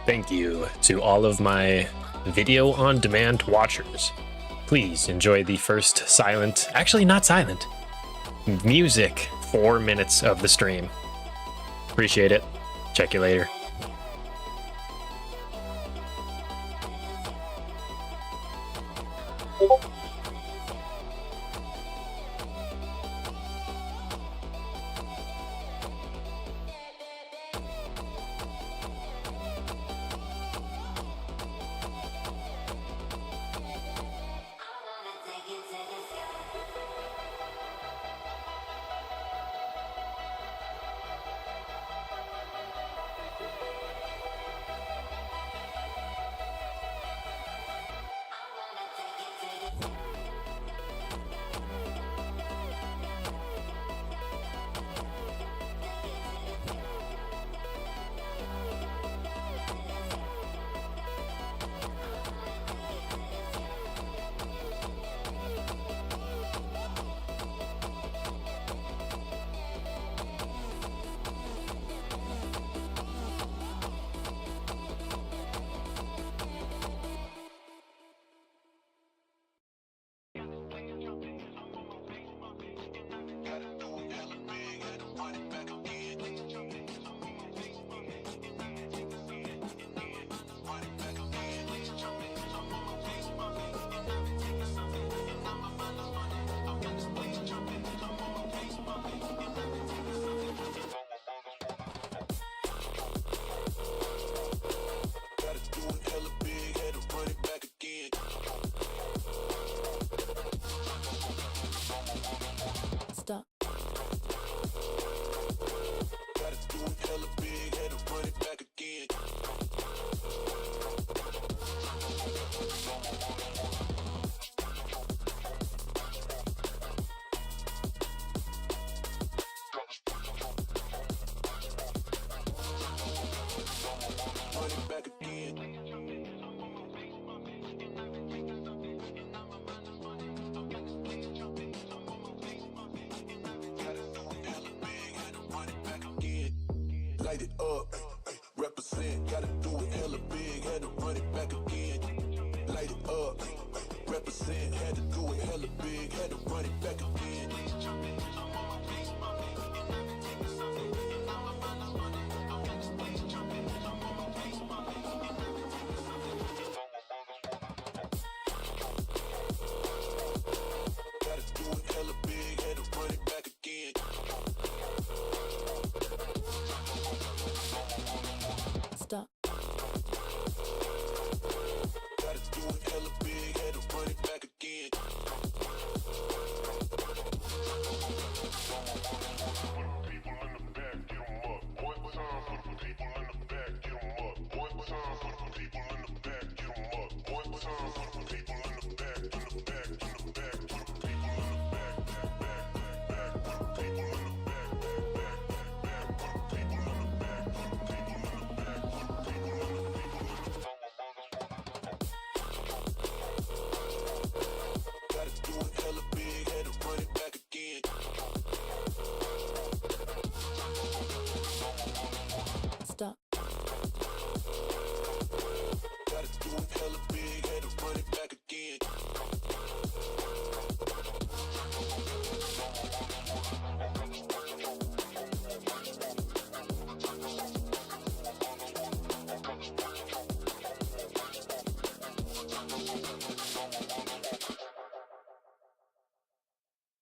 Thank you to all of my video on demand watchers. Please enjoy the first silent, actually not silent, music 4 minutes of the stream. Appreciate it. Check you later. Light it up, represent, gotta do it hella big, had to run it back again. Light it up, represent, had to do it hella big, had to run it back again. Gotta do it hella big, had to run it back again. Stop. Gotta do it hella big, had to run it back again. Stop. Gotta do it hella big, had to run it back again.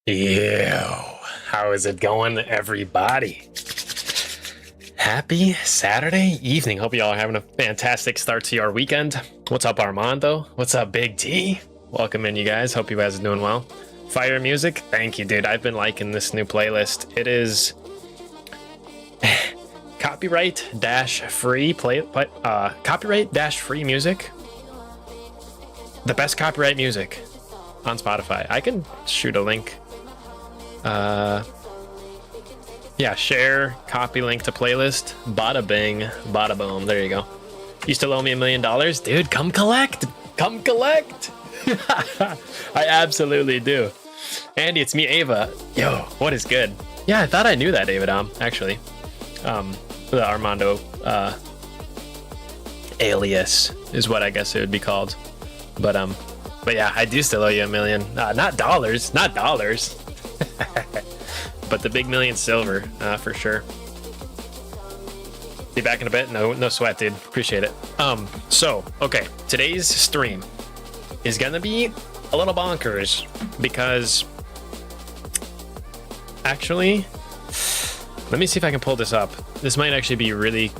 Yo, how is it going, everybody? Happy Saturday evening. Hope you all are having a fantastic start to your weekend. What's up, Armando? What's up, Big T? Welcome in, you guys. Hope you guys are doing well. Fire music. Thank you, dude. I've been liking this new playlist. It is copyright-free copyright-free music. The best copyright music on Spotify. I can shoot a link. Yeah, share, copy link to playlist, bada bing, bada boom. There you go. You still owe me $1 million? Dude, come collect. Come collect. I absolutely do. Andy, it's me, Ava. Yo, what is good? Yeah, I thought I knew that, Ava Dom, actually. The Armando alias is what I guess it would be called. But yeah, I do still owe you $1 million. Not dollars, not dollars. But the big million silver, for sure. Be back in a bit. No sweat, dude. Appreciate it. So okay, today's stream is gonna be a little bonkers because actually, let me see if I can pull this up. This might actually be really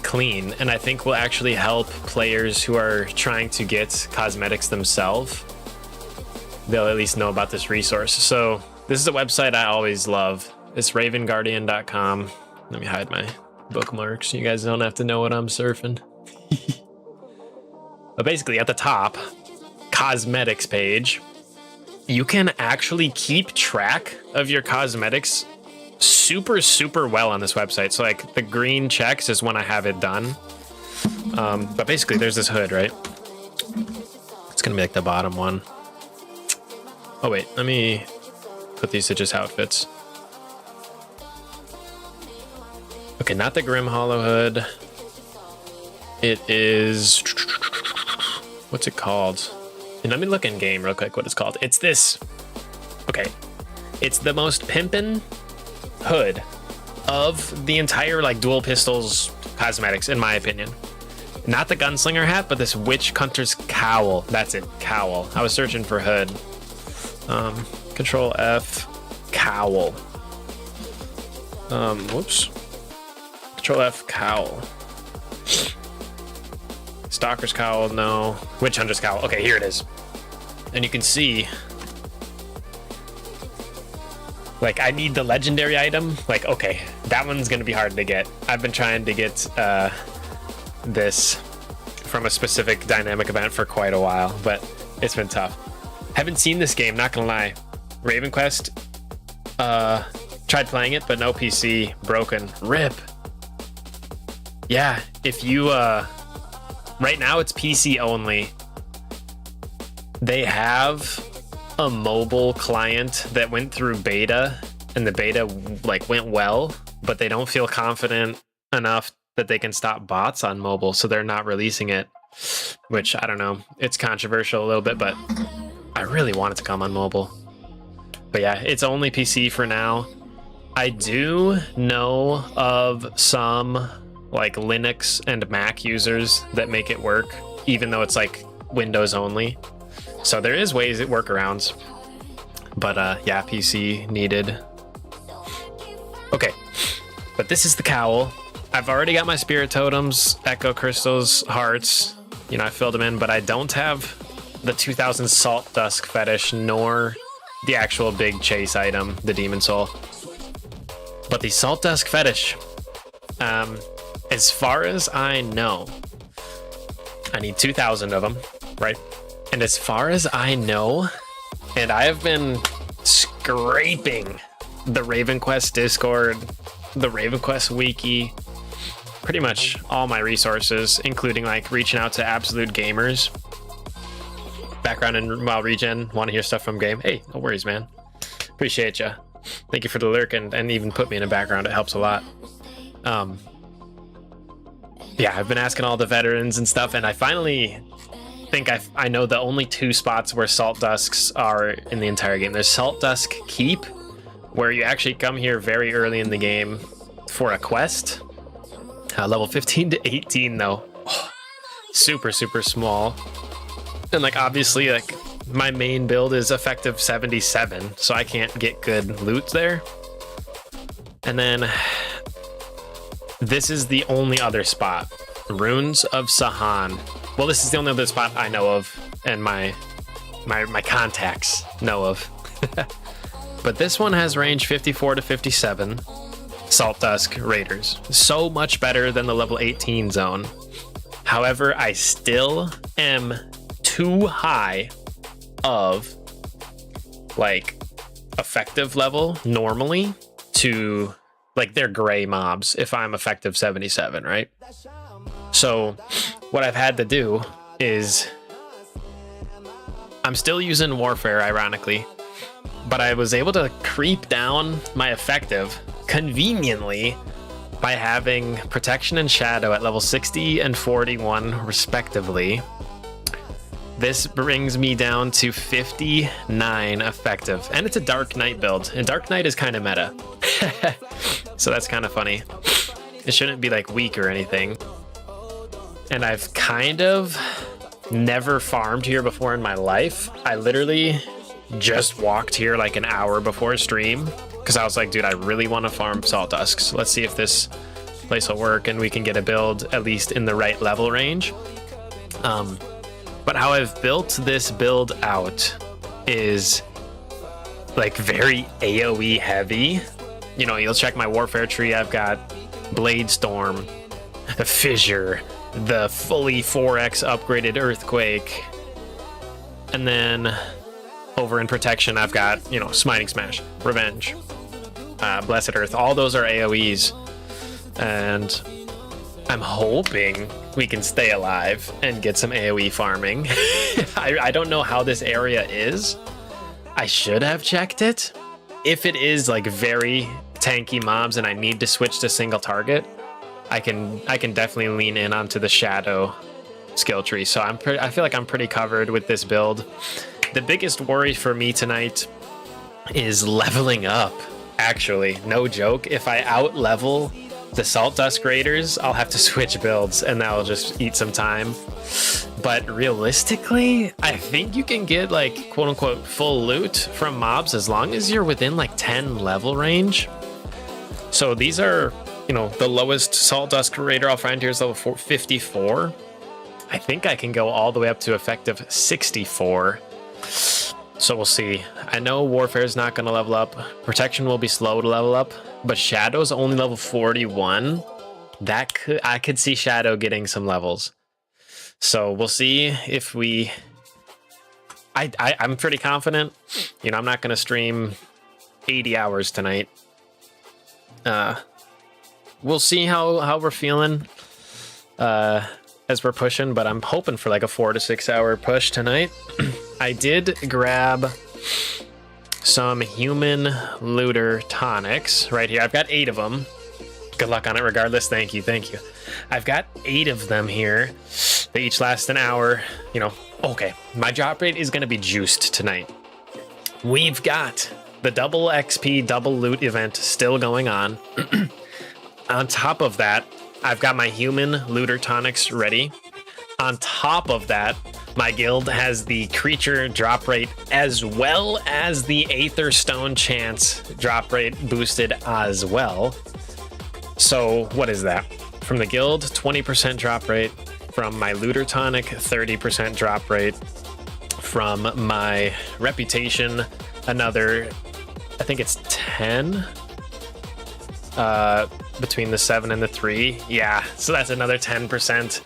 clean, and I think will actually help players who are trying to get cosmetics themselves. They'll at least know about this resource. So this is a website I always love. It's ravenguardian.com. Let me hide my bookmarks. You guys don't have to know what I'm surfing. But basically at the top, cosmetics page, you can actually keep track of your cosmetics super well on this website. So like the green checks is when I have it done. But basically there's this hood, right? It's gonna be like the bottom one. Oh wait, let me put these to just how it fits. Okay, not the Grim Hollow hood. It is, what's it called? And let me look in game real quick what it's called. It's this. Okay, it's the most pimpin' hood of the entire like dual pistols cosmetics, in my opinion. Not the gunslinger hat, but this witch hunter's cowl. That's it, cowl. I was searching for hood. Control F, cowl. Whoops. Control F, cowl. Stalker's cowl, no. Witch hunter's cowl. Okay, here it is. And you can see, like, I need the legendary item. Like, okay, that one's gonna be hard to get. I've been trying to get this from a specific dynamic event for quite a while, but it's been tough. Haven't seen this game, not gonna lie. Raven Quest, tried playing it, but no PC, broken. RIP. Yeah, if you, right now it's PC only. They have a mobile client that went through beta, and the beta like went well, but they don't feel confident enough that they can stop bots on mobile, so they're not releasing it, which I don't know. It's controversial a little bit, but I really want it to come on mobile. But yeah, it's only PC for now. I do know of some like Linux and Mac users that make it work, even though it's like Windows only. So there is ways it workarounds, but yeah, PC needed. Okay, but this is the cowl. I've already got my spirit totems, echo crystals, hearts. You know, I filled them in, but I don't have the 2000 Saltdusk fetish, nor the actual big chase item, the demon soul. But the Saltdusk fetish, as far as I know, I need 2,000 of them, right? And as far as I know, and I have been scraping the Raven Quest Discord, the Raven Quest Wiki, pretty much all my resources, including like reaching out to absolute gamers. Background and while regen, want to hear stuff from game. Hey, no worries, man. Appreciate you. Thank you for the lurk and even put me in a background. It helps a lot. Yeah, I've been asking all the veterans and stuff, and I finally think I know the only two spots where Saltdusks are in the entire game. There's Saltdusk Keep, where you actually come here very early in the game for a quest. Level 15 to 18 though. Oh, super small. And like obviously like my main build is effective 77, so I can't get good loot there. And then this is the only other spot. Runes of Sahan. Well, this is the only other spot I know of, and my contacts know of. But this one has range 54 to 57. Saltdusk Raiders. So much better than the level 18 zone. However, I still am too high of like effective level normally to like they're gray mobs if I'm effective 77, right? So what I've had to do is I'm still using Warfare, ironically, but I was able to creep down my effective conveniently by having protection and shadow at level 60 and 41 respectively. This brings me down to 59 effective, and it's a Dark Knight build, and Dark Knight is kind of meta. So that's kind of funny. It shouldn't be like weak or anything. And I've kind of never farmed here before in my life. I literally just walked here like an hour before stream because I was like, dude, I really want to farm Saltdusk. So let's see if this place will work and we can get a build at least in the right level range. But how I've built this build out is like very AoE heavy. You know, you'll check my warfare tree. I've got Blade Storm, the Fissure, the fully 4x upgraded Earthquake, and then over in protection I've got, you know, Smiting Smash, Revenge, Blessed Earth. All those are AoEs, and I'm hoping we can stay alive and get some AoE farming. I don't know how this area is. I should have checked it. If it is like very tanky mobs and I need to switch to single target, I can definitely lean in onto the shadow skill tree. So I feel like I'm pretty covered with this build. The biggest worry for me tonight is leveling up. Actually, no joke. If I out level the Saltdusk Raiders, I'll have to switch builds and that'll just eat some time. But realistically, I think you can get like quote unquote full loot from mobs as long as you're within like 10 level range. So these are, you know, the lowest Saltdusk Raider I'll find here is level 54. I think I can go all the way up to effective 64. So we'll see. I know Warfare is not going to level up. Protection will be slow to level up, but Shadow's only level 41. I could see Shadow getting some levels. So we'll see if we... I'm pretty confident. You know, I'm not going to stream 80 hours tonight. We'll see how we're feeling as we're pushing, but I'm hoping for like a 4 to 6 hour push tonight. I did grab some human looter tonics right here. I've got 8 of them. Good luck on it regardless. Thank you. I've got 8 of them here. They each last an hour. You know, okay, my drop rate is going to be juiced tonight. We've got the double XP, double loot event still going on. On top of that, I've got my human looter tonics ready. On top of that, my guild has the creature drop rate as well as the Aether Stone chance drop rate boosted as well. So what is that? From the guild, 20% drop rate. From my looter tonic, 30% drop rate. From my reputation, another, I think it's 10. Between the 7 and the 3. Yeah, so that's another 10%.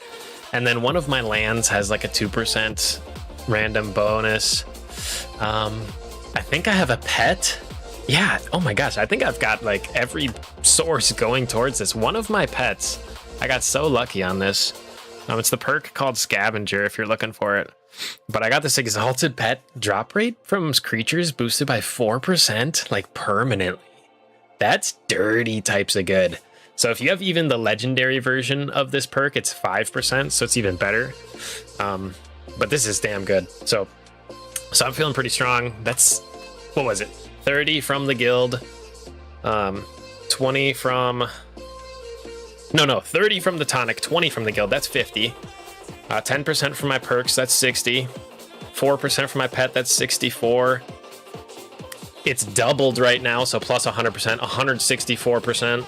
And then one of my lands has like a 2% random bonus. I think I have a pet. Yeah, oh my gosh, I think I've got like every source going towards this. One of my pets, I got so lucky on this. It's the perk called Scavenger if you're looking for it. But I got this exalted pet drop rate from creatures boosted by 4%, like permanently. That's dirty types of good. So if you have even the legendary version of this perk, it's 5%, so it's even better. But this is damn good. So I'm feeling pretty strong. That's, what was it? 30 from the guild, 20 from, no, 30 from the tonic, 20 from the guild, that's 50. 10% from my perks, that's 60. 4% from my pet, that's 64. It's doubled right now, so plus 100%, 164%.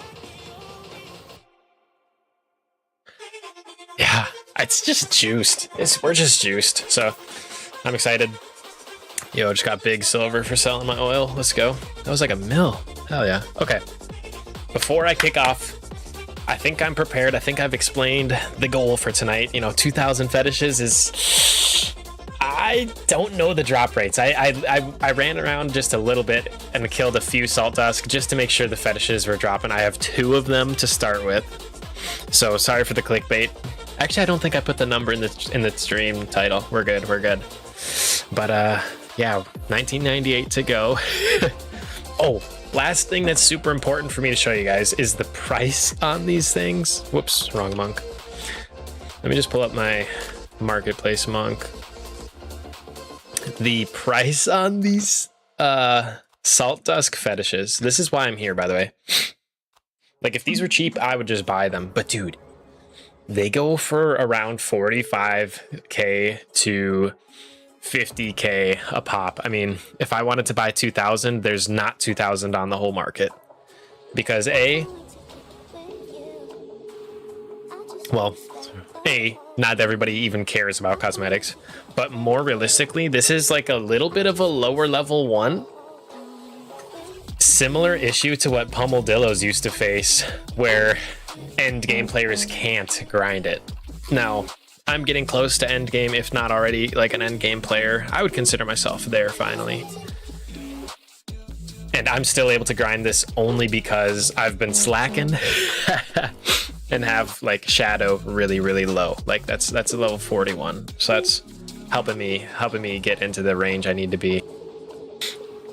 Yeah, it's just juiced. We're just juiced, so I'm excited. Yo, just got big silver for selling my oil. Let's go. That was like a mil. Hell yeah. Okay. Before I kick off, I think I'm prepared. I think I've explained the goal for tonight. You know, 2,000 fetishes is... I don't know the drop rates. I ran around just a little bit and killed a few Saltdusk just to make sure the fetishes were dropping. I have 2 of them to start with. So sorry for the clickbait. Actually, I don't think I put the number in the stream title. We're good. But yeah, 1998 to go. Oh, last thing that's super important for me to show you guys is the price on these things. Whoops, wrong monk. Let me just pull up my marketplace monk. The price on these Saltdusk fetishes. This is why I'm here, by the way. Like, if these were cheap, I would just buy them. But dude, they go for around 45k to 50k a pop. I mean, if I wanted to buy 2,000, there's not 2,000 on the whole market. Because not everybody even cares about cosmetics. But more realistically, this is like a little bit of a lower level one. Similar issue to what Pummeldillos used to face, where end game players can't grind it. Now, I'm getting close to end game, if not already like an end game player. I would consider myself there finally. And I'm still able to grind this only because I've been slacking and have like shadow really, really low. Like that's a level 41. So that's helping me get into the range I need to be.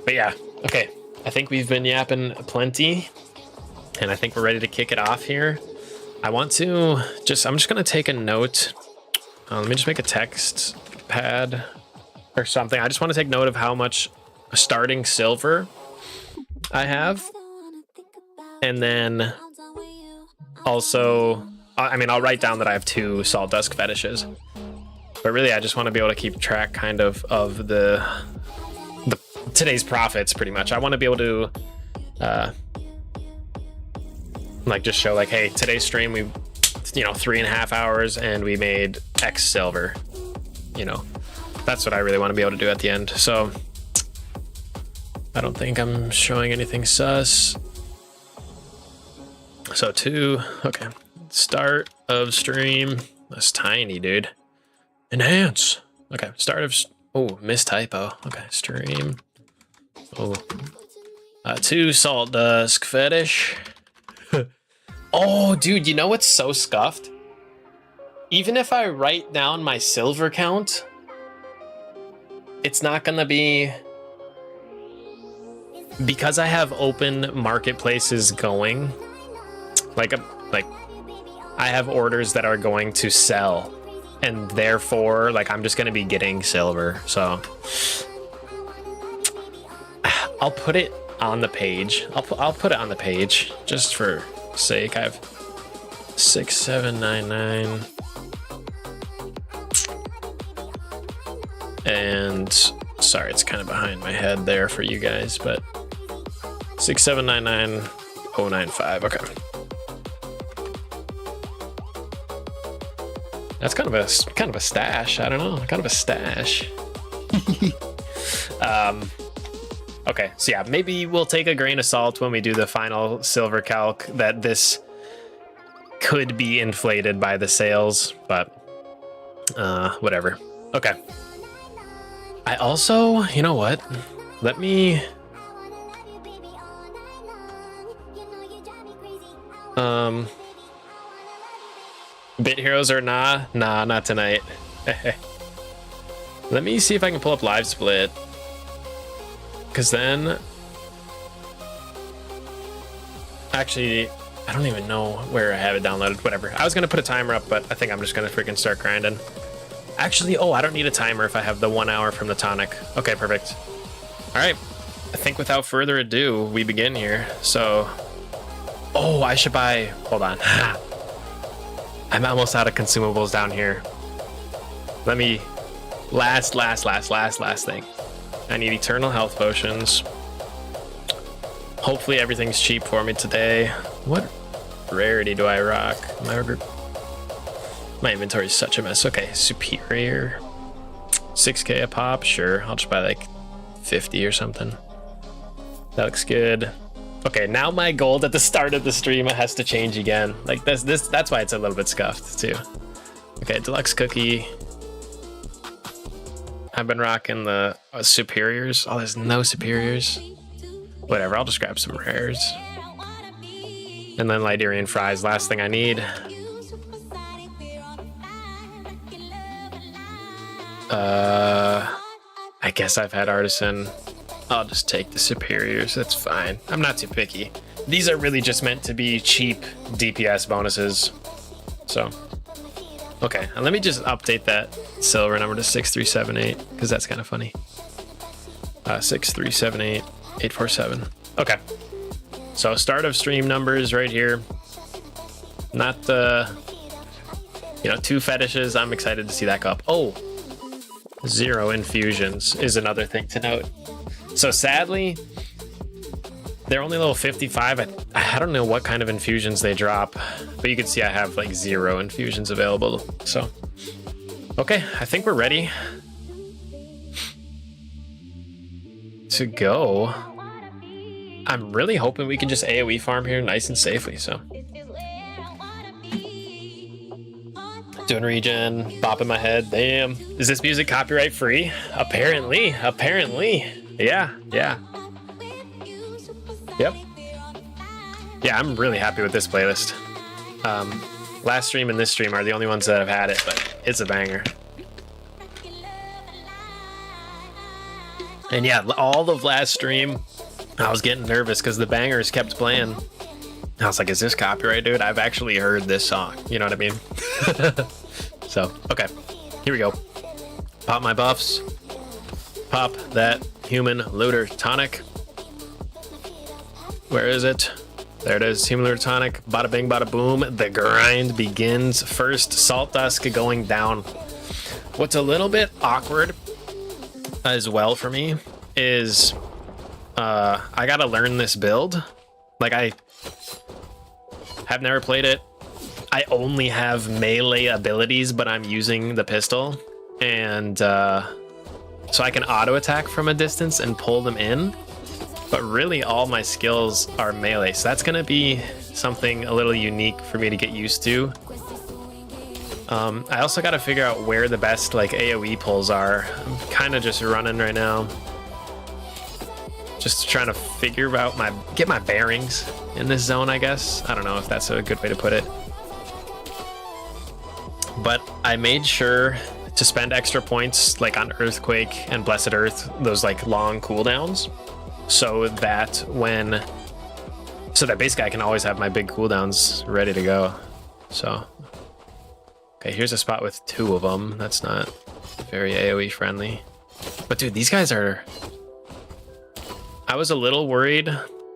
But yeah, okay. I think we've been yapping plenty, and I think we're ready to kick it off here. I'm just gonna take a note. Let me just make a text pad or something. I just want to take note of how much starting silver I have. And then also, I mean, I'll write down that I have 2 Saltdusk fetishes. But really, I just want to be able to keep track kind of the today's profits pretty much. I want to be able to like just show like, hey, today's stream we 3.5 hours and we made X silver. That's what I really want to be able to do at the end. So I don't think I'm showing anything sus. So 2, okay. Start of stream. That's tiny, dude. Enhance. Okay, start of, missed typo. Okay, stream. 2 Saltdusk fetish. Oh, dude, you know what's so scuffed? Even if I write down my silver count, it's not gonna be, because I have open marketplaces going. Like I have orders that are going to sell, and therefore, like, I'm just gonna be getting silver. So I'll put it on the page. I'll put it on the page just for sake. I have 6799 and sorry, it's kind of behind my head there for you guys, but 6799095. Okay, that's kind of a stash. I don't know, kind of a stash. Okay, so yeah, maybe we'll take a grain of salt when we do the final silver calc that this could be inflated by the sales, but whatever. Okay. I also, you know what? Let me Bit Heroes or nah, not tonight. Let me see if I can pull up Live Split. Because then, actually, I don't even know where I have it downloaded. Whatever. I was going to put a timer up, but I think I'm just going to freaking start grinding. Actually, I don't need a timer if I have the 1 hour from the tonic. Okay, perfect. All right. I think without further ado, we begin here. So, I should buy, hold on. I'm almost out of consumables down here. Let me, last thing. I need eternal health potions. Hopefully everything's cheap for me today. What rarity do I rock? My inventory is such a mess. Okay, superior. 6k a pop, sure. I'll just buy like 50 or something. That looks good. Okay, now my gold at the start of the stream has to change again. Like that's why it's a little bit scuffed too. Okay, deluxe cookie. I've been rocking the superiors. Oh, there's no superiors. Whatever, I'll just grab some rares. And then Liderian fries, last thing I need. I guess I've had artisan. I'll just take the superiors. That's fine. I'm not too picky. These are really just meant to be cheap DPS bonuses. So, okay. And let me just update that silver number to 6378 because that's kind of funny. 6378 847. Okay. So start of stream numbers right here. Not the, 2 fetishes. I'm excited to see that go up. Oh, 0 infusions is another thing to note. So sadly, they're only level 55. I don't know what kind of infusions they drop, but you can see I have like 0 infusions available. So, okay, I think we're ready to go. I'm really hoping we can just AoE farm here nice and safely. So, doing regen, bopping my head. Damn, is this music copyright free? Apparently. Yeah. Yep. Yeah, I'm really happy with this playlist. Last stream and this stream are the only ones that have had it, but it's a banger. And yeah, all of last stream, I was getting nervous because the bangers kept playing. I was like, is this copyright, dude? I've actually heard this song. You know what I mean? So, okay. Here we go. Pop my buffs. Pop that human looter tonic. Where is it? There it is. Human looter tonic. Bada bing, bada boom. The grind begins. First, Saltdusk going down. What's a little bit awkward as well for me is I gotta learn this build. Like, I have never played it. I only have melee abilities, but I'm using the pistol. And so I can auto attack from a distance and pull them in. But really all my skills are melee. So that's gonna be something a little unique for me to get used to. I also gotta figure out where the best like AoE pulls are. I'm kind of just running right now. Just trying to figure out get my bearings in this zone, I guess. I don't know if that's a good way to put it. But I made sure to spend extra points like on Earthquake and Blessed Earth, those like long cooldowns, so that basically I can always have my big cooldowns ready to go. So, okay, here's a spot with 2 of them. That's not very AoE friendly. But dude, these guys are... I was a little worried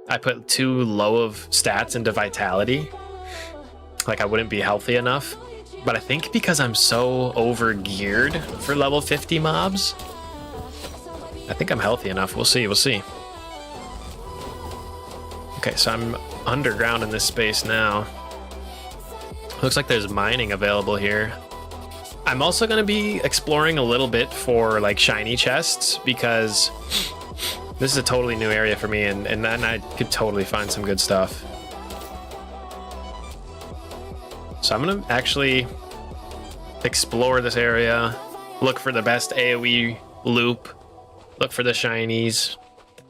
I put too low of stats into Vitality. Like I wouldn't be healthy enough. But I think because I'm so over geared for level 50 mobs, I think I'm healthy enough. We'll see. Okay, so I'm underground in this space now. Looks like there's mining available here. I'm also going to be exploring a little bit for like shiny chests because this is a totally new area for me, and then I could totally find some good stuff. So I'm going to actually explore this area, look for the best AoE loop, look for the shinies.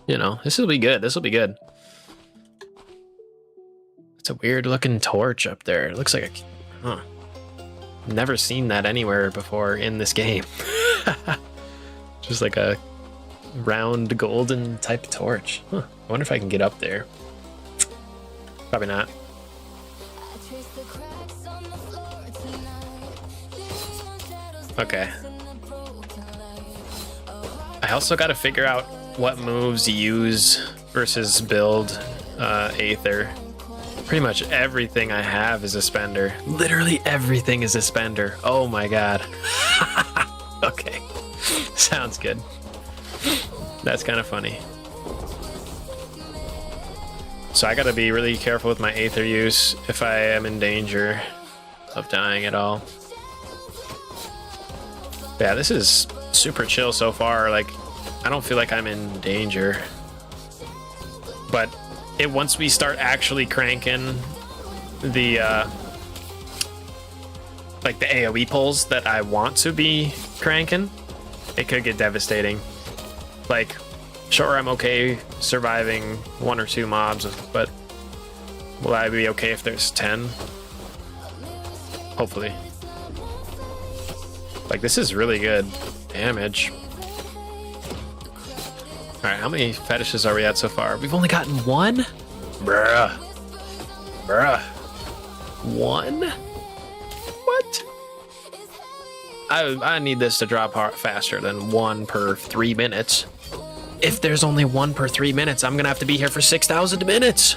This will be good. It's a weird looking torch up there. It looks like never seen that anywhere before in this game. Just like a round golden type torch. I wonder if I can get up there. Probably not. Okay. I also got to figure out what moves use versus build Aether. Pretty much everything I have is a spender. Literally everything is a spender. Oh my god. Okay. Sounds good. That's kind of funny. So I gotta be really careful with my Aether use if I am in danger of dying at all. Yeah, this is super chill so far. Like, I don't feel like I'm in danger. But once we start actually cranking the like the AoE pulls that I want to be cranking, it could get devastating. Like, sure, I'm okay surviving 1 or 2 mobs, but will I be okay if there's 10? Hopefully. Like, this is really good damage. right, how many fetishes are we at so far? We've only gotten one? Bruh. Bruh. One? What? I need this to drop faster than 1 per 3 minutes. If there's only 1 per 3 minutes, I'm gonna have to be here for 6,000 minutes.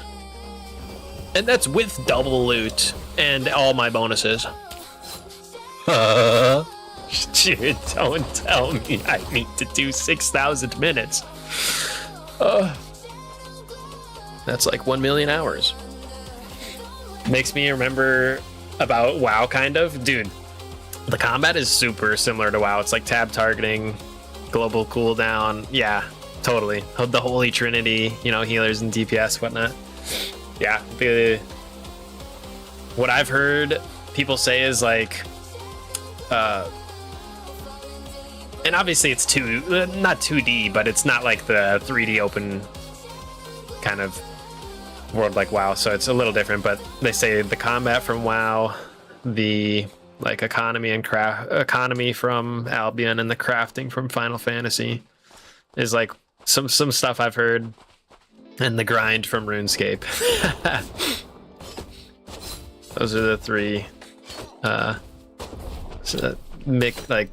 And that's with double loot and all my bonuses. Dude, don't tell me I need to do 6,000 minutes. That's like 1 million hours. Makes me remember about WoW, kind of. Dude, the combat is super similar to WoW. It's like tab targeting, global cooldown. Yeah, totally. The Holy Trinity, you know, healers and DPS, whatnot. Yeah, what I've heard people say is like, and obviously it's not 2D, but it's not like the 3D open kind of world like WoW, so it's a little different. But they say the combat from WoW, the like economy from Albion, and the crafting from Final Fantasy is like some stuff I've heard, and the grind from RuneScape. Those are the three so that make like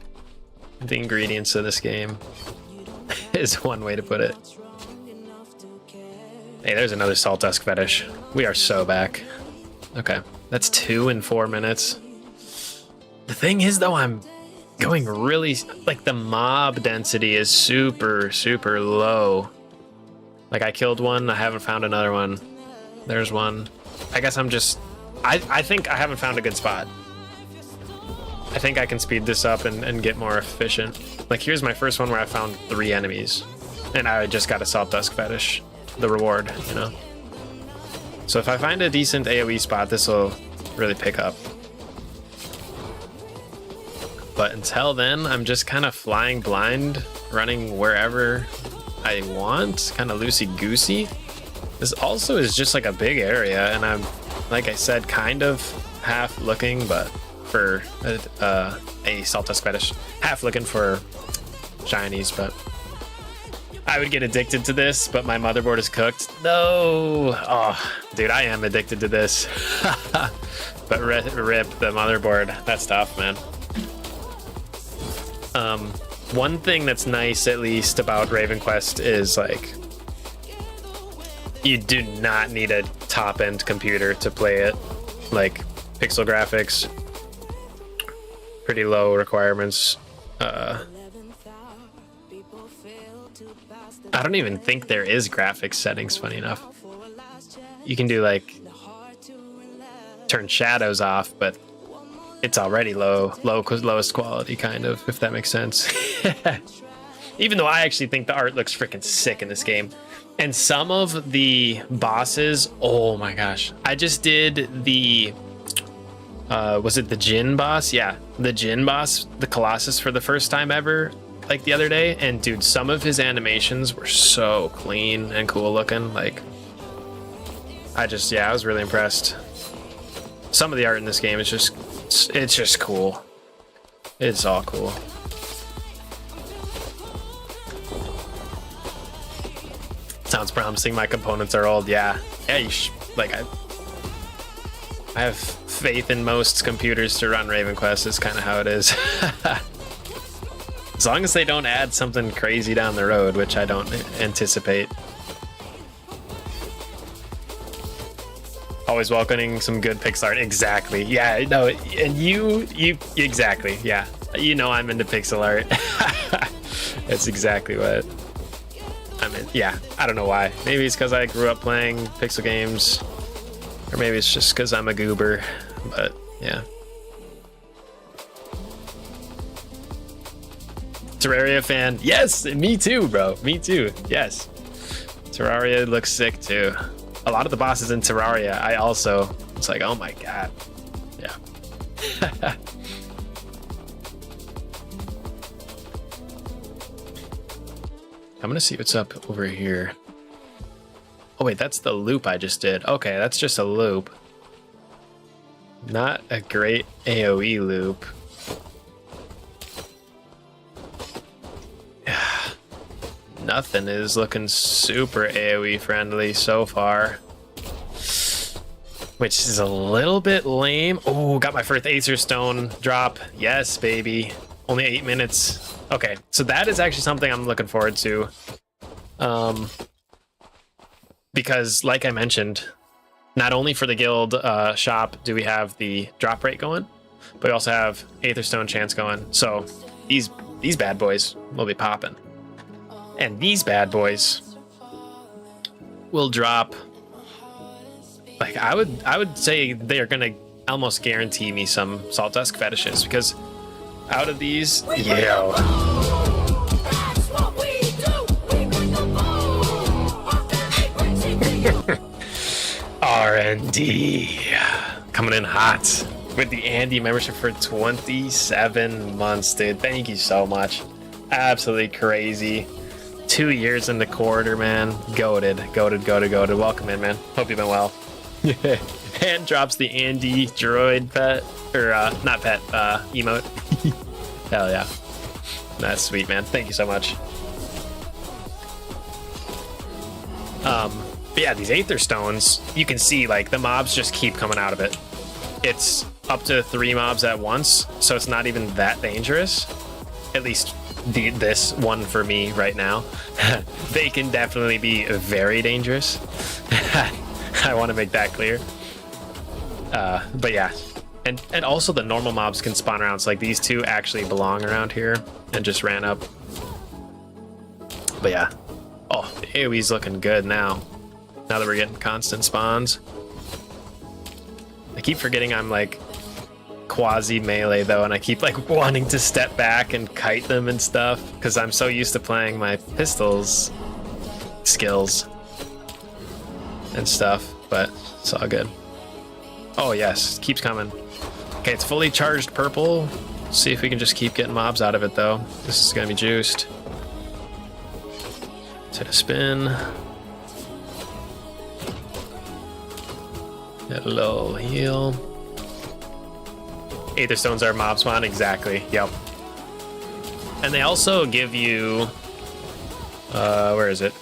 the ingredients of this game is one way to put it. Hey, there's another Saltdusk fetish. We are so back. Okay, that's 2 in 4 minutes. The thing is, though, I'm going really, like, the mob density is super, super low. Like, I killed one, I haven't found another one. There's one. I guess I'm just, I think I haven't found a good spot. I think I can speed this up and get more efficient. Like, here's my first one where I found 3 enemies, and I just got a Saltdusk fetish. The reward, you know? So if I find a decent AoE spot, this will really pick up. But until then, I'm just kind of flying blind, running wherever I want, kind of loosey-goosey. This also is just like a big area, and I'm, like I said, kind of half looking, but for a Saltdusk fetish, half looking for shinies, but I would get addicted to this, but my motherboard is cooked. No! Oh, dude, I am addicted to this. But rip the motherboard. That's tough, man. One thing that's nice, at least, about Raven Quest is, like, you do not need a top-end computer to play it. Like, pixel graphics, pretty low requirements. I don't even think there is graphics settings, funny enough. You can do like turn shadows off, but it's already lowest quality, kind of, if that makes sense. Even though I actually think the art looks freaking sick in this game. And some of the bosses, oh my gosh. I just did the, was it the Jinn boss? Yeah, the Jinn boss, the Colossus, for the first time ever, like the other day, and dude, some of his animations were so clean and cool looking. Like, I was really impressed. Some of the art in this game is it's just cool. It's all cool. Sounds promising. My components are old. Yeah, you like I have faith in most computers to run Raven Quest. Is kind of how it is. As long as they don't add something crazy down the road, which I don't anticipate. Always welcoming some good pixel art. Exactly. Yeah, no, and you exactly. Yeah, you know I'm into pixel art. That's exactly what I'm in. Yeah, I don't know why. Maybe it's because I grew up playing pixel games, or maybe it's just because I'm a goober, but yeah. Terraria fan. Yes, me too, bro. Me too. Yes. Terraria looks sick too. A lot of the bosses in Terraria, it's like, oh my god. Yeah. I'm gonna see what's up over here. Oh wait, that's the loop I just did. Okay, that's just a loop. Not a great AoE loop. Nothing is looking super AoE friendly so far, which is a little bit lame. Oh, got my first Aether Stone drop. Yes, baby. Only 8 minutes. Okay, so that is actually something I'm looking forward to. Because like I mentioned, not only for the guild shop do we have the drop rate going, but we also have Aether Stone chance going. So these bad boys will be popping. And these bad boys will drop, like I would say they're gonna almost guarantee me some Saltdusk fetishes, because out of these, R&D coming in hot with the Andy membership for 27 months, dude. Thank you so much. Absolutely crazy. 2 years in the quarter, man. Goated. Welcome in, man. Hope you've been well. And drops the Andy droid pet, or not pet, emote. Hell yeah. That's sweet, man. Thank you so much. But yeah, these Aether Stones, you can see like the mobs just keep coming out of it. It's up to 3 mobs at once, so it's not even that dangerous. At least this one for me right now. They can definitely be very dangerous. I want to make that clear. But yeah, and also the normal mobs can spawn around. So like these two actually belong around here and just ran up. But yeah, oh, the AoE's looking good now. Now that we're getting constant spawns. I keep forgetting I'm like quasi melee though, and I keep like wanting to step back and kite them and stuff because I'm so used to playing my pistols skills and stuff, but it's all good. Oh yes, keeps coming. Okay, it's fully charged purple. See if we can just keep getting mobs out of it though. This is gonna be juiced. Let's hit a spin. Get a little heal. Aether Stones are mob spawn, exactly. Yep. And they also give you, where is it?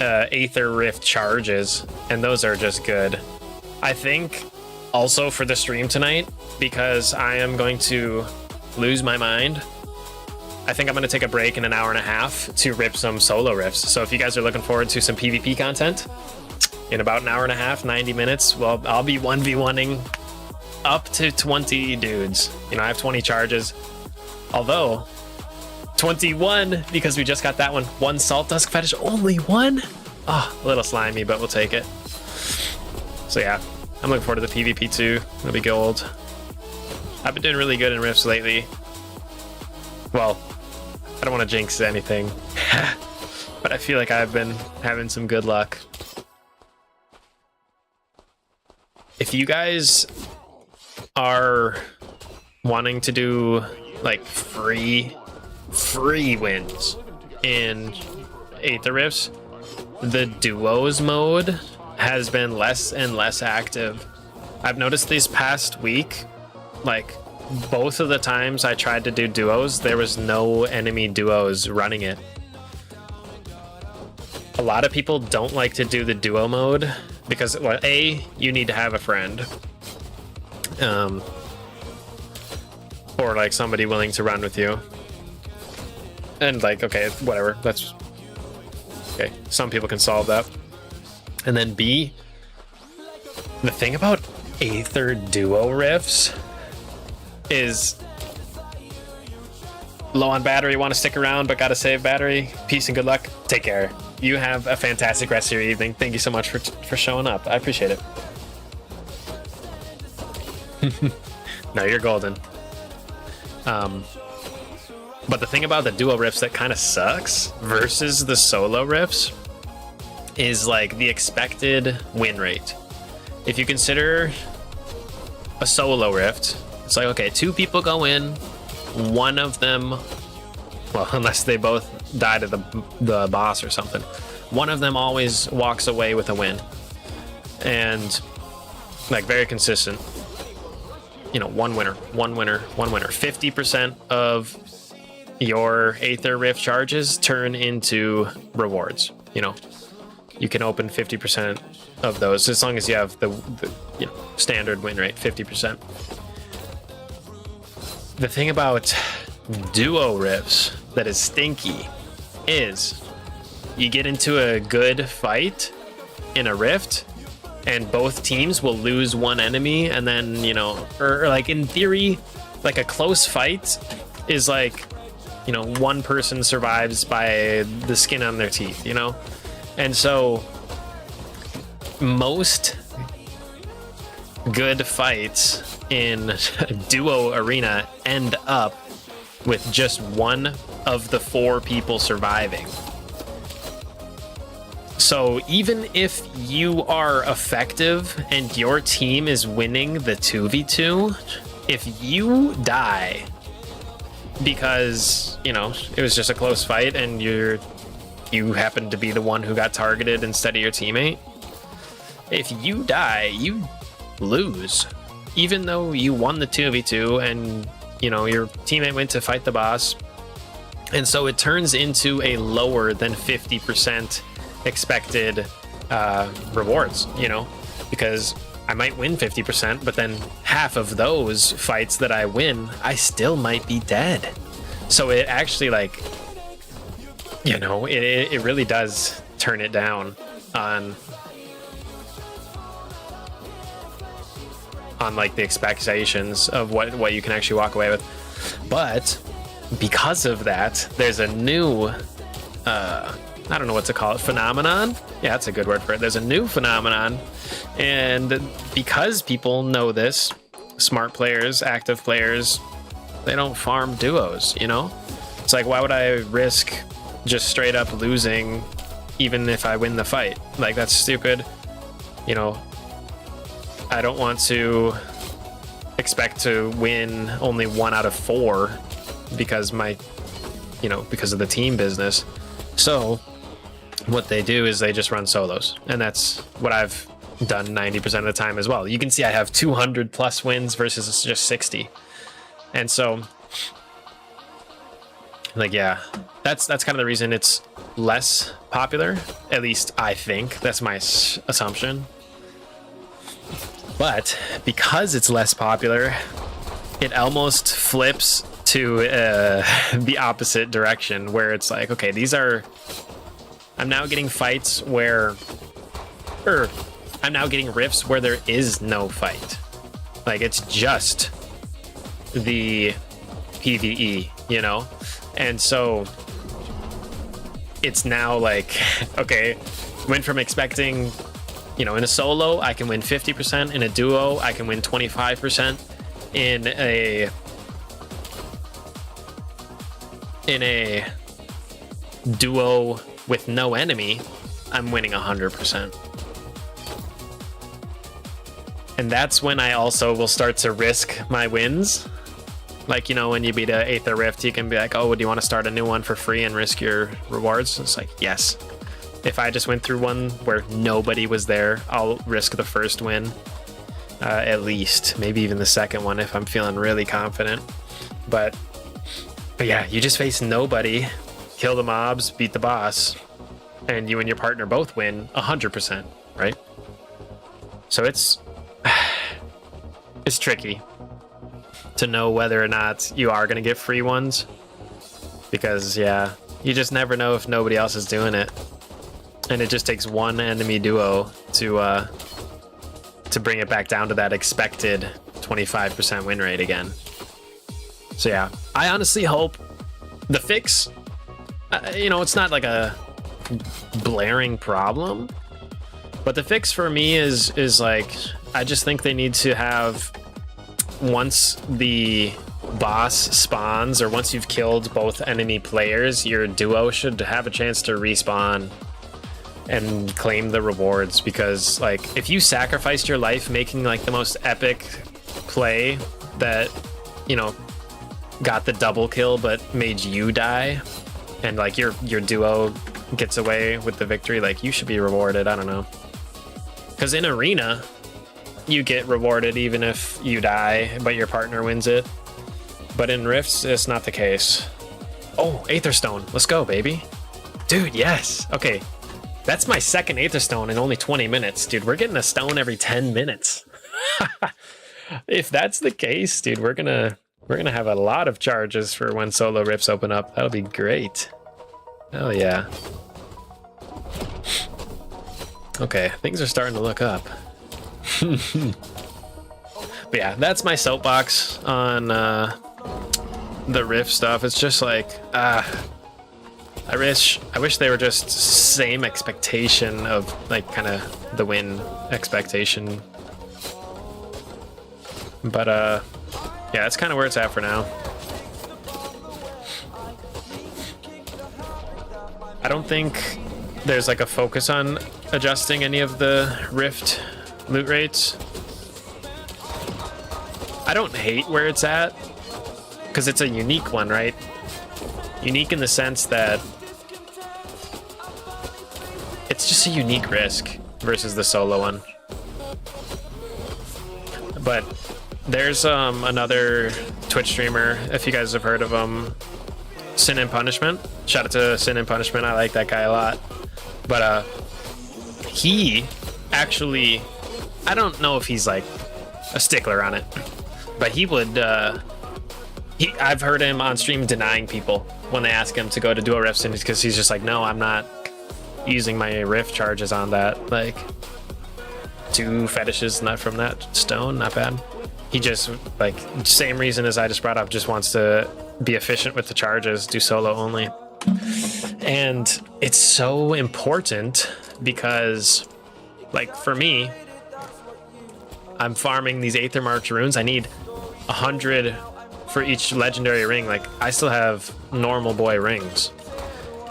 Aether Rift charges, and those are just good. I think also for the stream tonight, because I am going to lose my mind, I think I'm going to take a break in an hour and a half to rip some solo rifts. So if you guys are looking forward to some PvP content in about an hour and a half, 90 minutes, well, I'll be 1v1ing up to 20 dudes. You know, I have 20 charges, although 21 because we just got that one. One Saltdusk fetish, only one? Oh, a little slimy, but we'll take it. So yeah, I'm looking forward to the PvP too. It'll be gold. I've been doing really good in rifts lately. Well, I don't want to jinx anything, but I feel like I've been having some good luck. If you guys are wanting to do like free wins in Aether Rifts, the duos mode has been less and less active. I've noticed this past week, like both of the times I tried to do duos, there was no enemy duos running it. A lot of people don't like to do the duo mode because, well, A, you need to have a friend. Or like somebody willing to run with you. And like, okay, whatever, that's okay. Some people can solve that. And then B, the thing about Aether duo rifts is low on battery, want to stick around but gotta save battery. Peace and good luck. Take care. You have a fantastic rest of your evening. Thank you so much for showing up. I appreciate it. No, you're golden. But the thing about the duo rifts that kind of sucks versus the solo rifts is like the expected win rate. If you consider a solo rift, it's like, okay, 2 people go in, one of them, well, unless they both die to the boss or something, one of them always walks away with a win. And like very consistent. You know, one winner. 50% of your Aether Rift charges turn into rewards. You know, you can open 50% of those as long as you have the standard win rate, 50%. The thing about duo rifts that is stinky is you get into a good fight in a rift and both teams will lose one enemy, and then, you know, or like in theory, like a close fight is like, you know, one person survives by the skin on their teeth, you know? And so most good fights in a duo arena end up with just one of the 4 people surviving. So even if you are effective and your team is winning the 2v2, if you die because, you know, it was just a close fight and you happen to be the one who got targeted instead of your teammate, if you die, you lose. Even though you won the 2v2 and, you know, your teammate went to fight the boss. And so it turns into a lower than 50% expected rewards, you know, because I might win 50%, but then half of those fights that I win, I still might be dead. So it actually, like, you know, it really does turn it down on like the expectations of what you can actually walk away with. But because of that, there's a new I don't know what to call it, phenomenon. Yeah, that's a good word for it. There's a new phenomenon, and because people know this, smart players, active players, they don't farm duos, you know? It's like, why would I risk just straight up losing even if I win the fight? Like, that's stupid. You know, I don't want to expect to win only 1 out of 4 because because of the team business. So what they do is they just run solos, and that's what I've done 90% of the time as well. You can see I have 200 plus wins versus just 60. And so, like, yeah, that's kind of the reason it's less popular. At least I think that's my assumption. But because it's less popular, it almost flips to the opposite direction, where it's like, okay, I'm now getting fights I'm now getting rifts where there is no fight. Like, it's just the PvE, you know? And so it's now like, okay, went from expecting, you know, in a solo, I can win 50%. In a duo, I can win 25%. In a duo with no enemy, I'm winning 100%. And that's when I also will start to risk my wins. Like, you know, when you beat a Aether Rift, you can be like, oh, do you want to start a new one for free and risk your rewards? It's like, yes. If I just went through one where nobody was there, I'll risk the first win. At least, maybe even the second one if I'm feeling really confident. But yeah, you just face nobody, kill the mobs, beat the boss, and you and your partner both win 100%, right? So it's tricky to know whether or not you are going to get free ones, because, yeah, you just never know if nobody else is doing it. And it just takes one enemy duo to bring it back down to that expected 25% win rate again. So yeah, I honestly hope the fix, you know, it's not like a blaring problem, but the fix for me is like, I just think they need to have, once the boss spawns or once you've killed both enemy players, your duo should have a chance to respawn and claim the rewards. Because, like, if you sacrificed your life making like the most epic play that, you know, got the double kill but made you die, and like your duo gets away with the victory, like, you should be rewarded. I don't know, because in arena you get rewarded even if you die but your partner wins it, but in rifts it's not the case. Oh, Aether Stone. Let's go, baby. Dude, yes. Okay. That's my second Aether Stone in only 20 minutes. Dude, we're getting a stone every 10 minutes. If that's the case, dude, we're gonna have a lot of charges for when solo rips open up. That'll be great. Hell yeah. Okay, things are starting to look up. But yeah, that's my soapbox on the riff stuff. It's just like, I wish they were just same expectation of like kind of the win expectation. But yeah, that's kind of where it's at for now. I don't think there's like a focus on adjusting any of the Rift loot rates. I don't hate where it's at because it's a unique one, right? Unique in the sense that it's just a unique risk versus the solo one. But there's another Twitch streamer, if you guys have heard of him, Sin and Punishment. Shout out to Sin and Punishment. I like that guy a lot. But he actually, I don't know if he's like a stickler on it, but he would, I've heard him on stream denying people when they ask him to go to dual rifts, and because he's just like, no, I'm not using my rift charges on that. Like 2 fetishes not from that stone, not bad. He just, like, same reason as I just brought up, just wants to be efficient with the charges, do solo only. And it's so important because, like, for me, I'm farming these Aether March runes. I need 100 for each legendary ring. Like, I still have normal boy rings.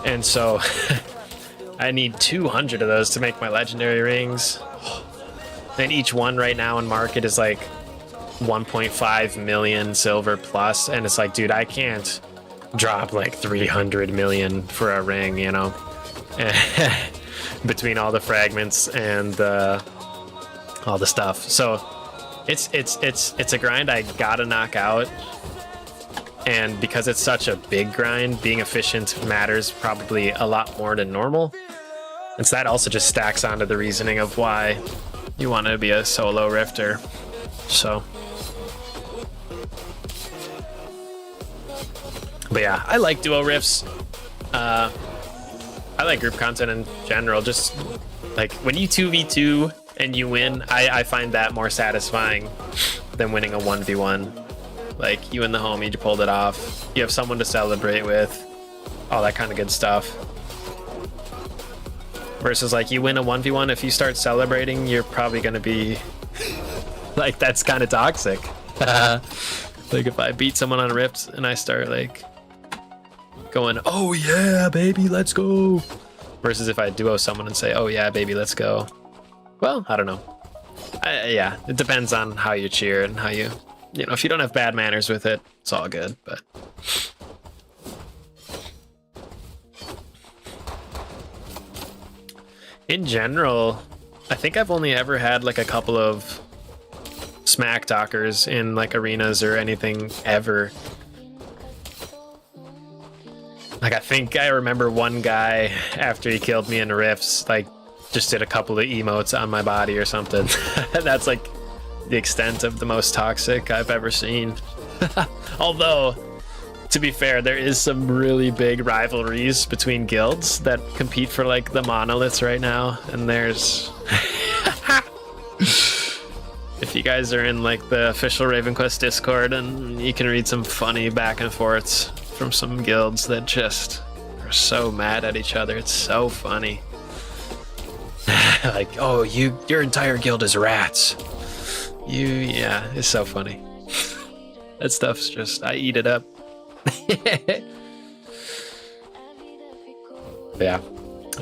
And so I need 200 of those to make my legendary rings. And each one right now in market is like 1.5 million silver plus, and it's like, dude, I can't drop like 300 million for a ring, you know, between all the fragments and all the stuff. So it's a grind I gotta knock out, and because it's such a big grind, being efficient matters probably a lot more than normal. And so that also just stacks onto the reasoning of why you want to be a solo rifter. So but yeah, I like duo riffs. I like group content in general. Just like when you 2v2 and you win, I find that more satisfying than winning a 1v1. Like, you and the homie, you pulled it off. You have someone to celebrate with, all that kind of good stuff. Versus like you win a 1v1, if you start celebrating, you're probably gonna be like, that's kind of toxic. Like if I beat someone on Rift and I start like going, oh yeah, baby, let's go. Versus if I duo someone and say, oh yeah, baby, let's go. Well, I don't know. Yeah, it depends on how you cheer and how you know, if you don't have bad manners with it, it's all good, but. In general, I think I've only ever had like a couple of smack talkers in like arenas or anything ever. Like, I think I remember one guy after he killed me in Rifts, like just did a couple of emotes on my body or something. That's like the extent of the most toxic I've ever seen. Although, to be fair, there is some really big rivalries between guilds that compete for like the monoliths right now, and there's if you guys are in like the official RavenQuest Discord, and you can read some funny back and forths from some guilds that just are so mad at each other. It's so funny. Like, oh, your entire guild is rats. Yeah, it's so funny. That stuff's just, I eat it up. Yeah.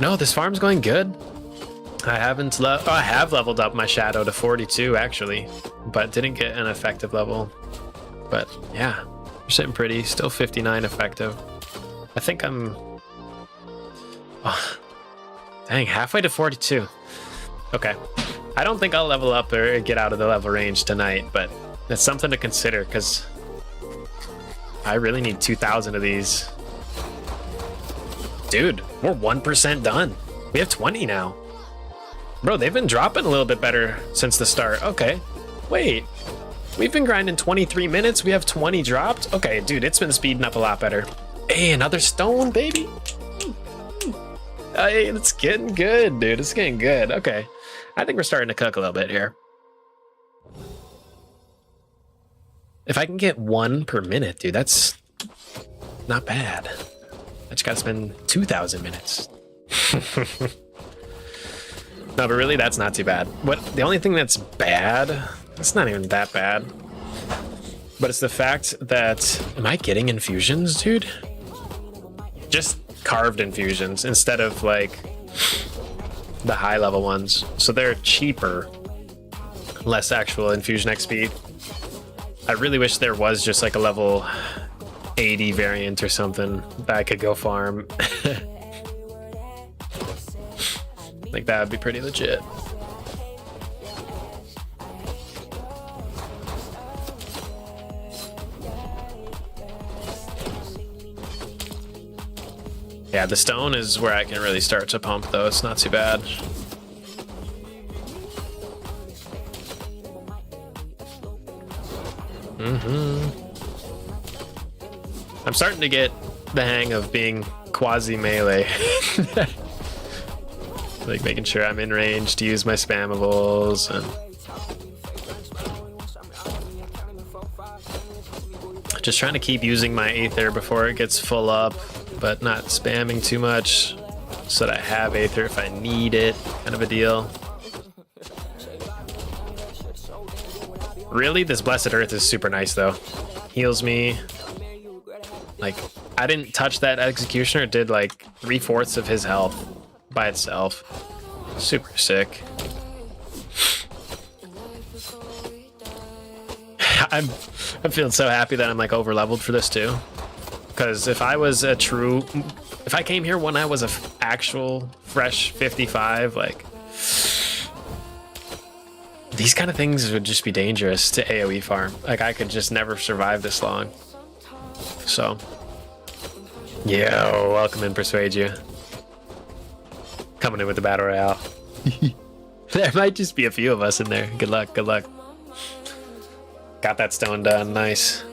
No, this farm's going good. I haven't I have leveled up my shadow to 42 actually, but didn't get an effective level. But yeah, we're sitting pretty, still 59 effective. I think I'm dang, halfway to 42. Okay. I don't think I'll level up or get out of the level range tonight, but it's something to consider because I really need 2,000 of these Dude, we're 1% done. We have 20 now. Bro, they've been dropping a little bit better since the start. Okay. Wait. We've been grinding 23 minutes. We have 20 dropped. Okay, dude, it's been speeding up a lot better. Hey, another stone, baby. Hey, it's getting good, dude. It's getting good. Okay. I think we're starting to cook a little bit here. If I can get 1 per minute, dude, that's not bad. I just gotta spend 2,000 minutes. No, but really, that's not too bad. The only thing that's bad, it's not even that bad, but it's the fact that, am I getting infusions, dude? Just carved infusions instead of like the high level ones. So they're cheaper, less actual infusion XP. I really wish there was just like a level 80 variant or something that I could go farm. Like that would be pretty legit. Yeah, the stone is where I can really start to pump though. It's not too bad. I'm starting to get the hang of being quasi melee. Like making sure I'm in range to use my spammables and just trying to keep using my Aether before it gets full up, but not spamming too much so that I have Aether if I need it, kind of a deal. Really, this Blessed Earth is super nice though. Heals me. Like, I didn't touch that Executioner. It did like 3/4 of his health by itself. Super sick. I'm feeling so happy that I'm like over leveled for this too. Because if I came here when I was a actual fresh 55, like these kind of things would just be dangerous to AoE farm. Like I could just never survive this long. So, yo, welcome in, Persuade You. Coming in with the battle royale. There might just be a few of us in there. Good luck, good luck. Got that stone done, nice.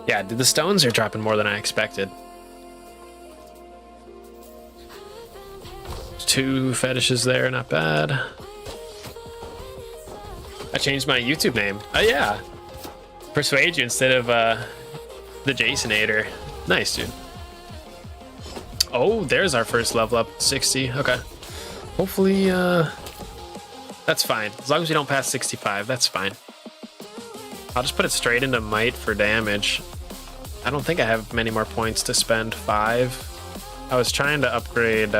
Yeah, dude, the stones are dropping more than I expected. 2 fetishes there, not bad. I changed my YouTube name. Oh yeah, Persuade You instead of the Jasonator. Nice, dude. Oh, there's our first level up, 60. Okay. Hopefully, that's fine. As long as we don't pass 65, that's fine. I'll just put it straight into Might for damage. I don't think I have many more points to spend. 5. I was trying to upgrade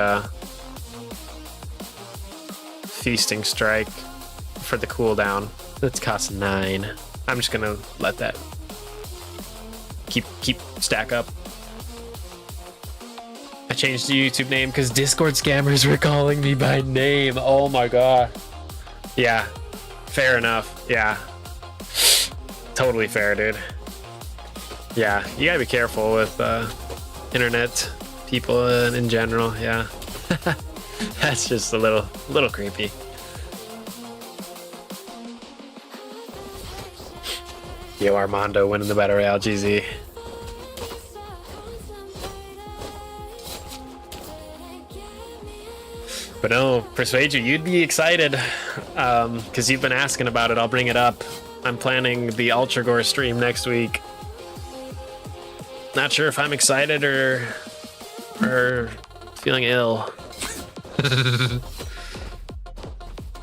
Feasting Strike for the cooldown. That's cost 9. I'm just gonna let that keep stack up. I changed the YouTube name because Discord scammers were calling me by name. Oh my god. Yeah, fair enough. Yeah, totally fair, dude. Yeah, you gotta be careful with internet people in general. Yeah, that's just a little creepy. Yo, Armando winning the Battle Royale, GZ. But no, Persuade You, you'd be excited because you've been asking about it. I'll bring it up. I'm planning the Ultra Gore stream next week. Not sure if I'm excited or feeling ill.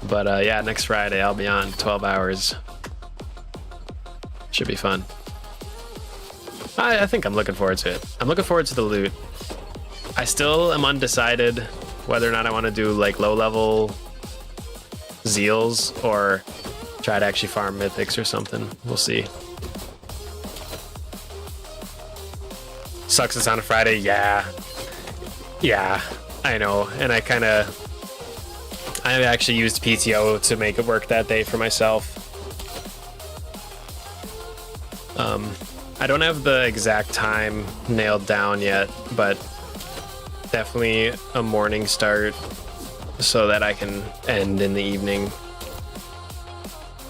But yeah, next Friday I'll be on 12 hours. Should be fun. I think I'm looking forward to it. I'm looking forward to the loot. I still am undecided whether or not I want to do like low level Zeals or try to actually farm mythics or something. We'll see. Sucks it's on a Friday. Yeah, I know. And I actually used PTO to make it work that day for myself. I don't have the exact time nailed down yet, but Definitely a morning start so that I can end in the evening.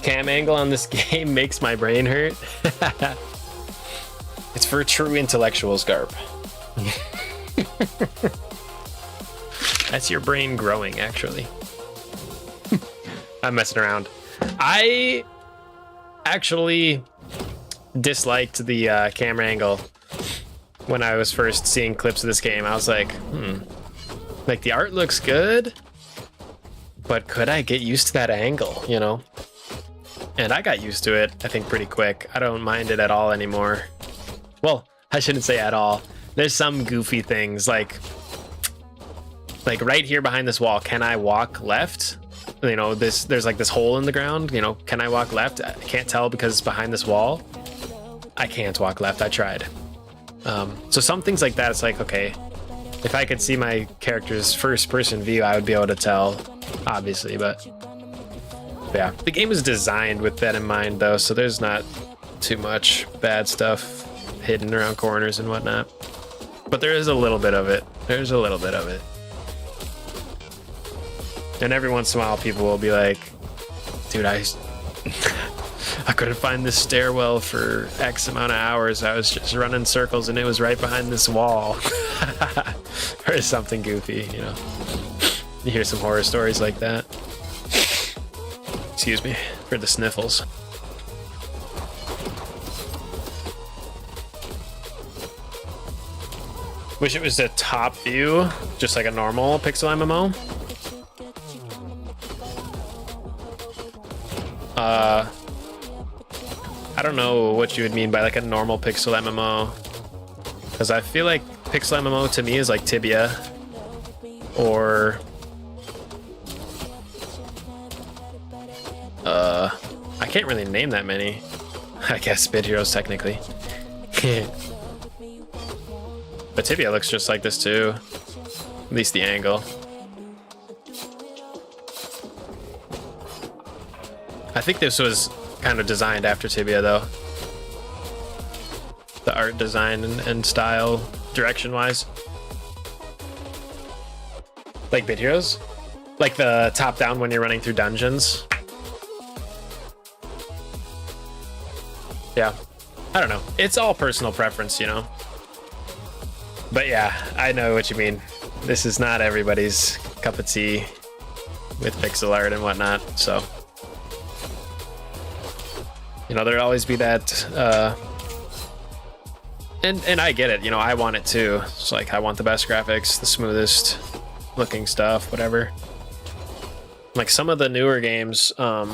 Cam angle on this game makes my brain hurt. It's for true intellectuals, Garp. That's your brain growing, actually. I'm messing around. I actually disliked the camera angle when I was first seeing clips of this game. I was like, like the art looks good, but could I get used to that angle, you know? And I got used to it, I think, pretty quick. I don't mind it at all anymore. Well, I shouldn't say at all. There's some goofy things like right here behind this wall. Can I walk left? You know, there's like this hole in the ground. You know, can I walk left? I can't tell because it's behind this wall. I can't walk left. I tried. So some things like that, it's like, okay, if I could see my character's first person view, I would be able to tell, obviously, but yeah. The game is designed with that in mind, though, so there's not too much bad stuff hidden around corners and whatnot. But there is a little bit of it. There's a little bit of it. And every once in a while, people will be like, dude, I couldn't find this stairwell for X amount of hours. I was just running circles and it was right behind this wall. Or something goofy, you know. You hear some horror stories like that. Excuse me for the sniffles. Wish it was a top view, just like a normal pixel MMO. I don't know what you would mean by like a normal pixel MMO, because I feel like pixel MMO to me is like Tibia or I can't really name that many. I guess Bit Heroes technically. But Tibia looks just like this too, at least the angle. I think this was kind of designed after Tibia though. The art design and style, direction wise. Like Bit Heroes? Like the top down when you're running through dungeons? Yeah, I don't know. It's all personal preference, you know? But yeah, I know what you mean. This is not everybody's cup of tea with pixel art and whatnot, so. You know, there'll always be that, and I get it, you know, I want it too. It's like, I want the best graphics, the smoothest looking stuff, whatever. Like some of the newer games, I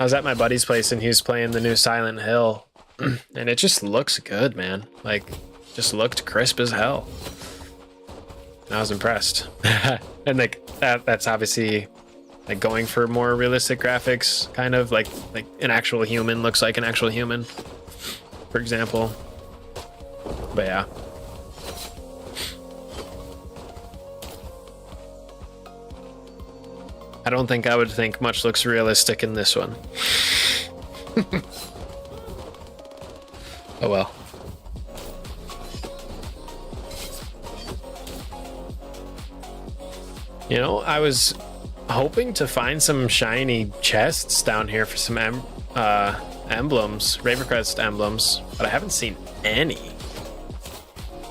was at my buddy's place and he was playing the new Silent Hill and it just looks good, man. Like, just looked crisp as hell. I was impressed. And like that's obviously like going for more realistic graphics, kind of like an actual human looks like an actual human, for example. But yeah. I don't think I would think much looks realistic in this one. Oh well. You know, I was hoping to find some shiny chests down here for some emblems, Ravencrest emblems, but I haven't seen any.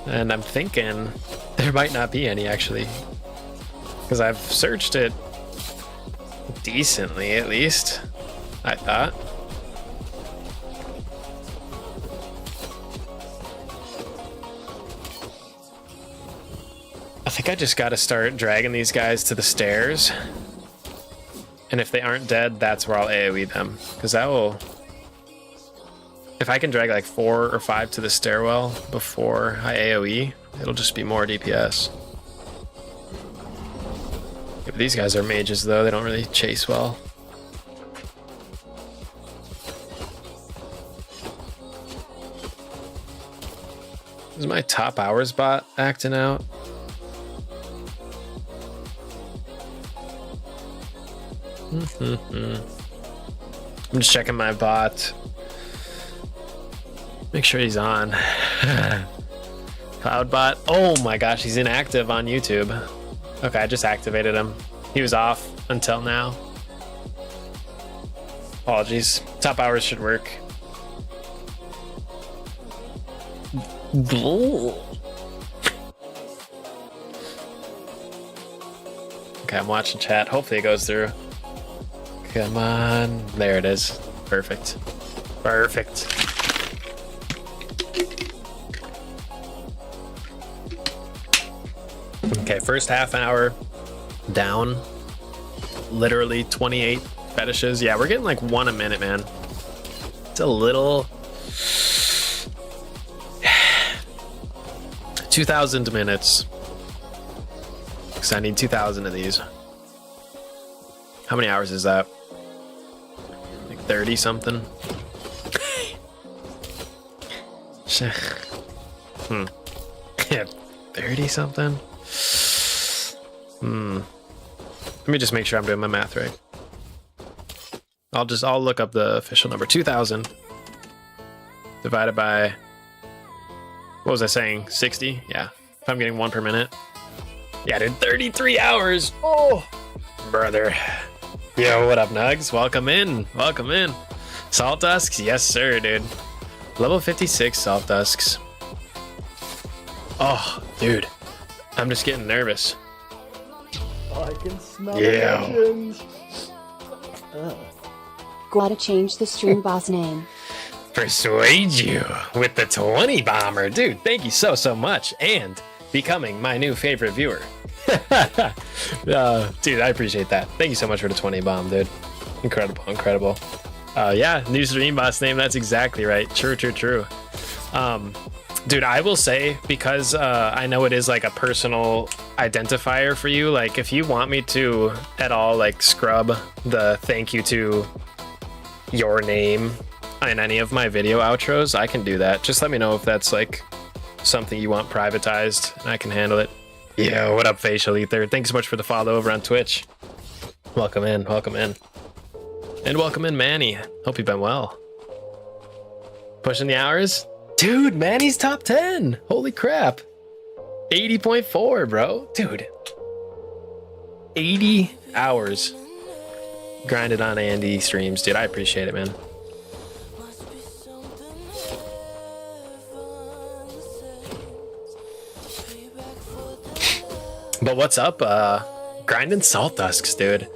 And I'm thinking there might not be any, actually, because I've searched it decently, at least, I thought. I think I just gotta start dragging these guys to the stairs. And if they aren't dead, that's where I'll AoE them. Because that will... If I can drag like 4 or 5 to the stairwell before I AoE, it'll just be more DPS. Yeah, but these guys are mages though, they don't really chase well. Is my top hours bot acting out? I'm just checking my bot. Make sure he's on. Cloudbot. Oh my gosh, he's inactive on YouTube. Okay, I just activated him. He was off until now. Apologies. Top hours should work. Okay, I'm watching chat. Hopefully it goes through. Come on. There it is. Perfect. Perfect. Okay, first half hour down. Literally 28 fetishes. Yeah, we're getting like 1 a minute, man. It's a little... 2,000 minutes. Because I need 2,000 of these. How many hours is that? Like 30 something? Yeah, 30 something? Let me just make sure I'm doing my math right. I'll look up the official number. 2,000 divided by, what was I saying? 60? Yeah. If I'm getting 1 per minute. Yeah, dude, 33 hours. Oh, brother. Yo, what up, Nugs? Welcome in. Welcome in. Saltdusks? Yes, sir, dude. Level 56 Saltdusks. Oh, dude. I'm just getting nervous. I can smell legends. Gotta change the stream boss name. Persuade you with the 20 bomber. Dude, thank you so much. And becoming my new favorite viewer. Dude, I appreciate that. Thank you so much for the 20 bomb, dude. Incredible, incredible. Yeah, new stream boss name. That's exactly right. True. Dude, I will say, because I know it is like a personal identifier for you, like if you want me to at all like scrub the thank you to your name in any of my video outros, I can do that. Just let me know if that's like something you want privatized and I can handle it. Yo, what up, Facial Ether? Thanks so much for the follow over on Twitch. Welcome in, welcome in. And welcome in, Manny. Hope you've been well. Pushing the hours? Dude, Manny's top 10. Holy crap. 80.4, bro. Dude. 80 hours grinded on Andy streams. Dude, I appreciate it, man. But what's up? Grinding Saltdusks, dude.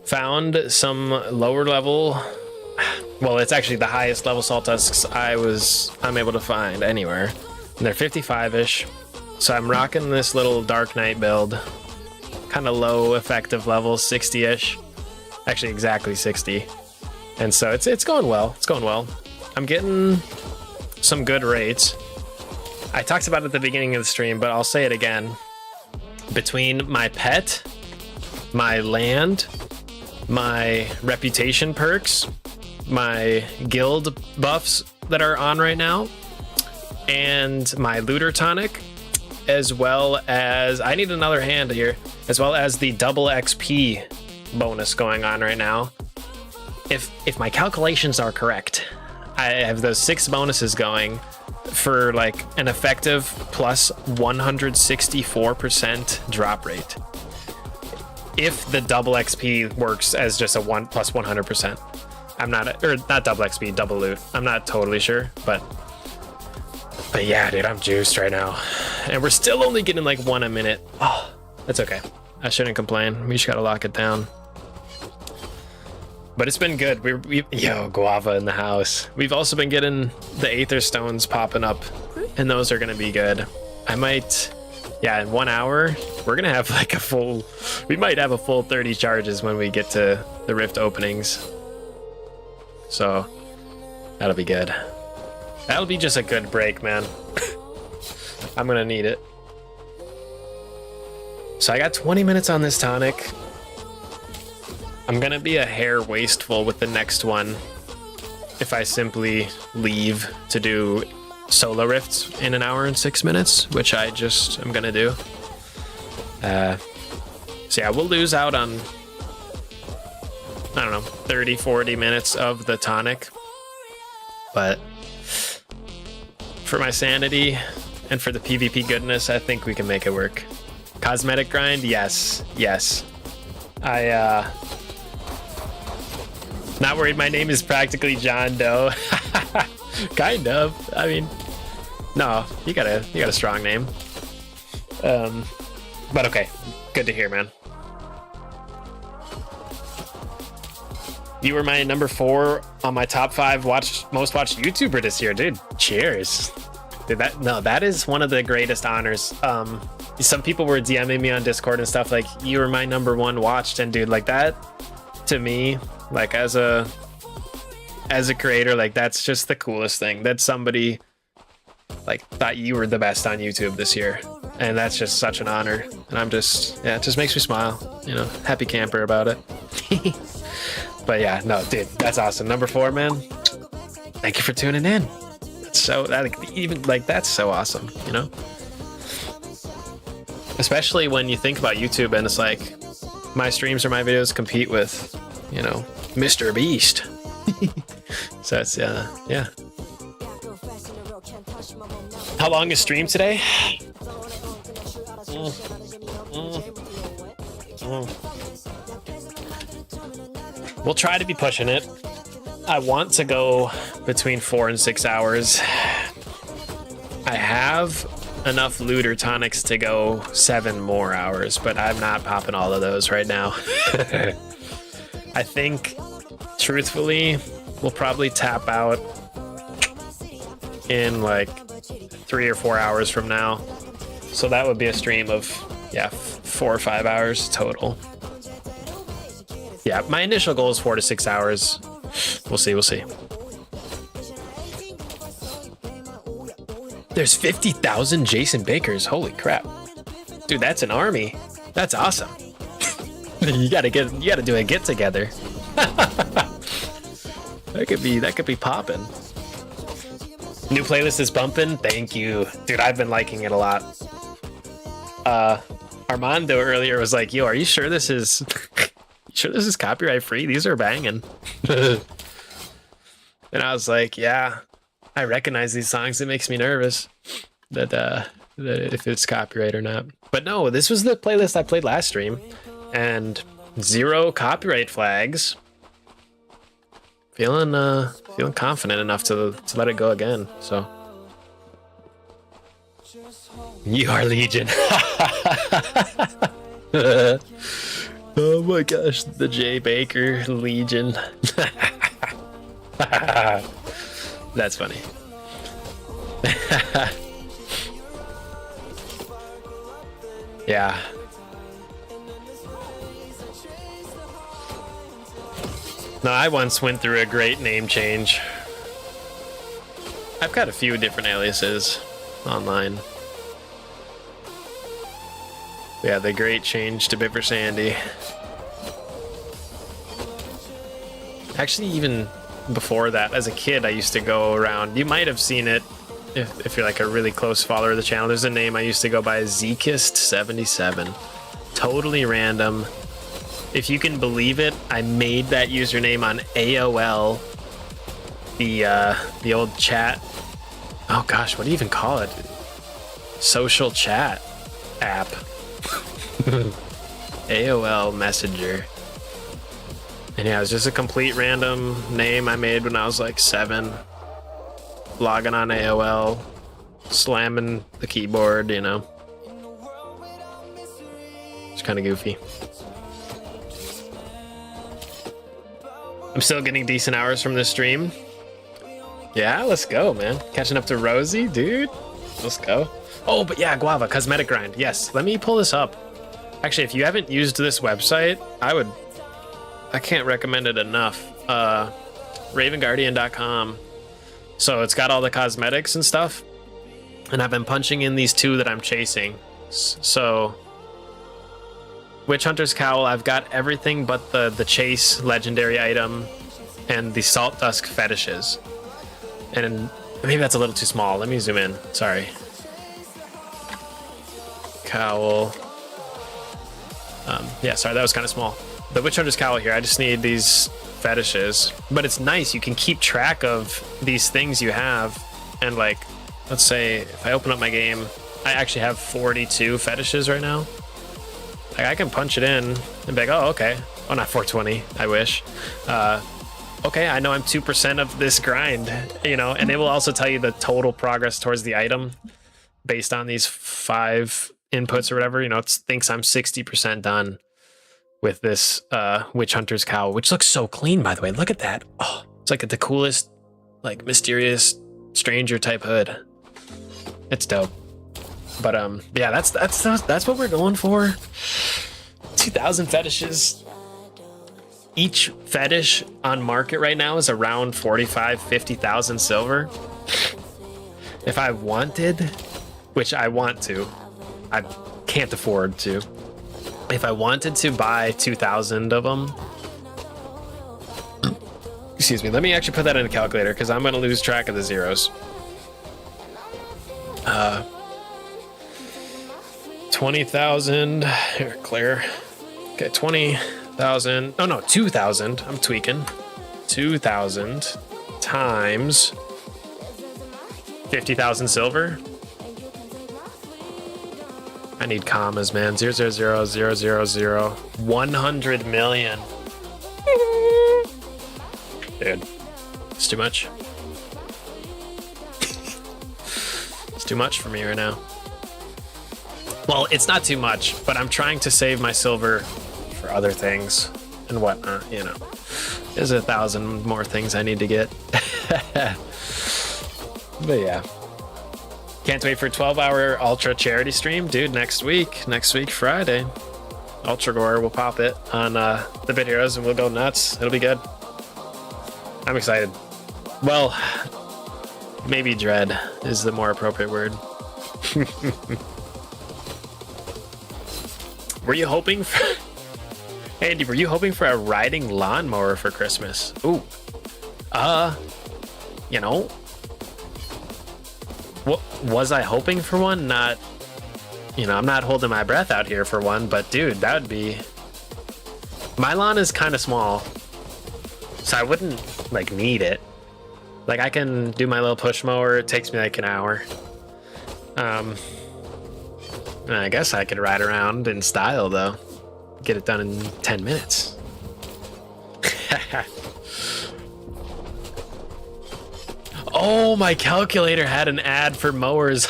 Found some lower level... Well, it's actually the highest level Saltdusks I'm able to find anywhere. And they're 55-ish. So I'm rocking this little Dark Knight build. Kind of low effective level, 60-ish. Actually, exactly 60. And so it's going well. It's going well. I'm getting some good rates. I talked about it at the beginning of the stream, but I'll say it again. Between my pet, my land, my reputation perks, my guild buffs that are on right now, and my looter tonic, as well as I need another hand here, as well as the double XP bonus going on right now. If my calculations are correct, I have those 6 bonuses going for like an effective plus 164% drop rate. If the double XP works as just a 1 plus 100%. I'm not, or not double XP, double loot. I'm not totally sure, but yeah, dude, I'm juiced right now. And we're still only getting like 1 a minute. Oh, that's okay. I shouldn't complain. We just gotta lock it down. But it's been good. Yo, Guava in the house. We've also been getting the Aether Stones popping up, and those are gonna be good. I might, yeah, in 1 hour, we're gonna have like we might have a full 30 charges when we get to the Rift openings. So that'll be good. That'll be just a good break, man. I'm gonna need it. So I got 20 minutes on this tonic. I'm gonna be a hair wasteful with the next one if I simply leave to do solo rifts in 1 hour and 6 minutes, which I just am gonna do. So yeah, we'll lose out on, I don't know, 30, 40 minutes of the tonic. But for my sanity and for the PvP goodness, I think we can make it work. Cosmetic grind, yes, yes. Not worried. My name is practically John Doe. Kind of. I mean, no, you got a strong name. But okay, good to hear, man. You were my number 4 on my top 5 most watched YouTuber this year, dude. Cheers. Dude, that is one of the greatest honors. Some people were DMing me on Discord and stuff like, you were my number 1 watched, and dude, like that to me, like as a creator, like that's just the coolest thing, that somebody like thought you were the best on YouTube this year. And that's just such an honor. And I'm just, yeah, it just makes me smile, you know, happy camper about it. But yeah, no, dude, that's awesome. Number 4, man. Thank you for tuning in. That's that's so awesome, you know? Especially when you think about YouTube and it's like, my streams or my videos compete with, you know, Mr. Beast. So it's, yeah. How long is stream today? We'll try to be pushing it. I want to go between 4 and 6 hours. I have enough looter tonics to go 7 more hours, but I'm not popping all of those right now. I think, truthfully, we'll probably tap out in like 3 or 4 hours from now. So that would be a stream of, yeah, 4 or 5 hours total. Yeah, my initial goal is 4 to 6 hours. We'll see, we'll see. There's 50,000 Jason Bakers. Holy crap. Dude, that's an army. That's awesome. You gotta do a get together. That could be popping. New playlist is bumping. Thank you. Dude, I've been liking it a lot. Armando earlier was like, yo, are you sure this is copyright free? These are banging. And I was like, yeah, I recognize these songs. It makes me nervous that if it's copyright or not. But no, this was the playlist I played last stream, and 0 copyright flags. Feeling confident enough to let it go again. So you are Legion. Oh my gosh, the Jay Baker Legion. That's funny. Yeah. No, I once went through a great name change. I've got a few different aliases online. Yeah, the great change to Bipper Sandy. Actually, even before that, as a kid, I used to go around. You might have seen it if you're like a really close follower of the channel. There's a name I used to go by, Zekist77. Totally random. If you can believe it, I made that username on AOL, the old chat. Oh gosh, what do you even call it? Social chat app. AOL Messenger. And yeah, it was just a complete random name I made when I was like 7. Logging on AOL, slamming the keyboard, you know. It's kind of goofy. I'm still getting decent hours from this stream. Yeah, let's go, man. Catching up to Rosie, dude. Let's go. Oh, but yeah, Guava, cosmetic grind. Yes, let me pull this up. Actually, if you haven't used this website, I can't recommend it enough. RavenGuardian.com. So it's got all the cosmetics and stuff. And I've been punching in these 2 that I'm chasing. So Witch Hunter's Cowl, I've got everything but the chase legendary item and the Saltdusk Fetishes. And maybe that's a little too small. Let me zoom in. Sorry. Cowl. Yeah, sorry, that was kind of small. The Witch Hunter's Cowl here, I just need these fetishes. But it's nice, you can keep track of these things you have and like let's say if I open up my game, I actually have 42 fetishes right now. Like I can punch it in and be like, oh, okay. Oh, not 420. I wish. Okay, I know I'm 2% of this grind, you know, and it will also tell you the total progress towards the item based on these 5 inputs or whatever. You know, it thinks I'm 60% done with this Witch Hunter's Cowl, which looks so clean, by the way. Look at that. Oh, it's like the coolest, like mysterious stranger type hood. It's dope. But yeah, that's what we're going for. 2,000 fetishes. Each fetish on market right now is around 50,000 silver. If I wanted, which I want to, I can't afford to. If I wanted to buy 2,000 of them, excuse me, let me actually put that in a calculator because I'm going to lose track of the zeros. 20,000 here, clear. Okay, 20,000. Oh no, 2,000. I'm tweaking. 2,000 times 50,000 silver. I need commas, man. 0000000 100 million. Dude, it's too much. It's too much for me right now. Well, it's not too much, but I'm trying to save my silver for other things and whatnot, you know. There's 1,000 more things I need to get. But yeah. Can't wait for a 12-hour Ultra charity stream. Dude, next week, Friday, Ultra Gore will pop it on the Bit Heroes and we'll go nuts. It'll be good. I'm excited. Well, maybe dread is the more appropriate word. Were you hoping for... Andy, were you hoping for a riding lawnmower for Christmas? Ooh. You know, what was I hoping for one? Not, you know, I'm not holding my breath out here for one, but dude, that would be... My lawn is kind of small, so I wouldn't, like, need it. Like, I can do my little push mower. It takes me, like, an hour. I guess I could ride around in style, though. Get it done in 10 minutes. Oh, my calculator had an ad for mowers.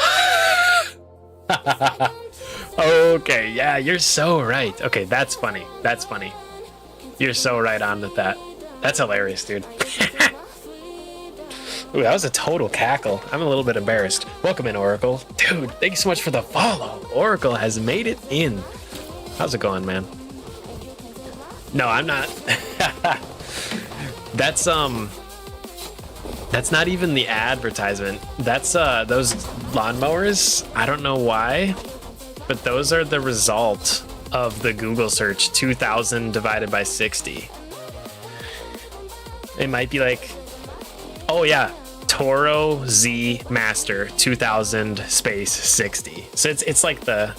Okay, yeah, you're so right. Okay, that's funny. That's funny. You're so right on with that. That's hilarious, dude. Ooh, that was a total cackle. I'm a little bit embarrassed. Welcome in, Oracle. Dude, thank you so much for the follow. Oracle has made it in. How's it going, man? No, I'm not. That's not even the advertisement. That's those lawnmowers. I don't know why, but those are the result of the Google search 2,000 divided by 60. It might be like, oh yeah, Toro Z Master 2000 space 60. So it's like the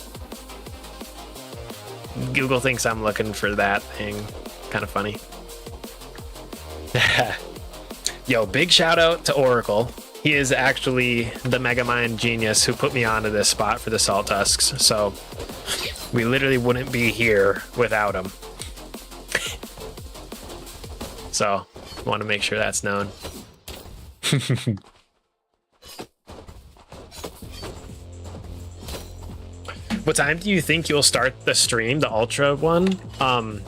Google thinks I'm looking for that thing. Kind of funny. Yo, big shout out to Oracle. He is actually the Megamind genius who put me onto this spot for the Saltdusks. So we literally wouldn't be here without him. So I want to make sure that's known. What time do you think you'll start the stream, the Ultra one?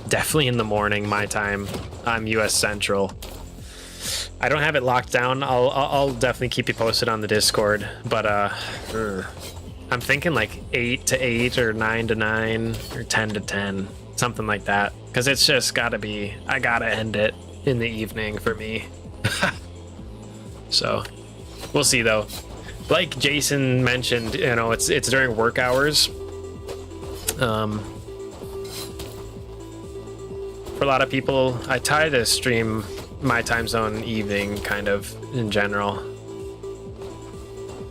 Definitely in the morning, my time. I'm US Central. I don't have it locked down. I'll definitely keep you posted on the Discord, but I'm thinking like 8 to 8 or 9 to 9 or 10 to 10, something like that. Because it's just gotta be, I gotta end it in the evening for me. So we'll see though. Like Jason mentioned, you know, it's during work hours. For a lot of people, I try to stream my time zone evening kind of in general,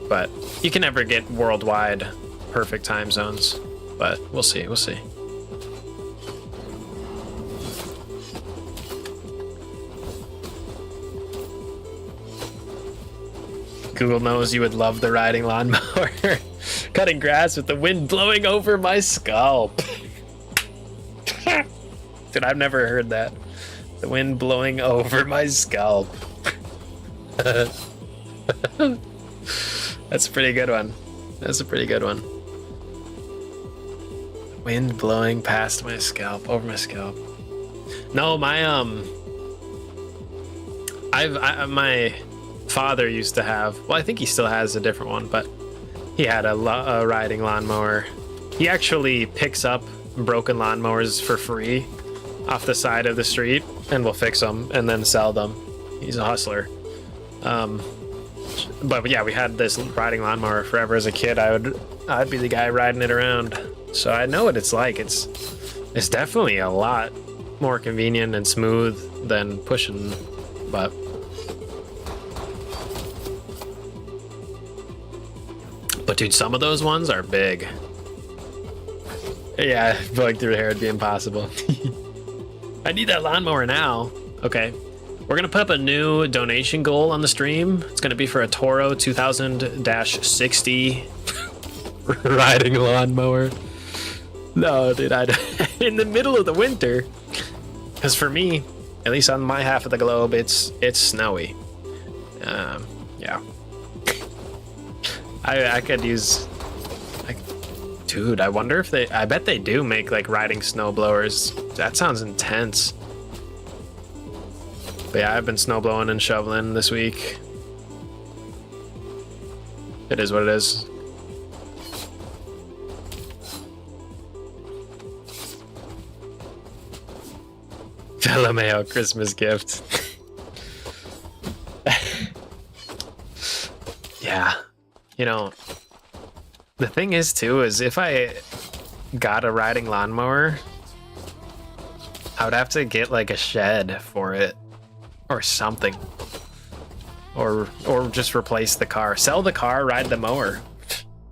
but you can never get worldwide perfect time zones, but we'll see. Google knows you would love the riding lawnmower. Cutting grass with the wind blowing over my scalp. Dude, I've never heard that. The wind blowing over my scalp. That's a pretty good one. That's a pretty good one. Wind blowing past my scalp, over my scalp. No, my my father used to have. Well, I think he still has a different one, but he had a riding lawnmower. He actually picks up broken lawnmowers for free off the side of the street, and will fix them and then sell them. He's a hustler. But yeah, we had this riding lawnmower forever as a kid. I'd be the guy riding it around, so I know what it's like. It's definitely a lot more convenient and smooth than pushing, but dude, some of those ones are big. Yeah, blowing through the hair would be impossible. I need that lawnmower now. Okay, we're gonna put up a new donation goal on the stream. It's gonna be for a Toro 2000-60 riding lawnmower. No, dude, in the middle of the winter, because for me, at least on my half of the globe, it's snowy. Yeah, I could use. Dude, I wonder if I bet they do make like riding snow blowers. That sounds intense. But yeah, I've been snow blowing and shoveling this week. It is what it is. LMAO Christmas gift. Yeah, you know, the thing is too, is if I got a riding lawnmower, I would have to get like a shed for it or something, or just replace the car, sell the car, ride the mower.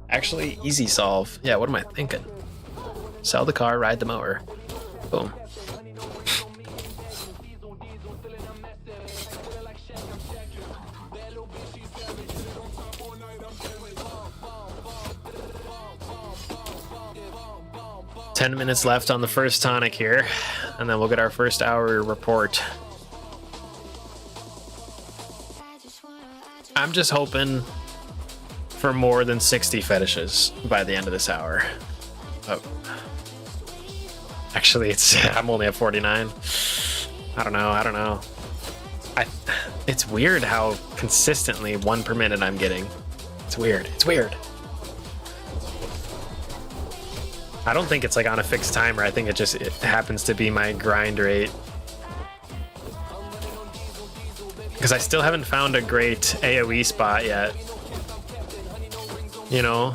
Actually, easy solve. Yeah, what am I thinking? Sell the car, ride the mower. Boom. Ten minutes left on the first tonic here, and then we'll get our first hour report. I'm just hoping for more than 60 fetishes by the end of this hour. Oh. Actually, I'm only at 49. I don't know. It's weird how consistently 1 per minute I'm getting. It's weird. I don't think it's like on a fixed timer. I think it happens to be my grind rate. Because I still haven't found a great AoE spot yet. You know?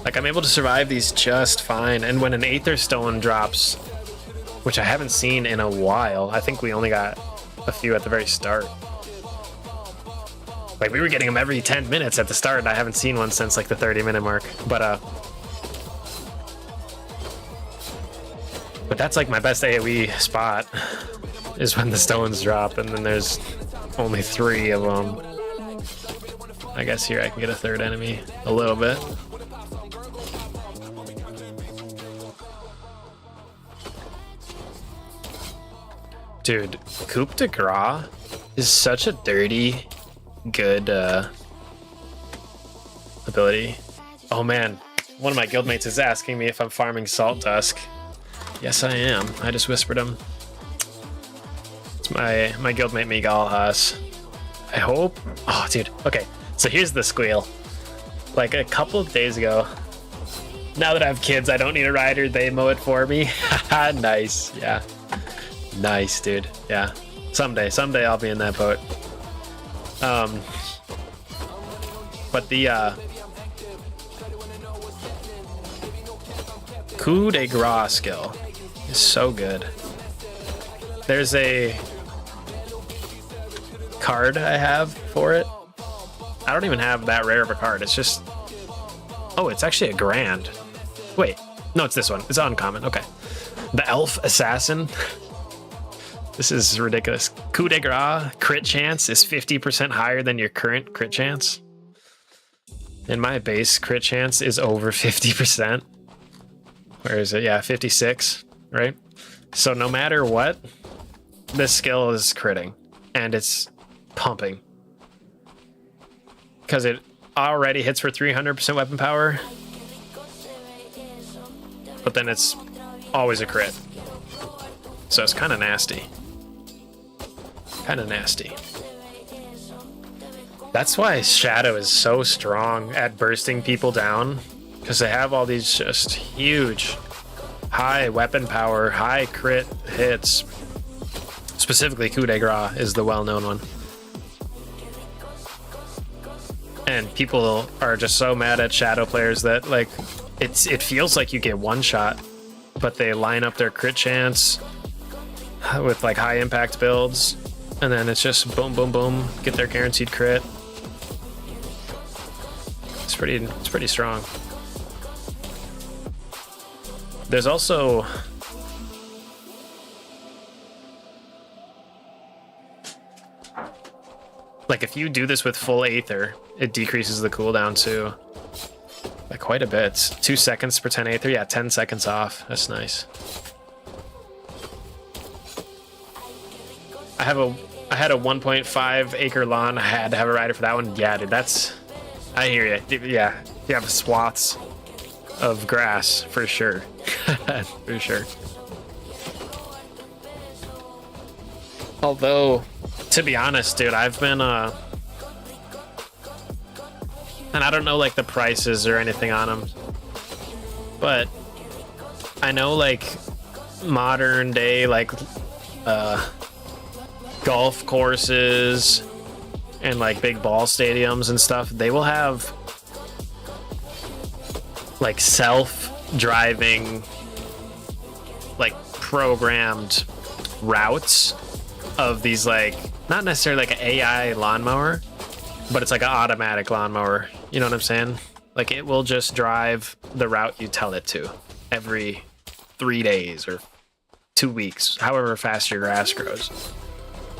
Like, I'm able to survive these just fine. And when an Aether Stone drops, which I haven't seen in a while, I think we only got a few at the very start. Like, we were getting them every 10 minutes at the start, and I haven't seen one since like the 30-minute mark. But that's like my best AoE spot, is when the stones drop, and then there's only 3 of them. I guess here I can get a third enemy a little bit. Dude, coup de grace is such a dirty, good ability. Oh man, one of my guildmates is asking me if I'm farming Saltdusk. Yes, I am. I just whispered him. It's my guildmate Miguel Haas. I hope. Oh, dude. Okay, so here's the squeal. Like a couple of days ago, now that I have kids, I don't need a rider. They mow it for me. Haha, nice. Yeah. Nice, dude. Yeah. Someday I'll be in that boat. But the coup de grace skill is so good. There's a card I have for it. I don't even have that rare of a card. It's just, oh, it's actually a grand. Wait, no, it's this one. It's uncommon. Okay. The Elf Assassin. This is ridiculous. Coup de grace crit chance is 50% higher than your current crit chance. And my base crit chance is over 50%. Where is it? Yeah, 56, right? So no matter what, this skill is critting. And it's pumping. Because it already hits for 300% weapon power. But then it's always a crit. So it's kind of nasty. Kind of nasty. That's why Shadow is so strong at bursting people down. Because they have all these just huge, high weapon power, high crit hits. Specifically, Coup de Grace is the well-known one. And people are just so mad at Shadow players that, like, it feels like you get one shot, but they line up their crit chance with like high impact builds, and then it's just boom, boom, boom, get their guaranteed crit. It's pretty strong. There's also like if you do this with full Aether, it decreases the cooldown too. Like quite a bit. 2 seconds per 10 Aether. Yeah, 10 seconds off. That's nice. I had a 1.5 acre lawn. I had to have a rider for that one. Yeah, dude, that's... I hear you. Yeah, you have swaths of grass for sure. For sure. Although, to be honest, dude, I've been and I don't know like the prices or anything on them, but I know like modern day like golf courses and like big ball stadiums and stuff, they will have like self-driving like programmed routes of these, like not necessarily like an AI lawnmower, but it's like an automatic lawnmower. You know what I'm saying? Like it will just drive the route you tell it to every 3 days or 2 weeks, however fast your grass grows.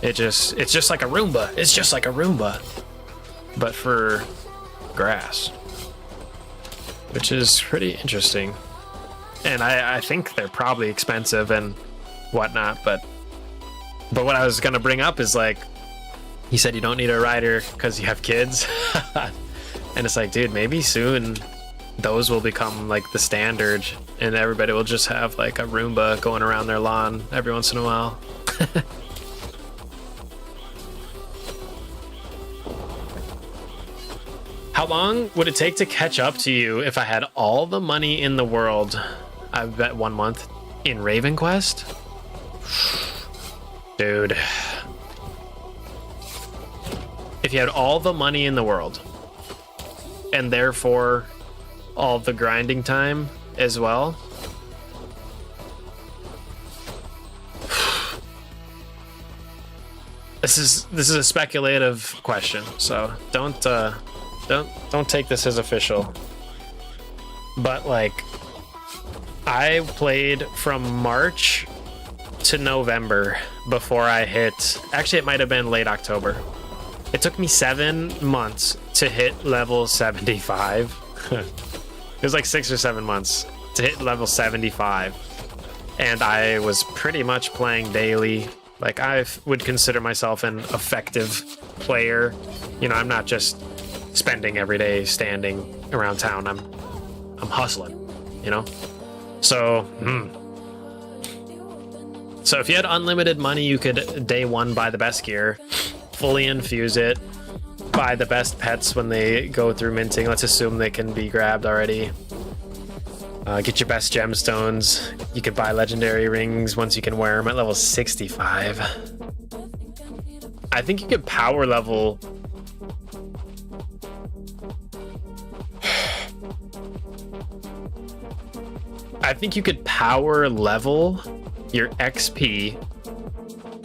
It's just like a Roomba. It's just like a Roomba, but for grass, which is pretty interesting. And I think they're probably expensive and whatnot, but what I was gonna bring up is like, you said you don't need a rider because you have kids. And it's like, dude, maybe soon those will become like the standard and everybody will just have like a Roomba going around their lawn every once in a while. How long would it take to catch up to you if I had all the money in the world? I bet 1 month in Raven Quest? Dude. If you had all the money in the world, and therefore all the grinding time as well, this is a speculative question, so don't take this as official. But like, I played from March to November before I hit, actually it might have been late October. It took me 7 months to hit level 75. It was like 6 or 7 months to hit level 75. And I was pretty much playing daily. Like, I would consider myself an effective player. You know, I'm not just spending every day standing around town. I'm hustling, you know? So, So if you had unlimited money, you could day one buy the best gear, fully infuse it, buy the best pets when they go through minting. Let's assume they can be grabbed already. Get your best gemstones. You could buy legendary rings once you can wear them at level 65. I think you could power level... I think you could power level your XP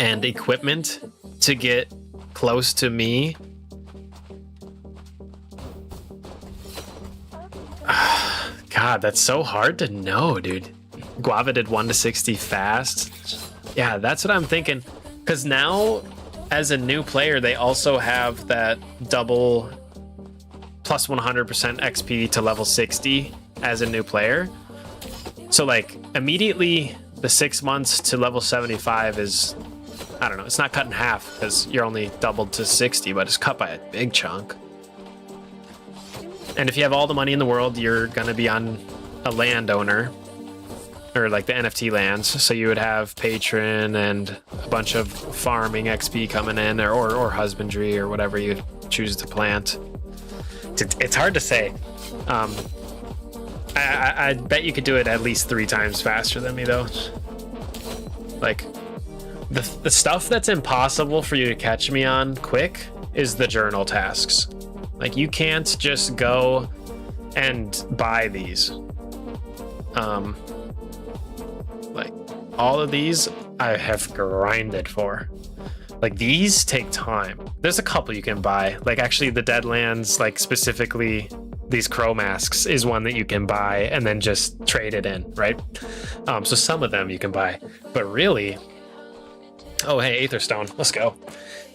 and equipment to get close to me. God, that's so hard to know, dude. Guava did 1 to 60 fast. Yeah, that's what I'm thinking. Because now, as a new player, they also have that double plus 100% XP to level 60 as a new player. So like immediately the 6 months to level 75 is, I don't know, it's not cut in half because you're only doubled to 60, but it's cut by a big chunk. And if you have all the money in the world, you're going to be on a landowner, or like the NFT lands. So you would have patron and a bunch of farming XP coming in, or husbandry, or whatever you choose to plant. It's hard to say. I bet you could do it at least 3 times faster than me, though. Like, the stuff that's impossible for you to catch me on quick is the journal tasks. Like, you can't just go and buy these. Like, all of these I have grinded for. Like, these take time. There's a couple you can buy. Like, actually, the Deadlands, like, specifically these crow masks is one that you can buy and then just trade it in, right? So some of them you can buy. But really... Oh, hey, Aetherstone. Let's go.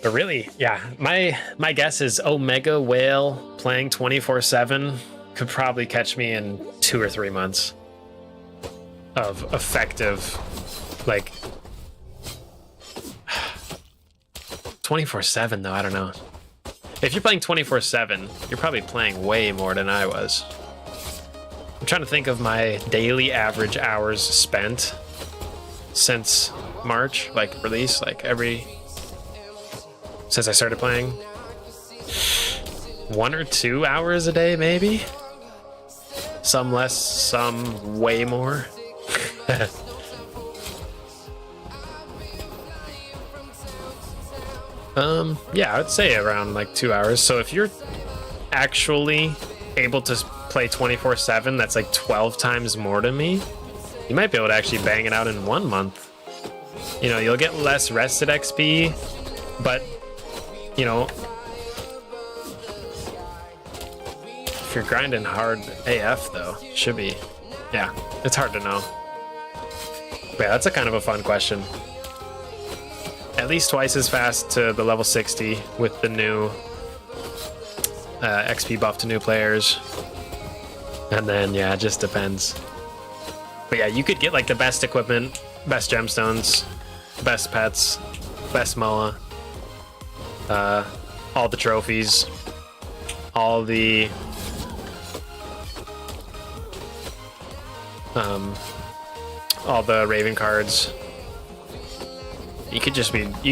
But really, yeah, my guess is Omega Whale playing 24/7 could probably catch me in 2 or 3 months of effective, like... 24/7 though, I don't know. If you're playing 24/7, you're probably playing way more than I was. I'm trying to think of my daily average hours spent since March, like release, like since I started playing. 1 or 2 hours a day, maybe? Some less, some way more. Yeah, I'd say around like 2 hours. So if you're actually able to play 24/7, that's like 12 times more than me. You might be able to actually bang it out in 1 month. You know, you'll get less rested XP, but, you know, if you're grinding hard AF though, should be, yeah, it's hard to know. But yeah, that's a kind of a fun question. At least twice as fast to the level 60 with the new XP buff to new players. And then, yeah, it just depends. But yeah, you could get like the best equipment, best gemstones, best pets, best MOA, all the trophies, all the Raven cards. You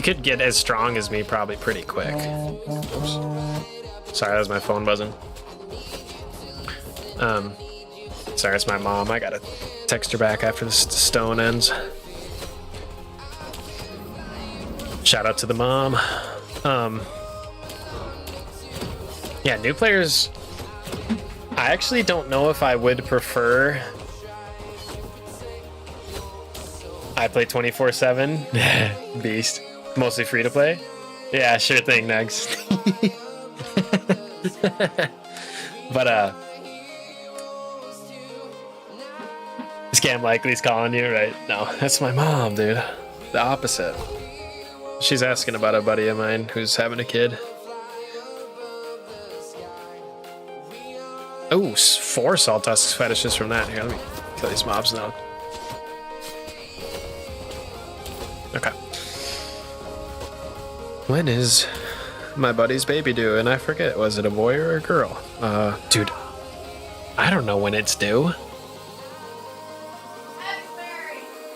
could get as strong as me probably pretty quick. Oops. Sorry, that was my phone buzzing. Sorry, it's my mom. I gotta text her back after the stone ends. Shout out to the mom. Yeah, new players. I actually don't know if I would prefer. I play 24/7. Beast. Mostly free to play. Yeah, sure thing, Negs. But Scam Likely's calling you, right? No, that's my mom, dude. The opposite. She's asking about a buddy of mine who's having a kid. Oh, 4 Saltdusk fetishes from that. Here, let me kill these mobs now. Okay. When is my buddy's baby due? And I forget, was it a boy or a girl? Dude, I don't know when it's due.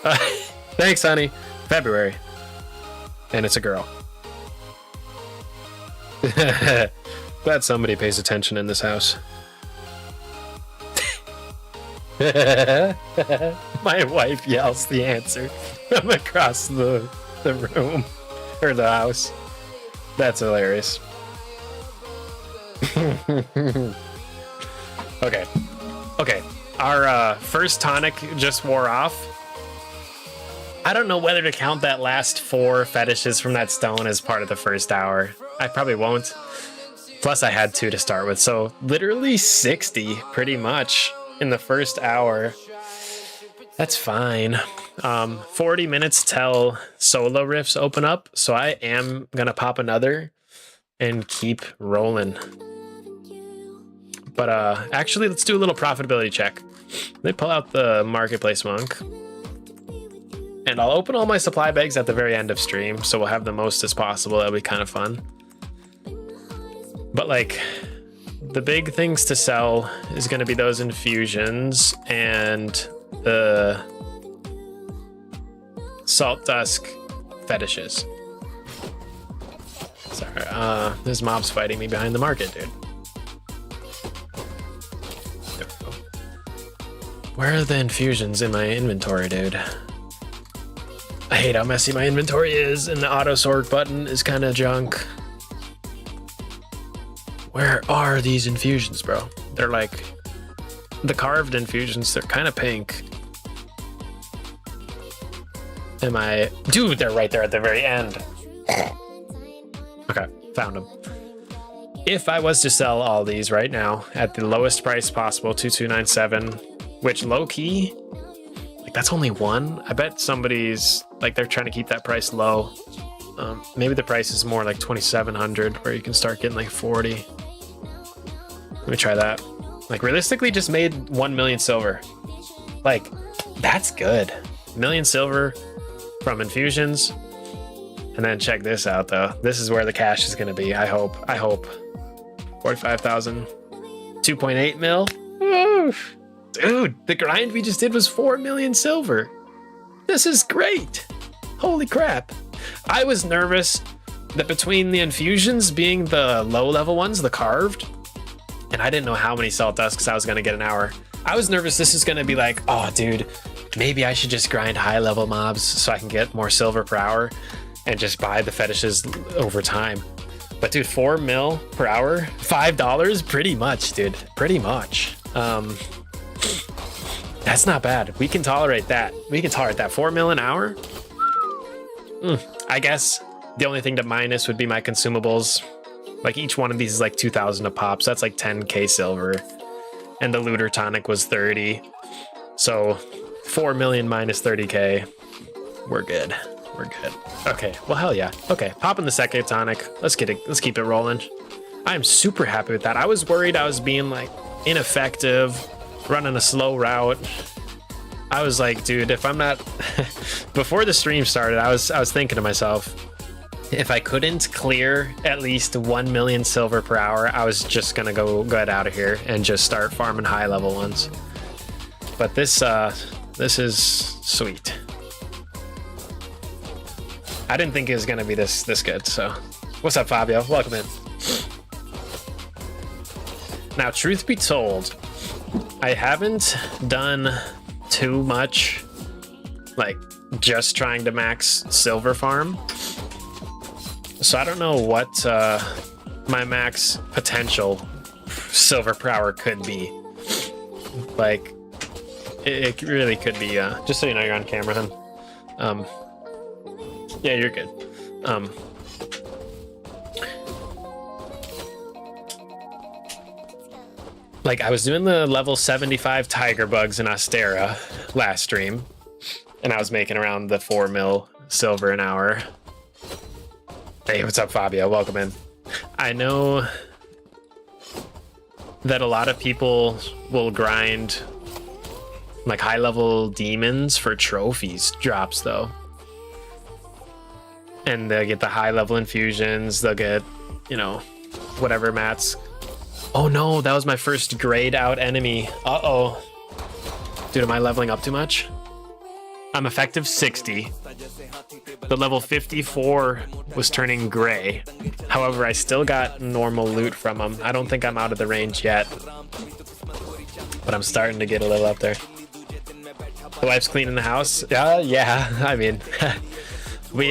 February. Thanks, honey. February. And it's a girl. Glad somebody pays attention in this house. My wife yells the answer from across the room or the house. That's hilarious. Okay. Our first tonic just wore off. I don't know whether to count that last 4 fetishes from that stone as part of the first hour. I probably won't. Plus I had 2 to start with, so literally 60 pretty much in the first hour. That's fine. 40 minutes till solo rifts open up, so I am gonna pop another and keep rolling. But actually, let's do a little profitability check. Let me pull out the marketplace monk, and I'll open all my supply bags at the very end of stream, so we'll have the most as possible. That'll be kind of fun. But like, the big things to sell is going to be those infusions and the Saltdusk fetishes. Sorry, there's mobs fighting me behind the market, dude. There we go. Where are the infusions in my inventory, dude? I hate how messy my inventory is, and the auto sort button is kind of junk. Where are these infusions, bro? They're like the carved infusions. They're kind of pink. Am I? Dude, they're right there at the very end. Okay, found them. If I was to sell all these right now at the lowest price possible, 2297, which low key, like that's only one. I bet somebody's like they're trying to keep that price low. Maybe the price is more like 2700, where you can start getting like 40. Let me try that. Like realistically, just made 1 million silver. Like that's good. 1 million silver from infusions. And then check this out though. This is where the cash is gonna be. I hope. 45,000. 2.8 mil. Oof. Dude, the grind we just did was 4 million silver. This is great. Holy crap. I was nervous that between the infusions being the low level ones, the carved, and I didn't know how many Saltdusks I was gonna get an hour. I was nervous this is gonna be like, oh dude, maybe I should just grind high level mobs so I can get more silver per hour and just buy the fetishes over time. But dude, 4 mil per hour, $5, pretty much, dude, pretty much. That's not bad. We can tolerate that. 4 mil an hour. I guess the only thing to minus would be my consumables. Like each one of these is like 2,000 a pop, so that's like 10k silver. And the looter tonic was 30. So 4 million minus 30k. We're good. We're good. Okay, well hell yeah. Okay, popping the second tonic. Let's get it. Let's keep it rolling. I'm super happy with that. I was worried I was being like ineffective, running a slow route. I was like, dude, if I'm not before the stream started, I was thinking to myself, if I couldn't clear at least 1 million silver per hour, I was just gonna get out of here and just start farming high level ones. But this is sweet. I didn't think it was gonna be this good. So, what's up, Fabio? Welcome in. Now, truth be told, I haven't done too much, like just trying to max silver farm. So I don't know what my max potential silver per hour could be. Like, it really could be, just so you know you're on camera, hun. Yeah, you're good. Like, I was doing the level 75 tiger bugs in Astera last stream, and I was making around the 4 mil silver an hour. Hey, what's up, Fabio? Welcome in. I know that a lot of people will grind like high level demons for trophies drops though. And they'll get the high level infusions, they'll get, you know, whatever mats. Oh no, that was my first grayed out enemy. Uh-oh. Dude, am I leveling up too much? I'm effective 60. The level 54 was turning gray. However, I still got normal loot from him. I don't think I'm out of the range yet, but I'm starting to get a little up there. The wife's cleaning the house. Yeah, I mean, we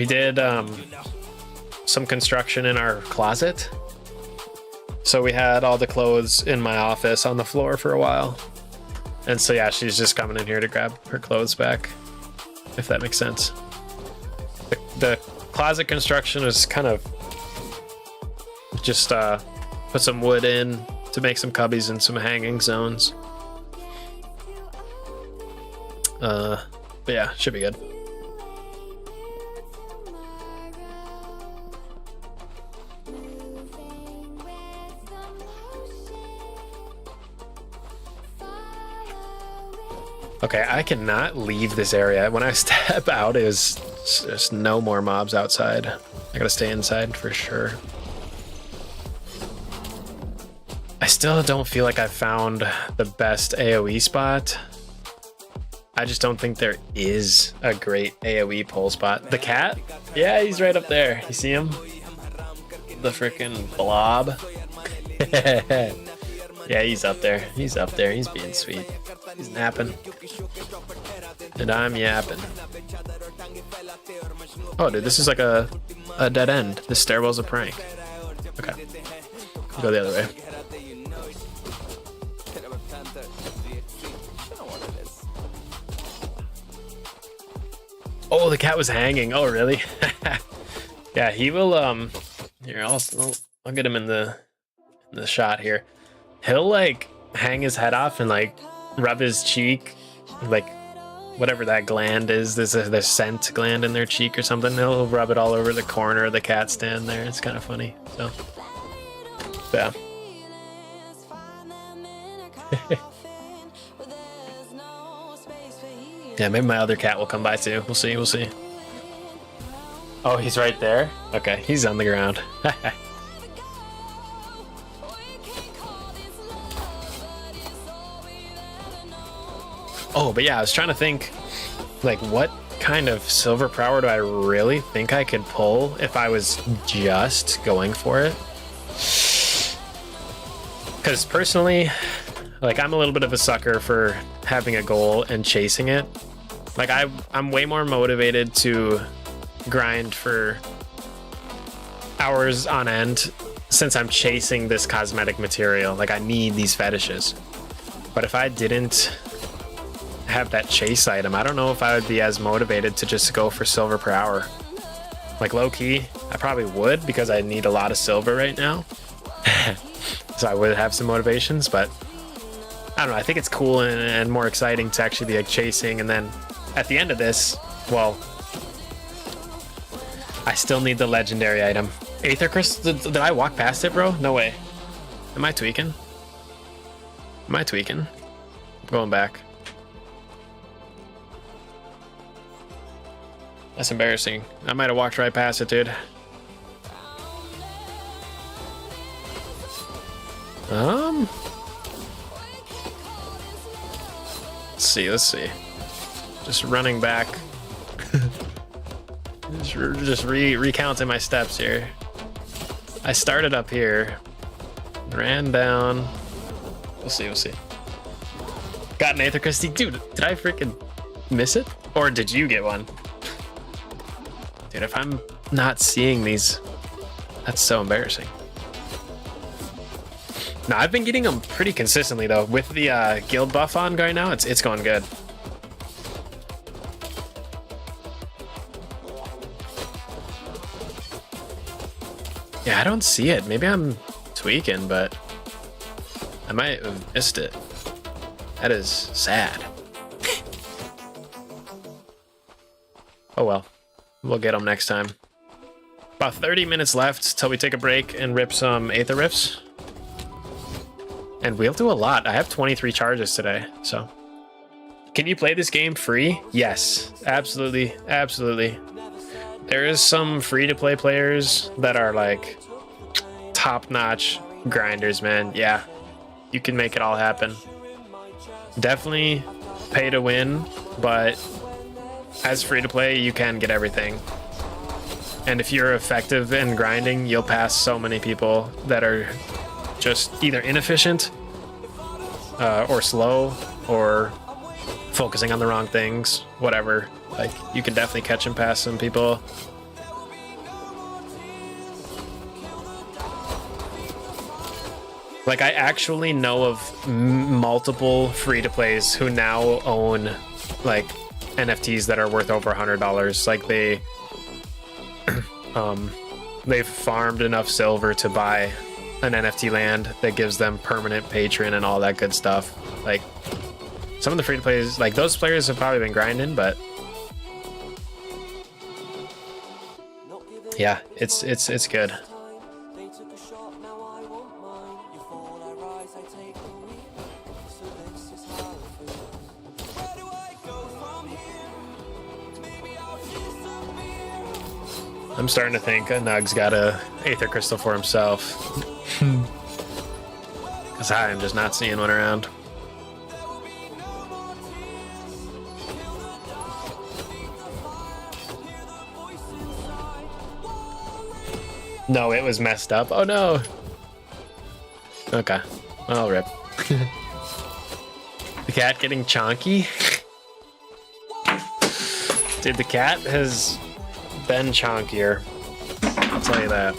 did some construction in our closet. So we had all the clothes in my office on the floor for a while. And so yeah, she's just coming in here to grab her clothes back, if that makes sense. The closet construction was kind of just put some wood in to make some cubbies and some hanging zones. But yeah, should be good. Okay, I cannot leave this area. When I step out, there's no more mobs outside. I gotta stay inside for sure. I still don't feel like I found the best AoE spot. I just don't think there is a great AoE pull spot. The cat? Yeah, he's right up there. You see him? The freaking blob. Yeah, he's up there. He's up there. He's being sweet. He's napping. And I'm yapping. Oh, dude, this is like a dead end. This stairwell's a prank. Okay. Go the other way. Oh, the cat was hanging. Oh, really? Yeah, he will, here, I'll get him in the shot here. He'll, like, hang his head off and, like, rub his cheek, like, whatever that gland is. There's a scent gland in their cheek or something. He'll rub it all over the corner of the cat stand there. It's kind of funny, so, yeah. Yeah, maybe my other cat will come by too. We'll see, we'll see. Oh, he's right there? Okay, he's on the ground. Oh, but yeah, I was trying to think, like, what kind of silver per hour do I really think I could pull if I was just going for it? Because personally, like, I'm a little bit of a sucker for having a goal and chasing it. Like, I'm way more motivated to grind for hours on end since I'm chasing this cosmetic material. Like, I need these fetishes. But if I didn't have that chase item, I don't know if I would be as motivated to just go for silver per hour. Like, low-key, I probably would because I need a lot of silver right now. So I would have some motivations, but I don't know, I think it's cool and more exciting to actually be like chasing, and then at the end of this, well, I still need the legendary item. Aether Crystal, did I walk past it, bro? No way. Am I tweaking? Am I tweaking? I'm going back. That's embarrassing. I might have walked right past it, dude. Let's see. Just running back. just recounting my steps here. I started up here, ran down. We'll see. Got an Aether Crystal. Dude, did I freaking miss it? Or did you get one? Dude, if I'm not seeing these, that's so embarrassing. No, I've been getting them pretty consistently though. With the guild buff on right now, it's going good. Yeah, I don't see it. Maybe I'm tweaking, but I might have missed it. That is sad. Oh well, we'll get them next time. About 30 minutes left till we take a break and rip some Aether Rifts. And we'll do a lot. I have 23 charges today, so. Can you play this game free? Yes, absolutely, absolutely. There is some free-to-play players that are like top-notch grinders, man. Yeah, you can make it all happen. Definitely pay to win, but as free-to-play, you can get everything. And if you're effective in grinding, you'll pass so many people that are just either inefficient or slow or focusing on the wrong things, whatever. Like, you can definitely catch and pass some people. Like, I actually know of multiple free-to-plays who now own like NFTs that are worth over $100. Like, they've farmed enough silver to buy an NFT land that gives them permanent patron and all that good stuff. Like, Some of the free-to-plays, like those players have probably been grinding, but yeah, it's good. I'm starting to think Nug's got a Aether Crystal for himself. Because I am just not seeing one around. No, it was messed up. Oh no. Okay. I'll rip. The cat getting chonky? Dude, the cat has been chonkier. I'll tell you that.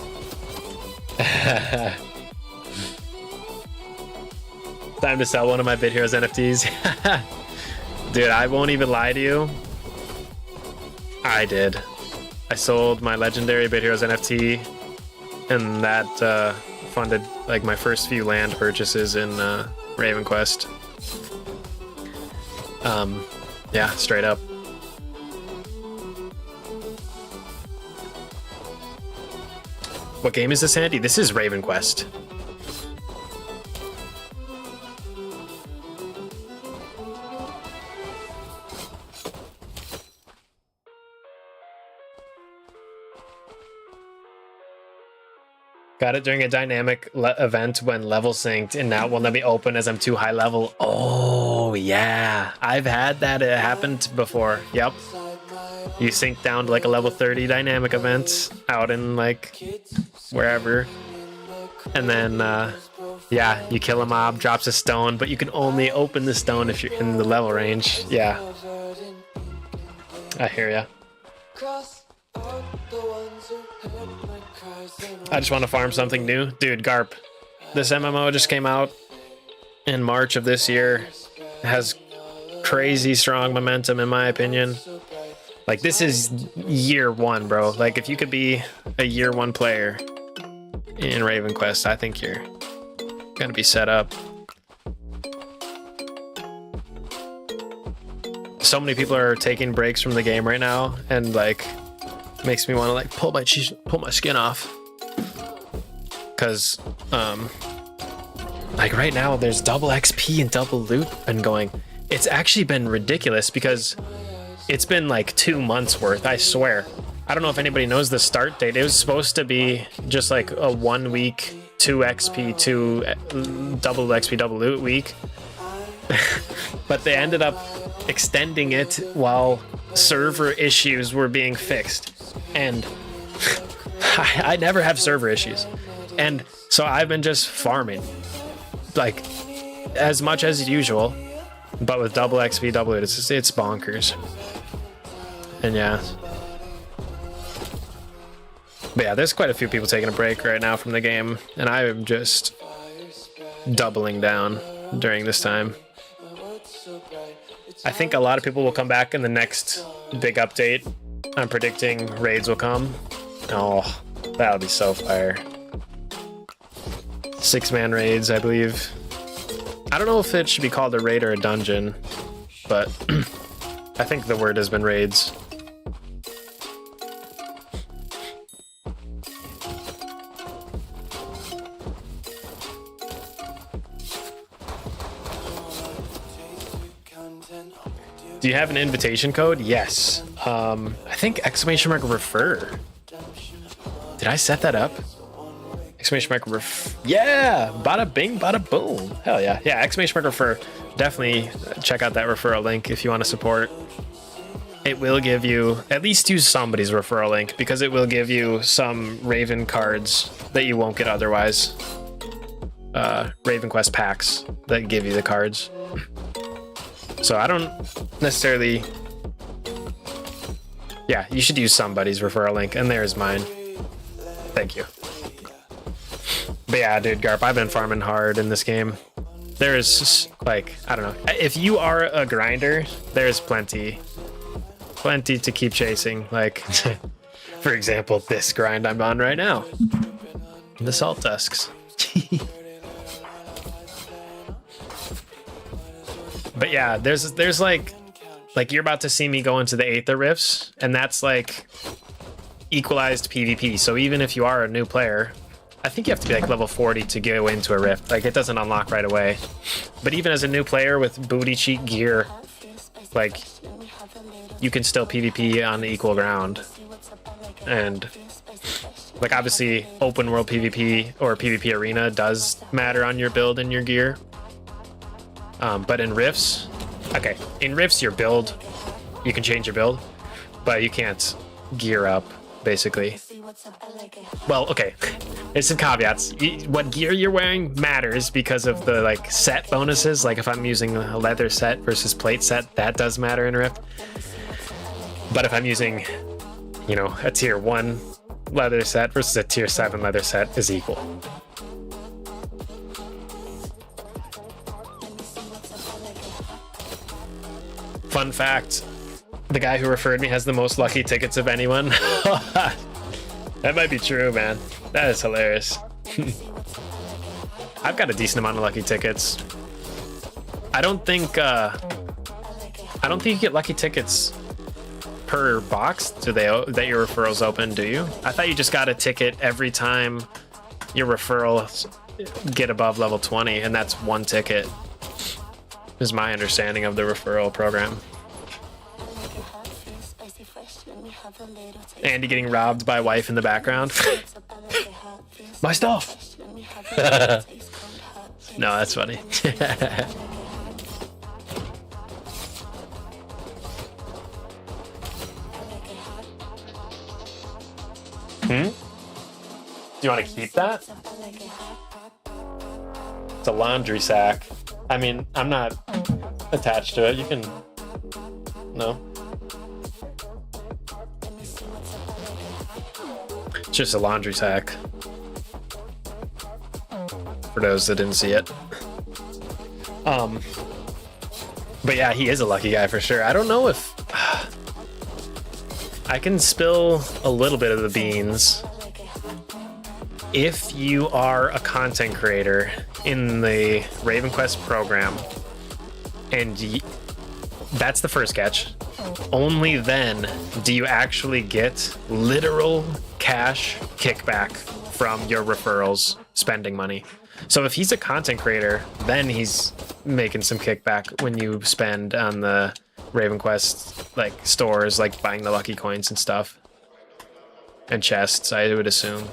Time to sell one of my Bit Heroes NFTs. Dude, I won't even lie to you. I did. I sold my legendary Bit Heroes NFT, and that funded like my first few land purchases in Raven Quest. Yeah, straight up. What game is this, Andy? This is Raven Quest. Got it during a dynamic event when level synced, and now it won't let me open as I'm too high level. Oh, yeah. I've had that. It happened before. Yep. You sink down to like a level 30 dynamic event out in like wherever. And then, yeah, you kill a mob, drops a stone, but you can only open the stone if you're in the level range. Yeah. I hear ya. I just want to farm something new. Dude, Garp, this MMO just came out in March of this year. It has crazy strong momentum, in my opinion. Like, this is year one, bro. Like, if you could be a year one player in Raven Quest, I think you're gonna be set up. So many people are taking breaks from the game right now, and like makes me want to like pull my skin off. Cause like right now there's double XP and double loot been going. It's actually been ridiculous because it's been like 2 months worth, I swear. I don't know if anybody knows the start date. It was supposed to be just like a 1 week, 2 XP, 2 double XP, double loot week. But they ended up extending it while server issues were being fixed. And I never have server issues. And so I've been just farming like as much as usual, but with double XP, double loot. It's bonkers. And yeah. But yeah, there's quite a few people taking a break right now from the game, and I am just doubling down during this time. I think a lot of people will come back in the next big update. I'm predicting raids will come. Oh, that'll be so fire. 6-man raids, I believe. I don't know if it should be called a raid or a dungeon, but I think the word has been raids. Do you have an invitation code? Yes. I think !refer. Did I set that up? !refer. Yeah! Bada bing, bada boom. Hell yeah. Yeah, !refer. Definitely check out that referral link if you want to support. It will give you, at least use somebody's referral link, because it will give you some Raven cards that you won't get otherwise. Raven Quest packs that give you the cards. So I don't necessarily... Yeah, you should use somebody's referral link, and there's mine. Thank you. But yeah, dude, Garp, I've been farming hard in this game. There's, like, I don't know. If you are a grinder, there's plenty to keep chasing. Like, for example, this grind I'm on right now. The Saltdusks. But yeah, there's like you're about to see me go into the Aether Rifts, and that's like equalized PvP. So even if you are a new player, I think you have to be like level 40 to go into a rift. Like, it doesn't unlock right away. But even as a new player with booty cheek gear, like, you can still PvP on equal ground. And like, obviously open world PvP or PvP arena does matter on your build and your gear. But in rifts, okay, in rifts your build, you can change your build, but you can't gear up, basically. Well, okay, there's some caveats. What gear you're wearing matters because of the like set bonuses. Like if I'm using a leather set versus plate set, that does matter in Rift. But if I'm using, you know, a tier 1 leather set versus a tier 7 leather set is equal. Fun fact, the guy who referred me has the most lucky tickets of anyone. That might be true, man. That is hilarious. I've got a decent amount of lucky tickets. I don't think you get lucky tickets per box. Do they that your referrals open? Do you? I thought you just got a ticket every time your referrals get above level 20, and that's one ticket. Is my understanding of the referral program. Andy getting robbed by wife in the background. My stuff. No, that's funny. Do you want to keep that? It's a laundry sack. I mean, I'm not attached to it. You can... No. It's just a laundry sack. For those that didn't see it. But yeah, he is a lucky guy for sure. I don't know if... I can spill a little bit of the beans. If you are a content creator in the Raven Quest program, and that's the first catch, only then do you actually get literal cash kickback from your referrals spending money. So if he's a content creator, then he's making some kickback when you spend on the Raven Quest like stores, like buying the lucky coins and stuff and chests, I would assume.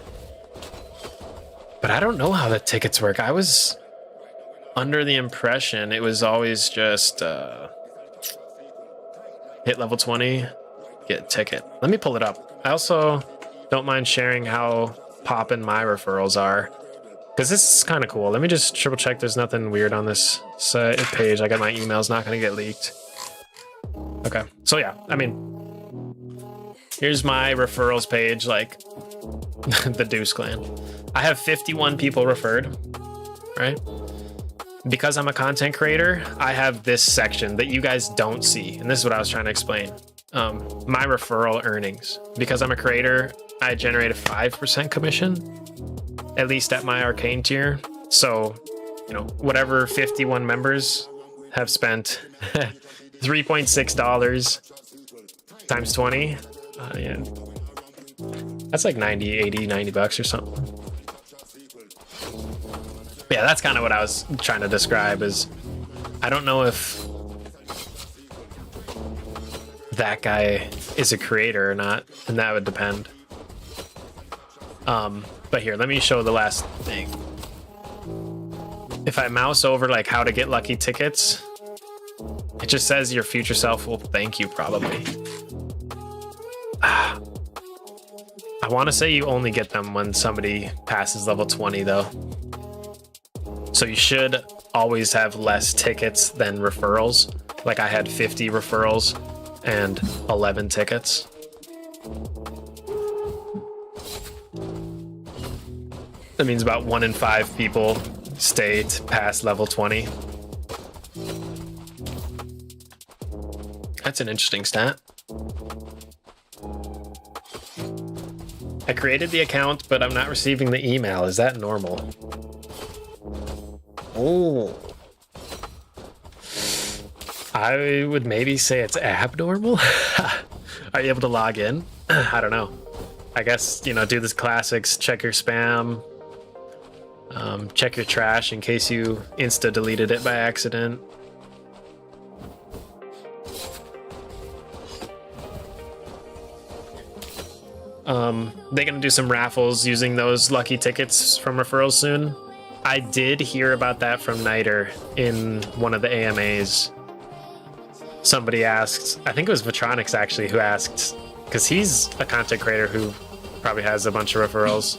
But I don't know how the tickets work. I was under the impression it was always just hit level 20, get a ticket. Let me pull it up. I also don't mind sharing how poppin' my referrals are, because this is kind of cool. Let me just triple check there's nothing weird on this page. I got my emails not going to get leaked. Okay, so yeah, I mean, here's my referrals page, like the Deuce Clan. I have 51 people referred, right? Because I'm a content creator, I have this section that you guys don't see. And this is what I was trying to explain. My referral earnings. Because I'm a creator, I generate a 5% commission, at least at my arcane tier. So, you know, whatever 51 members have spent $3.6 times 20. Yeah. That's like 90 bucks or something. Yeah, that's kind of what I was trying to describe. Is I don't know if that guy is a creator or not, and that would depend. But here, let me show the last thing. If I mouse over like how to get lucky tickets, it just says your future self will thank you probably. I want to say you only get them when somebody passes level 20 though. So you should always have less tickets than referrals. Like I had 50 referrals and 11 tickets. That means about 1 in 5 people stay past level 20. That's an interesting stat. I created the account, but I'm not receiving the email. Is that normal? Oh. I would maybe say it's abnormal. Are you able to log in? I don't know. I guess, you know, do the classics, check your spam, check your trash in case you insta-deleted it by accident. They're gonna do some raffles using those lucky tickets from referrals soon. I did hear about that from Niter in one of the AMAs. Somebody asked, I think it was Vitronics actually, who asked, because he's a content creator who probably has a bunch of referrals.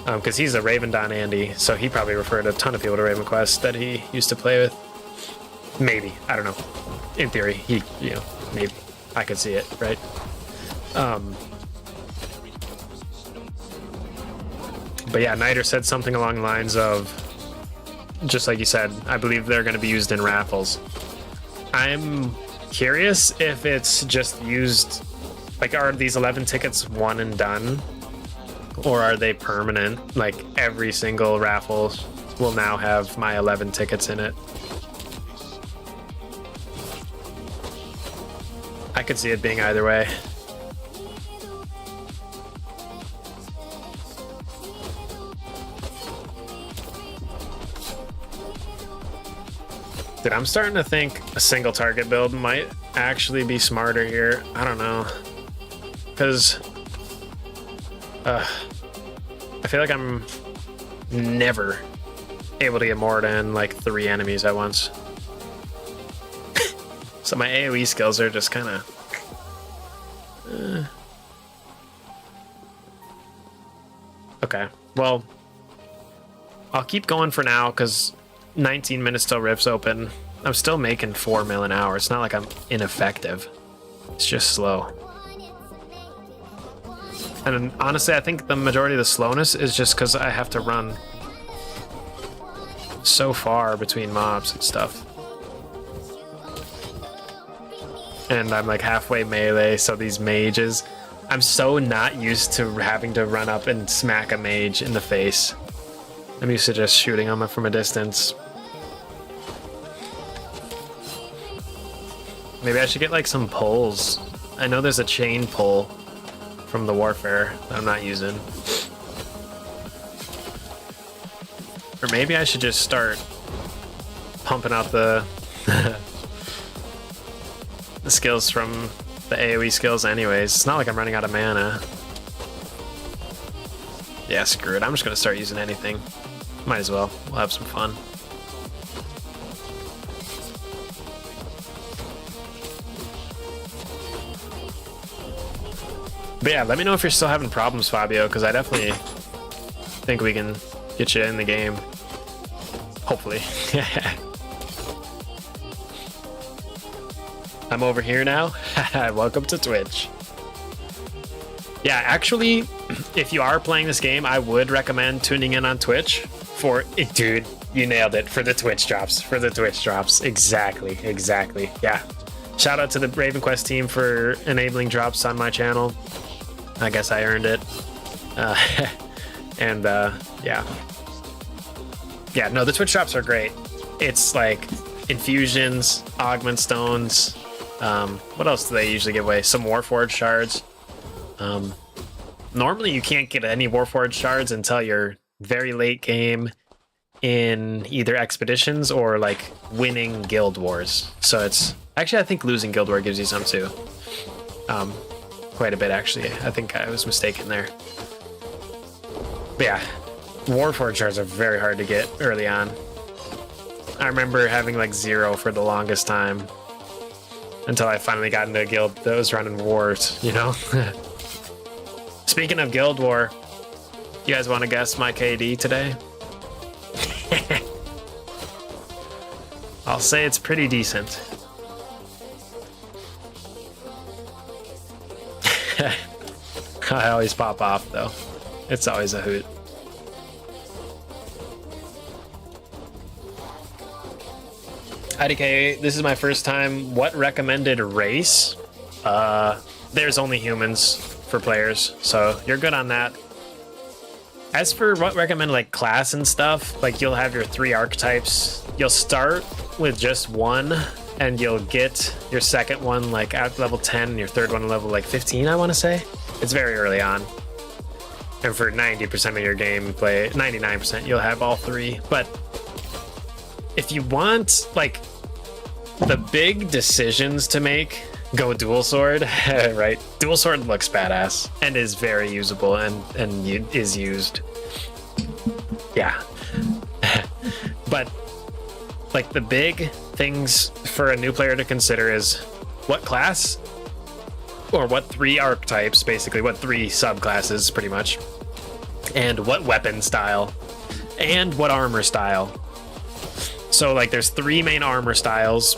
Because he's a Raven Don Andy, so he probably referred a ton of people to Raven Quest that he used to play with. Maybe, I don't know. In theory, he, you know, maybe I could see it, right? But yeah, Niter said something along the lines of, just like you said, I believe they're going to be used in raffles. I'm curious if it's just used, like, are these 11 tickets one and done? Or are they permanent? Like, every single raffle will now have my 11 tickets in it. I could see it being either way. Dude, I'm starting to think a single target build might actually be smarter here. I don't know. Because I feel like I'm never able to get more than like 3 enemies at once. So my AoE skills are just kind of... Okay, well, I'll keep going for now because 19 minutes till Rift's open. I'm still making 4 mil an hour. It's not like I'm ineffective. It's just slow. And honestly, I think the majority of the slowness is just because I have to run so far between mobs and stuff. And I'm like halfway melee, so these mages, I'm so not used to having to run up and smack a mage in the face. I'm used to just shooting them from a distance. Maybe I should get like some poles. I know there's a chain pole from the Warfare that I'm not using. Or maybe I should just start pumping out the the skills from the AoE skills anyways. It's not like I'm running out of mana. Yeah, screw it. I'm just gonna start using anything. Might as well. We'll have some fun. But yeah, let me know if you're still having problems, Fabio, because I definitely think we can get you in the game. Hopefully. I'm over here now. Welcome to Twitch. Yeah, actually, if you are playing this game, I would recommend tuning in on Twitch for it. Dude, you nailed it. For the Twitch drops. For the Twitch drops. Exactly. Exactly. Yeah. Shout out to the Raven Quest team for enabling drops on my channel. I guess I earned it. Yeah. Yeah, no, the Twitch drops are great. It's like infusions, augment stones. What else do they usually give away? Some Warforged shards. Normally you can't get any Warforged shards until you're very late game in either expeditions or like winning guild wars. So it's actually, I think losing guild war gives you some too. Quite a bit actually. I think I was mistaken there. But yeah, Warforged shards are very hard to get early on. I remember having like 0 for the longest time until I finally got into a guild that was running wars, you know? Speaking of guild war, you guys want to guess my KD today? I'll say it's pretty decent. I always pop off though. It's always a hoot. IDK, this is my first time. What recommended race? There's only humans for players, so you're good on that. As for what recommend like class and stuff, like you'll have your 3 archetypes. You'll start with just one and you'll get your second one like at level 10 and your third one level like 15, I want to say. It's very early on. And for 90% of your gameplay, 99%, you'll have all three. But if you want like the big decisions to make, go dual sword, right? Dual sword looks badass and is very usable and is used. Yeah. But like the big things for a new player to consider is what class or what 3 archetypes, basically what 3 subclasses pretty much, and what weapon style and what armor style. So like there's 3 main armor styles: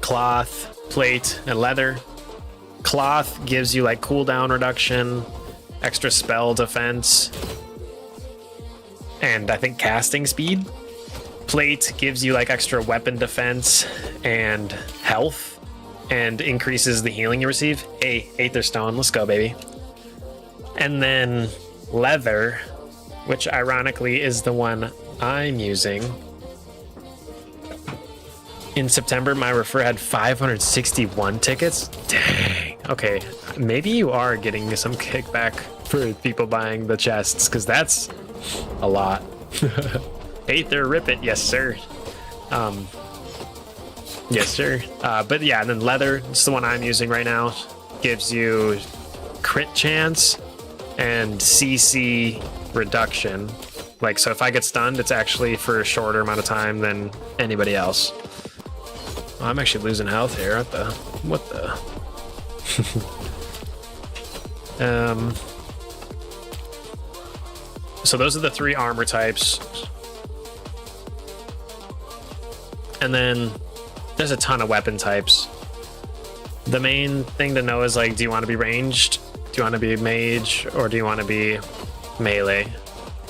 cloth, plate, and leather. Cloth gives you like cooldown reduction, extra spell defense, and I think casting speed. Plate gives you like extra weapon defense and health, and increases the healing you receive. Aether Stone, let's go, baby. And then leather, which ironically is the one I'm using. In September, my refer had 561 tickets. Dang. Okay, maybe you are getting some kickback for people buying the chests, because that's a lot. Aether, rip it. Yes, sir. Yes, sir. But yeah, and then leather, it's the one I'm using right now, gives you crit chance and CC reduction. Like, so if I get stunned, it's actually for a shorter amount of time than anybody else. Oh, I'm actually losing health here. What the? So those are the 3 armor types. And then there's a ton of weapon types. The main thing to know is like, do you want to be ranged? Do you want to be mage? Or do you want to be melee?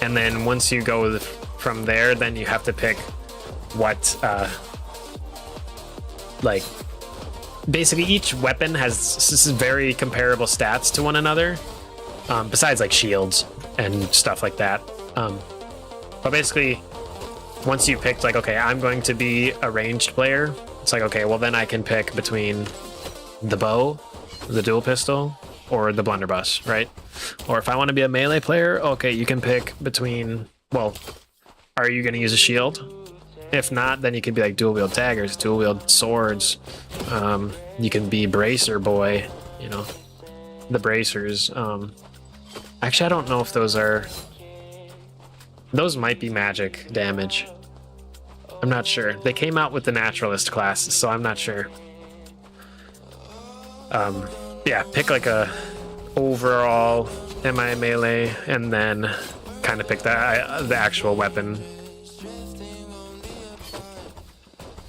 And then once you go from there, then you have to pick what, like, basically each weapon has very comparable stats to one another, besides like shields and stuff like that. But basically, once you picked like, okay, I'm going to be a ranged player, it's like, okay, well then I can pick between the bow, the dual pistol, or the blunderbuss, right? Or if I want to be a melee player, okay, you can pick between, well, are you going to use a shield? If not, then you could be like dual wield daggers, dual wield swords. You can be bracer boy, you know, the bracers. Actually, I don't know if those might be magic damage. I'm not sure. They came out with the naturalist class, so I'm not sure. Yeah, pick like a overall, am I melee, and then kind of pick the actual weapon.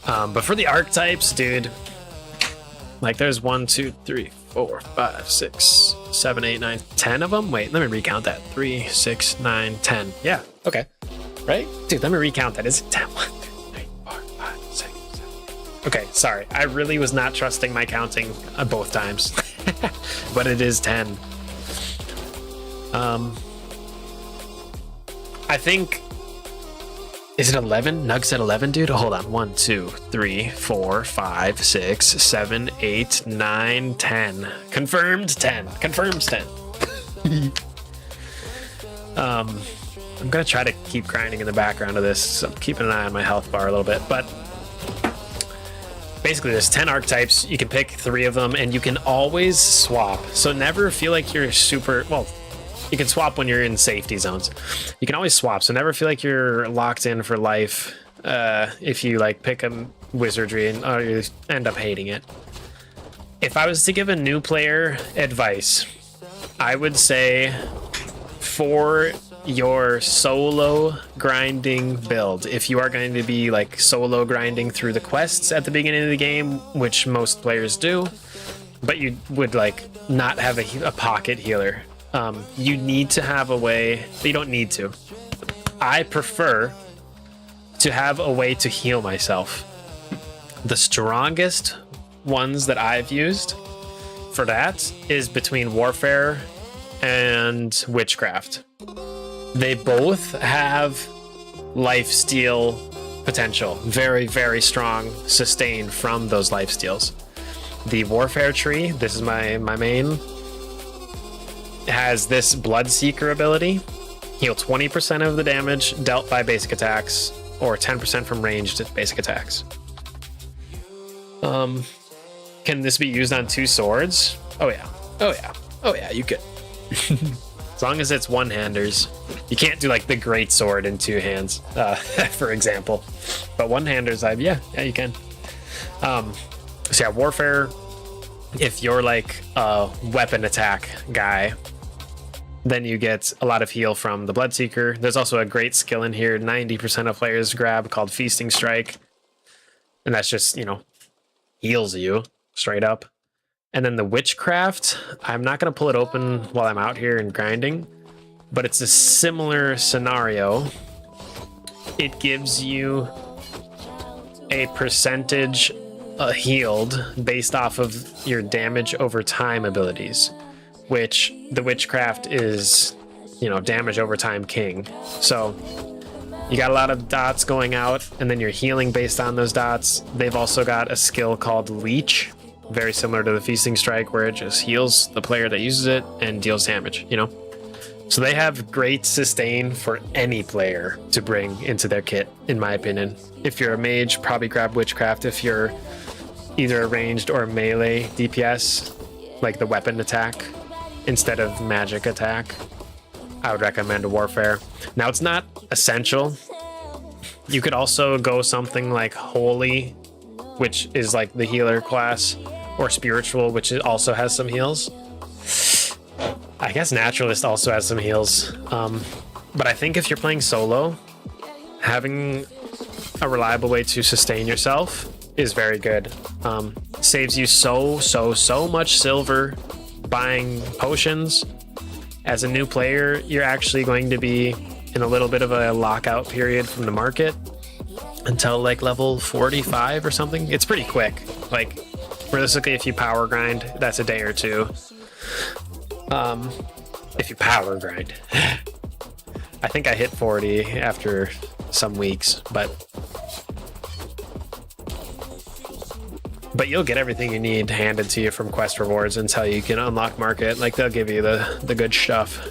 But for the archetypes, dude, like there's 1, 2, 3, 4, 5, 6, 7, 8, 9, 10 of them. Wait, let me recount that. 3, 6, 9, 10. Yeah, okay. Right? Dude, let me recount that. Is it 10? 1, 2, 3, 4, 5, 6, 7. Okay, sorry. I really was not trusting my counting both times. But it is 10. I think... Is it 11? Nugs at 11, dude? Hold on. 1, 2, 3, 4, 5, 6, 7, 8, 9, 10. Confirmed 10. Confirmed 10. I'm gonna try to keep grinding in the background of this. So I'm keeping an eye on my health bar a little bit. But basically, there's 10 archetypes. You can pick 3 of them, and you can always swap. So never feel like you're super... Well, you can swap when you're in safety zones. You can always swap, so never feel like you're locked in for life if you like pick a wizardry and you end up hating it. If I was to give a new player advice, I would say for your solo grinding build, if you are going to be like solo grinding through the quests at the beginning of the game, which most players do, but you would like not have a pocket healer. You need to have a way, but you don't need to. I prefer to have a way to heal myself. The strongest ones that I've used for that is between Warfare and Witchcraft. They both have lifesteal potential. Very, very strong sustain from those lifesteals. The Warfare tree, this is my main, has this Bloodseeker ability. Heal 20% of the damage dealt by basic attacks, or 10% from ranged basic attacks. Can this be used on 2 swords? Oh yeah. Oh yeah. Oh yeah, you could. As long as it's one-handers. You can't do like the great sword in 2 hands, for example. But one-handers, yeah, you can. So yeah, Warfare, if you're like a weapon attack guy, then you get a lot of heal from the Bloodseeker. There's also a great skill in here 90% of players grab called Feasting Strike. And that's just, you know, heals you straight up. And then the Witchcraft, I'm not going to pull it open while I'm out here and grinding, but it's a similar scenario. It gives you a percentage healed based off of your damage over time abilities, which the Witchcraft is, you know, damage over time king. So you got a lot of dots going out, and then you're healing based on those dots. They've also got a skill called Leech, very similar to the Feasting Strike, where it just heals the player that uses it and deals damage, you know? So they have great sustain for any player to bring into their kit, in my opinion. If you're a mage, probably grab Witchcraft. If you're either a ranged or melee DPS, like the weapon attack, instead of magic attack, I would recommend Warfare. Now, it's not essential. You could also go something like Holy, which is like the healer class, or Spiritual, which also has some heals. I guess Naturalist also has some heals. But I think if you're playing solo, having a reliable way to sustain yourself is very good. Saves you so much silver buying potions. As a new player, you're actually going to be in a little bit of a lockout period from the market until like level 45 or something. It's pretty quick. Like, realistically, if you power grind, that's a day or 2. If you power grind. I think I hit 40 after some weeks, but you'll get everything you need handed to you from quest rewards until you can unlock market. Like, they'll give you the good stuff.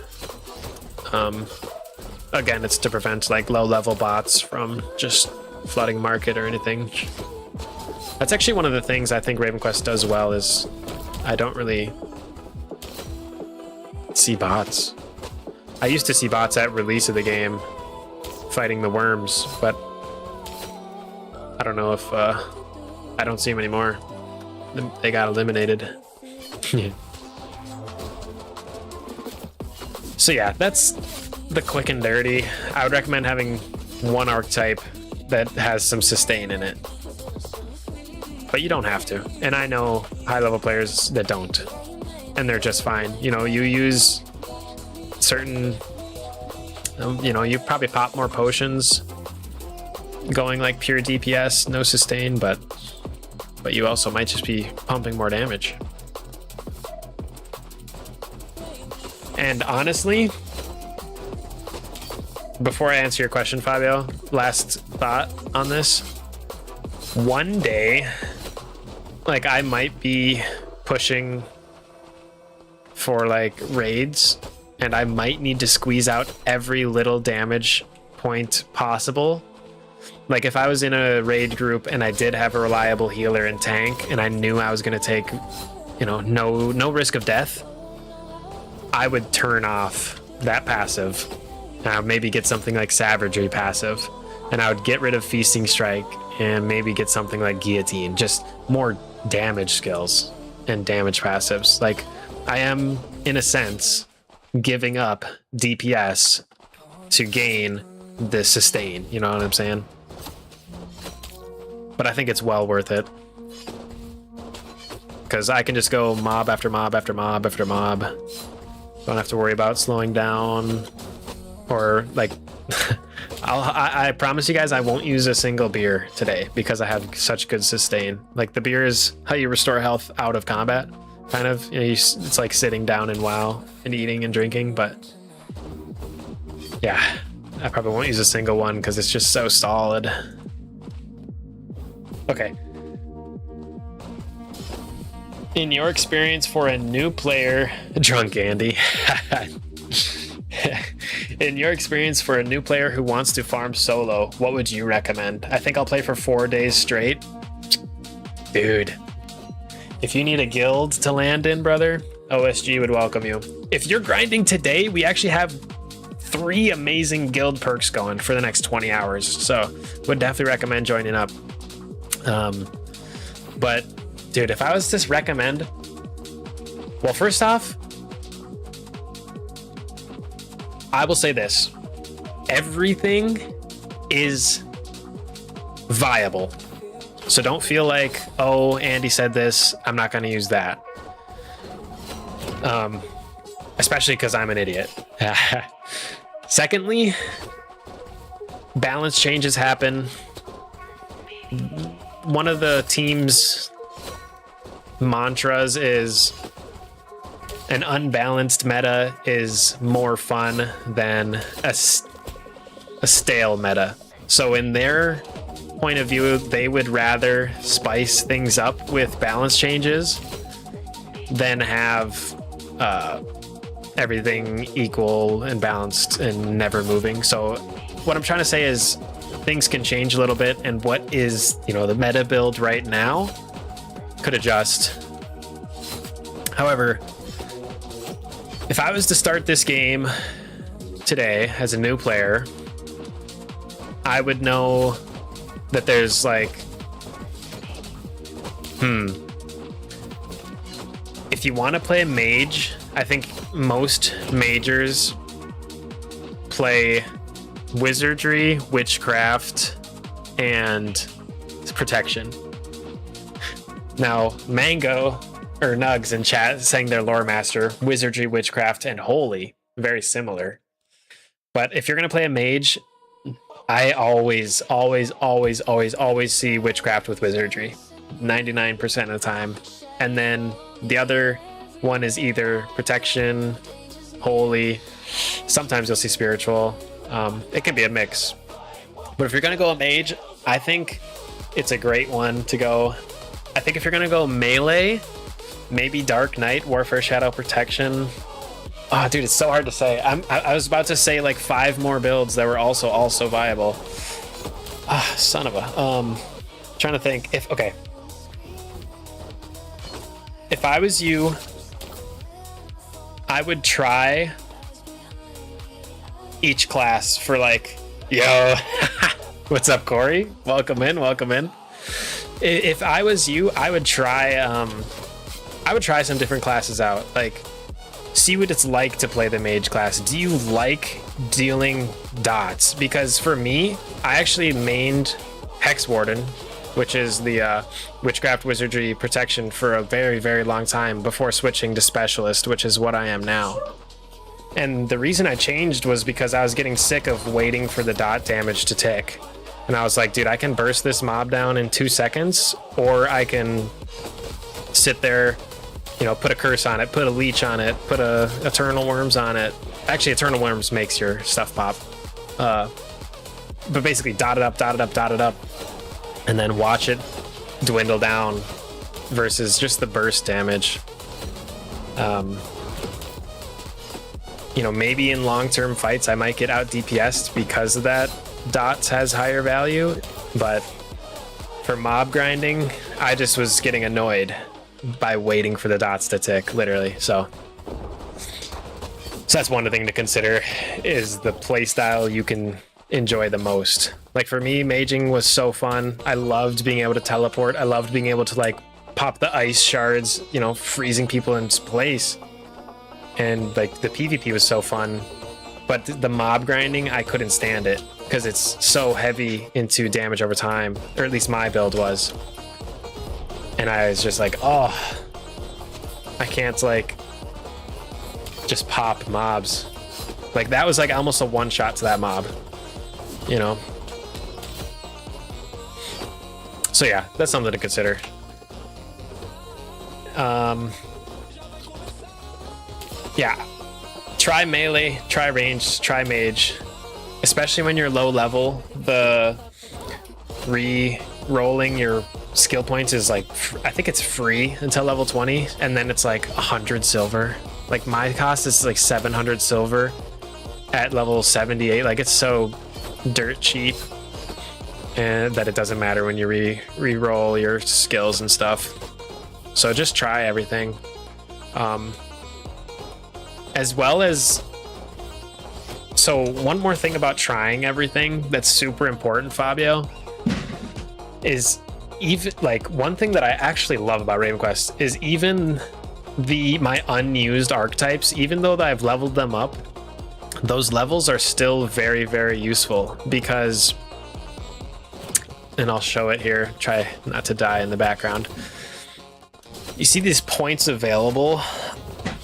Again, it's to prevent like low level bots from just flooding market or anything. That's actually one of the things I think RavenQuest does well, is I don't really see bots. I used to see bots at release of the game fighting the worms, but I don't know if I don't see them anymore. They got eliminated. So yeah, that's the quick and dirty. I would recommend having one archetype that has some sustain in it, but you don't have to. And I know high level players that don't, and they're just fine. You know, you use certain, you know, you probably pop more potions going like pure DPS, no sustain, but you also might just be pumping more damage. And honestly, before I answer your question, Fabio, last thought on this. One day, like, I might be pushing for like raids, and I might need to squeeze out every little damage point possible. Like, if I was in a raid group and I did have a reliable healer and tank, and I knew I was going to take, you know, no risk of death, I would turn off that passive. I would maybe get something like Savagery passive, and I would get rid of Feasting Strike and maybe get something like Guillotine. Just more damage skills and damage passives. Like, I am, in a sense, giving up DPS to gain the sustain. You know what I'm saying? But I think it's well worth it, because I can just go mob after mob after mob after mob. Don't have to worry about slowing down, or like I promise you guys I won't use a single beer today because I have such good sustain. Like, the beer is how you restore health out of combat, kind of. You know, it's like sitting down in WoW and eating and drinking, but yeah, I probably won't use a single one because it's just so solid. Okay. In your experience for a new player, drunk Andy. In your experience for a new player who wants to farm solo, what would you recommend? I think I'll play for 4 days straight. Dude, if you need a guild to land in, brother, OSG would welcome you. If you're grinding today, we actually have 3 amazing guild perks going for the next 20 hours. So would definitely recommend joining up. But dude, if I was to recommend, well, first off, I will say this. Everything is viable. So don't feel like, oh, Andy said this, I'm not going to use that. Especially because I'm an idiot. Secondly, balance changes happen. One of the team's mantras is an unbalanced meta is more fun than a stale meta. So in their point of view, they would rather spice things up with balance changes than have everything equal and balanced and never moving. So what I'm trying to say is things can change a little bit, and what is, you know, the meta build right now could adjust. However, if I was to start this game today as a new player, I would know that there's like, if you want to play a mage, I think most majors play wizardry, witchcraft, and protection. Now, Mango or Nugs in chat saying their lore master, wizardry, witchcraft, and holy, very similar. But if you're gonna play a mage, I always see witchcraft with wizardry, 99% of the time. And then the other one is either protection, holy. Sometimes you'll see spiritual. It can be a mix. But if you're gonna go a mage, I think it's a great one to go. I think if you're gonna go melee, maybe Dark Knight, Warfare, Shadow, Protection. Oh, dude, it's so hard to say. I was about to say like 5 more builds that were also viable. Ah, son of a. Trying to think if if I was you, I would try each class for like, yo, what's up, Corey? Welcome in. If I was you, I would try some different classes out. Like, see what it's like to play the mage class. Do you like dealing dots? Because for me, I actually mained Hex Warden, which is the witchcraft, wizardry, protection for a very, very long time before switching to specialist, which is what I am now. And the reason I changed was because I was getting sick of waiting for the dot damage to tick. And I was like, dude, I can burst this mob down in 2 seconds, or I can sit there, you know, put a curse on it, put a leech on it, put a eternal worms on it. Actually, eternal worms makes your stuff pop. But basically dot it up, and then watch it dwindle down versus just the burst damage. You know, maybe in long-term fights I might get out DPS'd because of that. Dots has higher value, but for mob grinding, I just was getting annoyed by waiting for the dots to tick, literally. So that's one thing to consider, is the playstyle you can enjoy the most. Like for me, maging was so fun. I loved being able to teleport. I loved being able to like pop the ice shards, you know, freezing people in place. And like the PvP was so fun, but the mob grinding, I couldn't stand it because it's so heavy into damage over time, or at least my build was. And I was just like, oh, I can't like just pop mobs. Like that was like almost a one shot to that mob, you know? So yeah, that's something to consider. Yeah, try melee, try range, try mage, especially when you're low level. The re-rolling your skill points is like, I think it's free until level 20, and then it's like 100 silver. Like my cost is like 700 silver at level 78. Like it's so dirt cheap, and that it doesn't matter when you re-roll your skills and stuff. So just try everything. As well as, so one more thing about trying everything that's super important, Fabio, is even like one thing that I actually love about Raven Quest is even my unused archetypes, even though I've leveled them up, those levels are still very, very useful because, and I'll show it here, try not to die in the background. You see these points available,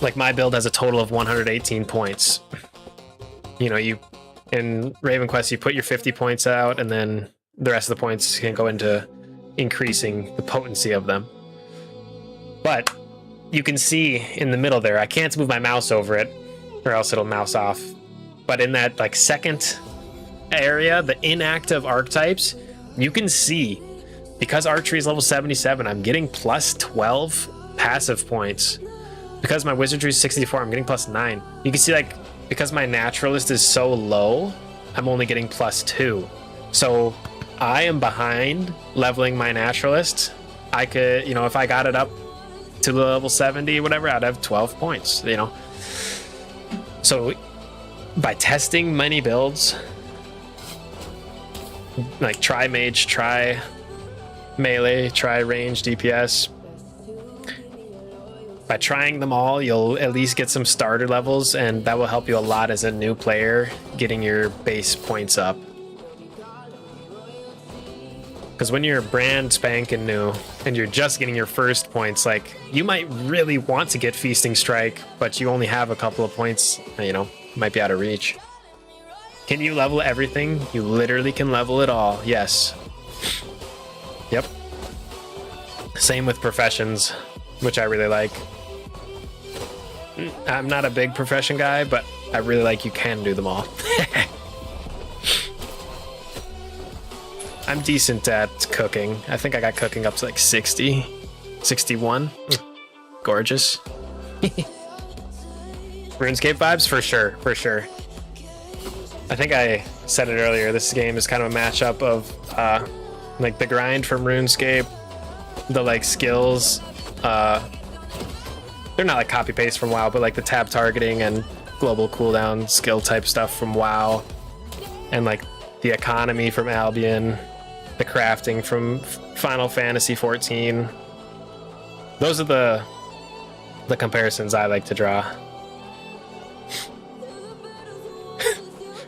like my build has a total of 118 points. You know, you in Raven Quest, you put your 50 points out, and then the rest of the points can go into increasing the potency of them. But you can see in the middle there, I can't move my mouse over it or else it'll mouse off. But in that like second area, the inactive archetypes, you can see because archery is level 77, I'm getting plus 12 passive points. Because my wizardry is 64, I'm getting plus 9. You can see like, because my naturalist is so low, I'm only getting plus 2. So I am behind leveling my naturalist. I could, you know, if I got it up to level 70, whatever, I'd have 12 points, you know. So by testing many builds, like try mage, try melee, try range, DPS, by trying them all, you'll at least get some starter levels, and that will help you a lot as a new player getting your base points up. Because when you're brand spanking new and you're just getting your first points, like you might really want to get Feasting Strike, but you only have a couple of points, you know, might be out of reach. Can you level everything? You literally can level it all. Yes. Yep. Same with professions, which I really like. I'm not a big profession guy, but I really like you can do them all. I'm decent at cooking. I think I got cooking up to like 60, 61. Gorgeous. RuneScape vibes? For sure, for sure. I think I said it earlier, this game is kind of a mashup of like the grind from RuneScape, the like skills, they're not like copy paste from WoW, but like the tab targeting and global cooldown skill type stuff from WoW, and like the economy from Albion, the crafting from Final Fantasy 14. Those are the comparisons I like to draw.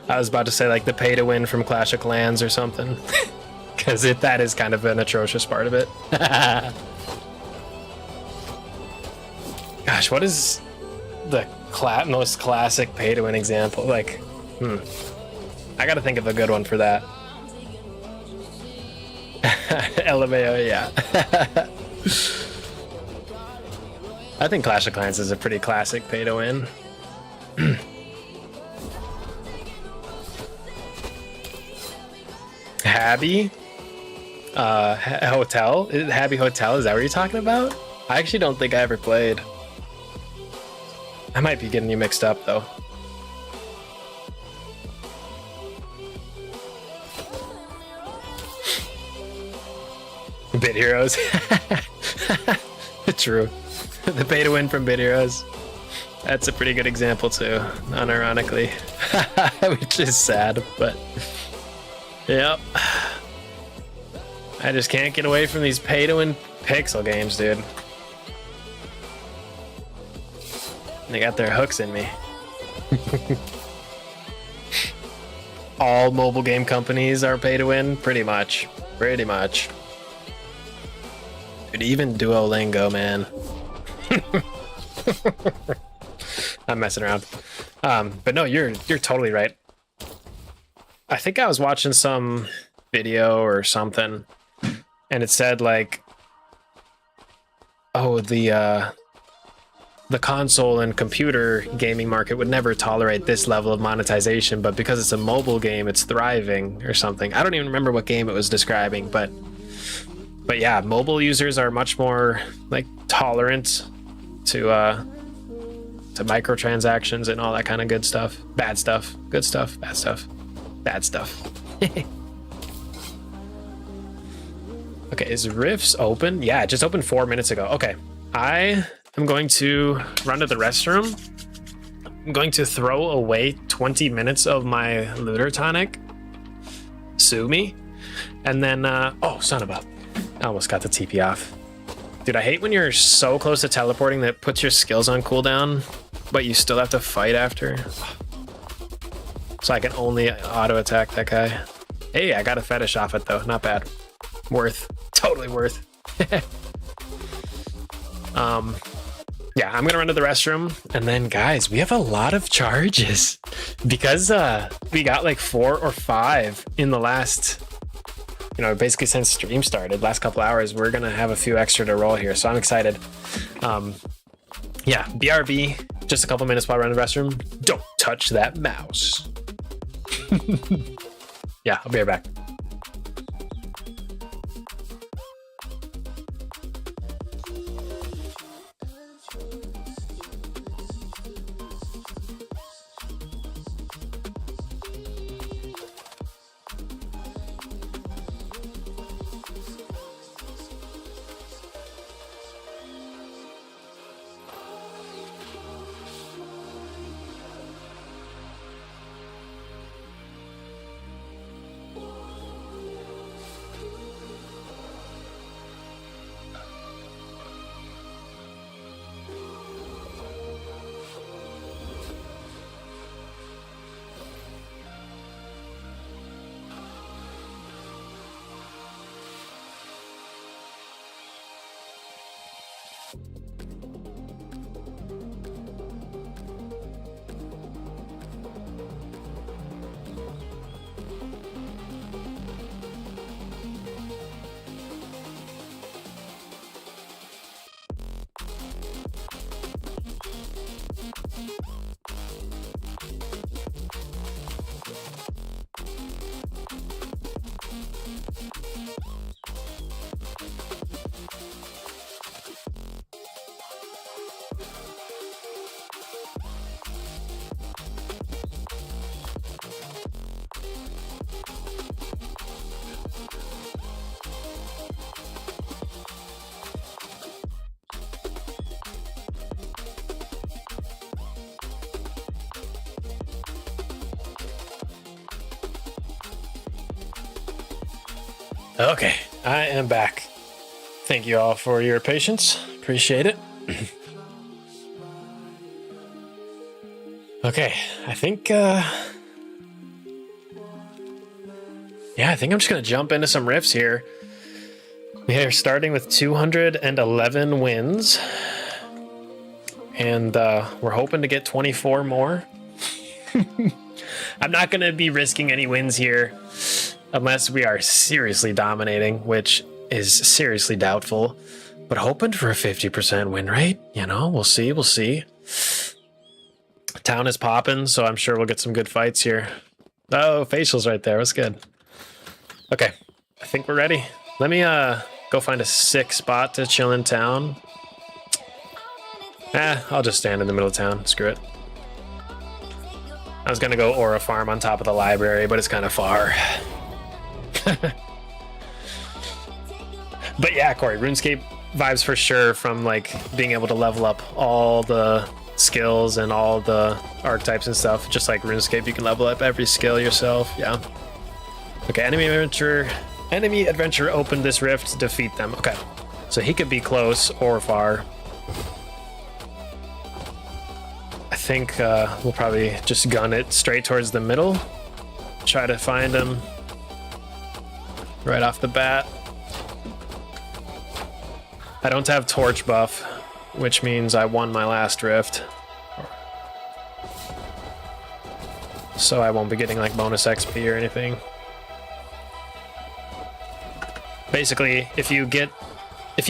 I was about to say like the pay to win from Clash of Clans or something, because that is kind of an atrocious part of it. Gosh, what is the most classic pay-to-win example? Like, I gotta think of a good one for that. LMAO, yeah. I think Clash of Clans is a pretty classic pay-to-win. Habby? Hotel? Habby Hotel, is that what you're talking about? I actually don't think I ever played. I might be getting you mixed up, though. Bit Heroes. True. The pay to win from Bit Heroes. That's a pretty good example, too, unironically. Which is sad, but... Yep. I just can't get away from these pay to win pixel games, dude. They got their hooks in me. All mobile game companies are pay to win, pretty much. Pretty much. Dude, even Duolingo, man. I'm messing around. But no, you're totally right. I think I was watching some video or something, and it said like, oh, the console and computer gaming market would never tolerate this level of monetization, but because it's a mobile game, it's thriving or something. I don't even remember what game it was describing, but But yeah, mobile users are much more like tolerant to microtransactions and all that kind of good stuff. Bad stuff, good stuff, bad stuff, bad stuff. Okay, is Rifts open? Yeah, it just opened 4 minutes ago. Okay, I am going to run to the restroom. I'm going to throw away 20 minutes of my looter tonic. Sue me. And then, oh, son of a... I almost got the TP off. Dude, I hate when you're so close to teleporting that puts your skills on cooldown, but you still have to fight after. So I can only auto attack that guy. Hey, I got a fetish off it though. Not bad. Worth. Totally worth. Yeah, I'm gonna run to the restroom, and then guys, we have a lot of charges because we got like 4 or 5 in the last, basically since stream started, last couple hours. We're gonna have a few extra to roll here, so I'm excited. Yeah, BRB, just a couple minutes while I run to the restroom. Don't touch that mouse. Yeah, I'll be right back. Okay, I am back. Thank you all for your patience. Appreciate it. Okay, I think I think I'm just gonna jump into some riffs here. We are starting with 211 wins, and we're hoping to get 24 more. I'm not gonna be risking any wins here unless we are seriously dominating, which is seriously doubtful, but hoping for a 50% win rate. We'll see. Town is popping, so I'm sure we'll get some good fights here. Oh, facials right there. What's good? Okay, I think we're ready. Let me go find a sick spot to chill in town. I'll just stand in the middle of town. Screw it. I was gonna go Aura Farm on top of the library, but it's kind of far. But yeah, Corey, RuneScape vibes for sure from like being able to level up all the skills and all the archetypes and stuff. Just like RuneScape, you can level up every skill yourself. Yeah. Okay, enemy adventure opened this rift to defeat them. Okay, so he could be close or far. I think we'll probably just gun it straight towards the middle. Try to find him right off the bat. I don't have torch buff, which means I won my last rift. So I won't be getting like bonus XP or anything. Basically, if you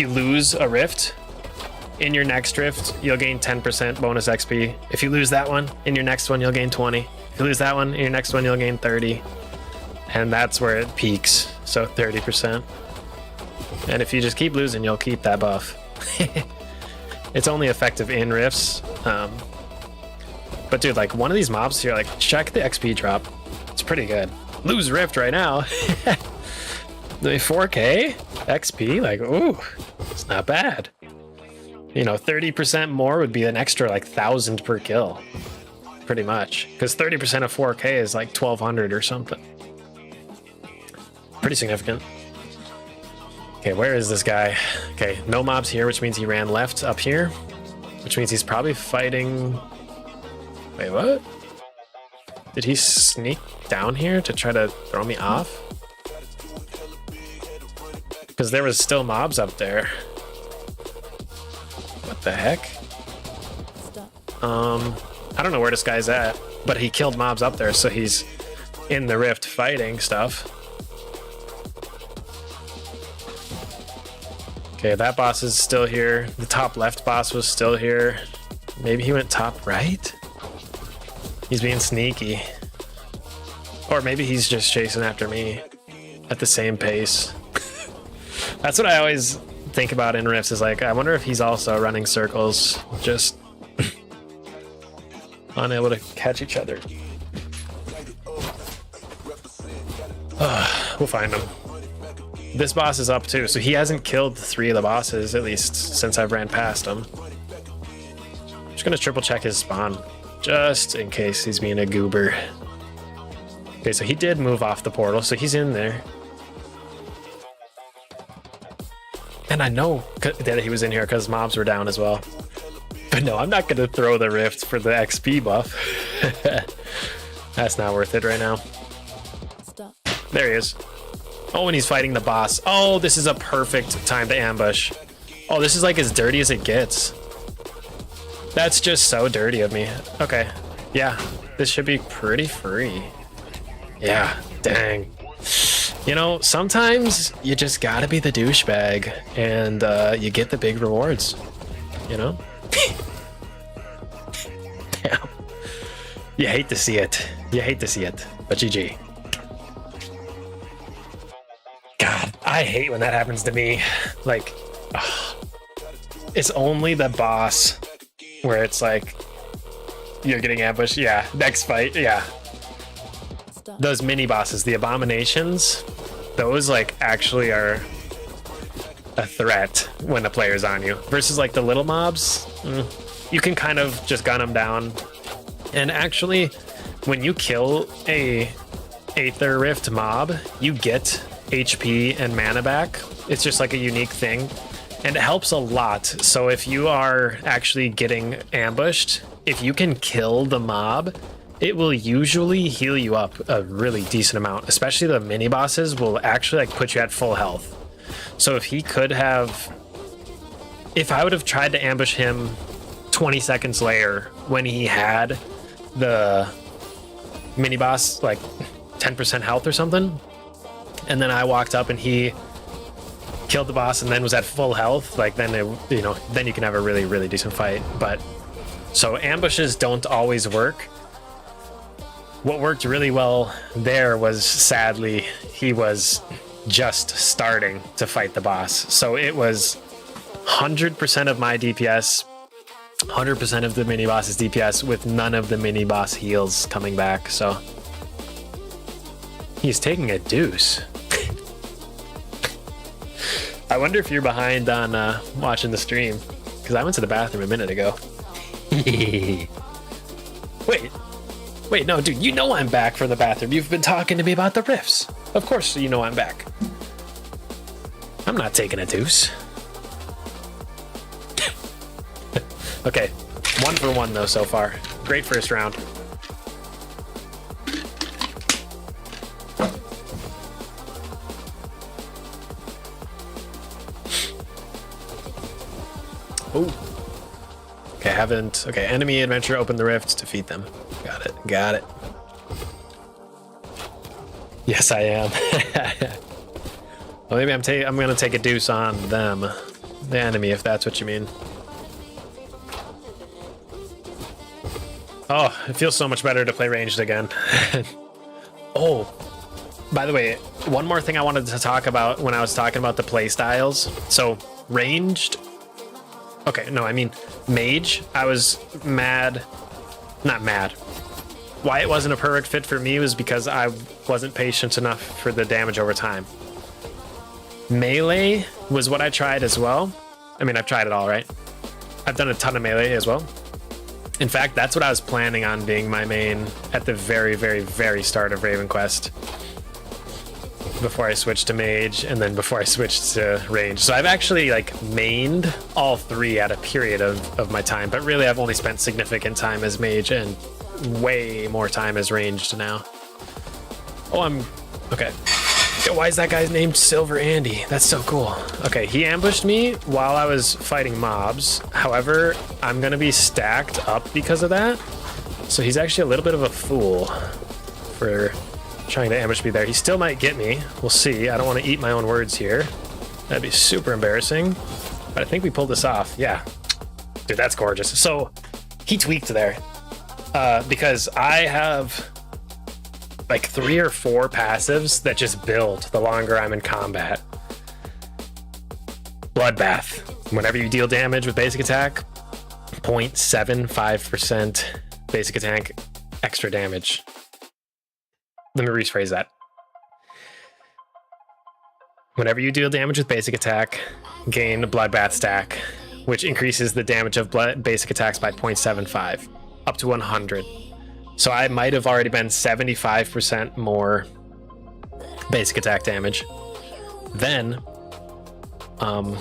lose a rift, in your next rift, you'll gain 10% bonus XP. If you lose that one, in your next one, you'll gain 20. If you lose that one, in your next one, you'll gain 30. And that's where it peaks, so 30%. And if you just keep losing, you'll keep that buff. It's only effective in rifts. But dude, like one of these mobs here, like check the XP drop. It's pretty good. Lose rift right now. 4K XP, like, ooh, it's not bad. You know, 30% more would be an extra like 1,000 per kill. Pretty much. Because 30% of 4K is like 1,200 or something. Pretty significant. Okay, where is this guy? Okay, no mobs here, which means he ran left up here. Which means he's probably fighting... Wait, what? Did he sneak down here to try to throw me off? Because there was still mobs up there. What the heck? I don't know where this guy's at, but he killed mobs up there, so he's in the rift fighting stuff. Okay, that boss is still here. The top left boss was still here. Maybe he went top right? He's being sneaky. Or maybe he's just chasing after me at the same pace. That's what I always think about in rifts, is like, I wonder if he's also running circles, just unable to catch each other. We'll find him. This boss is up too, so he hasn't killed 3 of the bosses, at least since I've ran past him. I'm just gonna triple check his spawn, just in case he's being a goober. Okay, so he did move off the portal, so he's in there. And I know that he was in here because mobs were down as well. But no, I'm not gonna throw the rift for the XP buff. That's not worth it right now. There he is. Oh, and he's fighting the boss. Oh, this is a perfect time to ambush. Oh, this is like as dirty as it gets. That's just so dirty of me. Okay, yeah, this should be pretty free. Yeah, dang. You know, sometimes you just gotta be the douchebag, and you get the big rewards, you know? Damn. You hate to see it. You hate to see it, but GG. God, I hate when that happens to me. Like, ugh. It's only the boss where it's like, you're getting ambushed. Yeah, next fight, yeah. Those mini bosses, the abominations, those like actually are a threat when a player's on you. Versus like the little mobs, you can kind of just gun them down. And actually, when you kill a Aether Rift mob, you get HP and mana back. It's just like a unique thing. And it helps a lot. So if you are actually getting ambushed, if you can kill the mob, it will usually heal you up a really decent amount. Especially the mini bosses will actually like put you at full health. So if he could have, if I would have tried to ambush him 20 seconds later when he had the mini boss like 10% health or something, and then I walked up and he killed the boss and then was at full health, like then it, you know, then you can have a really, really decent fight. But so ambushes don't always work. What worked really well there was, sadly, he was just starting to fight the boss. So it was 100% of my DPS, 100% of the mini boss's DPS with none of the mini boss heals coming back. So he's taking a deuce. I wonder if you're behind on watching the stream, because I went to the bathroom a minute ago. Wait, no, dude, you know I'm back from the bathroom. You've been talking to me about the rifts. Of course you know I'm back. I'm not taking a deuce. Okay, 1 for 1 though so far. Great first round. Oh. Okay, enemy adventure, open the rift, defeat them. Got it. Yes, I am. Well, maybe I'm gonna take a deuce on them, the enemy, if that's what you mean. Oh, it feels so much better to play ranged again. Oh, By the way, one more thing I wanted to talk about when I was talking about the play styles. So ranged, okay, no, I mean mage. I was mad, not mad. Why it wasn't a perfect fit for me was because I wasn't patient enough for the damage over time. Melee was what I tried as well. I mean, I've tried it all, right? I've done a ton of melee as well. In fact, that's what I was planning on being my main at the very, very, very start of Raven Quest. Before I switched to mage, and then before I switched to range. So I've actually like mained all three at a period of my time, but really I've only spent significant time as mage and way more time as ranged now. Oh, I'm okay. Yo, why is that guy's named Silver Andy? That's so cool. Okay, he ambushed me while I was fighting mobs. However, I'm gonna be stacked up because of that. So he's actually a little bit of a fool for trying to ambush me there. He still might get me. We'll see. I don't want to eat my own words here. That'd be super embarrassing. But I think we pulled this off. Yeah. Dude, that's gorgeous. So he tweaked there. Because I have like 3 or 4 passives that just build the longer I'm in combat. Bloodbath. Whenever you deal damage with basic attack, 0.75% basic attack extra damage. Let me rephrase that. Whenever you deal damage with basic attack, gain a bloodbath stack, which increases the damage of basic attacks by 0.75 up to 100. So I might have already been 75% more basic attack damage. Then, oh,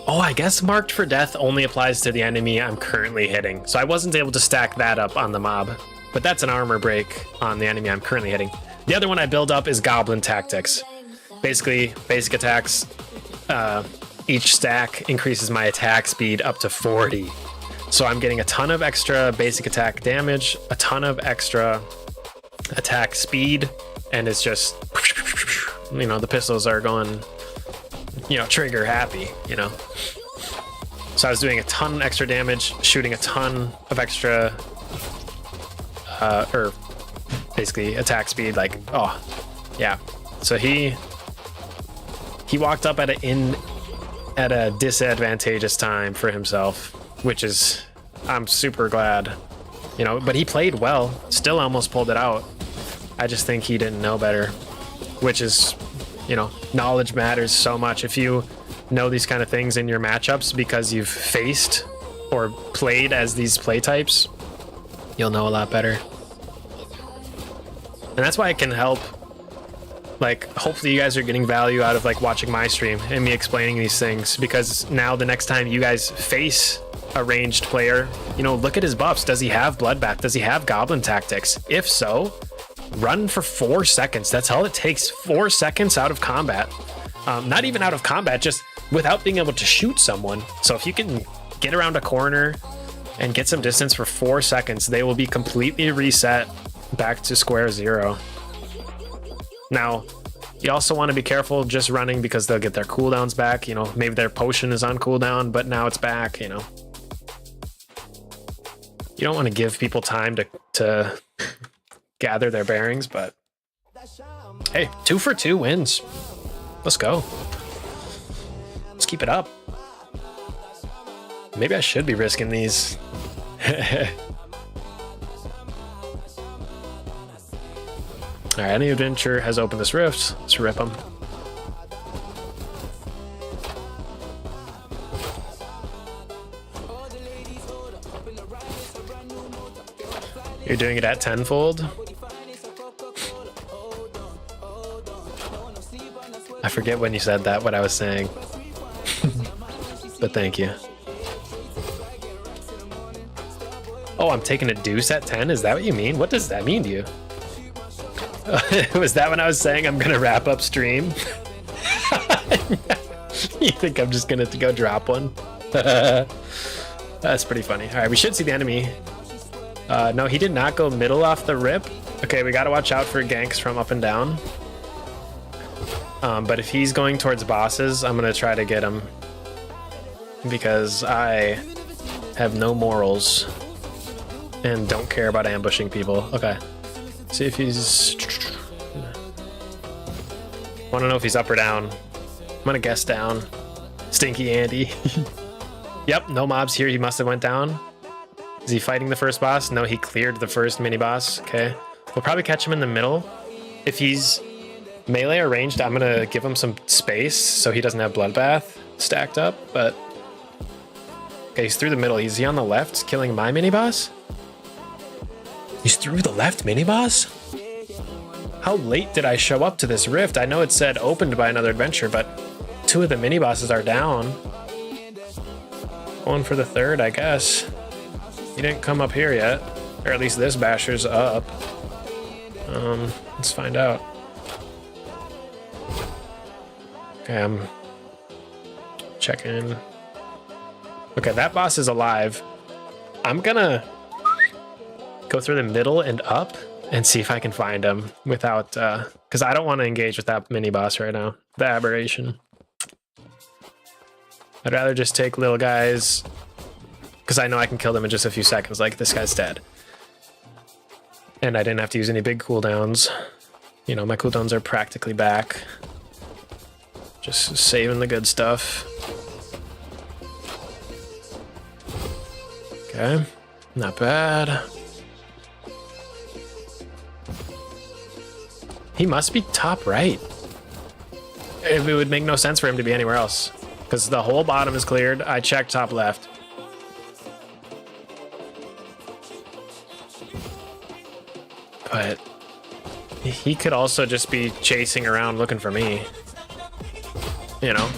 I guess marked for death only applies to the enemy I'm currently hitting. So I wasn't able to stack that up on the mob, but that's an armor break on the enemy I'm currently hitting. The other one I build up is Goblin Tactics. Basically, basic attacks, each stack increases my attack speed up to 40. So I'm getting a ton of extra basic attack damage, a ton of extra attack speed, and it's just, you know, the pistols are going, you know, trigger happy, you know. So I was doing a ton extra damage, shooting a ton of extra, or basically attack speed, like, oh, yeah. So he walked up at a disadvantageous time for himself, which is, I'm super glad, you know, but he played well, still almost pulled it out. I just think he didn't know better, which is, you know, knowledge matters so much. If you know these kind of things in your matchups because you've faced or played as these play types, you'll know a lot better. And that's why it can help. Like, hopefully you guys are getting value out of like watching my stream and me explaining these things, because now the next time you guys face a ranged player, you know, look at his buffs. Does he have Bloodbath? Does he have Goblin Tactics? If so, run for 4 seconds. That's all it takes. 4 seconds out of combat. Not even out of combat, just without being able to shoot someone. So if you can get around a corner and get some distance for 4 seconds, they will be completely reset back to square zero. Now, you also want to be careful just running, because they'll get their cooldowns back. You know, maybe their potion is on cooldown, but now it's back, you know. You don't want to give people time to gather their bearings, but hey, 2 for 2 wins. Let's go. Let's keep it up. Maybe I should be risking these. Alright, any adventure has opened this rift. Let's rip them. You're doing it at tenfold? I forget when you said that, what I was saying. But thank you. Oh, I'm taking a deuce at 10? Is that what you mean? What does that mean to you? Was that when I was saying I'm gonna wrap up stream? You think I'm just gonna go drop one? That's pretty funny. All right, we should see the enemy. No, he did not go middle off the rip. Okay, we gotta watch out for ganks from up and down. But if he's going towards bosses, I'm gonna try to get him, because I have no morals and don't care about ambushing people. Okay. See if he's... Want to know if he's up or down. I'm gonna guess down. Stinky Andy. Yep, no mobs here. He must have went down. Is he fighting the first boss? No, he cleared the first mini boss. Okay, we'll probably catch him in the middle. If he's melee or ranged, I'm gonna give him some space so he doesn't have bloodbath stacked up. But okay, he's through the middle. Is he on the left killing my mini boss? He's through the left mini boss? How late did I show up to this rift? I know it said opened by another adventure, but 2 of the mini bosses are down. Going for the third, I guess. He didn't come up here yet, or at least this basher's up. Let's find out. Okay, I'm checking. Okay, that boss is alive. I'm gonna go through the middle and up and see if I can find him without, because I don't want to engage with that mini boss right now. The aberration. I'd rather just take little guys, because I know I can kill them in just a few seconds. Like, this guy's dead. And I didn't have to use any big cooldowns. You know, my cooldowns are practically back. Just saving the good stuff. Okay, not bad. He must be top right. It would make no sense for him to be anywhere else, because the whole bottom is cleared. I checked top left. But he could also just be chasing around looking for me. You know,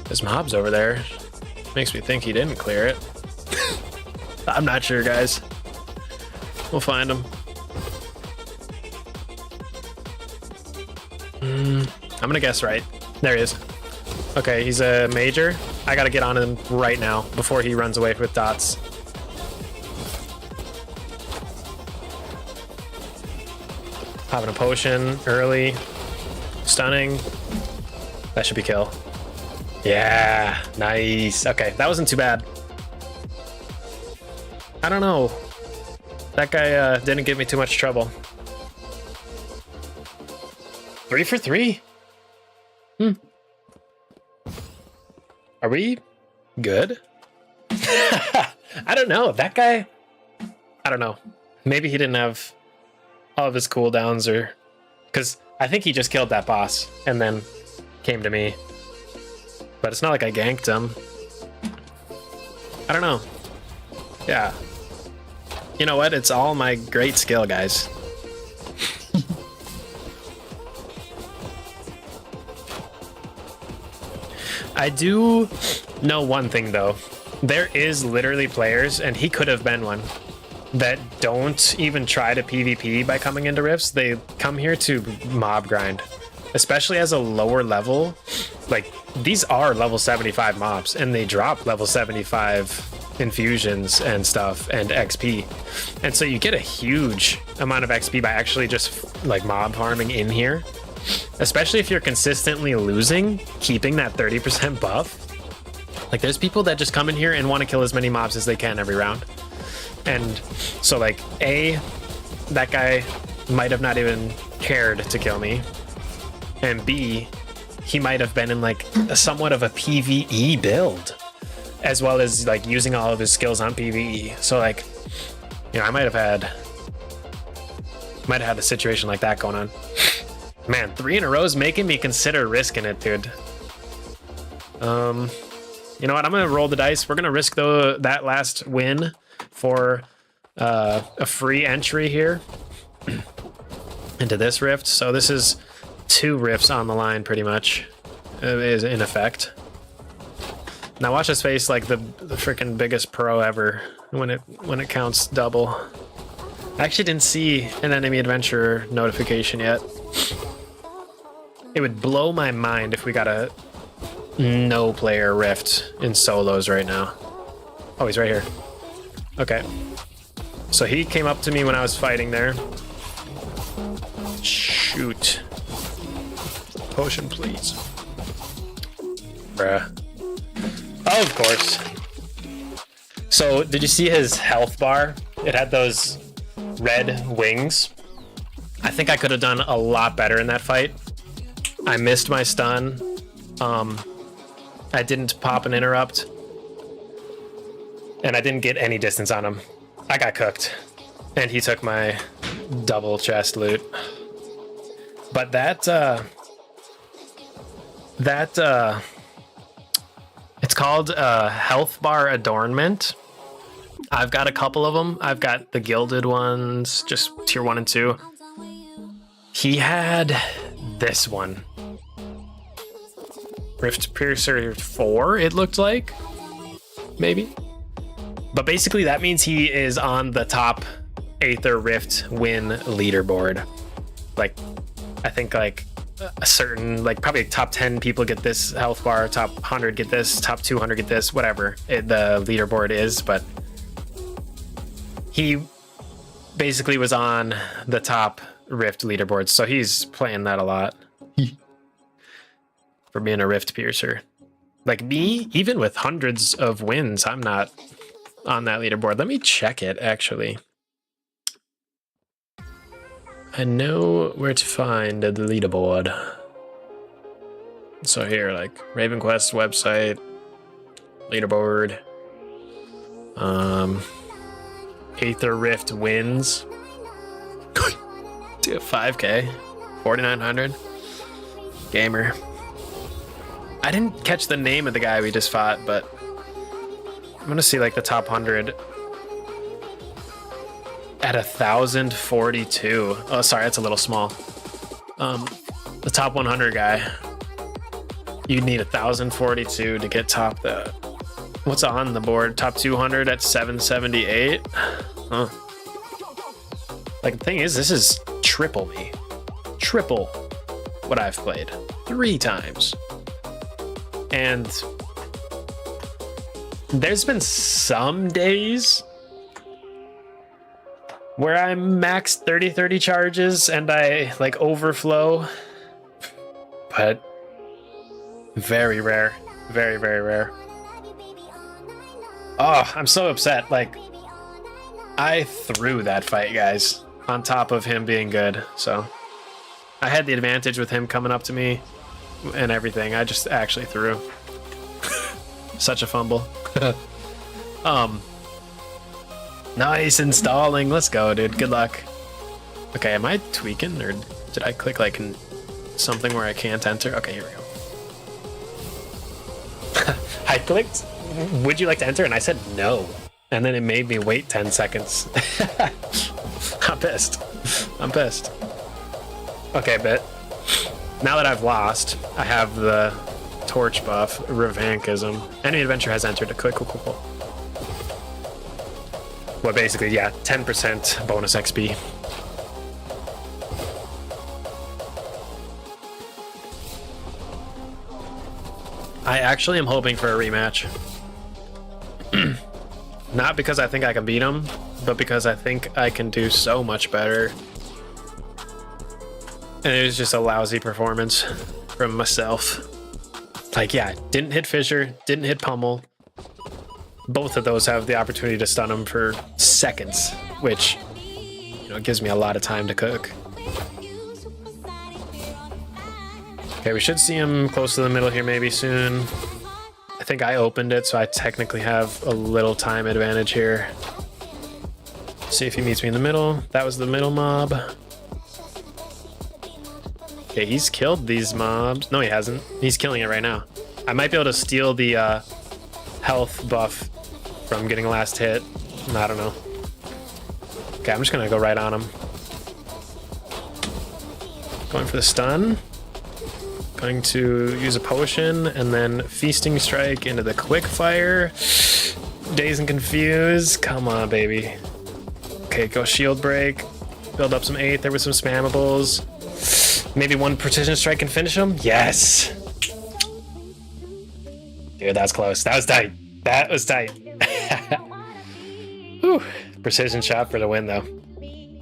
there's mobs over there. Makes me think he didn't clear it. I'm not sure, guys. We'll find him. I'm gonna guess right. There he is. Okay, he's a major. I gotta get on him right now before he runs away with dots. Popping a potion early. Stunning. That should be kill. Yeah, nice. Okay, that wasn't too bad. I don't know. That guy didn't give me too much trouble. 3 for 3. Are we good? I don't know. That guy, I don't know. Maybe he didn't have all of his cooldowns, or because I think he just killed that boss and then came to me. But it's not like I ganked him. I don't know. Yeah. You know what? It's all my great skill, guys. I do know one thing, though. There is literally players, and he could have been one, that don't even try to PvP by coming into rifts. They come here to mob grind, especially as a lower level. Like, these are level 75 mobs, and they drop level 75 infusions and stuff and XP. And so you get a huge amount of XP by actually just like mob farming in here. Especially if you're consistently losing, keeping that 30% buff. Like, there's people that just come in here and want to kill as many mobs as they can every round. And so, like, A, that guy might have not even cared to kill me. And B, he might have been in, like, somewhat of a PvE build, as well as, like, using all of his skills on PvE. So, like, you know, I might have had a situation like that going on. Man, 3 in a row is making me consider risking it, dude. You know what? I'm gonna roll the dice. We're gonna risk that last win for a free entry here into this rift. So this is 2 rifts on the line, pretty much, is in effect. Now watch us face like the freaking biggest pro ever when it counts double. I actually didn't see an enemy adventurer notification yet. It would blow my mind if we got a no player rift in solos right now. Oh, he's right here. Okay. So he came up to me when I was fighting there. Shoot. Potion, please. Bruh. Oh, of course. So did you see his health bar? It had those red wings. I think I could have done a lot better in that fight. I missed my stun. I didn't pop an interrupt. And I didn't get any distance on him. I got cooked. And he took my double chest loot. But it's called health bar adornment. I've got a couple of them. I've got the gilded ones, just tier 1 and 2. He had this one. Rift Piercer 4, it looked like. Maybe. But basically that means he is on the top Aether Rift win leaderboard. Like, I think like a certain, like probably top 10 people get this health bar, top 100 get this, top 200 get this, whatever the leaderboard is. But he basically was on the top Rift leaderboard, so he's playing that a lot. For being a Rift Piercer. Like me, even with hundreds of wins, I'm not on that leaderboard. Let me check it, actually. I know where to find the leaderboard. So here, like, RavenQuest website, leaderboard, Aether Rift wins. 5K, 4,900. Gamer. I didn't catch the name of the guy we just fought, but I'm gonna see like the top 100 at 1,042. Oh, sorry, that's a little small. The top 100 guy, you'd need 1,042 to get top the. What's on the board? Top 200 at 778. Huh. Like the thing is, this is triple me, triple what I've played 3 times. And there's been some days where I'm max 30 charges and I like overflow, but very rare, very rare. Oh, I'm so upset. Like, I threw that fight, guys, on top of him being good. So I had the advantage with him coming up to me and everything. I just actually threw. Such a fumble. Nice installing. Let's go, dude. Good luck. Okay, am I tweaking or did I click like something where I can't enter? Okay, here we go. I clicked, would you like to enter? And I said no. And then it made me wait 10 seconds. I'm pissed. I'm pissed. Okay, but now that I've lost, I have the torch buff, Revankism. Enemy adventure has entered. Cool. Well, basically, yeah, 10% bonus XP. I actually am hoping for a rematch. Not because I think I can beat him, but because I think I can do so much better. And it was just a lousy performance from myself. Like, yeah, didn't hit Fissure, didn't hit Pummel. Both of those have the opportunity to stun him for seconds, which, you know, gives me a lot of time to cook. Okay, we should see him close to the middle here maybe soon. I think I opened it, so I technically have a little time advantage here. See if he meets me in the middle. That was the middle mob. Okay, he's killed these mobs. No, he hasn't. He's killing it right now. I might be able to steal the health buff from getting last hit. I don't know. Okay, I'm just gonna go right on him. Going for the stun. Going to use a potion and then feasting strike into the quick fire. Daze and confuse. Come on, baby. Okay, go shield break. Build up some Aether with some spammables. Maybe one precision strike can finish him. Yes. Dude, that's close. That was tight. That was tight. Whew. Precision shot for the win, though.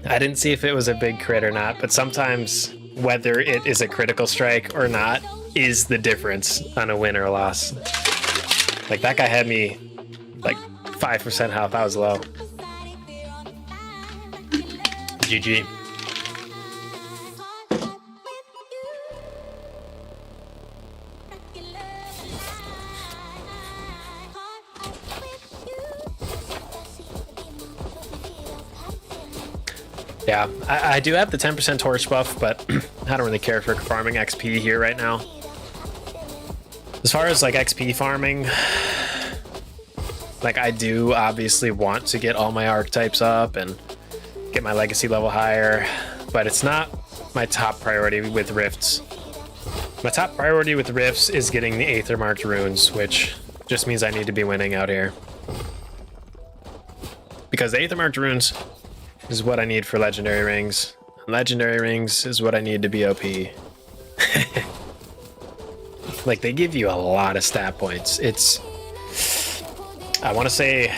I didn't see if it was a big crit or not, but sometimes whether it is a critical strike or not is the difference on a win or a loss. Like, that guy had me like 5% health. I was low. GG. Yeah, I do have the 10% torch buff, but I don't really care for farming XP here right now. As far as like XP farming, like I do obviously want to get all my archetypes up and get my legacy level higher, but it's not my top priority with rifts. My top priority with rifts is getting the Aether marked runes, which just means I need to be winning out here. Because the Aether marked runes is what I need for legendary rings. And legendary rings is what I need to be OP. Like, they give you a lot of stat points. It's, I want to say,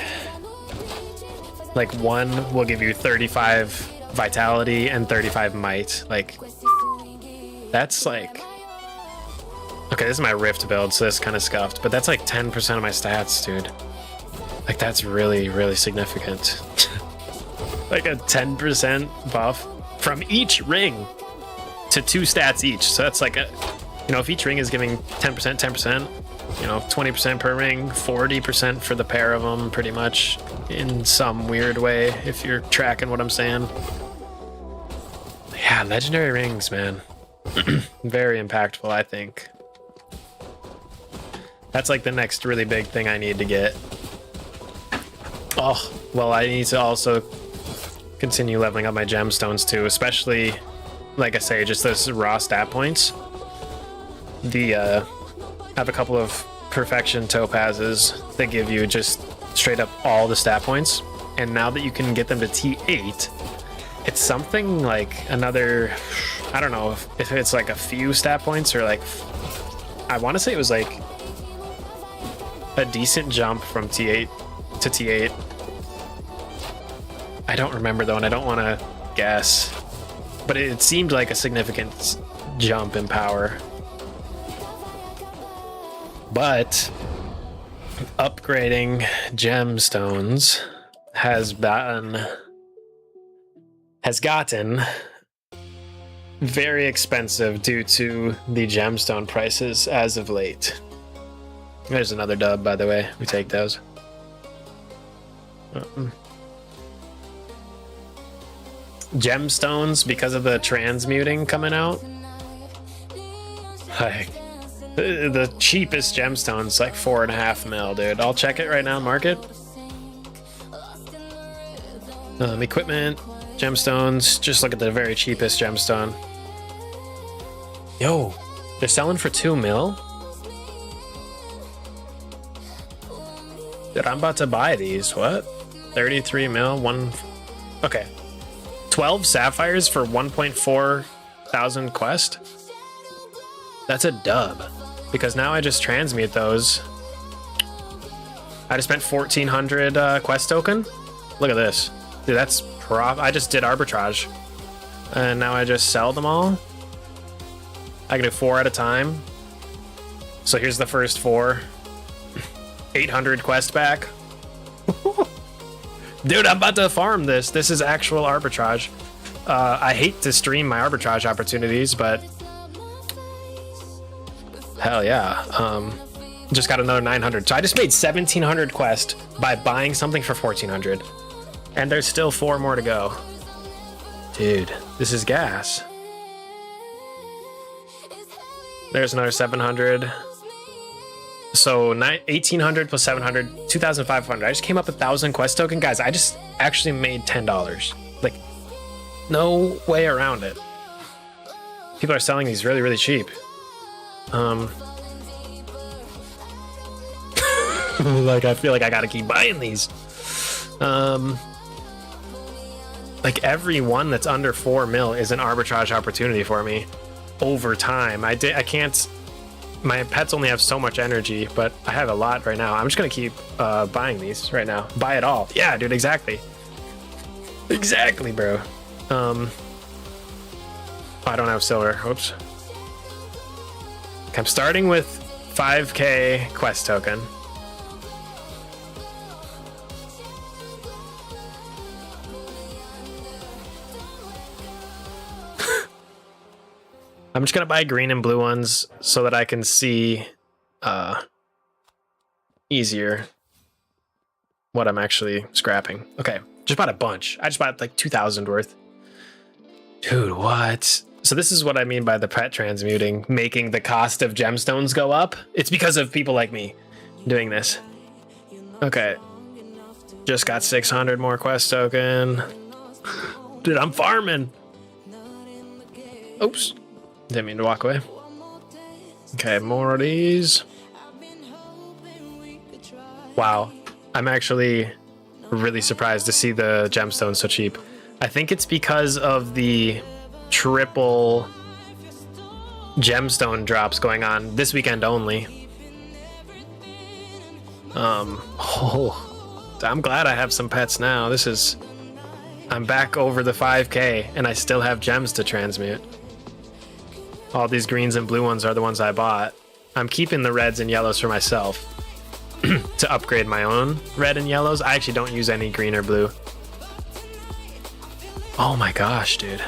like, one will give you 35 vitality and 35 might. Like, that's like, okay, this is my rift build, so this kind of scuffed, but that's like 10% of my stats, dude. Like, that's really, really significant. Like a 10% buff from each ring to 2 stats each. So that's like a, you know, if each ring is giving 10%, 10%, you know, 20% per ring, 40% for the pair of them, pretty much, in some weird way, if you're tracking what I'm saying. Yeah, legendary rings, man. Very impactful, I think. That's like the next really big thing I need to get. Oh, well, I need to also continue leveling up my gemstones too, especially, like I say, just those raw stat points. I have a couple of perfection topazes that give you just straight up all the stat points, and now that you can get them to T8, it's something like another, I don't know if it's like a few stat points, or like, I want to say it was like a decent jump from T8 to T8. I don't remember though, and I don't want to guess, but it seemed like a significant jump in power. But upgrading gemstones has gotten very expensive due to the gemstone prices as of late. There's another dub, by the way. We take those. Gemstones, because of the transmuting coming out, like the cheapest gemstones, like 4.5 mil, dude. I'll check it right now. Market. Equipment, gemstones. Just look at the very cheapest gemstone. Yo, they're selling for 2 mil. Dude, I'm about to buy these. What? 33 mil. One. Okay. 12 sapphires for 1.4 thousand quest. That's a dub, because now I just transmute those. I just spent 1400 quest token. Look at this, dude. That's I just did arbitrage, and now I just sell them all. I can do 4 at a time. So here's the first 4. 800 quest back. Dude, I'm about to farm this. This is actual arbitrage. I hate to stream my arbitrage opportunities, but hell yeah. Just got another 900. So I just made 1700 quest by buying something for 1400. And there's still 4 more to go. Dude, this is gas. There's another 700. So 1800 plus 700, 2500. I just came up 1,000 quest token. Guys, I just actually made $10. Like, no way around it. People are selling these really, really cheap. Like, I feel like I gotta keep buying these. Like, every one that's under 4 mil is an arbitrage opportunity for me over time. I can't. My pets only have so much energy, but I have a lot right now. I'm just gonna keep buying these right now. Buy it all. Yeah, dude, exactly. Exactly, bro. I don't have silver. Oops. I'm starting with 5k quest token. I'm just gonna buy green and blue ones so that I can see easier what I'm actually scrapping. Okay, just bought a bunch. I just bought like 2,000 worth. Dude, what? So this is what I mean by the pet transmuting, making the cost of gemstones go up. It's because of people like me doing this. Okay. Just got 600 more quest token. Dude, I'm farming. Oops. Didn't mean to walk away. Okay, more of these. Wow. I'm actually really surprised to see the gemstones so cheap. I think it's because of the triple gemstone drops going on this weekend only. I'm glad I have some pets now. I'm back over the 5K and I still have gems to transmute. All these greens and blue ones are the ones I bought. I'm keeping the reds and yellows for myself to upgrade my own red and yellows. I actually don't use any green or blue. Oh my gosh, dude.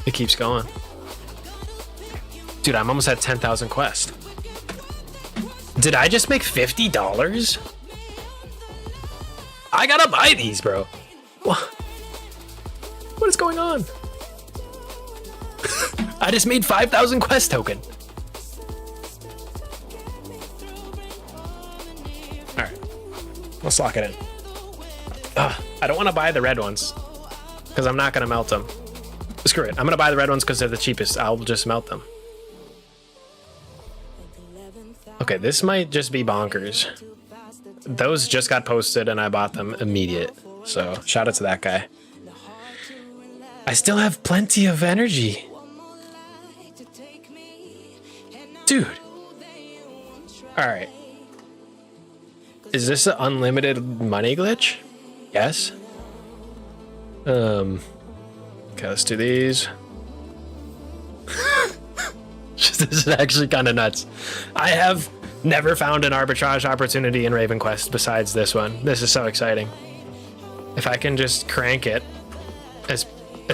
It keeps going. Dude, I'm almost at 10,000 quest. Did I just make $50? I gotta buy these, bro. What is going on? I just made 5,000 quest token. All right, let's lock it in. I don't want to buy the red ones because I'm not gonna melt them. Screw it. I'm gonna buy the red ones because they're the cheapest. I'll just melt them. Okay, this might just be bonkers. Those just got posted and I bought them immediate. So shout out to that guy. I still have plenty of energy. Dude. All right. Is this an unlimited money glitch? Yes. Okay, let's do these. This is actually kind of nuts. I have never found an arbitrage opportunity in Raven Quest besides this one. This is so exciting. If I can just crank it as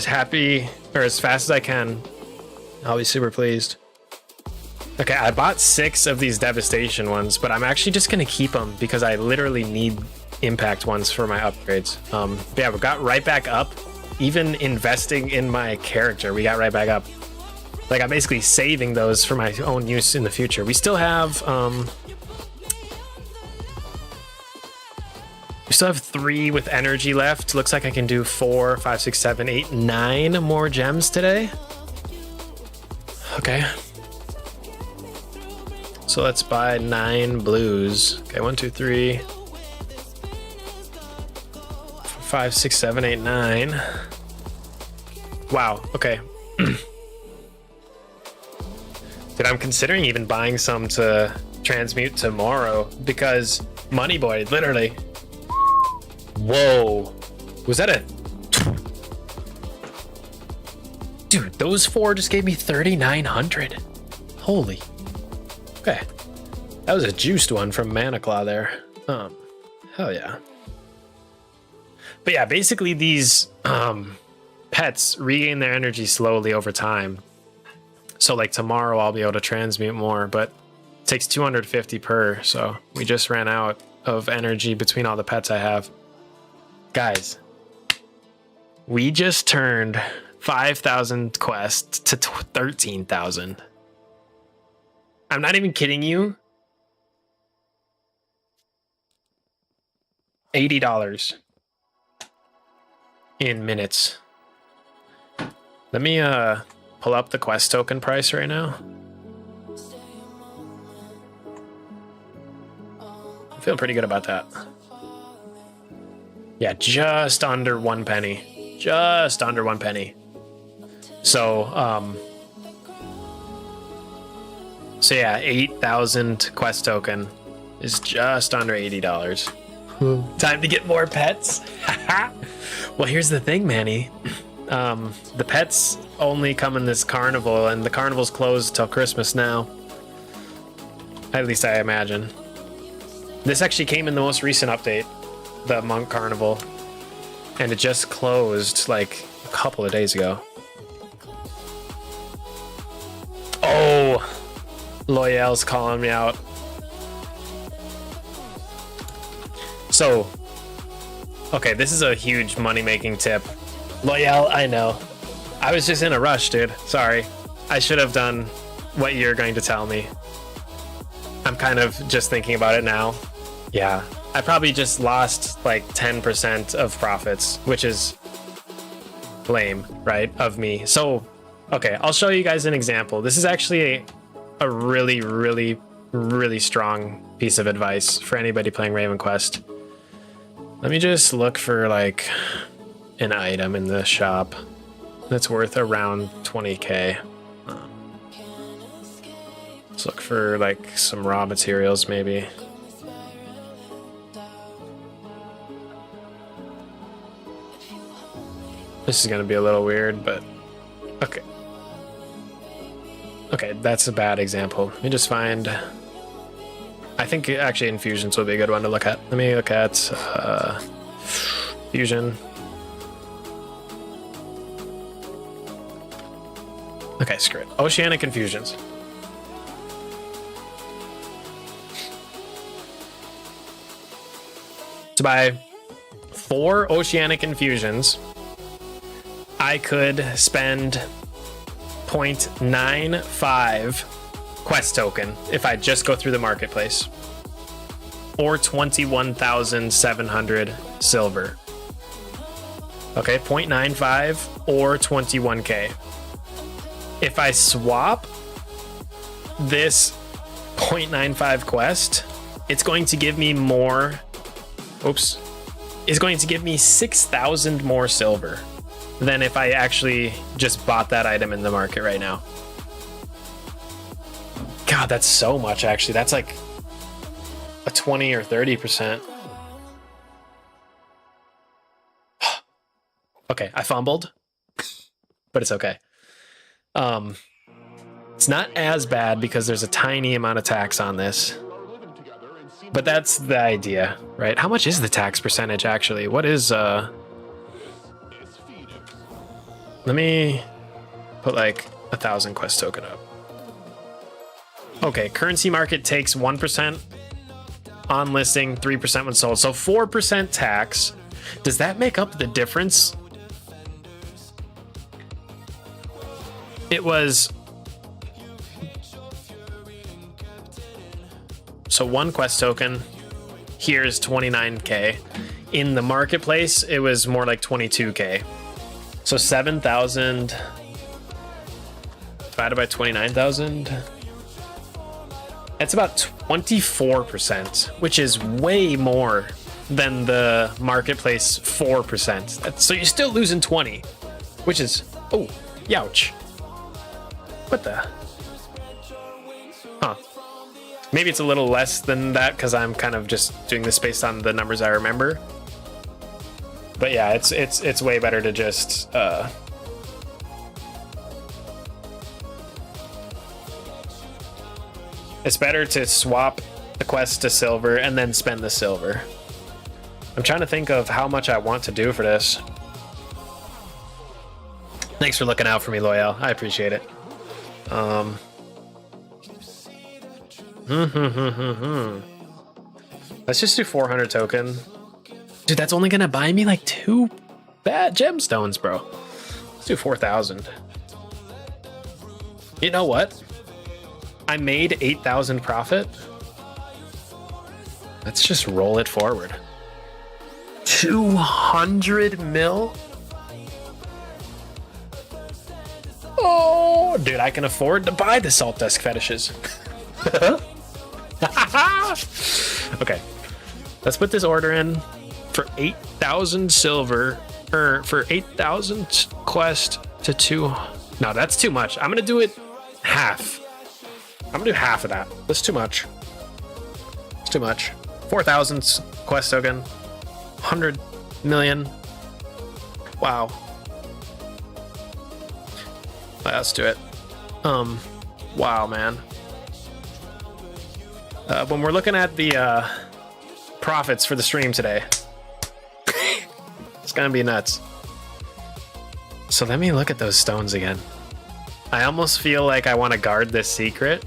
happy or as fast as I can, I'll be super pleased. Okay, I bought 6 of these devastation ones, but I'm actually just gonna keep them because I literally need impact ones for my upgrades. But yeah, we got right back up. Even investing in my character, we got right back up. Like, I'm basically saving those for my own use in the future. We still have 3 with energy left. Looks like I can do 4, 5, 6, 7, 8, 9 more gems today. Okay. So let's buy 9 blues. Okay, 1, 2, 3, 4, 5, 6, 7, 8, 9. Wow, okay. Dude, I'm considering even buying some to transmute tomorrow because Money Boy, literally. Whoa. Was that a... Dude, those 4 just gave me 3,900. Holy. Okay. That was a juiced one from Mana Claw there. Hell yeah. But yeah, basically these pets regain their energy slowly over time. So like tomorrow I'll be able to transmute more, but it takes 250 per, so we just ran out of energy between all the pets I have. Guys, we just turned 5,000 quests to 13,000. I'm not even kidding you. $80 in minutes. Let me pull up the quest token price right now. I'm feeling pretty good about that. Yeah, just under 1 penny. Just under 1 penny. So yeah, 8,000 quest token is just under $80. Time to get more pets. Well, here's the thing, Manny. The pets only come in this carnival, and the carnival's closed till Christmas now. At least I imagine. This actually came in the most recent update, the Monk Carnival, and it just closed like a couple of days ago. Oh, Loyal's calling me out. So, okay, this is a huge money-making tip. Loyal, I know. I was just in a rush, dude. Sorry. I should have done what you're going to tell me. I'm kind of just thinking about it now. Yeah. I probably just lost like 10% of profits, which is lame, right? Of me. So, okay, I'll show you guys an example. This is actually a really, really, really strong piece of advice for anybody playing Raven Quest. Let me just look for like an item in the shop that's worth around 20k. Let's look for like some raw materials maybe. This is gonna be a little weird, but okay. Okay, that's a bad example. Let me just find... I think actually infusions will be a good one to look at. Let me look at fusion. Okay, screw it. Oceanic infusions. To buy 4 oceanic infusions, I could spend 0.95 quest token if I just go through the marketplace, or 21,700 silver. Okay, 0.95 or 21k. If I swap this 0.95 quest, it's going to give me more. Oops, is going to give me 6,000 more silver than if I actually just bought that item in the market right now. God, that's so much actually. That's like a 20 or 30%. Okay, I fumbled, but it's okay. It's not as bad because there's a tiny amount of tax on this. But that's the idea, right? How much is the tax percentage actually? What is let me put like 1,000 quest token up. Okay, currency market takes 1% on listing, 3% when sold. So 4% tax. Does that make up the difference? It was... So 1 quest token, here's 29k. In the marketplace, it was more like 22k. So 7,000 divided by 29,000. That's about 24%, which is way more than the marketplace 4%. So you're still losing 20, which is, oh, youch. What the? Huh. Maybe it's a little less than that because I'm kind of just doing this based on the numbers I remember. But yeah, it's way better to just it's better to swap the quest to silver and then spend the silver. I'm trying to think of how much I want to do for this. Thanks for looking out for me, Loyal. I appreciate it. Let's just do 400 token. Dude, that's only gonna buy me like 2 bad gemstones, bro. Let's do 4,000. You know what? I made 8,000 profit. Let's just roll it forward. 200 mil? Oh, dude, I can afford to buy the Saltdusk Fetishes. Okay, let's put this order in for 8,000 silver, or for 8,000 quest to 2. No, that's too much. I'm gonna do it half. I'm gonna do half of that. That's too much. It's too much. 4,000 quest token, 100 million. Wow. Let's do it. Wow, man. When we're looking at the profits for the stream today, it's gonna be nuts. So let me look at those stones again. I almost feel like I want to guard this secret,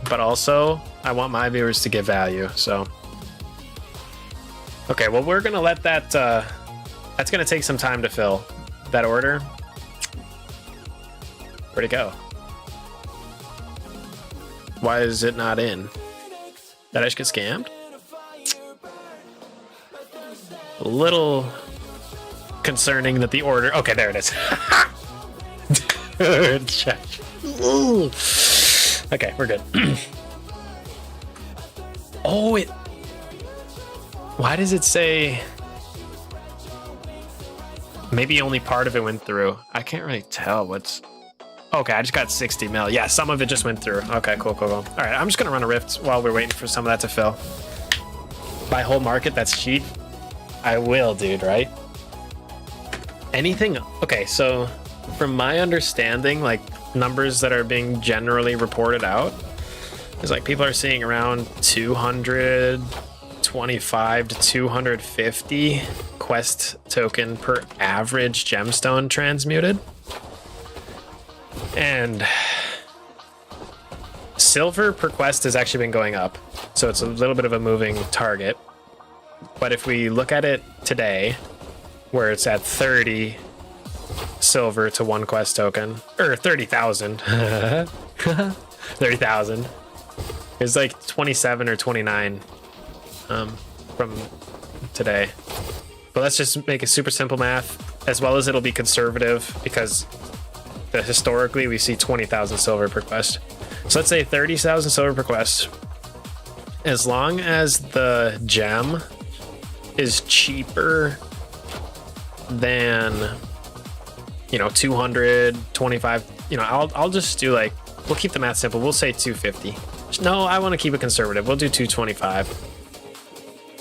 but also I want my viewers to get value. So, okay, well, we're gonna let that. That's gonna take some time to fill that order. Where'd it go? Why is it not in? Did I just get scammed? A little concerning that the order... Okay, there it is. Check. Okay, we're good. Oh, it... Why does it say... Maybe only part of it went through. I can't really tell what's... Okay, I just got 60 mil. Yeah, some of it just went through. Okay, cool. All right, I'm just going to run a rift while we're waiting for some of that to fill. Buy whole market, that's cheap. I will, dude, right? Anything... Okay, so from my understanding, like, numbers that are being generally reported out is like people are seeing around 225 to 250 quest token per average gemstone transmuted. And silver per quest has actually been going up, so it's a little bit of a moving target. But if we look at it today, where it's at 30 silver to one quest token, or 30,000, 30,000. It's like 27 or 29 from today. But let's just make it super simple math, as well as it'll be conservative because historically we see 20,000 silver per quest. So let's say 30,000 silver per quest. As long as the gem is cheaper than, you know, 225, you know, I'll just do like, we'll keep the math simple. We'll say 250. No, I want to keep it conservative. We'll do 225.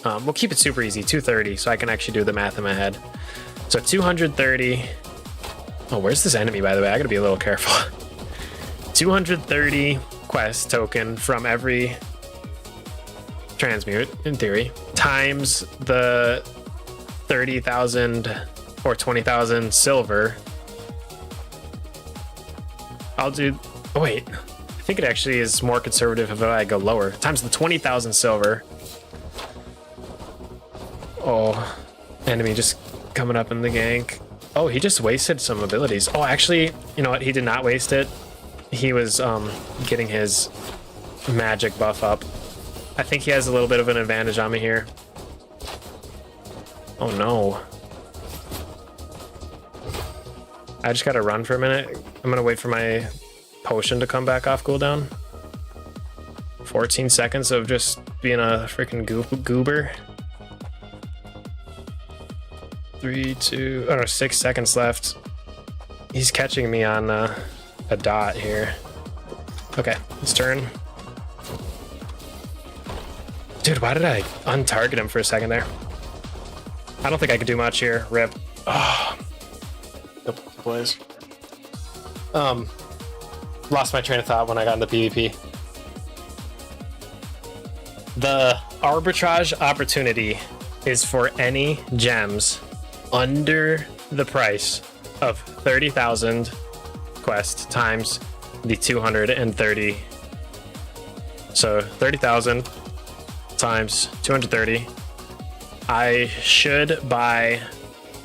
We'll keep it super easy, 230, so I can actually do the math in my head. So 230. Oh, where's this enemy, by the way? I gotta be a little careful. 230 quest token from every transmute, in theory, times the 30,000 or 20,000 silver. I'll do... Oh, wait. I think it actually is more conservative if I go lower. Times the 20,000 silver. Oh, enemy just coming up in the gank. Oh, he just wasted some abilities. Oh, actually, you know what? He did not waste it. He was getting his magic buff up. I think he has a little bit of an advantage on me here. Oh no. I just gotta run for a minute. I'm gonna wait for my potion to come back off cooldown. 14 seconds of just being a freaking goober. 6 seconds left. He's catching me on a dot here. Okay, let's turn. Dude, why did I untarget him for a second there? I don't think I could do much here. Rip. Oh. Nope, boys. Lost my train of thought when I got into PvP. The arbitrage opportunity is for any gems under the price of 30,000 quest times the 230. So 30,000 times 230. I should buy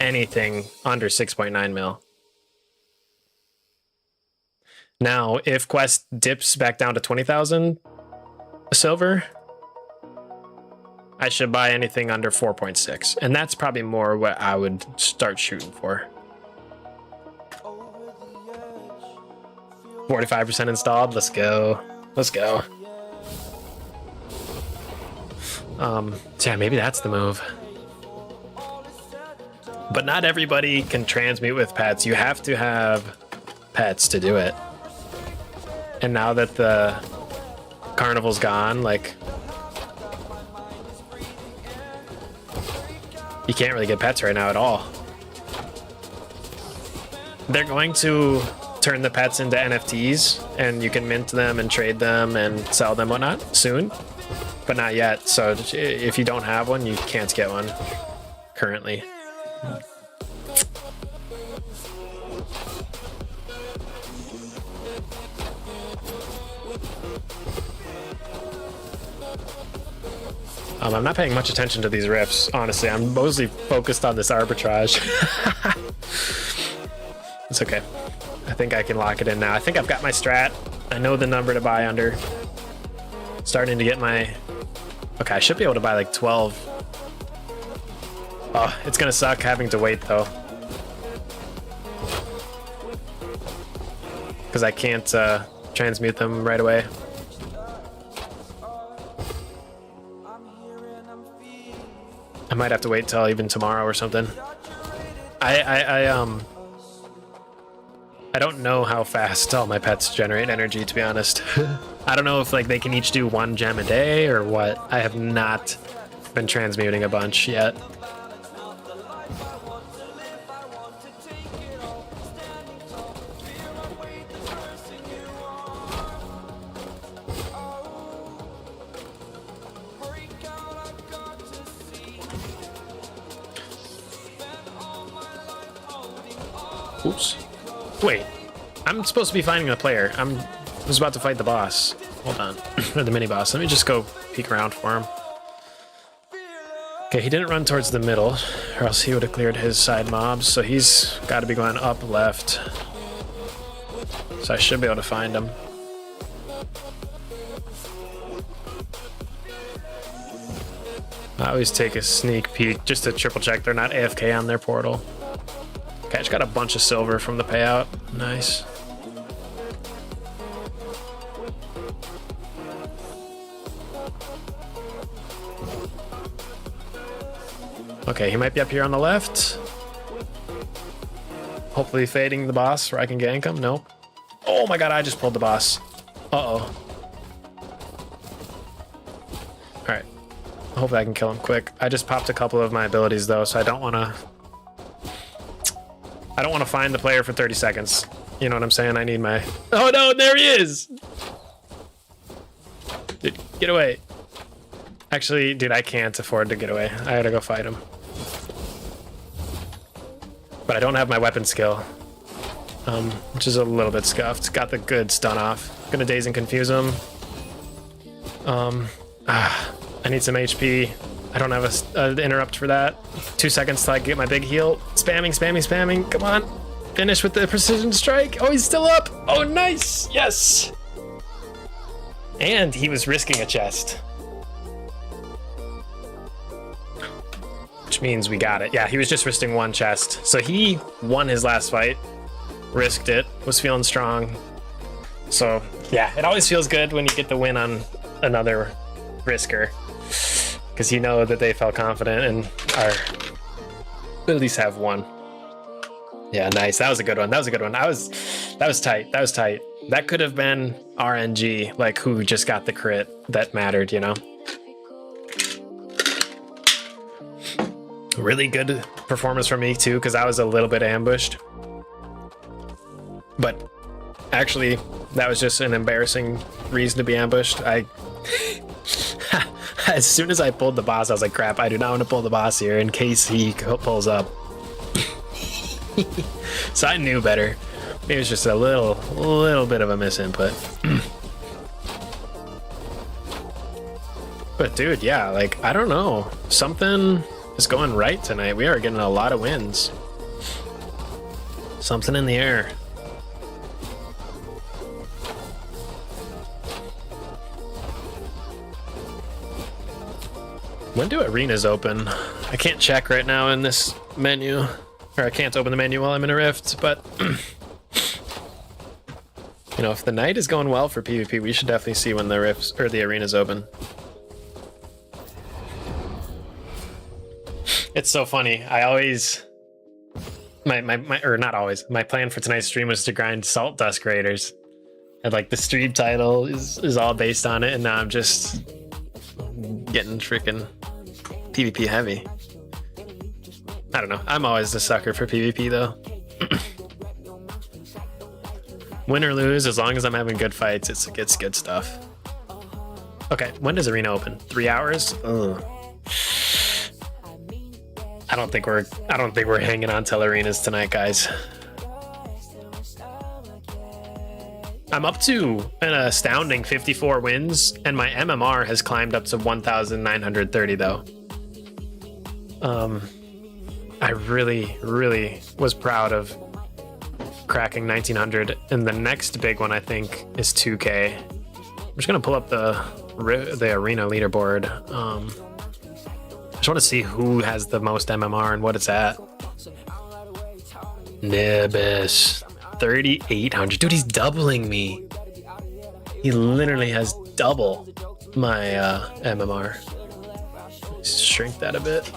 anything under 6.9 mil. Now, if quest dips back down to 20,000 silver, I should buy anything under 4.6, and that's probably more what I would start shooting for. 45% installed. Let's go. Let's go. So yeah, maybe that's the move. But not everybody can transmute with pets. You have to have pets to do it. And now that the carnival's gone, like, you can't really get pets right now at all. They're going to turn the pets into NFTs, and you can mint them and trade them and sell them, whatnot, soon, but not yet. So if you don't have one, you can't get one currently. I'm not paying much attention to these riffs, honestly. I'm mostly focused on this arbitrage. It's okay. I think I can lock it in now. I think I've got my strat. I know the number to buy under. Starting to get my... Okay, I should be able to buy like 12. Oh, it's gonna suck having to wait though. Because I can't transmute them right away. I might have to wait till even tomorrow or something. I don't know how fast all my pets generate energy, to be honest. I don't know if like they can each do 1 gem a day or what. I have not been transmuting a bunch yet. Oops. Wait. I'm supposed to be finding a player. I was about to fight the boss. Hold on. Or the mini boss. Let me just go peek around for him. Okay, he didn't run towards the middle, or else he would have cleared his side mobs, so he's got to be going up left. So I should be able to find him. I always take a sneak peek just to triple check they're not AFK on their portal. Okay, I just got a bunch of silver from the payout. Nice. Okay, he might be up here on the left. Hopefully fading the boss where I can gank him. Nope. Oh my god, I just pulled the boss. Uh-oh. Alright. Hopefully I can kill him quick. I just popped a couple of my abilities though, so I don't want to find the player for 30 seconds. You know what I'm saying? I need my... Oh no, there he is! Dude, get away. Actually, dude, I can't afford to get away. I gotta go fight him. But I don't have my weapon skill, which is a little bit scuffed. Got the good stun off. Gonna daze and confuse him. I need some HP. I don't have an interrupt for that. 2 seconds till I get my big heal. Spamming, spamming, spamming. Come on. Finish with the precision strike. Oh, he's still up. Oh, nice. Yes. And he was risking a chest. Which means we got it. Yeah, he was just risking 1 chest. So he won his last fight. Risked it. Was feeling strong. So, yeah, it always feels good when you get the win on another risker. Because you know that they felt confident and are at least have won. Yeah, nice. That was a good one. That was a good one. That was tight. That was tight. That could have been RNG, like who just got the crit that mattered, you know? Really good performance from me too, because I was a little bit ambushed. But actually, that was just an embarrassing reason to be ambushed. As soon as I pulled the boss, I was like, crap, I do not want to pull the boss here in case he pulls up. So I knew better. It was just a little bit of a misinput. But dude, yeah, like, I don't know. Something is going right tonight. We are getting a lot of wins. Something in the air. When do arenas open? I can't check right now in this menu. Or I can't open the menu while I'm in a rift, but... You know, if the night is going well for PvP, we should definitely see when the rifts or the arenas open. It's so funny. I always... not always. My plan for tonight's stream was to grind Saltdusk raiders. And like the stream title is all based on it, and now I'm just getting freaking PvP heavy. I don't know. I'm always a sucker for PvP though. Win or lose, as long as I'm having good fights, it's good stuff. Okay, when does arena open? 3 hours? Ugh. I don't think we're hanging on till arenas tonight, guys. I'm up to an astounding 54 wins, and my MMR has climbed up to 1,930 though. I really was proud of cracking 1900, and the next big one I think is 2K. I'm just gonna pull up the arena leaderboard. I just want to see who has the most MMR and what it's at. Nibis, 3,800. Dude, he's doubling me. He literally has double my MMR. Shrink that a bit.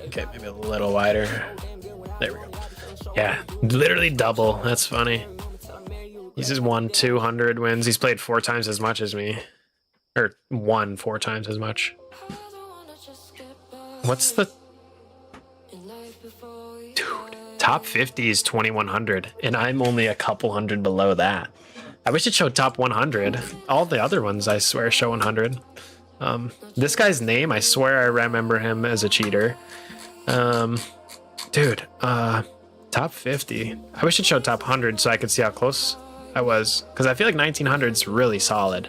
Okay, maybe a little wider. There we go. Yeah, literally double. That's funny. He's just won 200 wins. He's played 4 times as much as me. Or won 4 times as much. What's the... Dude, top 50 is 2,100. And I'm only a couple hundred below that. I wish it showed top 100. All the other ones, I swear, show 100. This guy's name, I swear I remember him as a cheater. Dude, top 50. I wish it showed top 100 so I could see how close I was. Because I feel like 1,900 is really solid.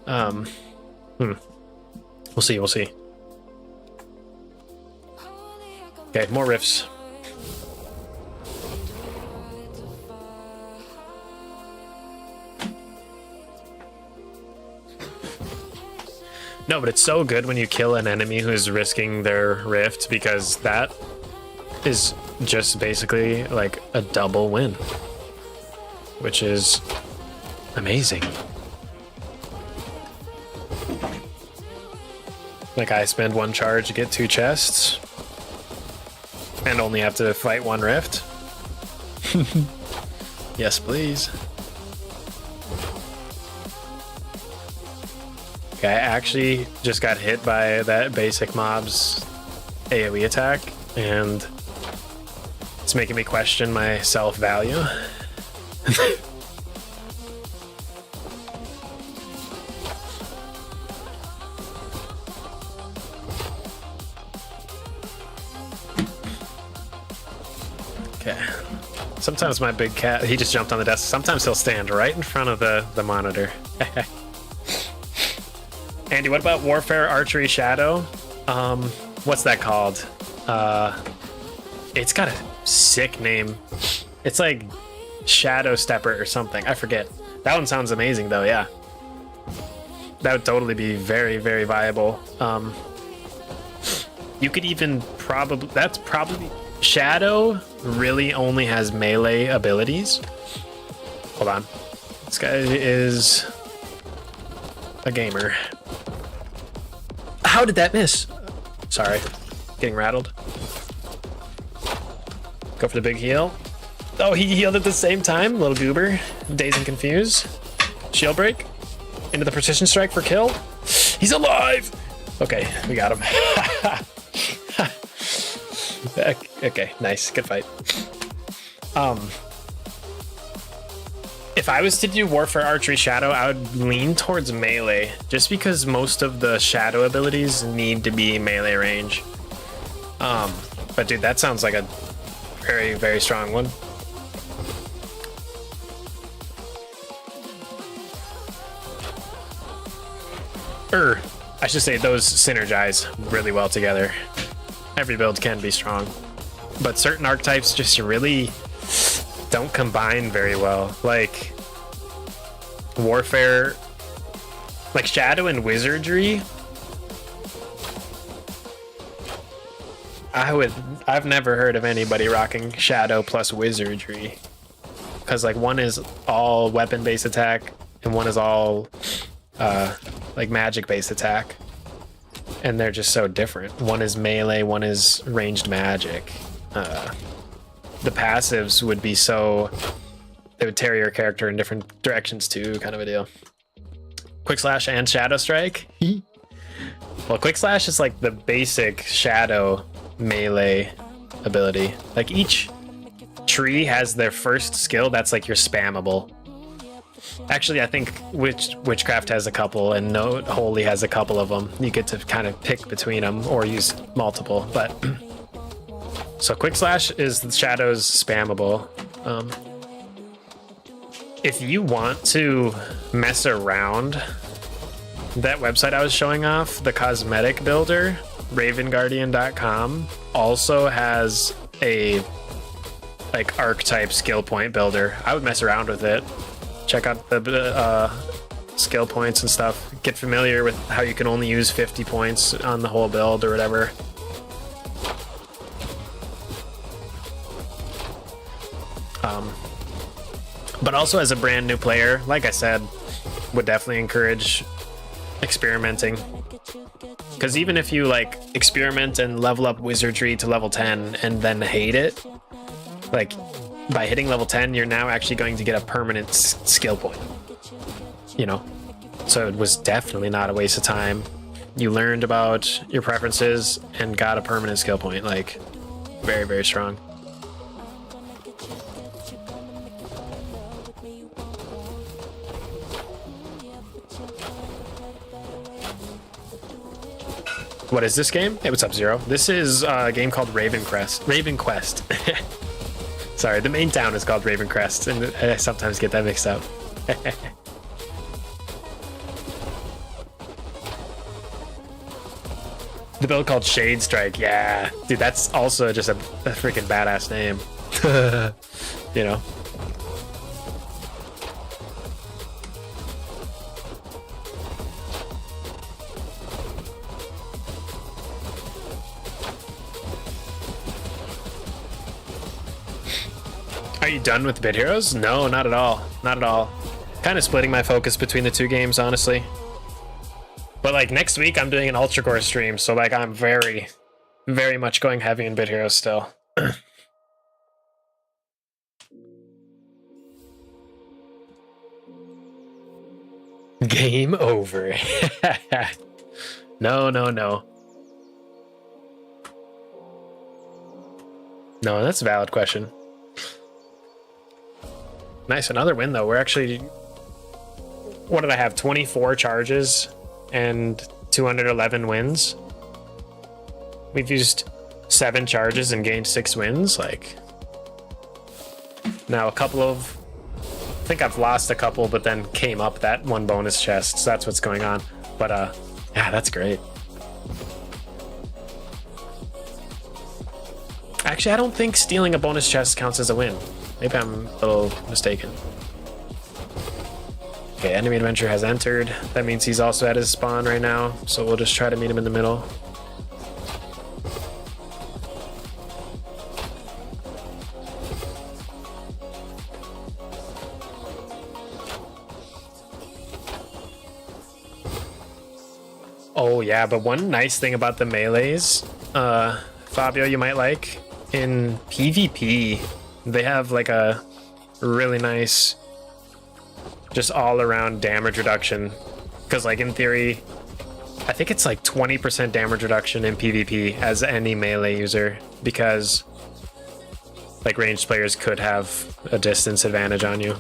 We'll see, we'll see. Okay, more riffs. No, but it's so good when you kill an enemy who's risking their rift, because that is just basically like a double win, which is amazing. Like, I spend 1 charge to get 2 chests and only have to fight 1 rift. Yes, please. Okay, I actually just got hit by that basic mob's AoE attack, and it's making me question my self-value. Okay. Sometimes my big cat, he just jumped on the desk. Sometimes he'll stand right in front of the monitor. Andy, what about Warfare Archery Shadow? What's that called? It's got a sick name. It's like Shadow Stepper or something. I forget. That one sounds amazing though, yeah. That would totally be very, very viable. You could even probably... That's probably... Shadow really only has melee abilities. Hold on. This guy is a gamer. How did that miss? Sorry. Getting rattled. Go for the big heal. Oh, he healed at the same time. Little goober. Dazed and confused. Shield break. Into the precision strike for kill. He's alive! Okay, we got him. Okay, nice. Good fight. If I was to do Warfare Archery Shadow, I would lean towards melee, just because most of the shadow abilities need to be melee range. But dude, that sounds like a very, very strong one. I should say those synergize really well together. Every build can be strong, but certain archetypes just really don't combine very well. Like Warfare, like Shadow and Wizardry. I've never heard of anybody rocking Shadow plus Wizardry, because like one is all weapon based attack and one is all like magic based attack, and they're just so different. One is melee, one is ranged magic. The passives would be so... They would tear your character in different directions too, kind of a deal. Quick Slash and Shadow Strike? Well, Quick Slash is like the basic Shadow melee ability. Like each tree has their first skill that's like your spammable. Actually, I think Witchcraft has a couple, and No Holy has a couple of them. You get to kind of pick between them or use multiple, but... So Quick Slash is the Shadow's spammable. If you want to mess around, that website I was showing off, the cosmetic builder, ravenguardian.com, also has a like archetype skill point builder. I would mess around with it. Check out the skill points and stuff. Get familiar with how you can only use 50 points on the whole build or whatever. But also as a brand new player, like I said, would definitely encourage experimenting. Because even if you like experiment and level up wizardry to level 10 and then hate it, like by hitting level 10, you're now actually going to get a permanent skill point, you know? So it was definitely not a waste of time. You learned about your preferences and got a permanent skill point. Like, very, very strong. What is this game? Hey, what's up, Zero? This is a game called Raven Quest. Sorry, the main town is called Ravencrest, and I sometimes get that mixed up. The build called Shade Strike, yeah. Dude, that's also just a freaking badass name. You know? Are you done with Bit Heroes? No, not at all. Not at all. Kind of splitting my focus between the two games, honestly. But like next week, I'm doing an Ultra Core stream, so like I'm very, very much going heavy in Bit Heroes still. Game over. No, no, no. No, that's a valid question. Nice, another win though. We're actually, what did I have? 24 charges and 211 wins. We've used 7 charges and gained 6 wins. Like, now a couple of, I think I've lost a couple, but then came up that one bonus chest. So that's what's going on. But yeah, that's great. Actually, I don't think stealing a bonus chest counts as a win. Maybe I'm a little mistaken. Okay, enemy adventure has entered. That means he's also at his spawn right now, so we'll just try to meet him in the middle. Oh yeah, but one nice thing about the melees, Fabio, you might like, in PvP, they have like a really nice just all around damage reduction. Because like in theory, I think it's like 20% damage reduction in PvP as any melee user, because like ranged players could have a distance advantage on you.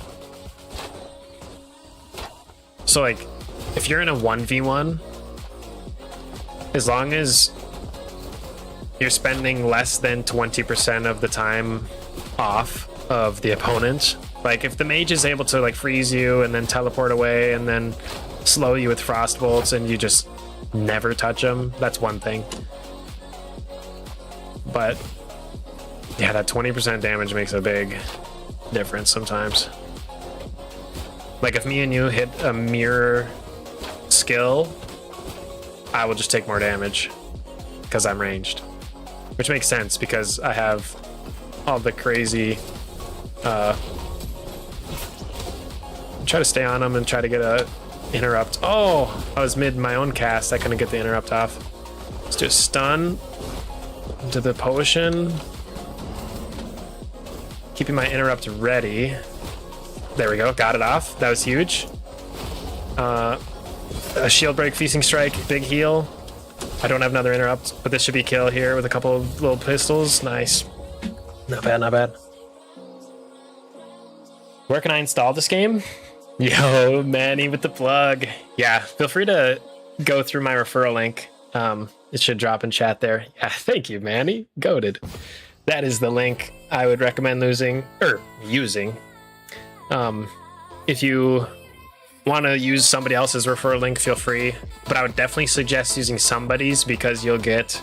So like if you're in a 1v1, as long as you're spending less than 20% of the time off of the opponent, like if the mage is able to like freeze you and then teleport away and then slow you with frost bolts and you just never touch them, that's one thing. But yeah, that 20% damage makes a big difference sometimes. Like if me and you hit a mirror skill, I will just take more damage because I'm ranged, which makes sense because I have all the crazy try to stay on them and try to get a interrupt. Oh, I was mid my own cast. I couldn't get the interrupt off. Let's do a stun into the potion, keeping my interrupt ready. There we go, got it off. That was huge. A shield break, feasting strike, big heal. I don't have another interrupt, but this should be kill here with a couple of little pistols. Nice. Not bad, not bad. Where can I install this game? Yo, Manny with the plug. Yeah, feel free to go through my referral link. It should drop in chat there. Yeah, thank you, Manny. Goated. That is the link I would recommend using. If you want to use somebody else's referral link, feel free. But I would definitely suggest using somebody's because you'll get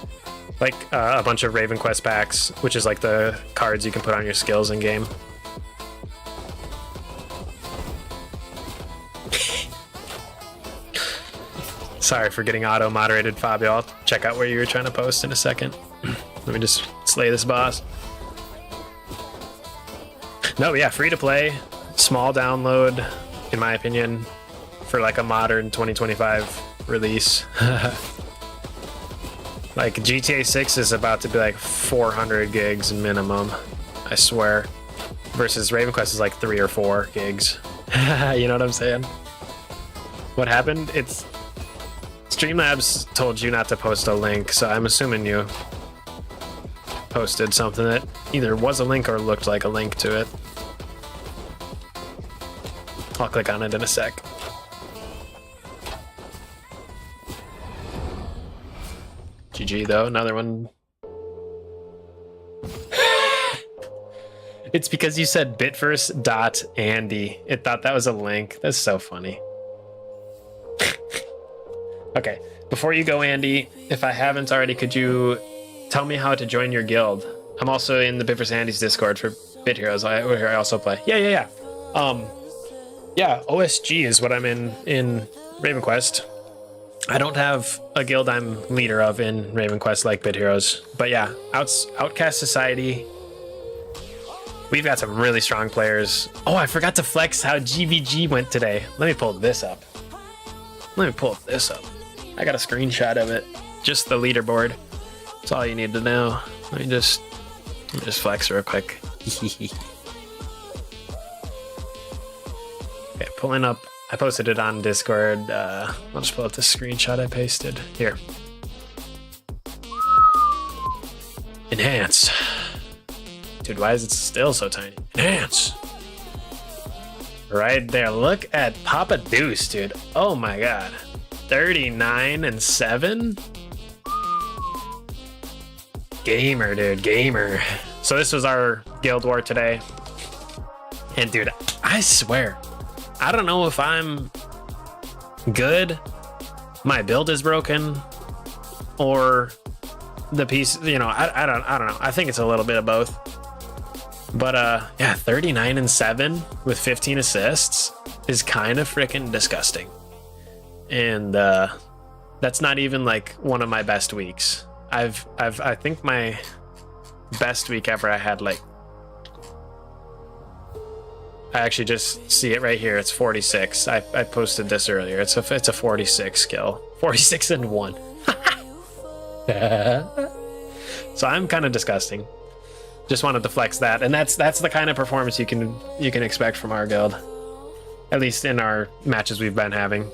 Like a bunch of Raven Quest packs, which is like the cards you can put on your skills in game. Sorry for getting auto-moderated, Fabio. I'll check out where you were trying to post in a second. Let me just slay this boss. No, yeah, free to play, small download, in my opinion, for like a modern 2025 release. Like GTA 6 is about to be like 400 gigs minimum, I swear. Versus Raven Quest is like 3 or 4 gigs. You know what I'm saying? What happened? It's Streamlabs told you not to post a link, so I'm assuming you posted something that either was a link or looked like a link to it. I'll click on it in a sec. GG though, another one. It's because you said bitverse.andy. It thought that was a link. That's so funny. Okay, before you go, Andy, if I haven't already, could you tell me how to join your guild? I'm also in the Bitverse Andy's Discord for Bit Heroes, where I also play. Yeah, OSG is what I'm in Raven Quest. I don't have a guild I'm leader of in Raven Quest like Bit Heroes, but yeah, Outcast Society. We've got some really strong players. Oh, I forgot to flex how GVG went today. Let me pull this up. I got a screenshot of it. Just the leaderboard. That's all you need to know. Let me just flex real quick. Okay, pulling up. I posted it on Discord. I'll just pull up the screenshot I pasted. Here. Enhance. Dude, why is it still so tiny? Enhance. Right there. Look at Papa Deuce, dude. Oh my god. 39 and 7? Gamer, dude. Gamer. So this was our guild war today. And dude, I swear, I don't know if I'm good, my build is broken, or the piece, you know, I don't know. I think it's a little bit of both. But yeah, 39 and 7 with 15 assists is kind of freaking disgusting. And that's not even like one of my best weeks. I think my best week ever, I had like, I actually just see it right here. It's 46. I posted this earlier. It's a 46 kill. 46 and 1. So I'm kind of disgusting. Just wanted to flex that, and that's the kind of performance you can expect from our guild. At least in our matches we've been having.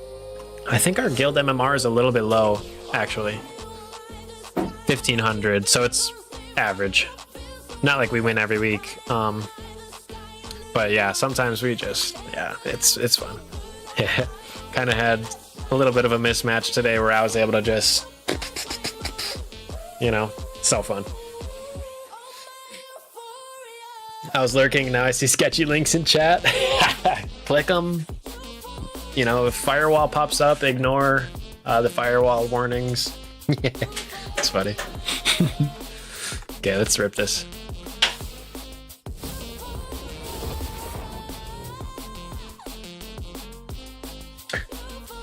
I think our guild MMR is a little bit low, actually. 1500, so it's average. Not like we win every week. But yeah, sometimes we just, yeah, it's fun. Kind of had a little bit of a mismatch today where I was able to just, you know, so fun. I was lurking, now I see sketchy links in chat. Click them. You know, if firewall pops up, ignore the firewall warnings. It's funny. Okay, let's rip this.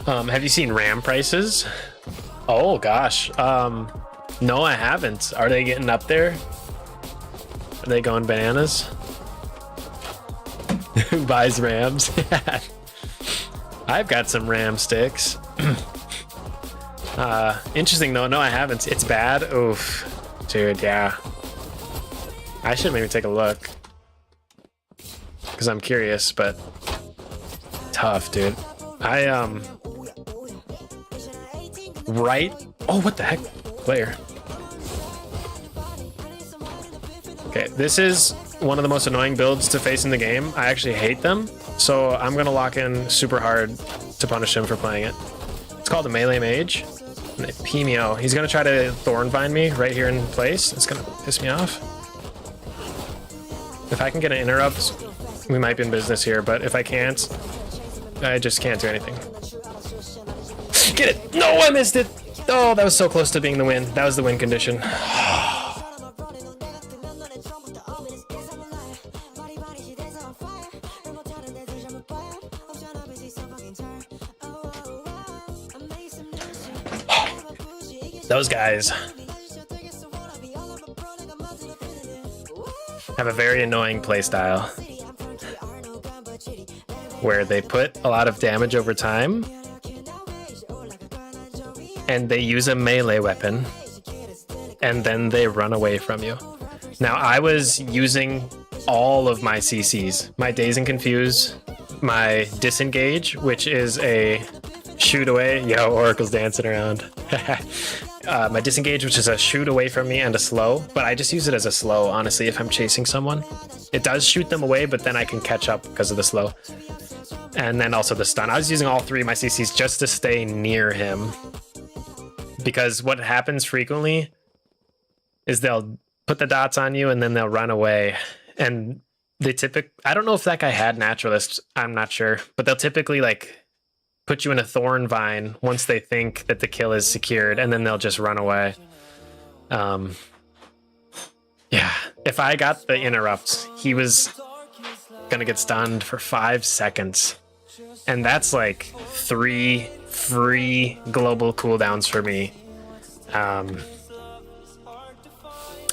Have you seen RAM prices? Oh gosh. No, I haven't. Are they getting up there? Are they going bananas? Who buys RAMs? I've got some RAM sticks. Interesting though. No, I haven't. It's bad. Oof. Dude, yeah. I should maybe take a look. Because I'm curious, but tough, dude. Right? Oh, what the heck? Player. Okay, this is one of the most annoying builds to face in the game. I actually hate them, so I'm gonna lock in super hard to punish him for playing it. It's called a melee mage. Pimio. He's gonna try to Thornvine me right here in place. It's gonna piss me off. If I can get an interrupt, we might be in business here, but if I can't, I just can't do anything. Get it! No, I missed it! Oh, that was so close to being the win. That was the win condition. Those guys have a very annoying playstyle where they put a lot of damage over time and they use a melee weapon and then they run away from you. Now, I was using all of my CCs, my Daze and Confuse, my Disengage, which is a shoot away. Yo, Oracle's dancing around. My Disengage, which is a shoot away from me and a slow, but I just use it as a slow, honestly, if I'm chasing someone. It does shoot them away, but then I can catch up because of the slow. And then also the stun. I was using all three of my CCs just to stay near him. Because what happens frequently is they'll put the dots on you and then they'll run away. And they I don't know if that guy had Naturalist, I'm not sure, but they'll typically like put you in a thorn vine once they think that the kill is secured, and then they'll just run away. Yeah, if I got the interrupt, he was gonna get stunned for 5 seconds, and that's like 3 free global cooldowns for me.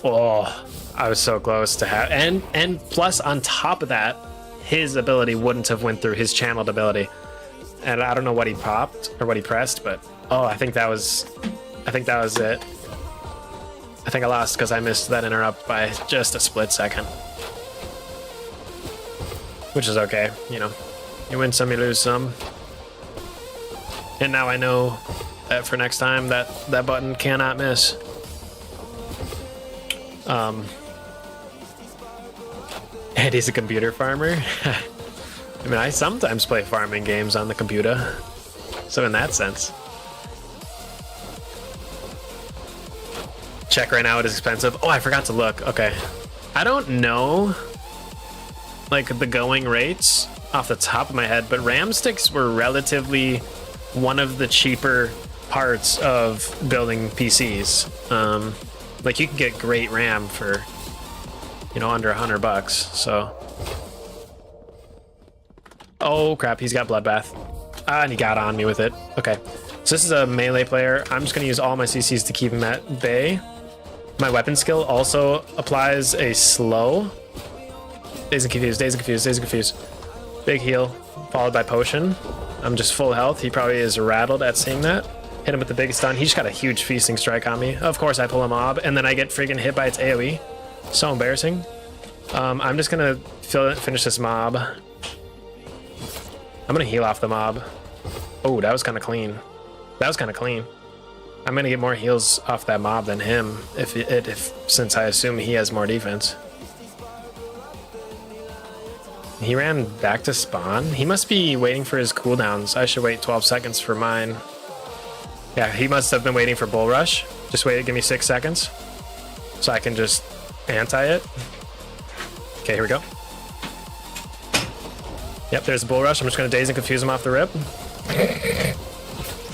Oh, I was so close to have, and plus on top of that, his ability wouldn't have went through, his channeled ability. And I don't know what he popped or what he pressed, but oh, I think that was it. I think I lost because I missed that interrupt by just a split second. Which is okay, you know. You win some, you lose some. And now I know that for next time that button cannot miss. And he's a computer farmer. I mean, I sometimes play farming games on the computer, so in that sense. Check right now, it is expensive. Oh, I forgot to look. Okay. I don't know, like, the going rates off the top of my head, but RAM sticks were relatively one of the cheaper parts of building PCs. Like, you can get great RAM for, you know, under $100, so... Oh crap, he's got Bloodbath. And he got on me with it. Okay, so this is a melee player. I'm just gonna use all my CCs to keep him at bay. My weapon skill also applies a slow. Daze and Confuse, Daze and Confuse, Daze and Confuse. Big heal, followed by potion. I'm just full health. He probably is rattled at seeing that. Hit him with the big stun. He just got a huge feasting strike on me. Of course, I pull a mob, and then I get freaking hit by its AoE. So embarrassing. I'm just gonna finish this mob. I'm gonna heal off the mob. Oh, that was kind of clean. That was kind of clean. I'm gonna get more heals off that mob than him, since I assume he has more defense. He ran back to spawn. He must be waiting for his cooldowns. I should wait 12 seconds for mine. Yeah, he must have been waiting for Bull Rush. Just wait, give me 6 seconds, so I can just anti it. Okay, here we go. Yep, there's the Bull Rush. I'm just gonna Daze and Confuse him off the rip.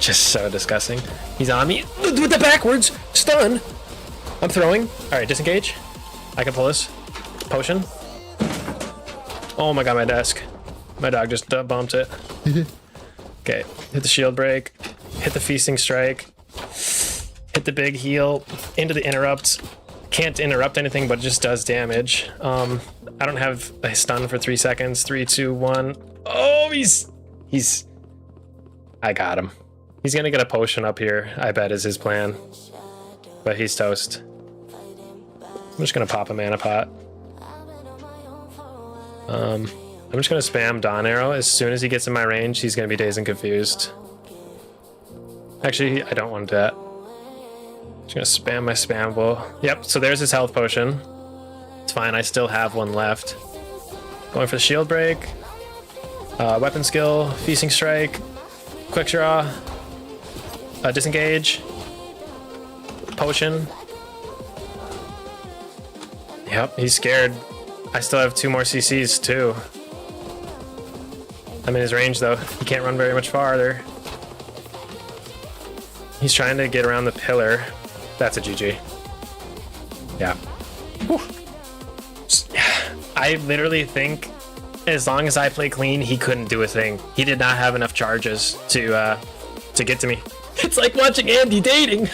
Just so disgusting. He's on me with the backwards stun. I'm throwing. All right, disengage. I can pull this potion. Oh my god, my desk. My dog just bumped it. Okay, hit the shield break. Hit the feasting strike. Hit the big heal. Into the interrupt. Can't interrupt anything, but it just does damage. I don't have a stun for 3 seconds. 3, 2, 1. Oh, he's... I got him. He's gonna get a potion up here, I bet is his plan. But he's toast. I'm just gonna pop a mana pot. I'm just gonna spam Dawn Arrow. As soon as he gets in my range, he's gonna be Dazed and Confused. Actually, I don't want that. Just gonna spam my spammable. Yep, so there's his health potion. It's fine, I still have one left. Going for the shield break. Weapon skill, feasting strike, quick draw, disengage, potion. Yep, he's scared. I still have 2 more CCs too. I'm in his range though. He can't run very much farther. He's trying to get around the pillar. That's a GG. Yeah. Whew. I literally think as long as I play clean, he couldn't do a thing. He did not have enough charges to get to me. It's like watching Andy dating.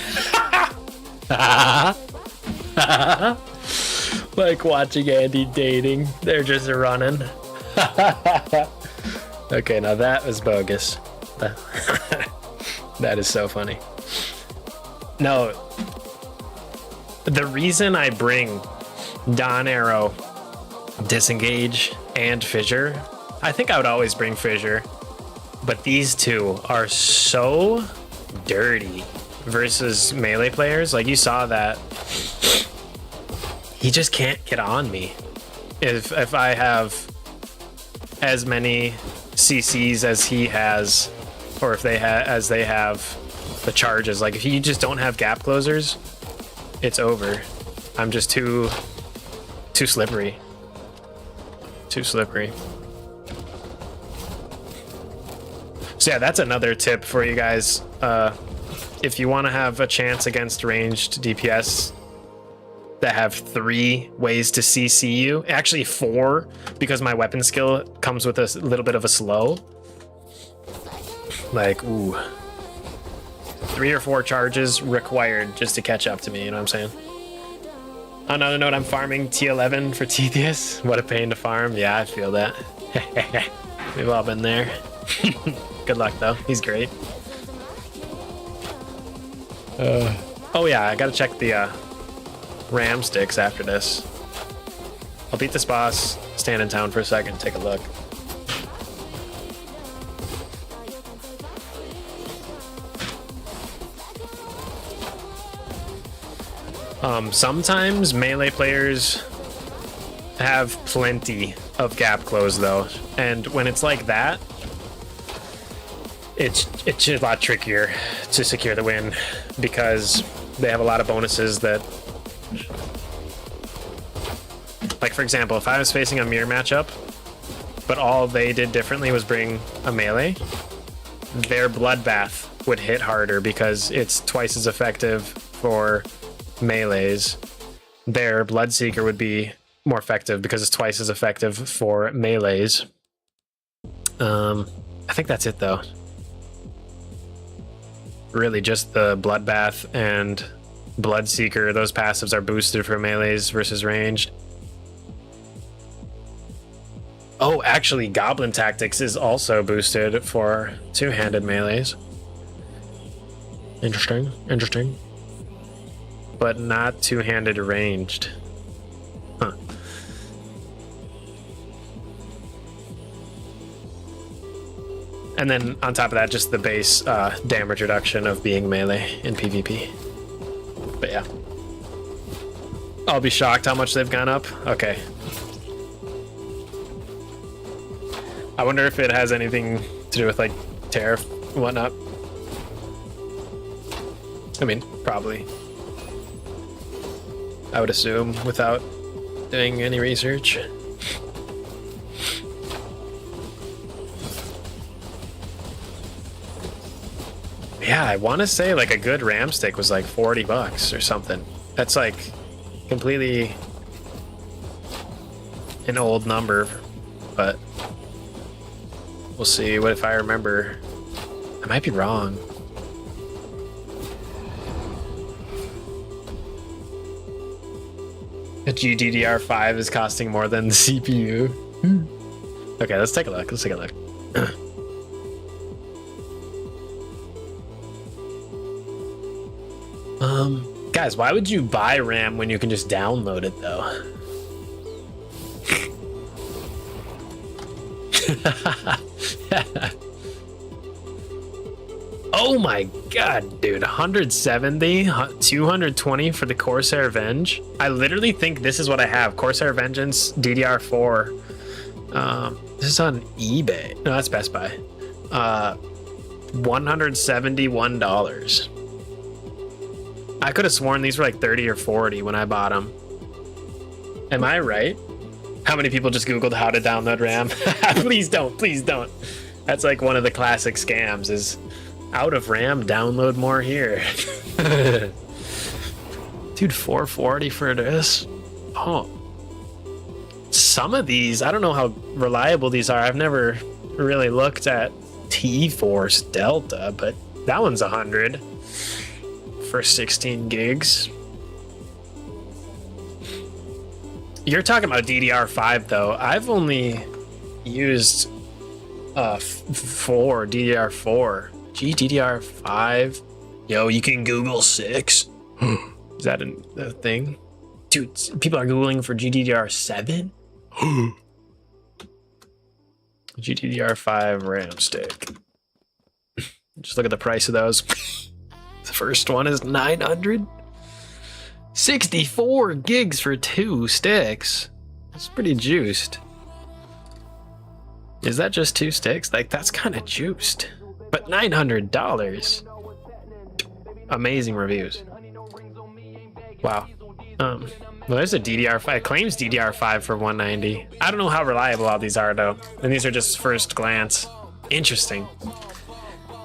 Like watching Andy dating. They're just running. Okay, now that was bogus. That is so funny. No, the reason I bring Dawn Arrow, Disengage, and Fissure, I think I would always bring Fissure, but these two are so dirty versus melee players. Like, you saw that he just can't get on me if I have as many CCs as he has, or if they as they have the charges. Like, if you just don't have gap closers, it's over. I'm just too slippery. Too slippery. So yeah, that's another tip for you guys. If you want to have a chance against ranged DPS that have 3 ways to CC you, actually 4, because my weapon skill comes with a little bit of a slow. Like, ooh. 3 or 4 charges required just to catch up to me, you know what I'm saying? On another note, I'm farming T11 for Thetheus. What a pain to farm. Yeah, I feel that. We've all been there. Good luck, though. He's great. Oh, yeah, I gotta check the ram sticks after this. I'll beat this boss, stand in town for a second, take a look. Sometimes melee players have plenty of gap close though, and when it's like that, it's a lot trickier to secure the win because they have a lot of bonuses that, like, for example, if I was facing a mirror matchup, but all they did differently was bring a melee, their bloodbath would hit harder because it's twice as effective for melees. Their Bloodseeker would be more effective because it's twice as effective for melees. I think that's it though. Really just the Bloodbath and Bloodseeker, those passives are boosted for melees versus ranged. Oh, actually Goblin Tactics is also boosted for two-handed melees. Interesting, interesting. But not two-handed ranged. Huh. And then on top of that, just the base damage reduction of being melee in PvP. But yeah. I'll be shocked how much they've gone up. Okay. I wonder if it has anything to do with like tariff and whatnot. I mean, probably. I would assume without doing any research. Yeah, I want to say like a good ram stick was like $40 or something. That's like completely an old number, but we'll see. What if I remember? I might be wrong. A GDDR5 is costing more than the CPU. Okay, let's take a look. Let's take a look. Guys, why would you buy RAM when you can just download it though? Oh my god, dude. 170, 220 for the Corsair Venge. I literally think this is what I have. Corsair Vengeance DDR4. This is on eBay. No, that's Best Buy. $171. I could have sworn these were like 30 or 40 when I bought them. Am I right? How many people just Googled how to download RAM? Please don't, please don't. That's like one of the classic scams is Out of RAM, download more here. Dude, 440 for this? Oh. Some of these, I don't know how reliable these are. I've never really looked at T-Force Delta, but that one's 100 for 16 gigs. You're talking about DDR5 though. I've only used DDR4. GDDR5. Yo, you can Google 6. Is that a thing? Dude, people are Googling for GDDR7? GDDR5 RAM stick. Just look at the price of those. The first one is 900. 64 gigs for 2 sticks. That's pretty juiced. Is that just 2 sticks? Like, that's kind of juiced. But $900. Amazing reviews. Wow. Well, there's a DDR5. It claims DDR5 for 190. I don't know how reliable all these are though. And these are just first glance. Interesting.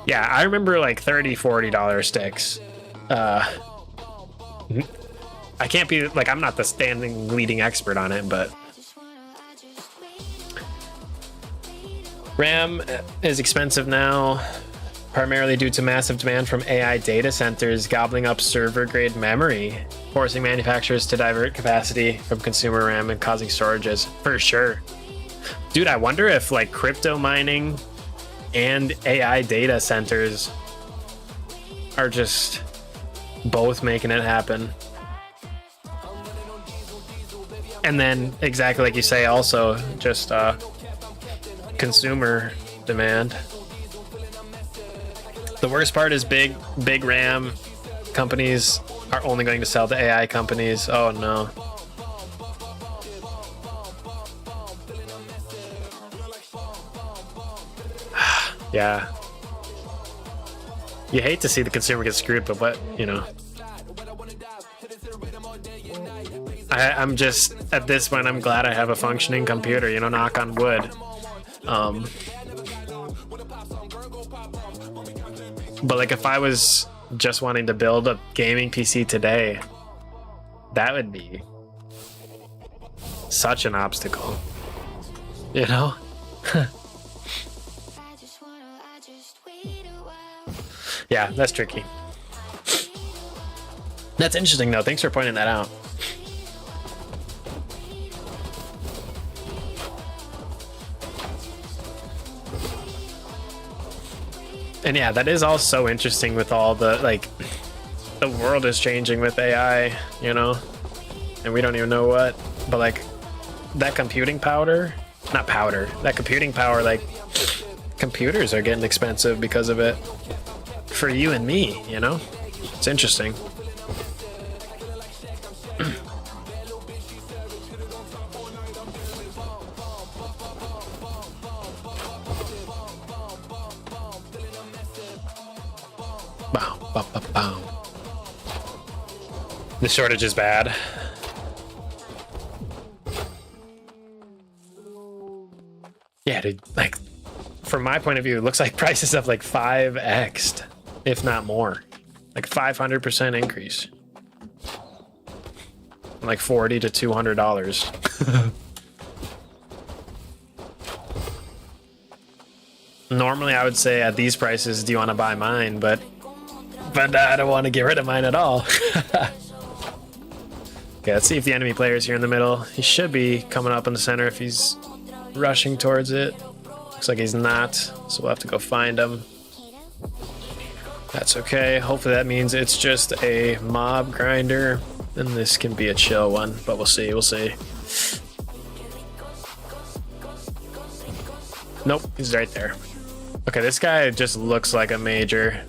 Yeah, I remember like $30, $40 sticks. I can't be like, I'm not the standing leading expert on it, but RAM is expensive now, primarily due to massive demand from AI data centers gobbling up server-grade memory, forcing manufacturers to divert capacity from consumer RAM and causing shortages. For sure. Dude, I wonder if like crypto mining and AI data centers are just both making it happen. And then, exactly like you say, also just consumer demand. The worst part is big RAM companies are only going to sell to AI companies. Oh no. Yeah. You hate to see the consumer get screwed, but what, you know. I'm just, at this point, I'm glad I have a functioning computer, you know, knock on wood. But like if I was just wanting to build a gaming PC today, that would be such an obstacle, you know? Yeah, that's tricky. That's interesting though. Thanks for pointing that out. And yeah, that is all so interesting with all the, like, the world is changing with AI, you know? And we don't even know what, but like, that computing power, that computing power, like, computers are getting expensive because of it. For you and me, you know? It's interesting. The shortage is bad. Yeah, dude, like, from my point of view, it looks like prices have like 5x'd, if not more. Like 500% increase. Like $40 to $200. Normally I would say at these prices, do you want to buy mine? But I don't want to get rid of mine at all. Okay, let's see if the enemy player is here in the middle. He should be coming up in the center if he's rushing towards it. Looks like he's not, so we'll have to go find him. That's okay. Hopefully that means it's just a mob grinder, and this can be a chill one, but we'll see, we'll see. Nope, he's right there. Okay, this guy just looks like a major.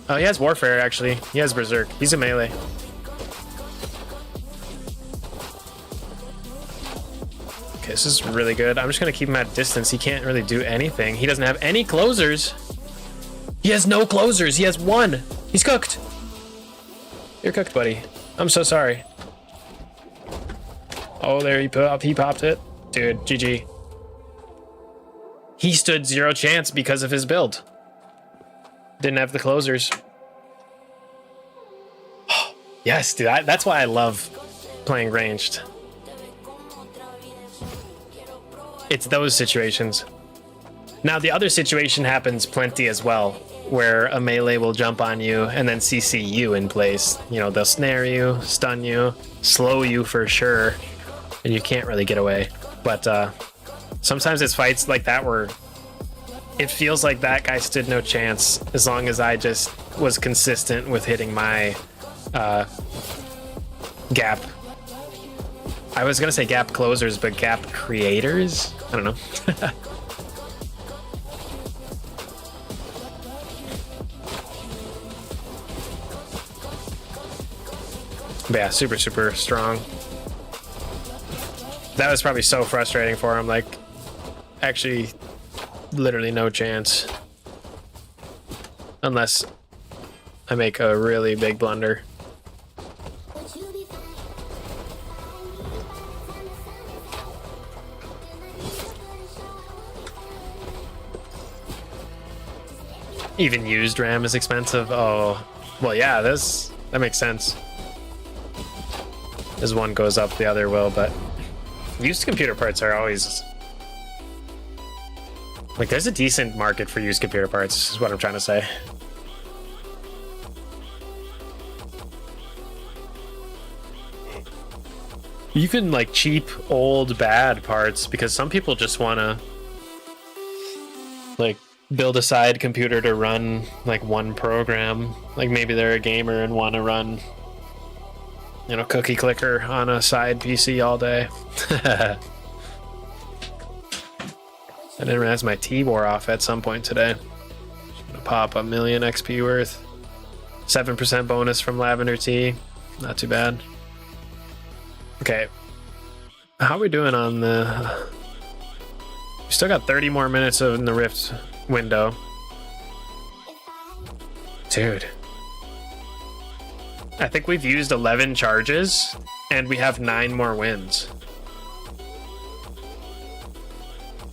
Oh, he has Warfare, actually. He has Berserk. He's a melee. Okay, this is really good. I'm just going to keep him at distance. He can't really do anything. He doesn't have any closers. He has no closers. He has one. He's cooked. You're cooked, buddy. I'm so sorry. Oh, there he popped it. Dude, GG. He stood zero chance because of his build. Didn't have the closers. Yes, dude. That's why I love playing ranged. It's those situations. Now, the other situation happens plenty as well, where a melee will jump on you and then CC you in place. You know, they'll snare you, stun you, slow you for sure, and you can't really get away. But sometimes it's fights like that where it feels like that guy stood no chance as long as I just was consistent with hitting my gap. I was gonna say gap closers, but gap creators? I don't know. But yeah, super, super strong. That was probably so frustrating for him. Like, actually, literally no chance. Unless I make a really big blunder. Even used RAM is expensive. Oh, well, yeah, that makes sense. As one goes up, the other will, but used computer parts are always like, there's a decent market for used computer parts, is what I'm trying to say. Even like cheap, old, bad parts, because some people just want to like build a side computer to run like one program. Like maybe they're a gamer and want to run, you know, cookie clicker on a side PC all day. I didn't realize my T wore off at some point today. Gonna pop a million XP worth. 7% bonus from Lavender Tea. Not too bad. Okay. How are we doing on the... We still got 30 more minutes in the Rift window. Dude. I think we've used 11 charges, and we have 9 more wins.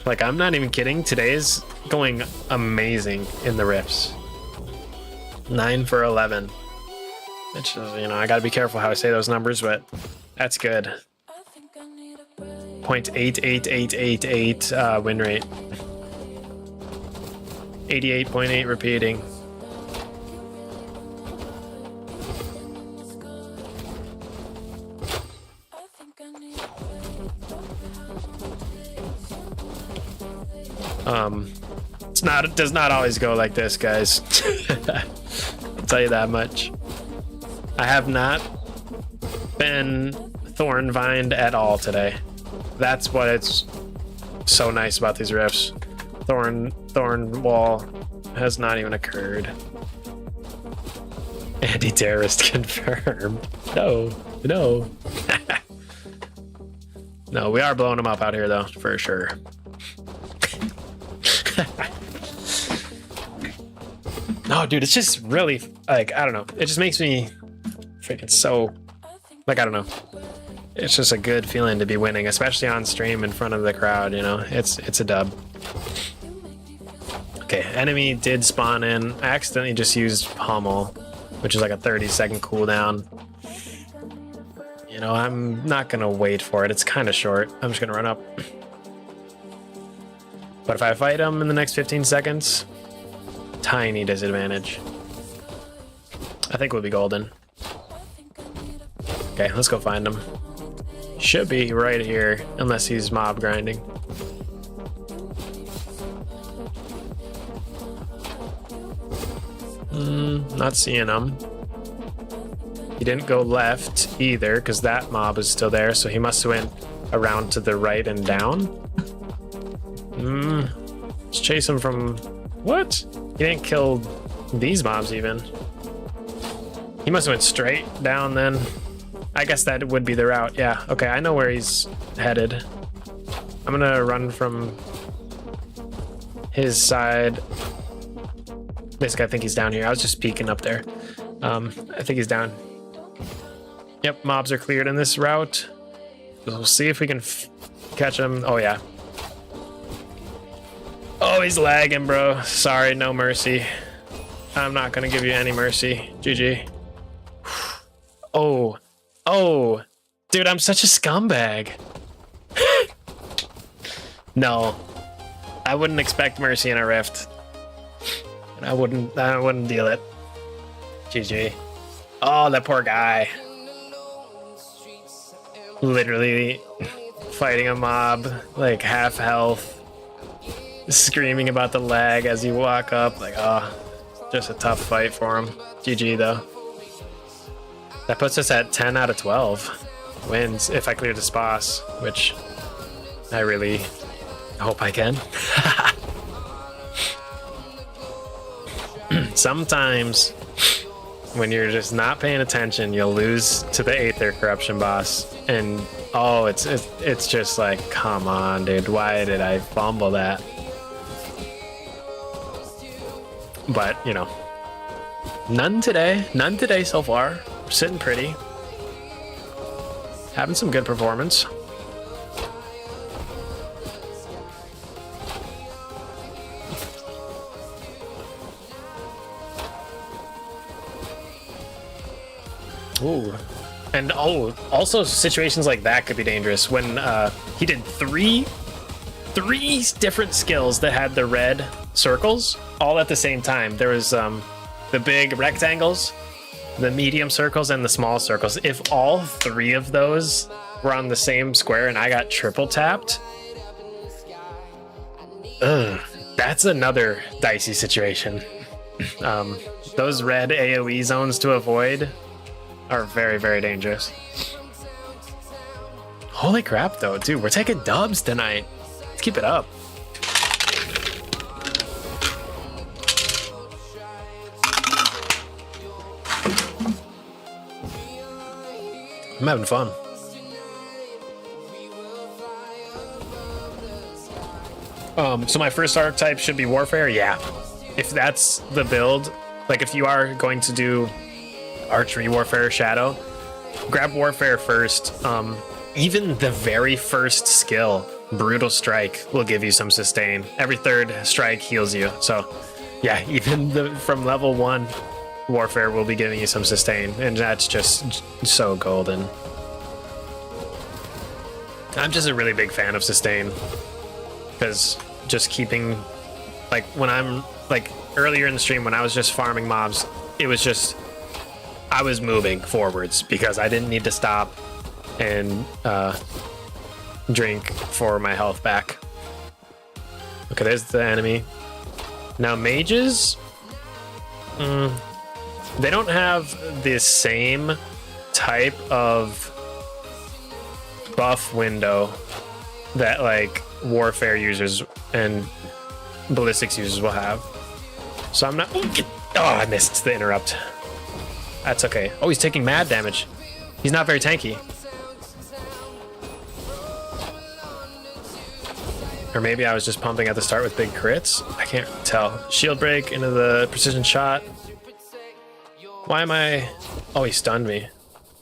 Like, I'm not even kidding. Today's going amazing in the Rifts. 9 for 11. Which is, you know, I gotta be careful how I say those numbers, but that's good. 0.88888 win rate. 88.8 repeating. It does not always go like this, guys. I'll tell you that much. I have not been thorn vined at all today. That's what it's so nice about these rifts. Thorn wall has not even occurred. Anti-terrorist confirmed. No. No, we are blowing them up out here though, for sure. No, dude, it's just really, like, I don't know. It just makes me freaking so, like, I don't know. It's just a good feeling to be winning, especially on stream in front of the crowd, you know? It's a dub. Okay, enemy did spawn in. I accidentally just used Pummel, which is like a 30-second cooldown. You know, I'm not gonna wait for it. It's kind of short. I'm just gonna run up. But if I fight him in the next 15 seconds, tiny disadvantage. I think we'll be golden. Okay, let's go find him. Should be right here, unless he's mob grinding. Not seeing him. He didn't go left either, because that mob is still there, so he must have went around to the right and down. Let's chase him from... What? He didn't kill these mobs even. He must have went straight down then. I guess that would be the route. Yeah, okay, I know where he's headed. I'm gonna run from his side. Basically, I think he's down here. I was just peeking up there. I think he's down. Yep, mobs are cleared in this route. We'll see if we can catch him. Oh, yeah. Oh, he's lagging, bro. Sorry, no mercy. I'm not gonna give you any mercy. GG. Oh. Oh. Dude, I'm such a scumbag. No. I wouldn't expect mercy in a rift. And I wouldn't deal it. GG. Oh, that poor guy. Literally fighting a mob, like half health, screaming about the lag as you walk up. Like, oh, just a tough fight for him. GG though. That puts us at 10 out of 12 wins if I clear this boss, which I really hope I can. Sometimes when you're just not paying attention, you'll lose to the Aether Corruption boss, and oh, it's just like, come on, dude, why did I fumble that? But you know, none today so far. We're sitting pretty, having some good performance. Ooh. And oh, also situations like that could be dangerous. When he did three different skills that had the red circles all at the same time. There was the big rectangles, the medium circles, and the small circles. If all three of those were on the same square and I got triple tapped, that's another dicey situation. Those red AoE zones to avoid are very, very dangerous. Holy crap, though, dude, we're taking dubs tonight. Let's keep it up. I'm having fun. So my first archetype should be Warfare, yeah. If that's the build, like if you are going to do Archery, Warfare, Shadow, grab Warfare first. Even the very first skill, Brutal Strike, will give you some sustain. Every third strike heals you. So yeah, even from level 1, Warfare will be giving you some sustain, and that's just so golden. I'm just a really big fan of sustain, because just keeping, like when I'm like earlier in the stream when I was just farming mobs, it was just, I was moving forwards because I didn't need to stop and drink for my health back. Okay, there's the enemy. Now mages, they don't have the same type of buff window that like Warfare users and Ballistics users will have. So I'm not, oh, I missed the interrupt. That's okay. Oh, he's taking mad damage. He's not very tanky. Or maybe I was just pumping at the start with big crits. I can't tell. Shield break into the precision shot. Why am I... Oh, he stunned me.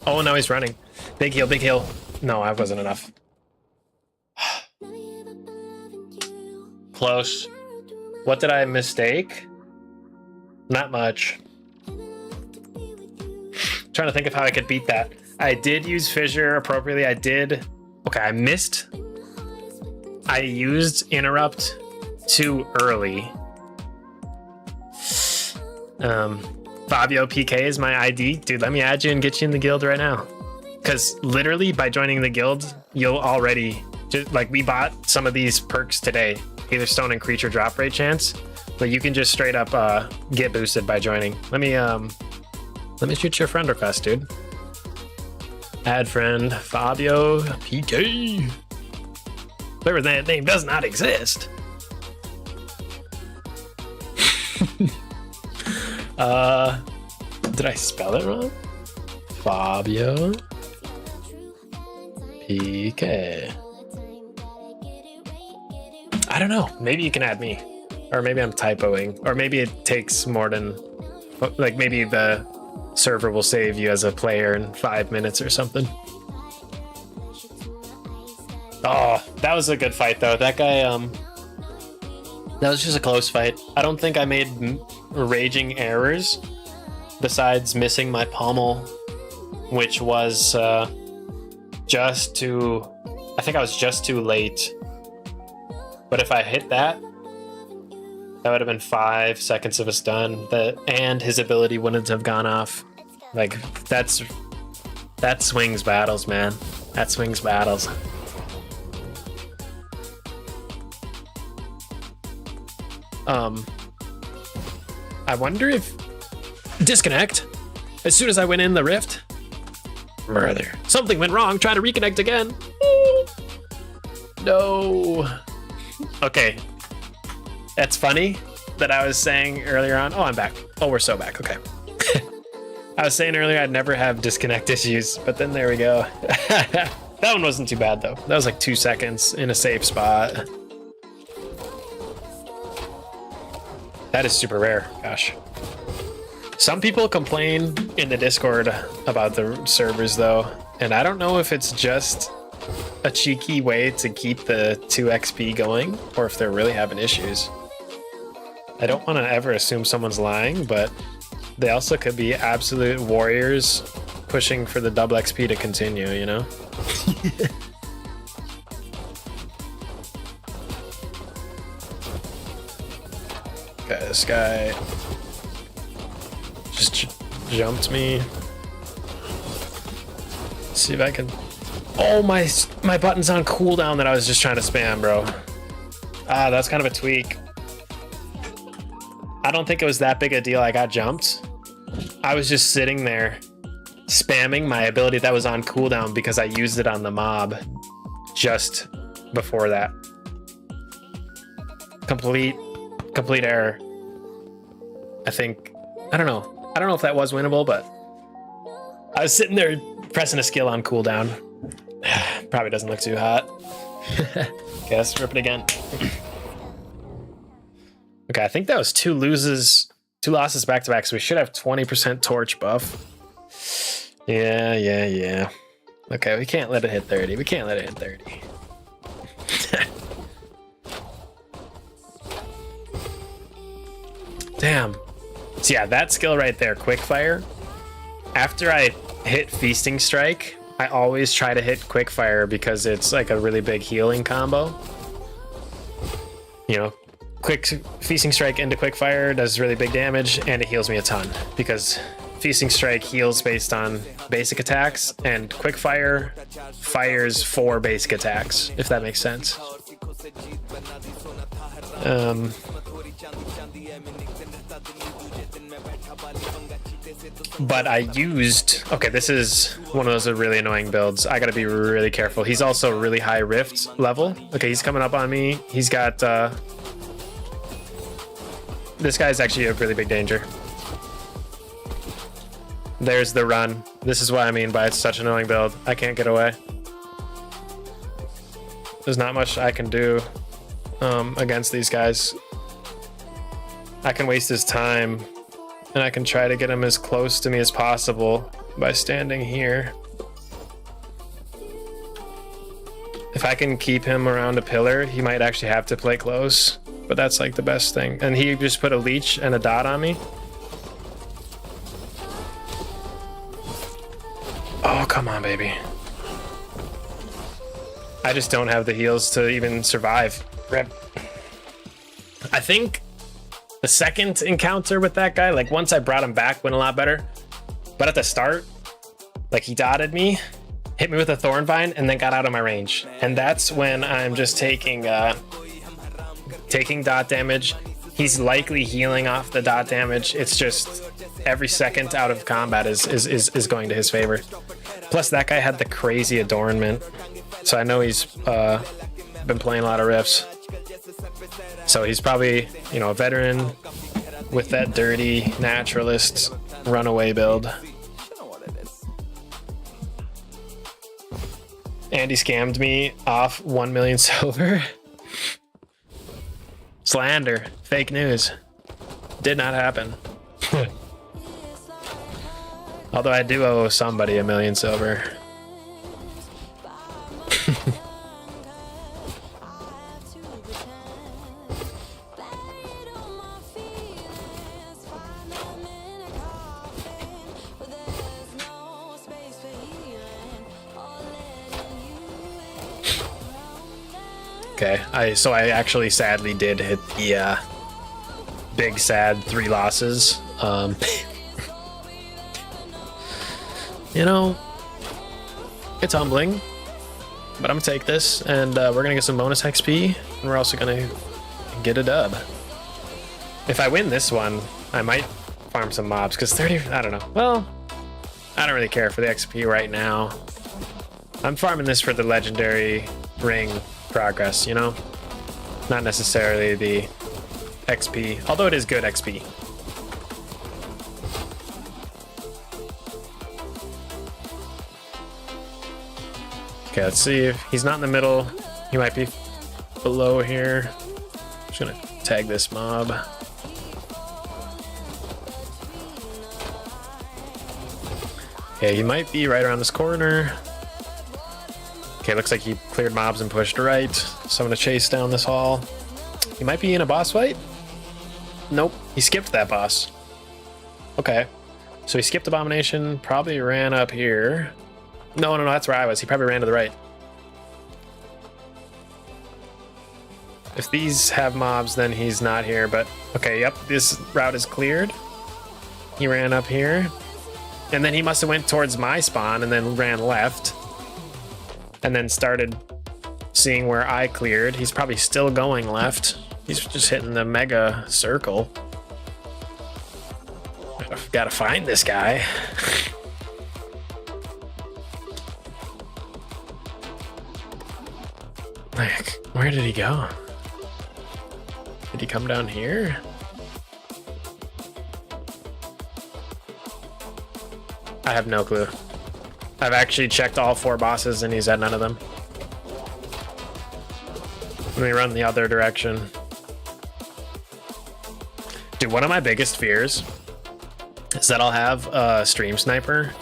Oh, now he's running. Big heal, big heal. No, I wasn't enough. Close. What did I mistake? Not much. Trying to think of how I could beat that. I did use Fissure appropriately. I did. Okay, I missed. I used Interrupt too early. Fabio PK is my ID. Dude, let me add you and get you in the guild right now. Because literally by joining the guild, you'll already, just, like we bought some of these perks today. Either Stone and Creature drop rate chance. But you can just straight up get boosted by joining. Let me shoot your friend request, dude. Add friend, Fabio PK. Whatever that name does not exist. Did I spell it wrong? Fabio PK. I don't know. Maybe you can add me. Or maybe I'm typoing. Or maybe it takes more than... Like, maybe the server will save you as a player in 5 minutes or something. Oh, that was a good fight, though. That guy, that was just a close fight. I don't think I made raging errors besides missing my pommel, which was I think I was just too late. But if I hit that, that would have been 5 seconds of a stun. And his ability wouldn't have gone off. Like, that swings battles, man. That swings battles. I wonder if disconnect as soon as I went in the rift. Brother, something went wrong. Try to reconnect again. No. Okay, that's funny that I was saying earlier on. Oh, I'm back. Oh, we're so back. Okay. I was saying earlier I'd never have disconnect issues, but then there we go. That one wasn't too bad though. That was like 2 seconds in a safe spot. That is super rare. Gosh. Some people complain in the Discord about the servers though, and I don't know if it's just a cheeky way to keep the 2 XP going or if they're really having issues. I don't want to ever assume someone's lying, but they also could be absolute warriors pushing for the double XP to continue, you know? Okay, this guy just jumped me. Let's see if I can... Oh, my button's on cooldown that I was just trying to spam, bro. Ah, that's kind of a tweak. I don't think it was that big a deal I got jumped. I was just sitting there spamming my ability that was on cooldown because I used it on the mob just before that. Complete error. I don't know if that was winnable, but I was sitting there pressing a skill on cooldown. Probably doesn't look too hot. Okay, let's rip it again. Okay, I think that was 2 losses back to back, so we should have 20% torch buff. Yeah. Okay, we can't let it hit 30. We can't let it hit 30. Damn. So yeah, that skill right there, quick fire. After I hit feasting strike, I always try to hit quick fire because it's like a really big healing combo. You know, quick feasting strike into quick fire does really big damage and it heals me a ton because feasting strike heals based on basic attacks and quick fire fires 4 basic attacks, if that makes sense. But I used... Okay, this is one of those really annoying builds. I gotta be really careful. He's also really high rift level. Okay, he's coming up on me. He's got... This guy's actually a really big danger. There's the run. This is what I mean by it's such an annoying build. I can't get away. There's not much I can do against these guys. I can waste his time and I can try to get him as close to me as possible by standing here. If I can keep him around a pillar, he might actually have to play close, but that's like the best thing. And he just put a leech and a dot on me. Oh, come on, baby. I just don't have the heals to even survive. Rip. I think the second encounter with that guy, like once I brought him back, went a lot better. But at the start, like he dotted me, hit me with a thorn vine, and then got out of my range. And that's when I'm just taking dot damage. He's likely healing off the dot damage. It's just every second out of combat is going to his favor. Plus that guy had the crazy adornment. So I know he's been playing a lot of rifts. So he's probably, you know, a veteran with that dirty naturalist runaway build. And he scammed me off 1 million silver. Slander, fake news. Did not happen. Although I do owe somebody 1 million silver. Okay, so I actually sadly did hit the big sad 3 losses. You know, it's humbling, but I'm gonna take this, and we're gonna get some bonus XP, and we're also gonna get a dub. If I win this one, I might farm some mobs, because 30, I don't know. Well, I don't really care for the XP right now. I'm farming this for the legendary ring progress, you know? Not necessarily the XP, although it is good XP. Okay, let's see if he's not in the middle. He might be below here. Just gonna tag this mob. Okay, he might be right around this corner. Okay, looks like he cleared mobs and pushed right. So I'm gonna chase down this hall. He might be in a boss fight. Nope, he skipped that boss. Okay, so he skipped Abomination, probably ran up here. No, that's where I was. He probably ran to the right. If these have mobs, then he's not here, but okay, yep, this route is cleared. He ran up here, and then he must have went towards my spawn and then ran left, and then started seeing where I cleared. He's probably still going left. He's just hitting the mega circle. Gotta find this guy. Like, where did he go? Did he come down here? I have no clue. I've actually checked all 4 bosses and he's at none of them. Let me run the other direction. Dude, one of my biggest fears is that I'll have a stream sniper.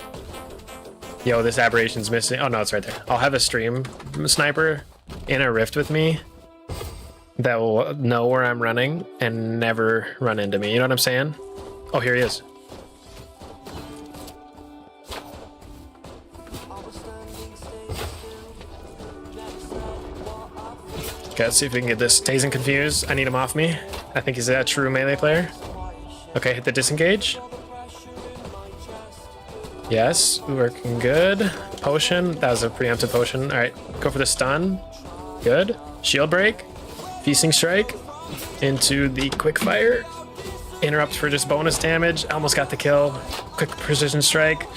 Yo, this aberration's missing. Oh no, it's right there. I'll have a stream sniper in a rift with me that will know where I'm running and never run into me. You know what I'm saying? Oh, here he is. Okay, let's see if we can get this. Dazed and confused. I need him off me. I think he's a true melee player. Okay, hit the disengage. Yes, working good. Potion. That was a preemptive potion. All right, go for the stun. Good. Shield break. Feasting strike. Into the quick fire. Interrupt for just bonus damage. Almost got the kill. Quick precision strike.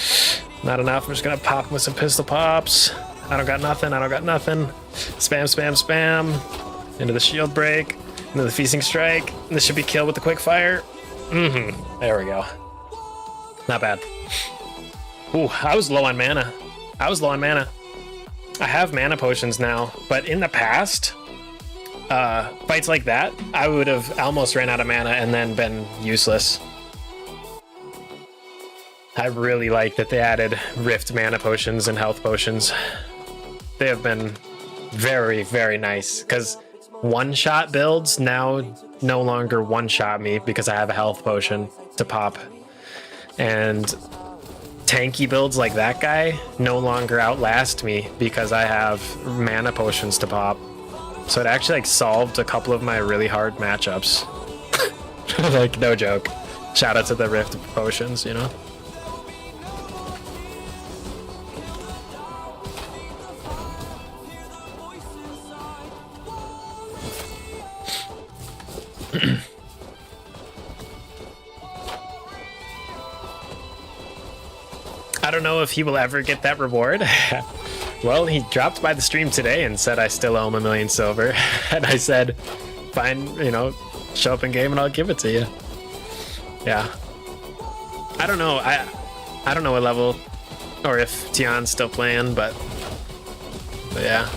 Not enough. I'm just gonna pop him with some pistol pops. I don't got nothing. I don't got nothing. Spam, spam, spam. Into the shield break. Into the feasting strike. And this should be killed with the quick fire. There we go. Not bad. Ooh, I was low on mana. I have mana potions now, but in the past, fights like that, I would have almost ran out of mana and then been useless. I really like that they added Rift mana potions and health potions. They have been very, very nice, because one-shot builds now no longer one-shot me because I have a health potion to pop. And tanky builds like that guy no longer outlast me because I have mana potions to pop. So it actually like solved a couple of my really hard matchups. Like, no joke. Shout out to the Rift potions, you know? I don't know if he will ever get that reward. Well, he dropped by the stream today and said I still owe him 1,000,000 silver. And I said, fine, you know, show up in game and I'll give it to you. Yeah. I don't know. I don't know what level or if Tion's still playing, but yeah.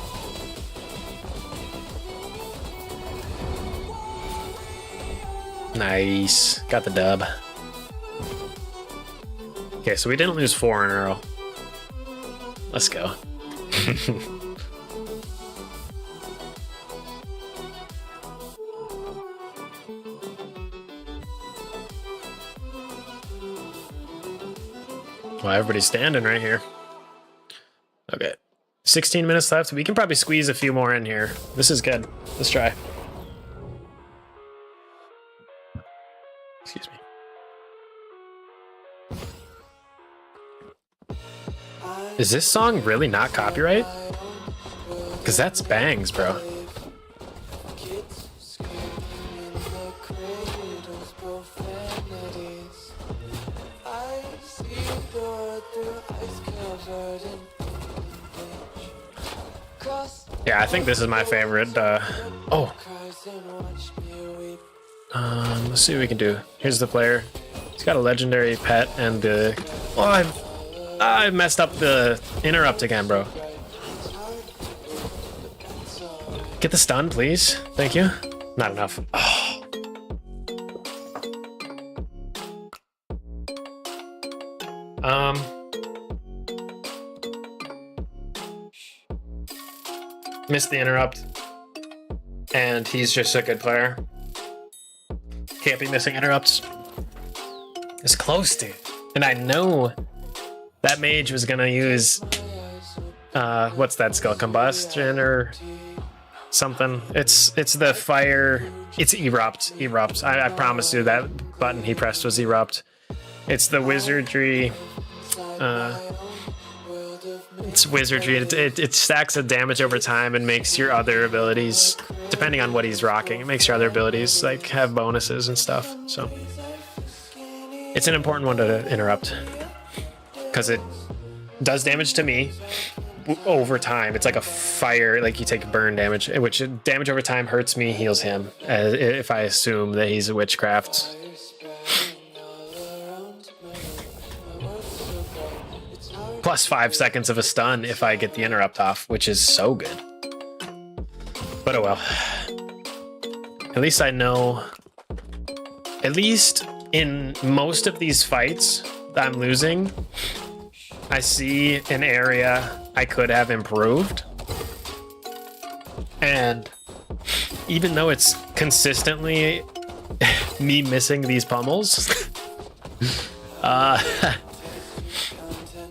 Nice. Got the dub. Okay, so we didn't lose 4 in a row. Let's go. Well, everybody's standing right here. Okay. 16 minutes left. We can probably squeeze a few more in here. This is good. Let's try. Excuse me. Is this song really not copyright? Because that's bangs, bro. Yeah, I think this is my favorite. Let's see what we can do. Here's the player. He's got a legendary pet and the. Oh, I messed up the interrupt again, bro. Get the stun, please. Thank you. Not enough. Oh. Missed the interrupt. And he's just a good player. Can't be missing interrupts. It's close, dude. And I know that mage was gonna use what's that skill? Combustion or something. It's the fire. It's erupt. Erupts. I promise you that button he pressed was erupt. It's the wizardry. It's wizardry. It stacks the damage over time and makes your other abilities, depending on what he's rocking, it makes your other abilities like have bonuses and stuff. So it's an important one to interrupt because it does damage to me over time. It's like a fire, like you take burn damage, which damage over time hurts me, heals him. If I assume that he's a witchcraft. Plus 5 seconds of a stun if I get the interrupt off, which is so good. But oh well. At least I know, at least in most of these fights that I'm losing, I see an area I could have improved. And even though it's consistently me missing these pummels,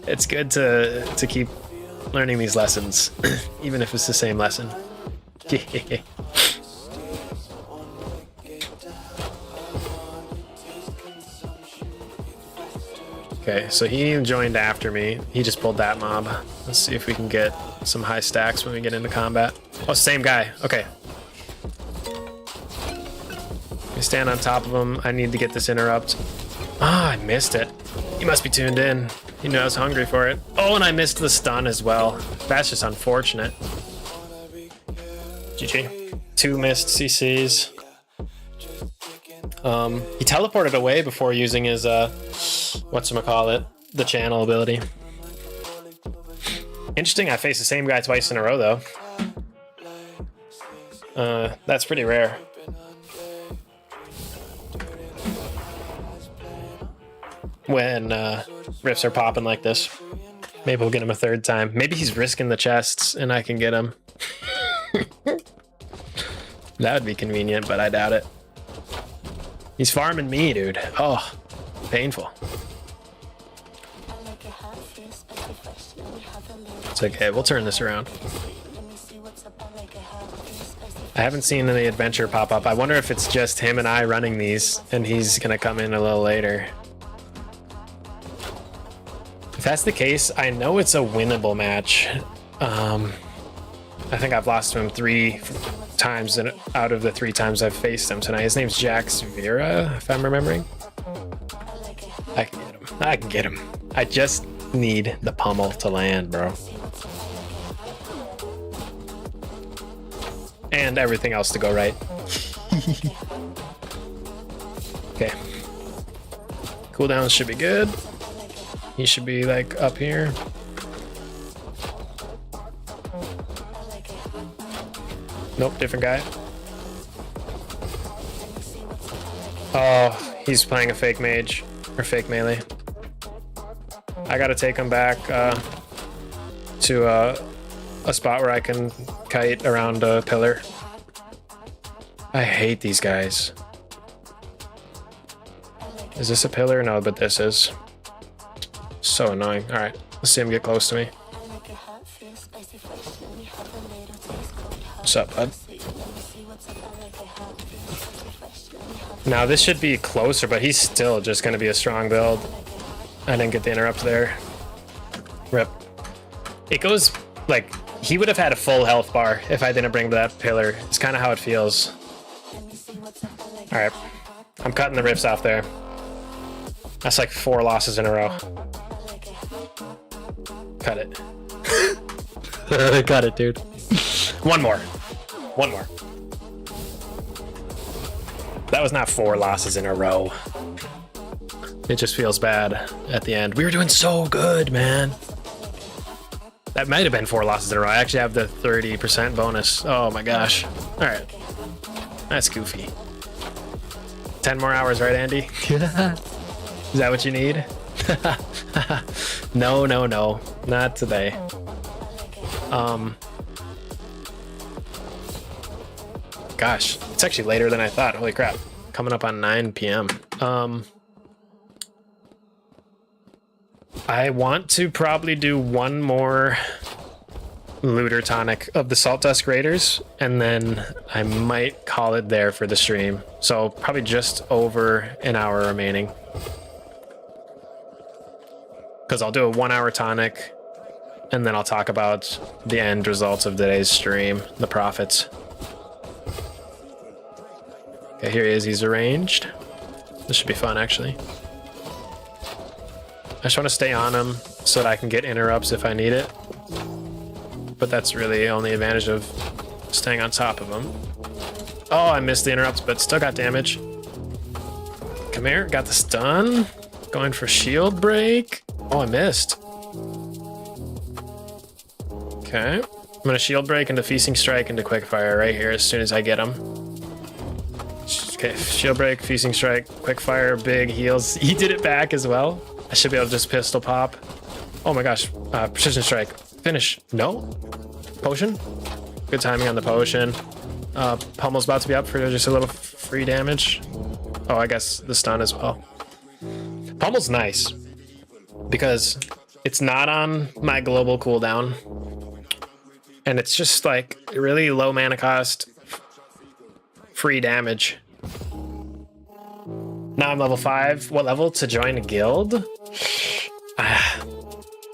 it's good to keep learning these lessons, even if it's the same lesson. Okay, so he joined after me. He just pulled that mob. Let's see if we can get some high stacks when we get into combat. Oh, same guy. Okay. We stand on top of him. I need to get this interrupt. Ah, I missed it. He must be tuned in. He knew I was hungry for it. Oh, and I missed the stun as well. That's just unfortunate. GG. 2 missed CCs. He teleported away before using his, whatchamacallit, the channel ability. Interesting, I faced the same guy twice in a row, though. That's pretty rare. When riffs are popping like this. Maybe we'll get him a 3rd time. Maybe he's risking the chests and I can get him. That would be convenient, but I doubt it. He's farming me, dude. Oh, painful. It's okay, we'll turn this around. I haven't seen any adventure pop up. I wonder if it's just him and I running these and he's gonna come in a little later. If that's the case, I know it's a winnable match. I think I've lost to him 3 times out of the 3 times I've faced him tonight. His name's Jax Vera, if I'm remembering. I can get him. I can get him. I just need the pummel to land, bro. And everything else to go right. Okay. Cooldown should be good. He should be like up here. Nope, different guy. Oh, he's playing a fake mage or fake melee. I gotta take him back to a spot where I can kite around a pillar. I hate these guys. Is this a pillar? No, but this is. So annoying. All right, let's see him get close to me. What's up, bud? Now this should be closer, but he's still just going to be a strong build. I didn't get the interrupt there. Rip. It goes, like, he would have had a full health bar if I didn't bring that pillar. It's kind of how it feels. Alright. I'm cutting the riffs off there. That's like 4 losses in a row. Cut it. Cut it, dude. One more. One more. That was not 4 losses in a row. It just feels bad at the end. We were doing so good, man. That might have been 4 losses in a row. I actually have the 30% bonus. Oh my gosh. All right. That's goofy. 10 more hours, right, Andy? Is that what you need? No, no, no. Not today. Gosh, it's actually later than I thought. Holy crap. Coming up on 9 p.m. I want to probably do one more looter tonic of the Saltdusk Raiders, and then I might call it there for the stream. So probably just over an hour remaining. Because I'll do a 1 hour tonic, and then I'll talk about the end results of today's stream, the profits. Okay, here he is. He's arranged. This should be fun, actually. I just want to stay on him so that I can get interrupts if I need it. But that's really the only advantage of staying on top of him. Oh, I missed the interrupts, but still got damage. Come here, got the stun. Going for shield break. Oh, I missed. Okay. I'm going to shield break into feasting strike into quick fire right here as soon as I get him. Okay, shield break, feasting strike, quick fire, big heals. He did it back as well. I should be able to just pistol pop. Oh my gosh, precision strike. Finish. No? Potion? Good timing on the potion. Pummel's about to be up for just a little free damage. Oh, I guess the stun as well. Pummel's nice because it's not on my global cooldown. And it's just like really low mana cost, free damage. Now I'm level 5. What level to join a guild?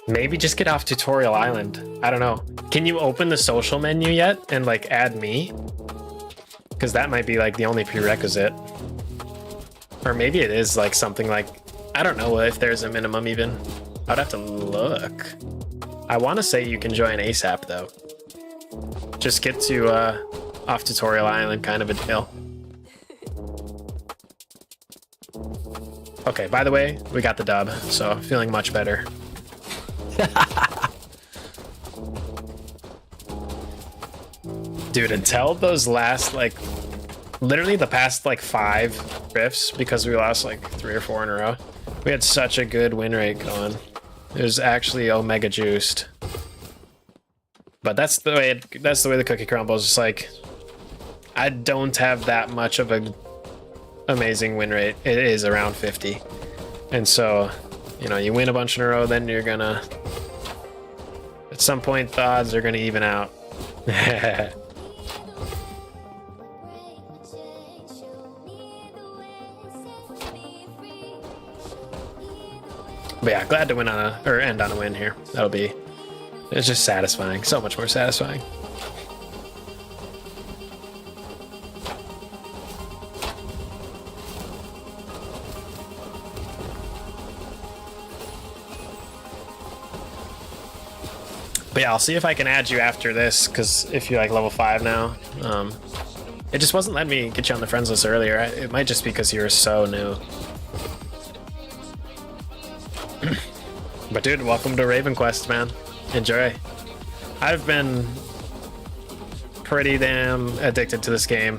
Maybe just get off Tutorial Island. I don't know. Can you open the social menu yet and like add me? Because that might be like the only prerequisite. Or maybe it is like something like, I don't know if there's a minimum even. I'd have to look. I want to say you can join ASAP though. Just get to off Tutorial Island kind of a deal. Okay, by the way, we got the dub, so feeling much better. Dude, until those last, like, literally the past, like, 5 riffs, because we lost, like, 3 or 4 in a row, we had such a good win rate going. It was actually omega juiced. But that's the way the cookie crumbles. It's like, I don't have that much of a amazing win rate. It is around 50. And so, you know, you win a bunch in a row, then you're gonna, at some point the odds are gonna even out. But yeah, glad to win on a, or end on a win here. That'll be, it's just satisfying, so much more satisfying. But yeah, I'll see if I can add you after this, because if you're like level 5 now, it just wasn't letting me get you on the friends list earlier. It might just be because you're so new. But dude, welcome to Raven Quest, man. Enjoy. I've been pretty damn addicted to this game.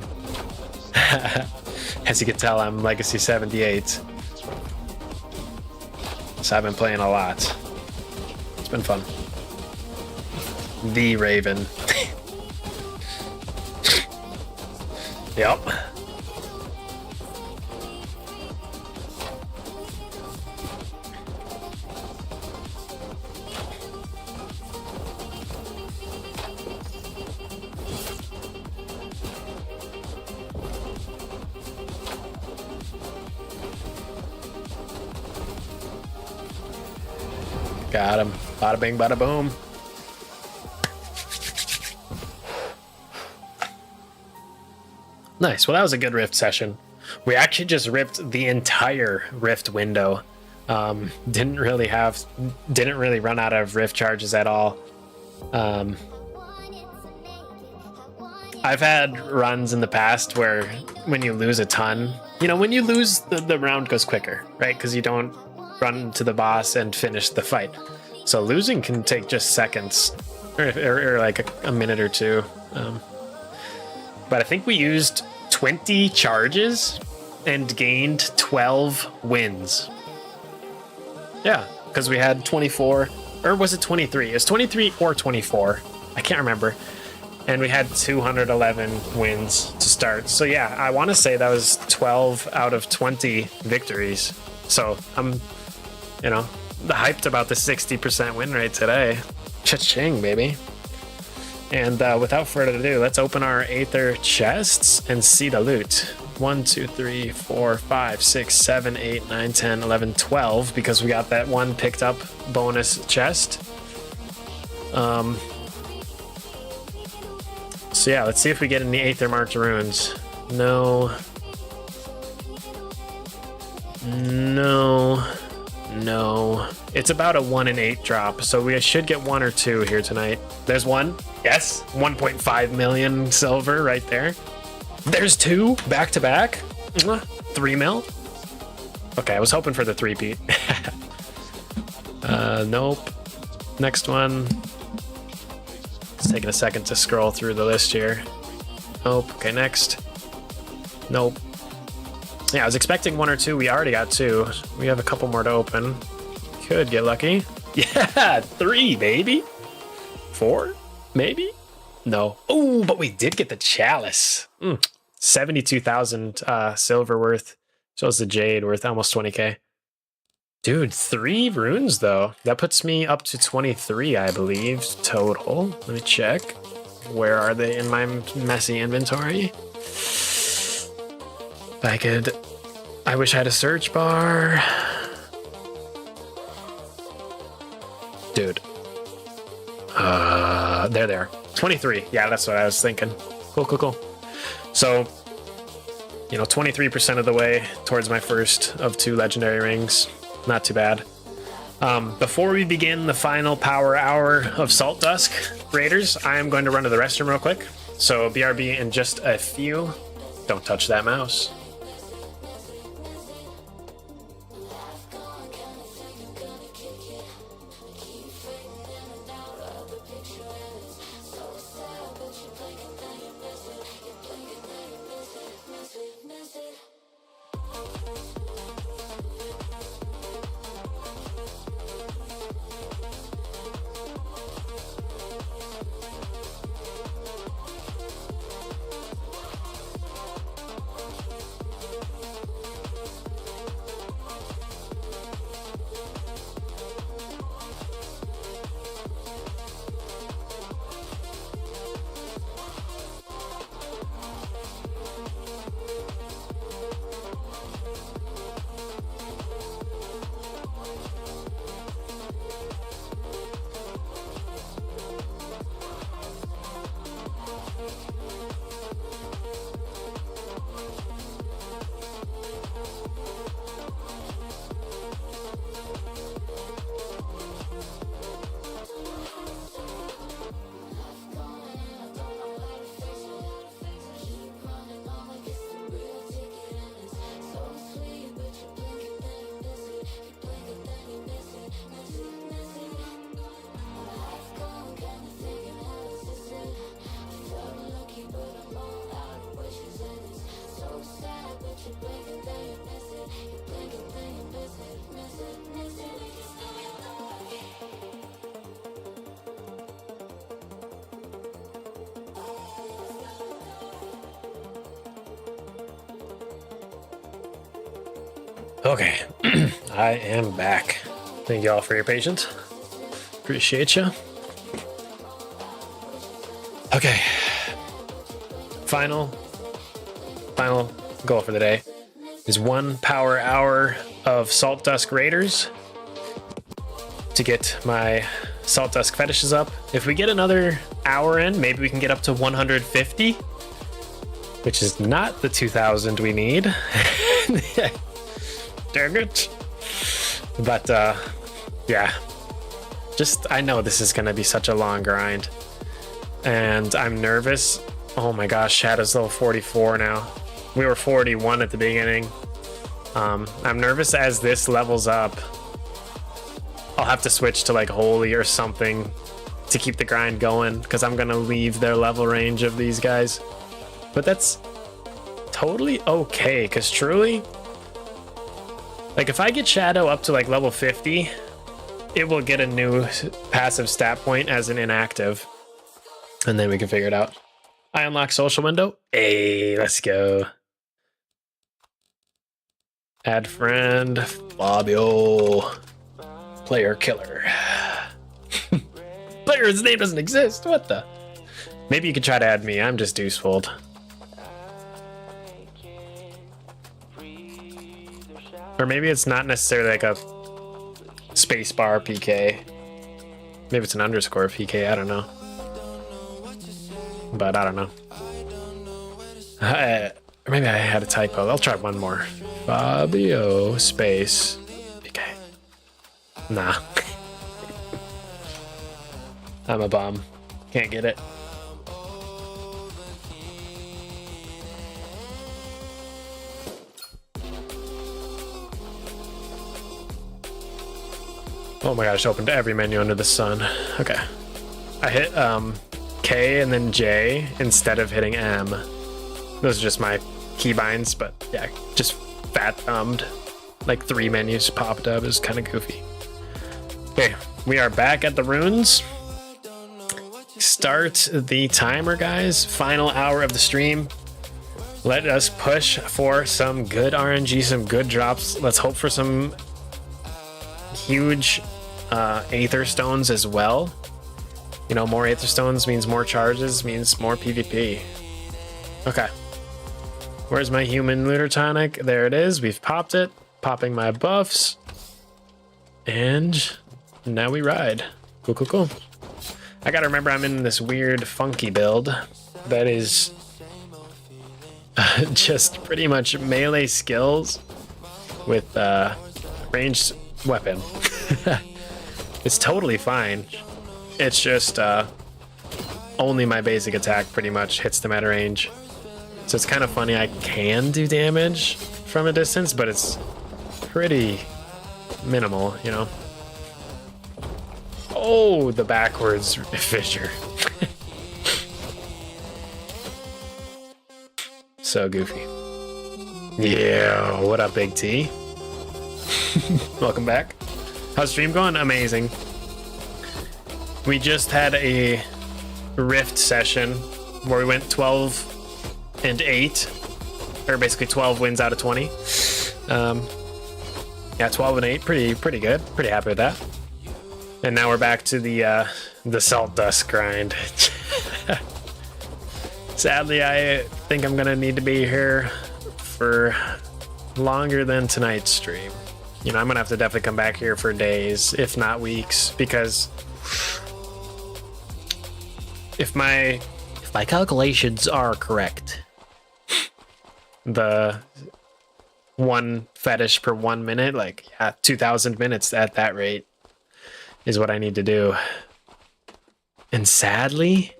As you can tell, I'm Legacy 78. So I've been playing a lot. It's been fun. The Raven. Yep. Got him. Bada bing, bada boom. Nice. Well, that was a good Rift session. We actually just ripped the entire Rift window. Didn't really run out of Rift charges at all. I've had runs in the past where when you lose a ton, you know, when you lose, the round goes quicker, right? Because you don't run to the boss and finish the fight. So losing can take just seconds or like a minute or two. But I think we used 20 charges and gained 12 wins. Yeah, because we had 24, or was it 23? It was 23 or 24. I can't remember. And we had 211 wins to start. So yeah, I want to say that was 12 out of 20 victories. So I'm, you know, hyped about the 60% win rate today. Cha-ching, baby. And without further ado, let's open our Aether chests and see the loot. 1, 2, 3, 4, 5, 6, 7, 8, 9, 10, 11, 12, because we got that one picked up bonus chest. So yeah, let's see if we get any Aether marked runes. No. It's about a 1 in 8 drop, so we should get 1 or 2 here tonight. There's 1. Yes, 1.5 million silver right there. There's 2 back to back. 3 mil. Okay, I was hoping for the 3-peat. Nope. Next one. It's taking a second to scroll through the list here. Nope. Okay, next. Nope. Yeah, I was expecting 1 or 2. We already got 2. We have a couple more to open. Could get lucky. Yeah, 3, baby. 4, maybe? No. Oh, but we did get the chalice. 72,000 silver worth. Shows the jade worth almost 20k. Dude, 3 runes though. That puts me up to 23, I believe, total. Let me check. Where are they in my messy inventory? I wish I had a search bar. Dude. There they are. 23. Yeah, that's what I was thinking. Cool. So, you know, 23% of the way towards my first of 2 legendary rings. Not too bad. Before we begin the final power hour of Saltdusk Raiders, I am going to run to the restroom real quick. So BRB in just a few. Don't touch that mouse. Okay, I am back. Thank you all for your patience. Appreciate you. Okay. Final goal for the day is 1 power hour of Saltdusk Raiders. to get my Saltdusk fetishes up. If we get another hour in, maybe we can get up to 150, which is not the 2,000 we need. Dang it. But yeah, just I know this is gonna be such a long grind, and I'm nervous. Oh my gosh, Shadow's level 44 now. We were 41 at the beginning. I'm nervous as this levels up. I'll have to switch to like Holy or something to keep the grind going, because I'm gonna leave their level range of these guys. But that's totally okay, because truly, like if I get Shadow up to like level 50, it will get a new passive stat point as an inactive, and then we can figure it out. I unlock social window. Hey, let's go. Add friend, Fabio. Player killer. Player's name doesn't exist. What the? Maybe you could try to add me. I'm just deucefold. Or maybe it's not necessarily like a spacebar PK. Maybe it's an underscore PK. I don't know. But I don't know. Or maybe I had a typo. I'll try one more. Fabio space PK. Nah. I'm a bum. Can't get it. Oh my gosh, opened every menu under the sun. Okay. I hit K and then J instead of hitting M. Those are just my keybinds, but yeah, just fat thumbed. Like 3 menus popped up. Is kind of goofy. Okay, we are back at the runes. Start the timer, guys. Final hour of the stream. Let us push for some good RNG, some good drops. Let's hope for some huge Aether Stones as well. You know, more Aether Stones means more charges, means more PvP. Okay. Where's my human looter tonic? There it is. We've popped it. Popping my buffs. And now we ride. Cool, cool, cool. I gotta remember I'm in this weird funky build that is just pretty much melee skills with ranged weapon. It's totally fine. It's just only my basic attack pretty much hits them at a range. So it's kind of funny. I can do damage from a distance, but it's pretty minimal, you know. Oh, the backwards fissure. So goofy. Yeah, what up, Big T? Welcome back. How's stream going? Amazing. We just had a Rift session where we went 12 and 8, or basically 12 wins out of 20. Yeah, 12 and 8, pretty good. Pretty happy with that. And now we're back to the Saltdusk grind. Sadly, I think I'm gonna need to be here for longer than tonight's stream. You know, I'm gonna have to definitely come back here for days, if not weeks, because if my calculations are correct, the one fetish per 1 minute, like yeah, 2,000 minutes at that rate is what I need to do. And sadly,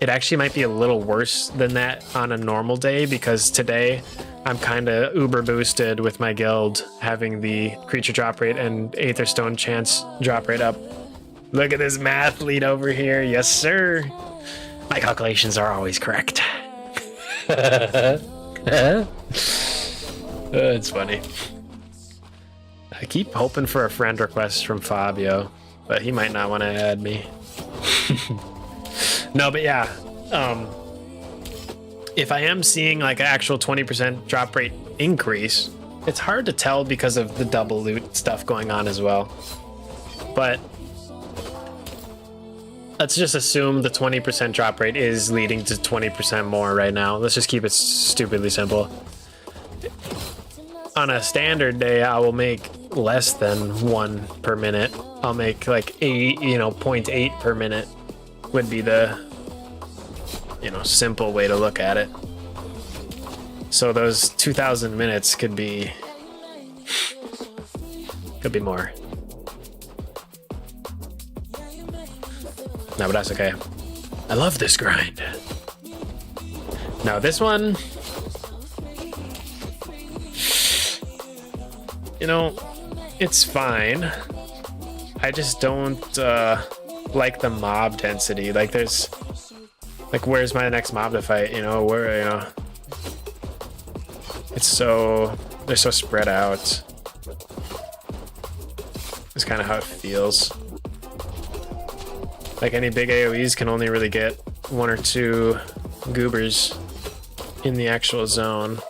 it actually might be a little worse than that on a normal day, because today I'm kind of uber boosted with my guild having the creature drop rate and Aether Stone chance drop rate up. Look at this math lead over here. Yes, sir. My calculations are always correct. It's funny. I keep hoping for a friend request from Fabio, but he might not want to add me. No, but yeah, if I am seeing like an actual 20% drop rate increase, it's hard to tell because of the double loot stuff going on as well. But let's just assume the 20% drop rate is leading to 20% more right now. Let's just keep it stupidly simple. On a standard day, I will make less than 1 per minute. I'll make like 8, you know, 0.8 per minute would be the, you know, simple way to look at it. So those 2,000 minutes could be more. No, but that's okay. I love this grind. Now this one, you know, it's fine. I just don't like the mob density. Like there's, like where's my next mob to fight? You know, where, you know, it's so, they're so spread out. It's kind of how it feels. Like any big AoEs can only really get 1 or 2 goobers in the actual zone.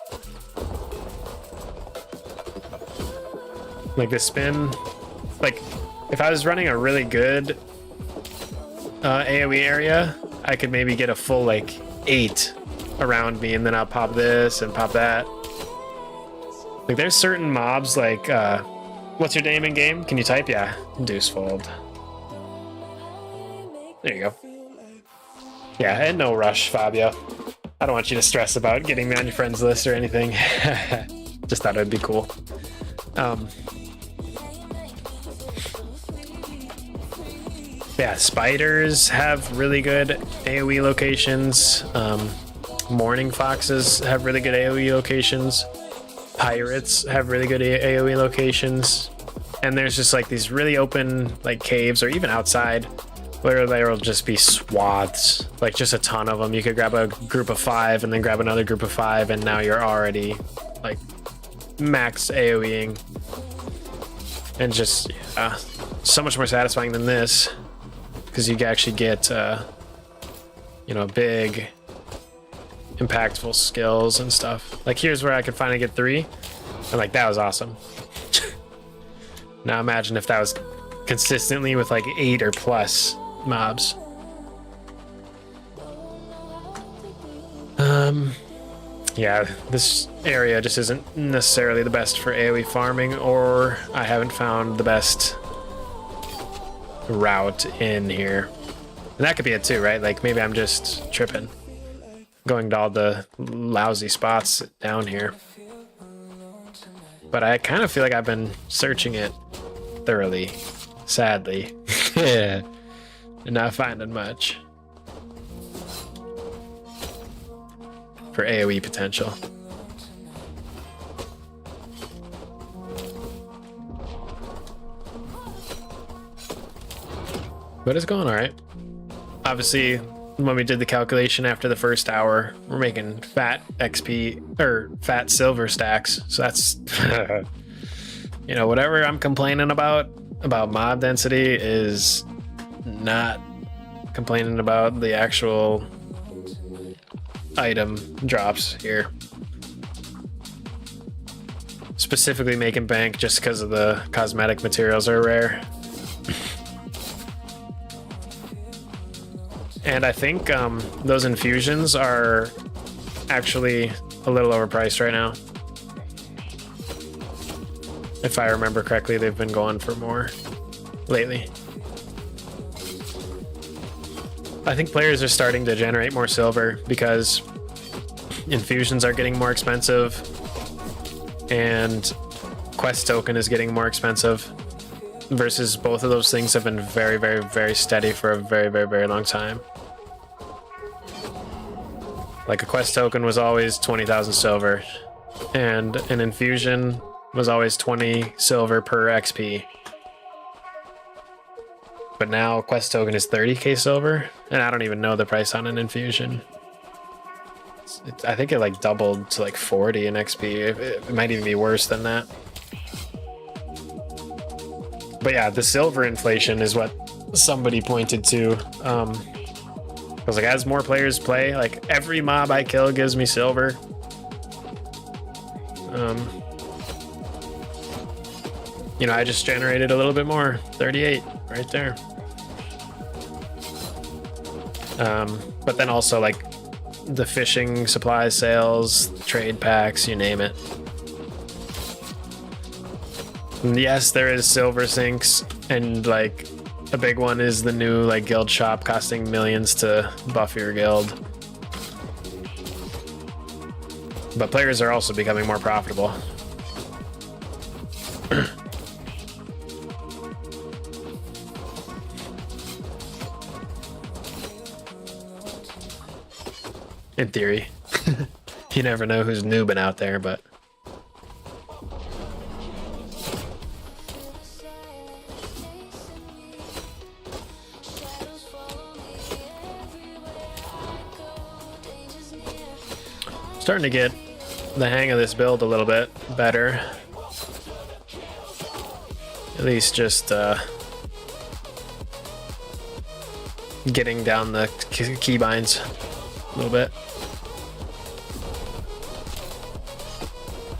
Like the spin, like if I was running a really good AoE area, I could maybe get a full like 8 around me, and then I'll pop this and pop that. Like there's certain mobs like, what's your name in game? Can you type? Yeah, Deucefold. There you go. Yeah, and no rush, Fabio. I don't want you to stress about getting me on your friends list or anything. Just thought it'd be cool. Yeah, spiders have really good AoE locations. Morning foxes have really good AoE locations. Pirates have really good AoE locations. And there's just like these really open like caves or even outside where there will just be swaths, like just a ton of them. You could grab a group of 5 and then grab another group of 5, and now you're already like max AoEing. And just so much more satisfying than this, because you actually get you know, big impactful skills and stuff. Like here's where I could finally get 3, and like that was awesome. Now imagine if that was consistently with like 8 or plus mobs. Yeah, this area just isn't necessarily the best for AoE farming, or I haven't found the best route in here. And that could be it too, right? Like maybe I'm just tripping, going to all the lousy spots down here. But I kind of feel like I've been searching it thoroughly, sadly. Yeah. And not finding much for AoE potential. But it's going all right. Obviously, when we did the calculation after the first hour, we're making fat XP or fat silver stacks. So that's, you know, whatever I'm complaining about mob density is not complaining about the actual item drops here. Specifically making bank just because of the cosmetic materials are rare. And I think those infusions are actually a little overpriced right now. If I remember correctly, they've been going for more lately. I think players are starting to generate more silver because infusions are getting more expensive and quest token is getting more expensive, versus both of those things have been very, very, very steady for a very, very, very long time. Like a quest token was always 20,000 silver, and an infusion was always 20 silver per XP. But now quest token is 30k silver, and I don't even know the price on an infusion. I think it like doubled to like 40 in XP. It might even be worse than that. But yeah, the silver inflation is what somebody pointed to. I was like, as more players play, like every mob I kill gives me silver. You know, I just generated a little bit more, 38 right there. But then also like the fishing supplies sales, trade packs, you name it. And yes, there is silver sinks And like a big one is the new like guild shop costing millions to buff your guild. But players are also becoming more profitable. In theory. You never know who's noobing out there, but starting to get the hang of this build a little bit better. At least just getting down the keybinds a little bit.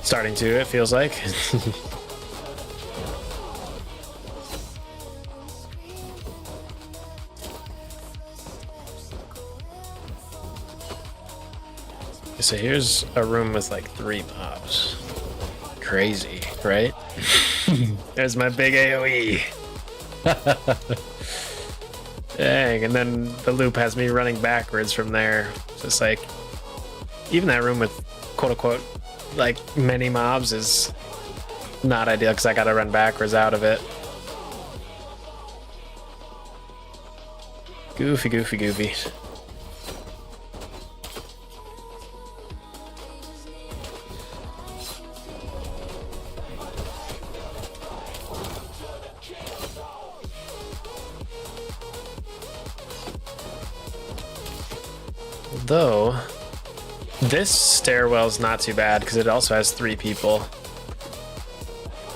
Starting to, it feels like. So here's a room with like 3 mobs. Crazy, right? There's my big AoE. Dang, and then the loop has me running backwards from there. So it's like, even that room with quote unquote like many mobs is not ideal because I gotta run backwards out of it. Goofy, goofy, goofy. Though this stairwell's not too bad because it also has 3 people.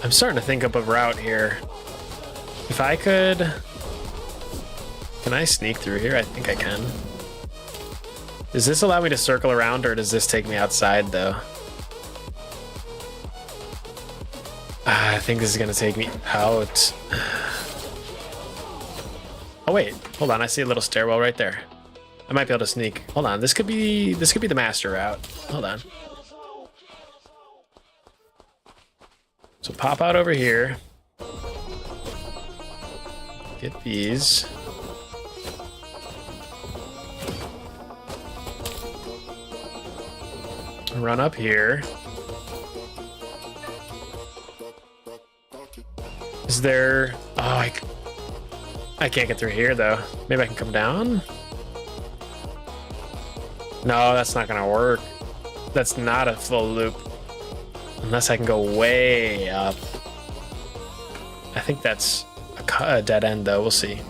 I'm starting to think up a route here. If I could... Can I sneak through here? I think I can. Does this allow me to circle around or does this take me outside though? I think this is gonna take me out. Oh wait, hold on, I see a little stairwell right there. I might be able to sneak. Hold on, this could be the master route. Hold on. So pop out over here. Get these. Run up here. Is there... Oh, I can't get through here though. Maybe I can come down? No, that's not gonna work. That's not a full loop. Unless I can go way up. I think that's a dead end though, we'll see.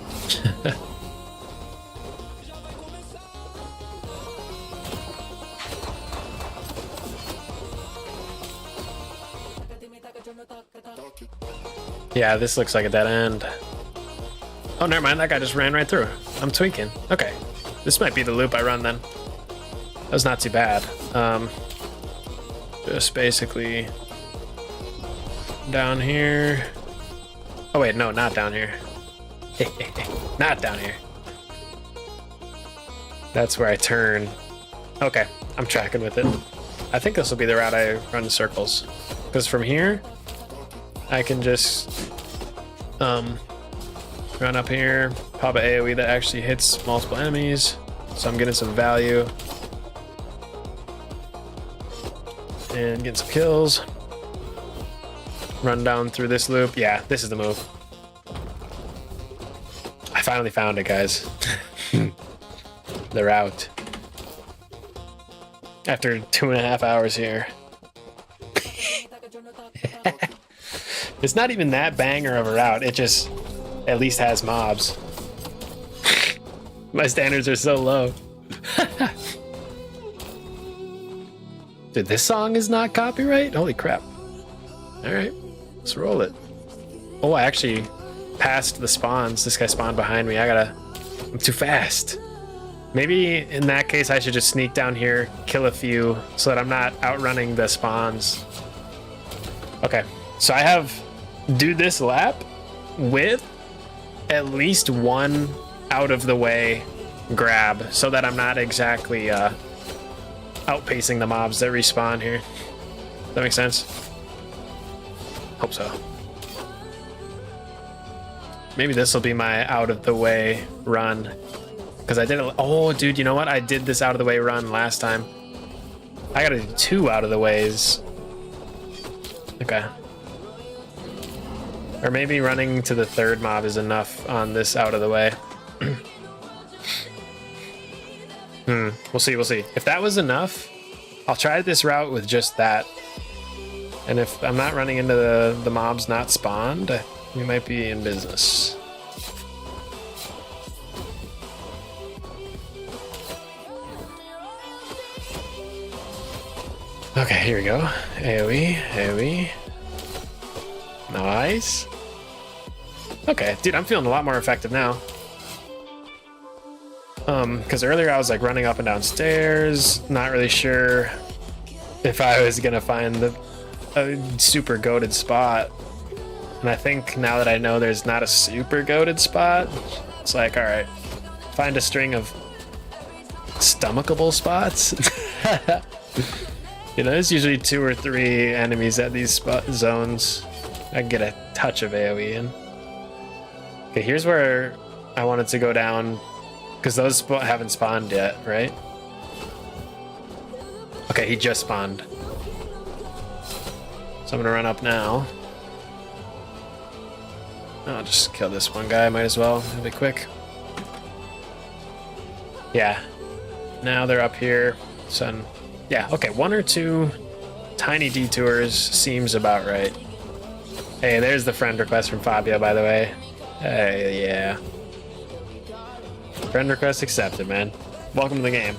Yeah, this looks like a dead end. Oh, never mind, that guy just ran right through. I'm tweaking. Okay, this might be the loop I run then. That was not too bad. Just basically down here. Oh wait, no, not down here. Not down here. That's where I turn. Okay, I'm tracking with it. I think this will be the route I run in circles. Because from here, I can just run up here, pop an AoE that actually hits multiple enemies. So I'm getting some value. And getting some kills. Run down through this loop. Yeah, this is the move. I finally found it, guys. The route. After 2.5 hours here. It's not even that banger of a route. It just at least has mobs. My standards are so low. Dude, this song is not copyright? Holy crap. Alright, let's roll it. Oh, I actually passed the spawns. This guy spawned behind me. I'm too fast. Maybe in that case, I should just sneak down here, kill a few, so that I'm not outrunning the spawns. Okay, so I have do this lap with at least one out of the way grab, so that I'm not exactly outpacing the mobs that respawn here. That makes sense? Hope so. Maybe this will be my out of the way run. Because I did it. Oh, dude, you know what? I did this out of the way run last time. I gotta do 2 out of the ways. Okay. Or maybe running to the 3rd mob is enough on this out of the way. We'll see, we'll see. If that was enough, I'll try this route with just that. And if I'm not running into the mobs not spawned, we might be in business. Okay, here we go. AoE, AoE. Nice. Okay, dude, I'm feeling a lot more effective now. Because earlier I was like running up and down stairs, not really sure if I was gonna find a super goated spot. And I think now that I know there's not a super goated spot, it's like, all right, find a string of stomachable spots. You know, there's usually 2 or 3 enemies at these zones. I can get a touch of AoE in. Okay, here's where I wanted to go down, because those haven't spawned yet, right? Okay, he just spawned. So I'm gonna run up now. I'll just kill this one guy, might as well. It'll be quick. Yeah. Now they're up here. So, yeah, okay, 1 or 2 tiny detours seems about right. Hey, there's the friend request from Fabio, by the way. Hey, yeah. Friend request accepted, man. Welcome to the game.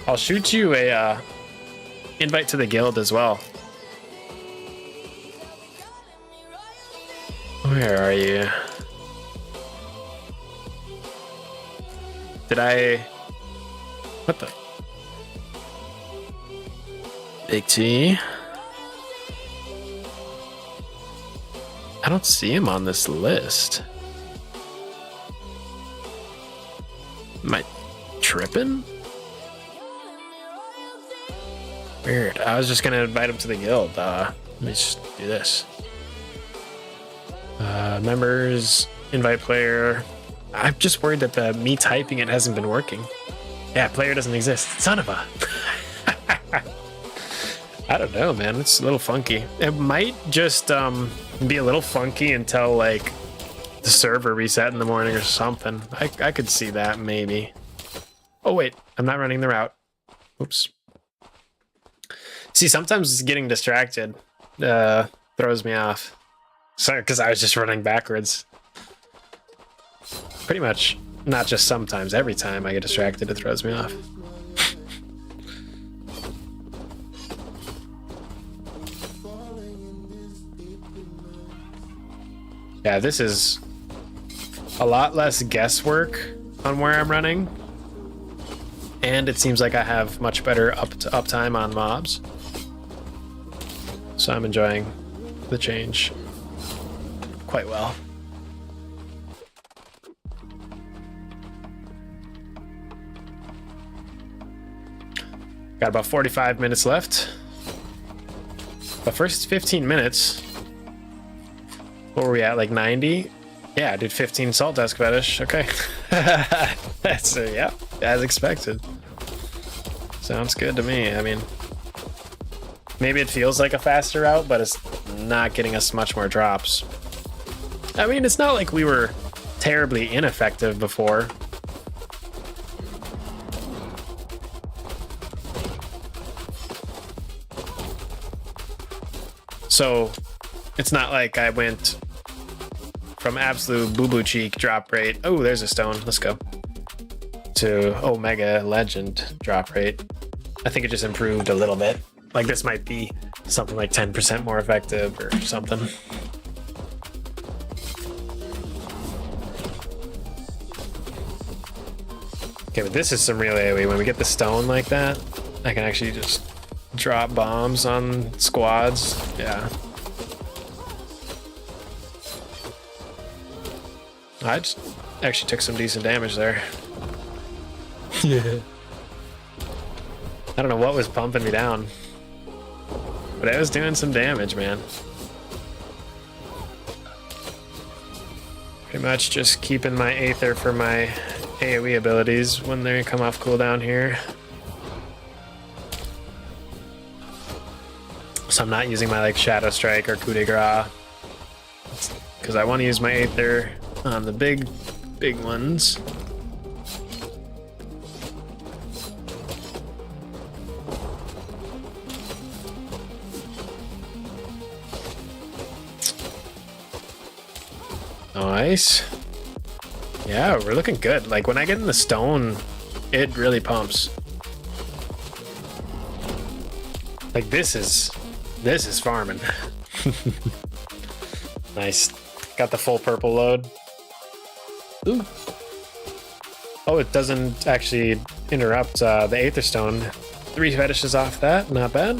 I'll shoot you a invite to the guild as well. Where are you? Did I... What the... Big T? I don't see him on this list. Am I tripping? Weird. I was just gonna invite him to the guild. Let me just do this. Members, invite player. I'm just worried that the me typing it hasn't been working. Yeah, player doesn't exist. Son of a. I don't know, man. It's a little funky. It might just be a little funky until like the server reset in the morning or something. I could see that maybe. Oh wait, I'm not running the route. Oops. See, sometimes getting distracted throws me off. Sorry, because I was just running backwards. Pretty much, not just sometimes, every time I get distracted, it throws me off. Yeah, this is a lot less guesswork on where I'm running. And it seems like I have much better uptime on mobs. So I'm enjoying the change quite well. Got about 45 minutes left. The first 15 minutes, what were we at, like 90? Yeah, I did 15 Saltdusk Fetish. Okay. That's, yeah, as expected. Sounds good to me. I mean, maybe it feels like a faster route, but it's not getting us much more drops. I mean, it's not like we were terribly ineffective before. So it's not like I went from absolute boo-boo cheek drop rate, oh, there's a stone, let's go, to Omega Legend drop rate. I think it just improved a little bit. Like this might be something like 10% more effective or something. Okay, but this is some real AoE. When we get the stone like that, I can actually just drop bombs on squads. Yeah. I just actually took some decent damage there. Yeah. I don't know what was pumping me down, but I was doing some damage, man. much just keeping my Aether for my AoE abilities when they come off cooldown here. So I'm not using my like Shadow Strike or Coup de Grace because I want to use my Aether on the big ones. Nice. Yeah, we're looking good. Like when I get in the stone, it really pumps. Like this is farming. Nice. Got the full purple load. Ooh. Oh, it doesn't actually interrupt the Aether Stone. 3 fetishes off that, not bad.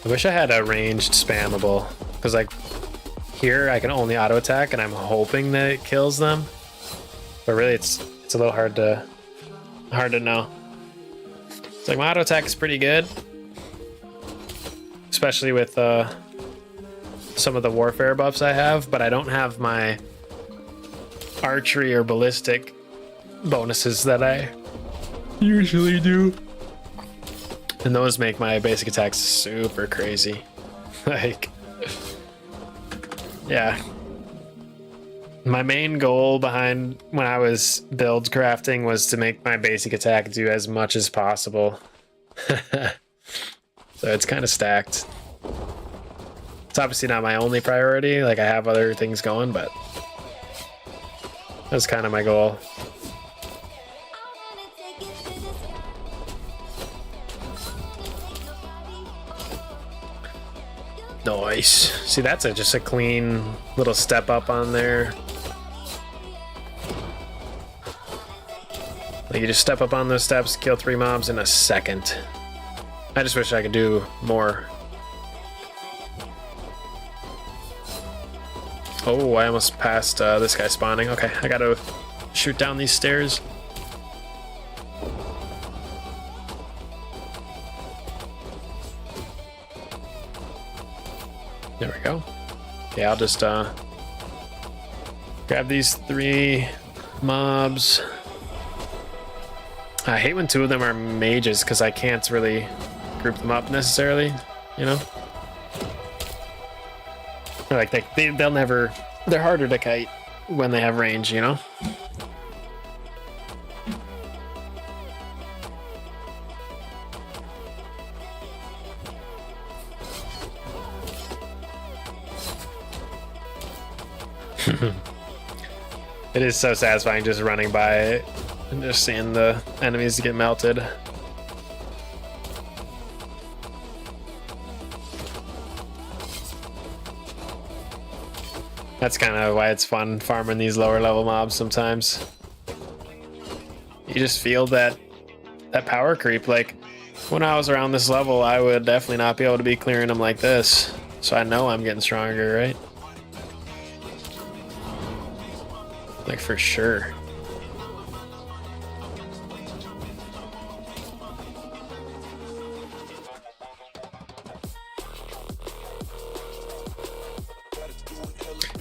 I wish I had a ranged spammable, because like here I can only auto attack and I'm hoping that it kills them, but really it's a little hard to know. It's like my auto attack is pretty good, especially with some of the warfare buffs I have, but I don't have my archery or ballistic bonuses that I usually do. And those make my basic attacks super crazy. Like, yeah. My main goal behind when I was build crafting was to make my basic attack do as much as possible. So it's kind of stacked. It's obviously not my only priority. Like I have other things going, but that's kind of my goal. Nice. See, that's just a clean little step up on there. Like you just step up on those steps, kill 3 mobs in a second. I just wish I could do more. Oh, I almost passed this guy spawning. Okay, I gotta shoot down these stairs. There we go. Okay, I'll just grab these 3 mobs. I hate when 2 of them are mages because I can't really group them up necessarily, you know? Like they'll never, they're harder to kite when they have range, you know? It is so satisfying just running by it and just seeing the enemies get melted. That's kind of why it's fun farming these lower level mobs sometimes. You just feel that power creep. Like when I was around this level, I would definitely not be able to be clearing them like this. So I know I'm getting stronger, right? Like for sure.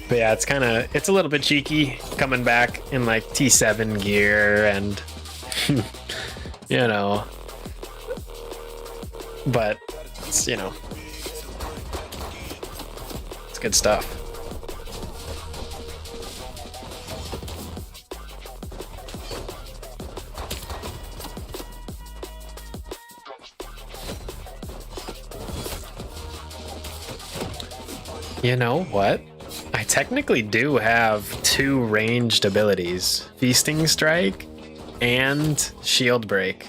But yeah, it's a little bit cheeky coming back in like T7 gear and you know, but it's, you know, it's good stuff. You know what? I technically do have 2 ranged abilities, Feasting Strike and Shield Break.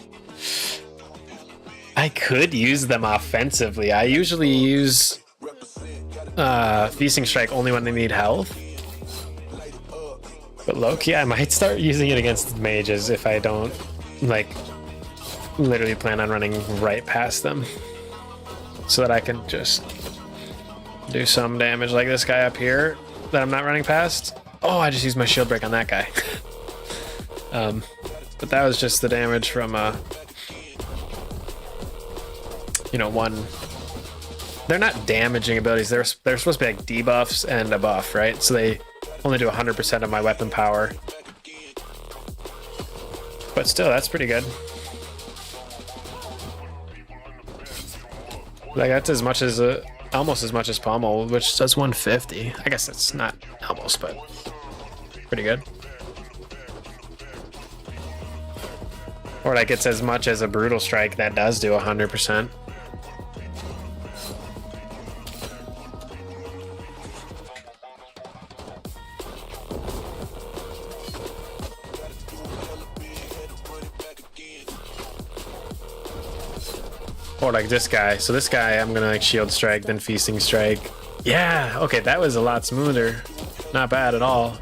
I could use them offensively. I usually use Feasting Strike only when they need health. But low-key, I might start using it against mages if I don't, like, literally plan on running right past them. So that I can just do some damage like this guy up here that I'm not running past. Oh, I just used my shield break on that guy. but that was just the damage from you know, one. They're not damaging abilities. They're supposed to be like debuffs and a buff, right? So they only do 100% of my weapon power. But still, that's pretty good. Like that's as much as almost as much as Pommel, which does 150. I guess that's not almost, but pretty good. Or like it's as much as a brutal strike that does do 100%. Or like this guy. So this guy, I'm gonna like shield strike, then feasting strike. Yeah, okay, that was a lot smoother. Not bad at all.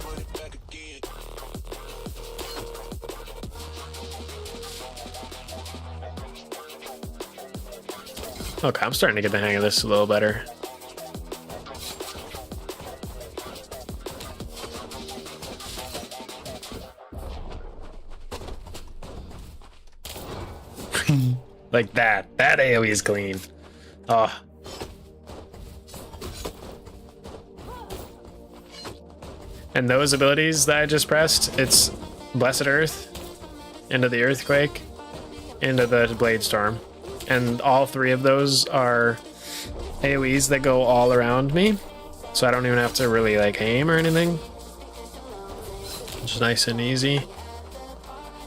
Okay, I'm starting to get the hang of this a little better. Like that. That AoE is clean. Oh. And those abilities that I just pressed, it's Blessed Earth, into the Earthquake, into the Blade Storm. And all three of those are AoEs that go all around me. So I don't even have to really like aim or anything. Just nice and easy.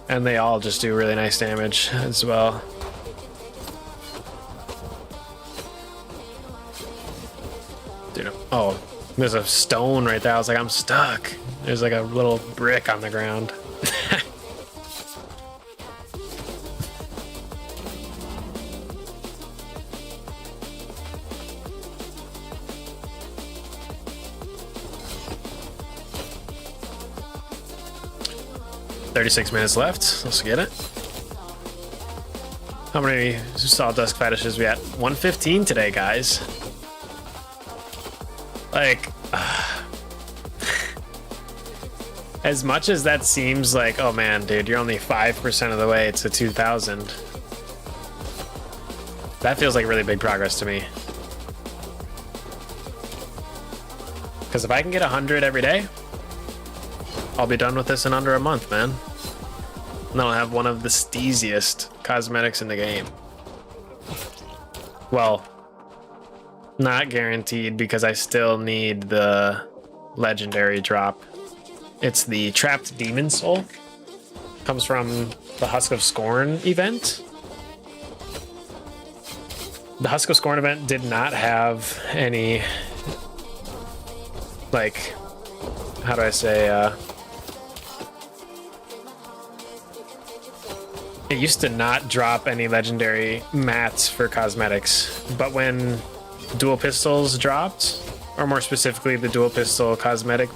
And they all just do really nice damage as well. Dude, oh, there's a stone right there. I was like, I'm stuck. There's like a little brick on the ground. $36 left. Let's get it. How many Saltdusk fetishes we at? 115 today, guys. Like, as much as that seems like, oh man, dude, you're only 5% of the way to 2,000. That feels like really big progress to me. Because if I can get 100 every day, I'll be done with this in under a month, man. And then I'll have one of the steeziest cosmetics in the game. Well, not guaranteed because I still need the legendary drop. It's the Trapped Demon Soul. Comes from the Husk of Scorn event. The Husk of Scorn event did not have any, like, how do I say, it used to not drop any legendary mats for cosmetics, but when dual pistols dropped, or more specifically the dual pistol cosmetic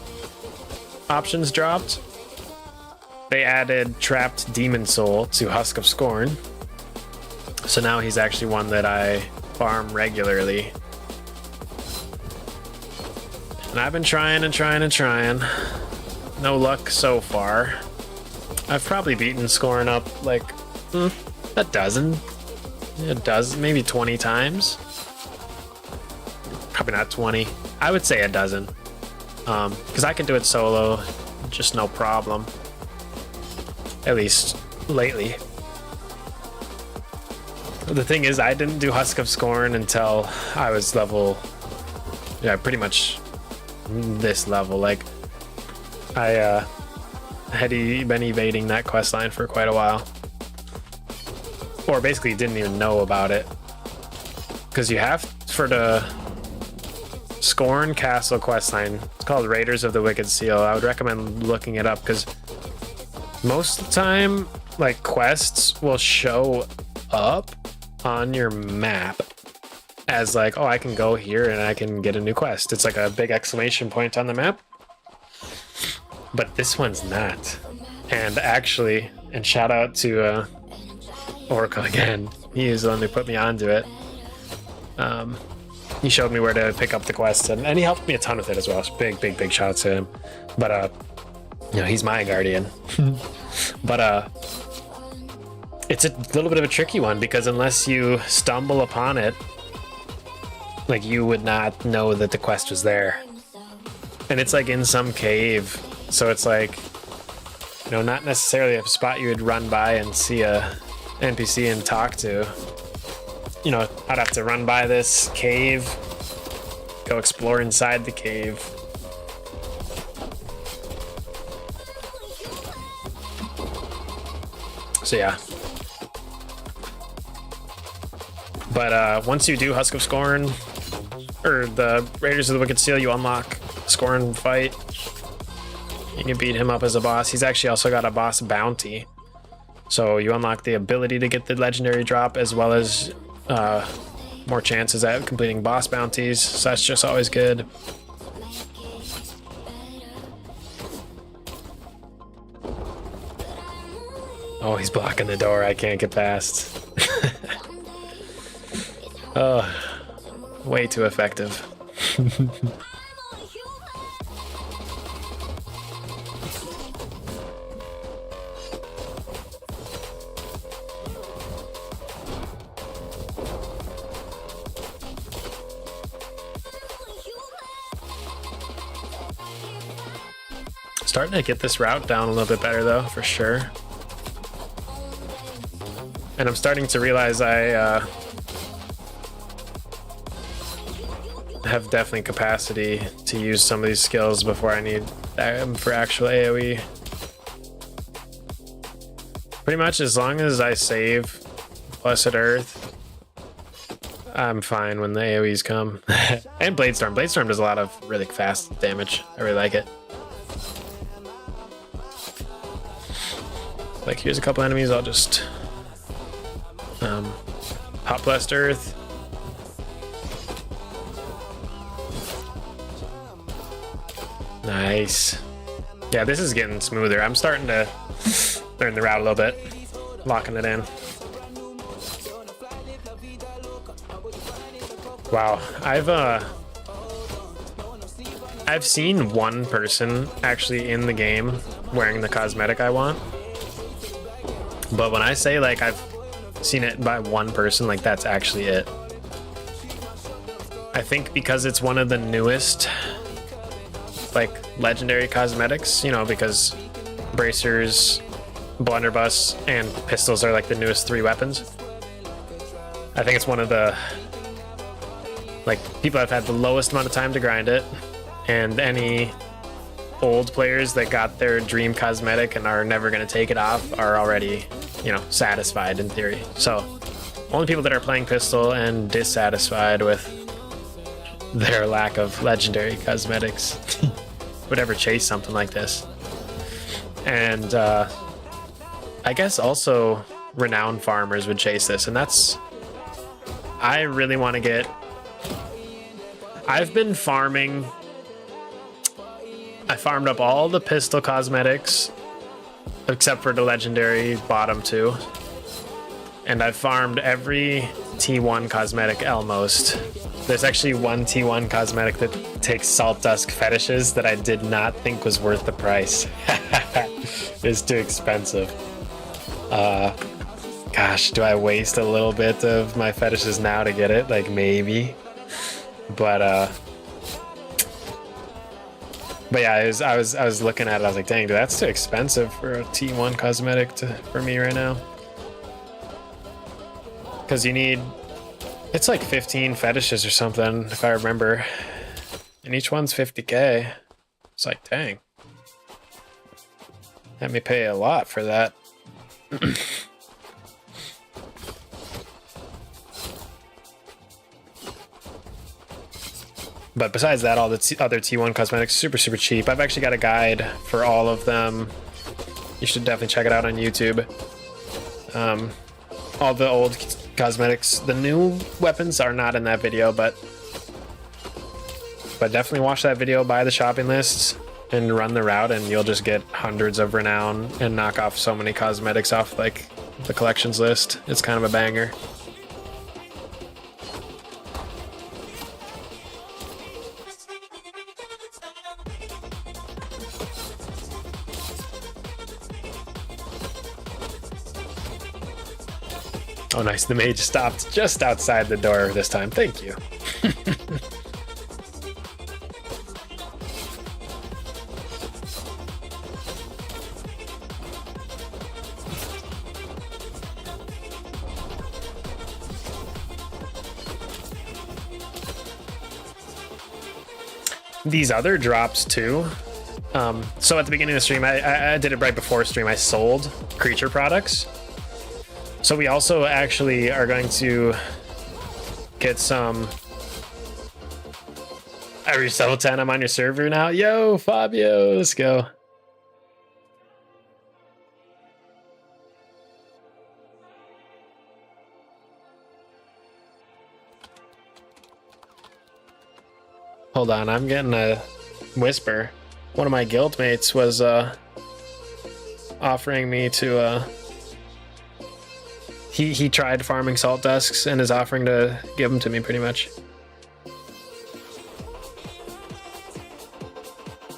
options dropped, they added Trapped Demon Soul to Husk of Scorn. So now he's actually one that I farm regularly. And I've been trying and trying and trying. No luck so far. I've probably beaten Scorn up like a dozen, maybe 20 times. Probably not 20. I would say a dozen. Because I can do it solo, just no problem. At least lately. The thing is, I didn't do Husk of Scorn until I was level, yeah, pretty much this level. Like, I had been evading that quest line for quite a while. Or basically didn't even know about it. Because you have, for the Scorn Castle questline, it's called Raiders of the Wicked Seal. I would recommend looking it up because most of the time, like, quests will show up on your map as like, oh, I can go here and I can get a new quest. It's like a big exclamation point on the map. But this one's not. And actually, and shout out to Oracle again. He was the one who put me onto it. He showed me where to pick up the quest, and he helped me a ton with it as well. So big shout out to him. But you know, he's my guardian. But It's a little bit of a tricky one because unless you stumble upon it, like you would not know that the quest was there. And it's like in some cave, so it's like, you know, not necessarily a spot you would run by and see a NPC and talk to. You know, I'd have to run by this cave, go explore inside the cave. So yeah. But once you do Husk of Scorn, or the Raiders of the Wicked Seal, you unlock Scorn fight. You can beat him up as a boss. He's actually also got a boss bounty. So you unlock the ability to get the legendary drop as well as more chances at completing boss bounties. So that's just always good. Oh, he's blocking the door. I can't get past. Oh, way too effective. Starting to get this route down a little bit better though, for sure. And I'm starting to realize I have definitely capacity to use some of these skills before I need them for actual AoE. Pretty much as long as I save Blessed Earth, I'm fine when the AoEs come. And Bladestorm. Bladestorm does a lot of really fast damage. I really like it. Like, here's a couple enemies, I'll just pop Blessed Earth. Nice. Yeah, this is getting smoother. I'm starting to learn the route a little bit, locking it in. Wow, I've seen one person actually in the game wearing the cosmetic I want. But when I say like I've seen it by one person, like that's actually it. I think because it's one of the newest like legendary cosmetics, you know, because bracers, blunderbuss, and pistols are like the newest 3 weapons. I think it's one of the like people have had the lowest amount of time to grind it, and any old players that got their dream cosmetic and are never going to take it off are already, you know, satisfied in theory. So only people that are playing pistol and dissatisfied with their lack of legendary cosmetics would ever chase something like this. And I guess also renowned farmers would chase this, and that's, I really want to get, I've been farming, I farmed up all the pistol cosmetics except for the legendary bottom 2, and I've farmed every T1 cosmetic almost. There's actually one T1 cosmetic that takes Saltdusk Fetishes that I did not think was worth the price. It's too expensive. Gosh, do I waste a little bit of my Fetishes now to get it? Like, maybe. But yeah, I was looking at it, I was like, dang, dude, that's too expensive for a T1 cosmetic for me right now. Because you need, it's like 15 Fetishes or something, if I remember. And each one's 50k. It's like, dang. Let me pay a lot for that. But besides that, all the other T1 cosmetics, super cheap. I've actually got a guide for all of them. You should definitely check it out on YouTube. All the old cosmetics. The new weapons are not in that video, but definitely watch that video, buy the shopping list, and run the route, and you'll just get hundreds of renown and knock off so many cosmetics off like the collections list. It's kind of a banger. Oh, nice. The mage stopped just outside the door this time. Thank you. These other drops too. So at the beginning of the stream, I did it right before stream. I sold creature products. So we also actually are going to get some. I reached level 10. I'm on your server now. Yo, Fabio, let's go. Hold on, I'm getting a whisper. One of my guildmates was offering me to he tried farming Saltdusks and is offering to give them to me pretty much.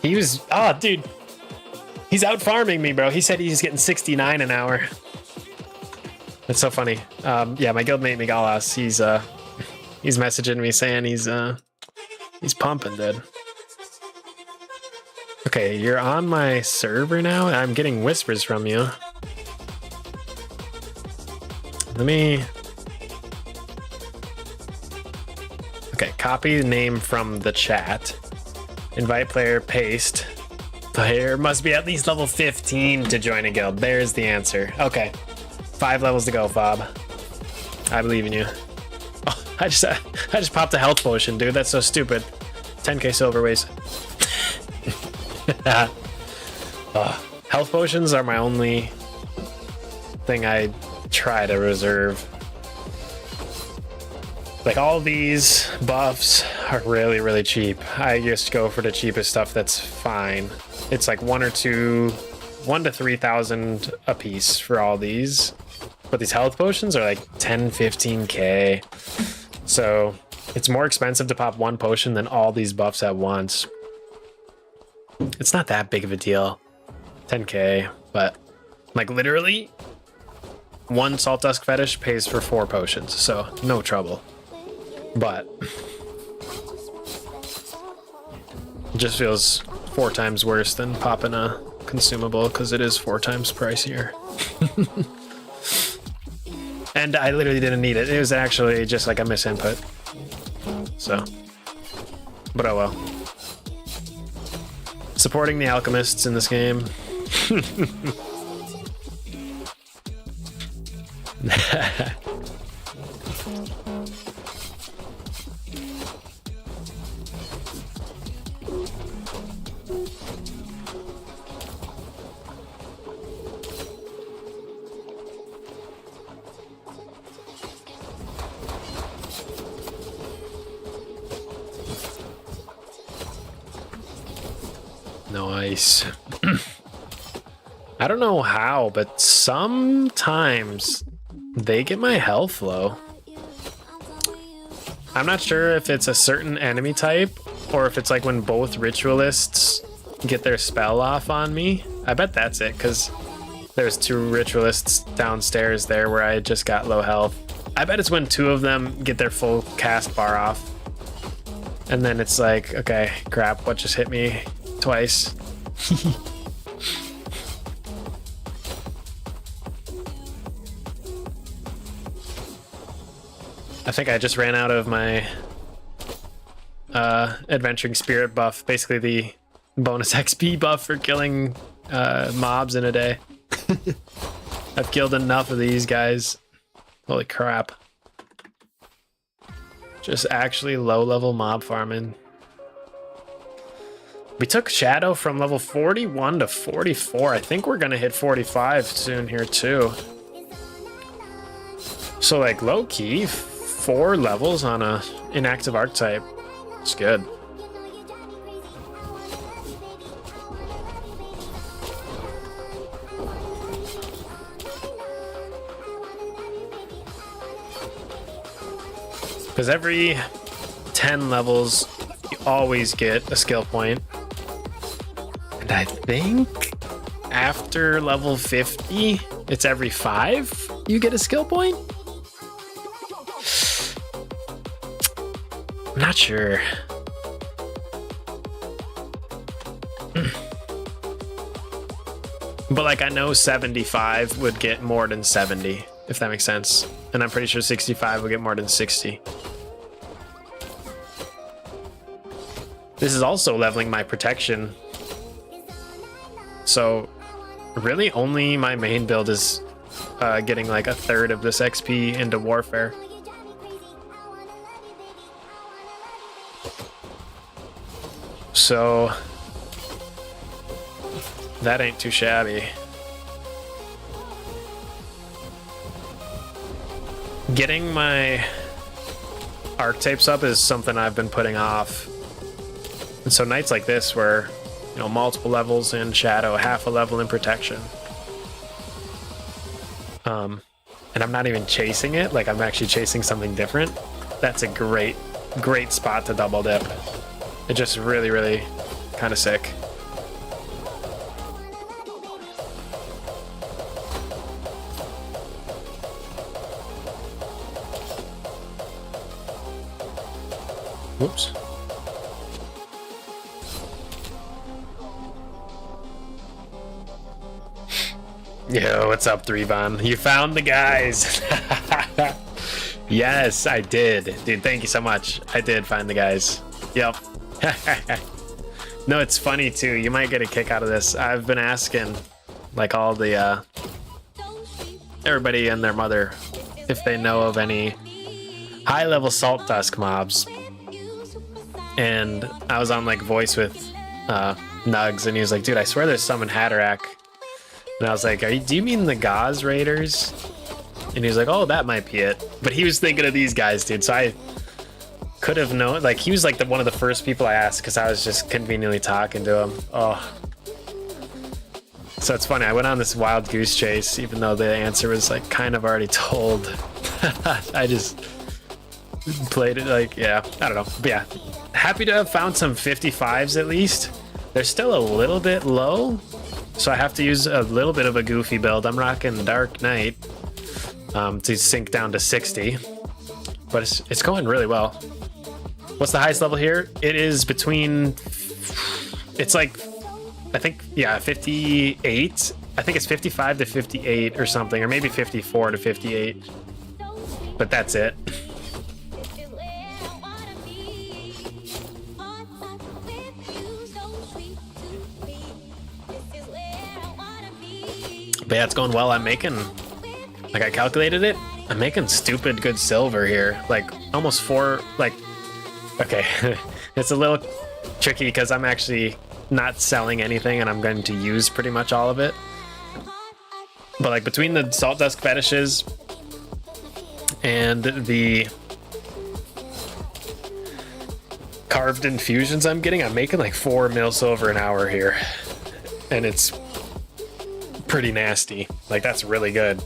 He was dude. He's out farming me, bro. He said he's getting 69 an hour. That's so funny. Yeah, my guildmate Migalas, he's messaging me saying he's pumping, dude. Okay, you're on my server now. I'm getting whispers from you. Let me... Okay, copy the name from the chat. Invite player, paste. Player must be at least level 15 to join a guild. There's the answer. Okay. 5 levels to go, Fob. I believe in you. Oh, I just popped a health potion, dude. That's so stupid. 10k silver waste. Health potions are my only thing I try to reserve. Like, all these buffs are really, really cheap. I just go for the cheapest stuff that's fine. It's like 1 to 3,000 a piece for all these. But these health potions are like 10, 15k. So it's more expensive to pop one potion than all these buffs at once. It's not that big of a deal. 10k, but like literally one Saltdusk fetish pays for 4 potions, so no trouble. But it just feels 4 times worse than popping a consumable because it is 4 times pricier. And I literally didn't need it. It was actually just like a misinput. So, but oh well. Supporting the alchemists in this game. Nice. I don't know how, but sometimes they get my health low. I'm not sure if it's a certain enemy type or if it's like when both ritualists get their spell off on me. I bet that's it, because there's 2 ritualists downstairs there where I just got low health. I bet it's when 2 of them get their full cast bar off. And then it's like, okay, crap, what just hit me twice? I think I just ran out of my adventuring spirit buff, basically the bonus XP buff for killing mobs in a day. I've killed enough of these guys. Holy crap. Just actually low level mob farming. We took Shadow from level 41 to 44. I think we're gonna hit 45 soon here too. So like low key, 4 levels on a inactive archetype. It's good. Because every 10 levels, you always get a skill point. And I think after level 50, it's every 5 you get a skill point. I'm not sure. But like I know 75 would get more than 70, if that makes sense. And I'm pretty sure 65 would get more than 60. This is also leveling my protection. So really only my main build is getting like a third of this XP into warfare. So that ain't too shabby. Getting my archetypes up is something I've been putting off. And so nights like this where, you know, multiple levels in shadow, half a level in protection. And I'm not even chasing it, like I'm actually chasing something different. That's a great spot to double dip. It just really, really kind of sick. Whoops. Yo, what's up, 3Von? You found the guys. Yes, I did. Dude, thank you so much. I did find the guys. Yep. No, it's funny too. You might get a kick out of this. I've been asking like all the everybody and their mother if they know of any high-level Saltdusk mobs. And I was on like voice with Nugs, and he was like, dude, I swear there's some in Hatterack. And I was like, do you mean the Gauze Raiders? And he was like, oh, that might be it. But he was thinking of these guys, dude. So I could have known, like, he was like one of the first people I asked because I was just conveniently talking to him. Oh. So it's funny, I went on this wild goose chase, even though the answer was like kind of already told. I just played it like, yeah, I don't know. But yeah, happy to have found some 55s at least. They're still a little bit low, so I have to use a little bit of a goofy build. I'm rocking Dark Knight to sink down to 60, but it's going really well. What's the highest level here? It is between, it's like, I think, yeah, 58. I think it's 55 to 58 or something, or maybe 54 to 58, but that's it. But yeah, it's going well. I'm making, like I calculated it, I'm making stupid good silver here. Like almost 4, like, okay. It's a little tricky because I'm actually not selling anything and I'm going to use pretty much all of it. But like between the Saltdusk Fetishes and the carved infusions I'm getting, I'm making like 4 mil silver an hour here. And it's pretty nasty. Like that's really good.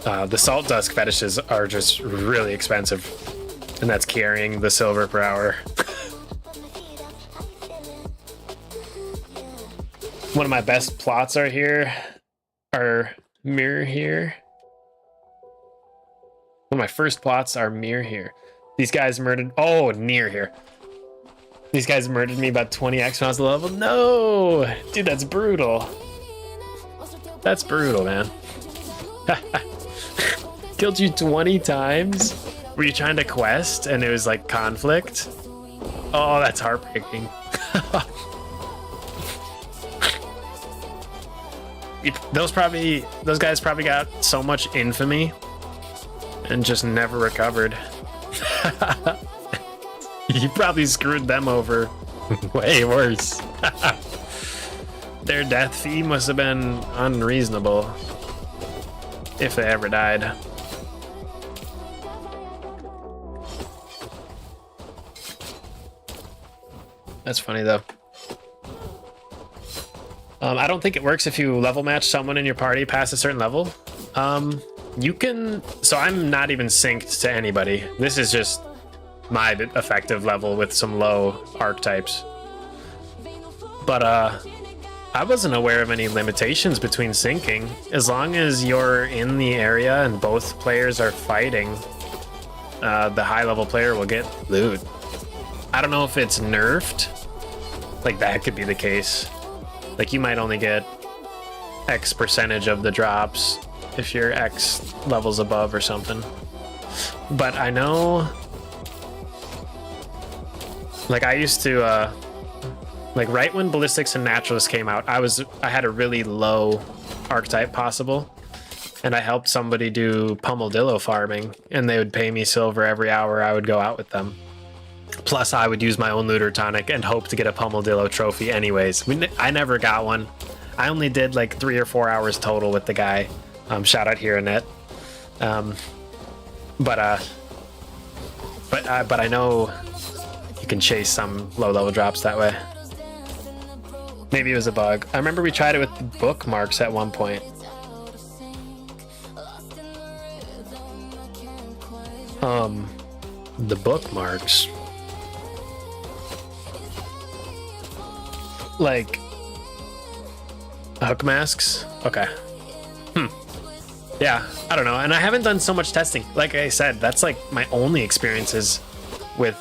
The Saltdusk Fetishes are just really expensive, and that's carrying the silver per hour. One of my best plots are here, are Mirror here. One of my first plots are Mirror here. These guys murdered, oh, near here. These guys murdered me about 20x when I was level. No, dude, that's brutal. That's brutal, man. Killed you 20 times? Were you trying to quest and it was like conflict? Oh, that's heartbreaking. Those guys probably got so much infamy and just never recovered. You probably screwed them over way worse. Their death fee must have been unreasonable if they ever died. That's funny though. I don't think it works if you level match someone in your party past a certain level. You can, so I'm not even synced to anybody. This is just my effective level with some low archetypes. But I wasn't aware of any limitations between syncing. As long as you're in the area and both players are fighting, the high level player will get loot. I don't know if it's nerfed. Like that could be the case. Like you might only get X percentage of the drops if you're X levels above or something. But I know, like I used to, like right when Ballistics and Naturalist came out, I had a really low archetype possible, and I helped somebody do Pummeldillo farming, and they would pay me silver every hour I would go out with them. Plus, I would use my own looter tonic and hope to get a Pummeldillo trophy anyways. I never got one. I only did like 3 or 4 hours total with the guy. Shout out here, Annette. But I know you can chase some low level drops that way. Maybe it was a bug. I remember we tried it with bookmarks at one point. The bookmarks. Like hook masks? Okay. Yeah, I don't know. And I haven't done so much testing. Like I said, that's like my only experiences with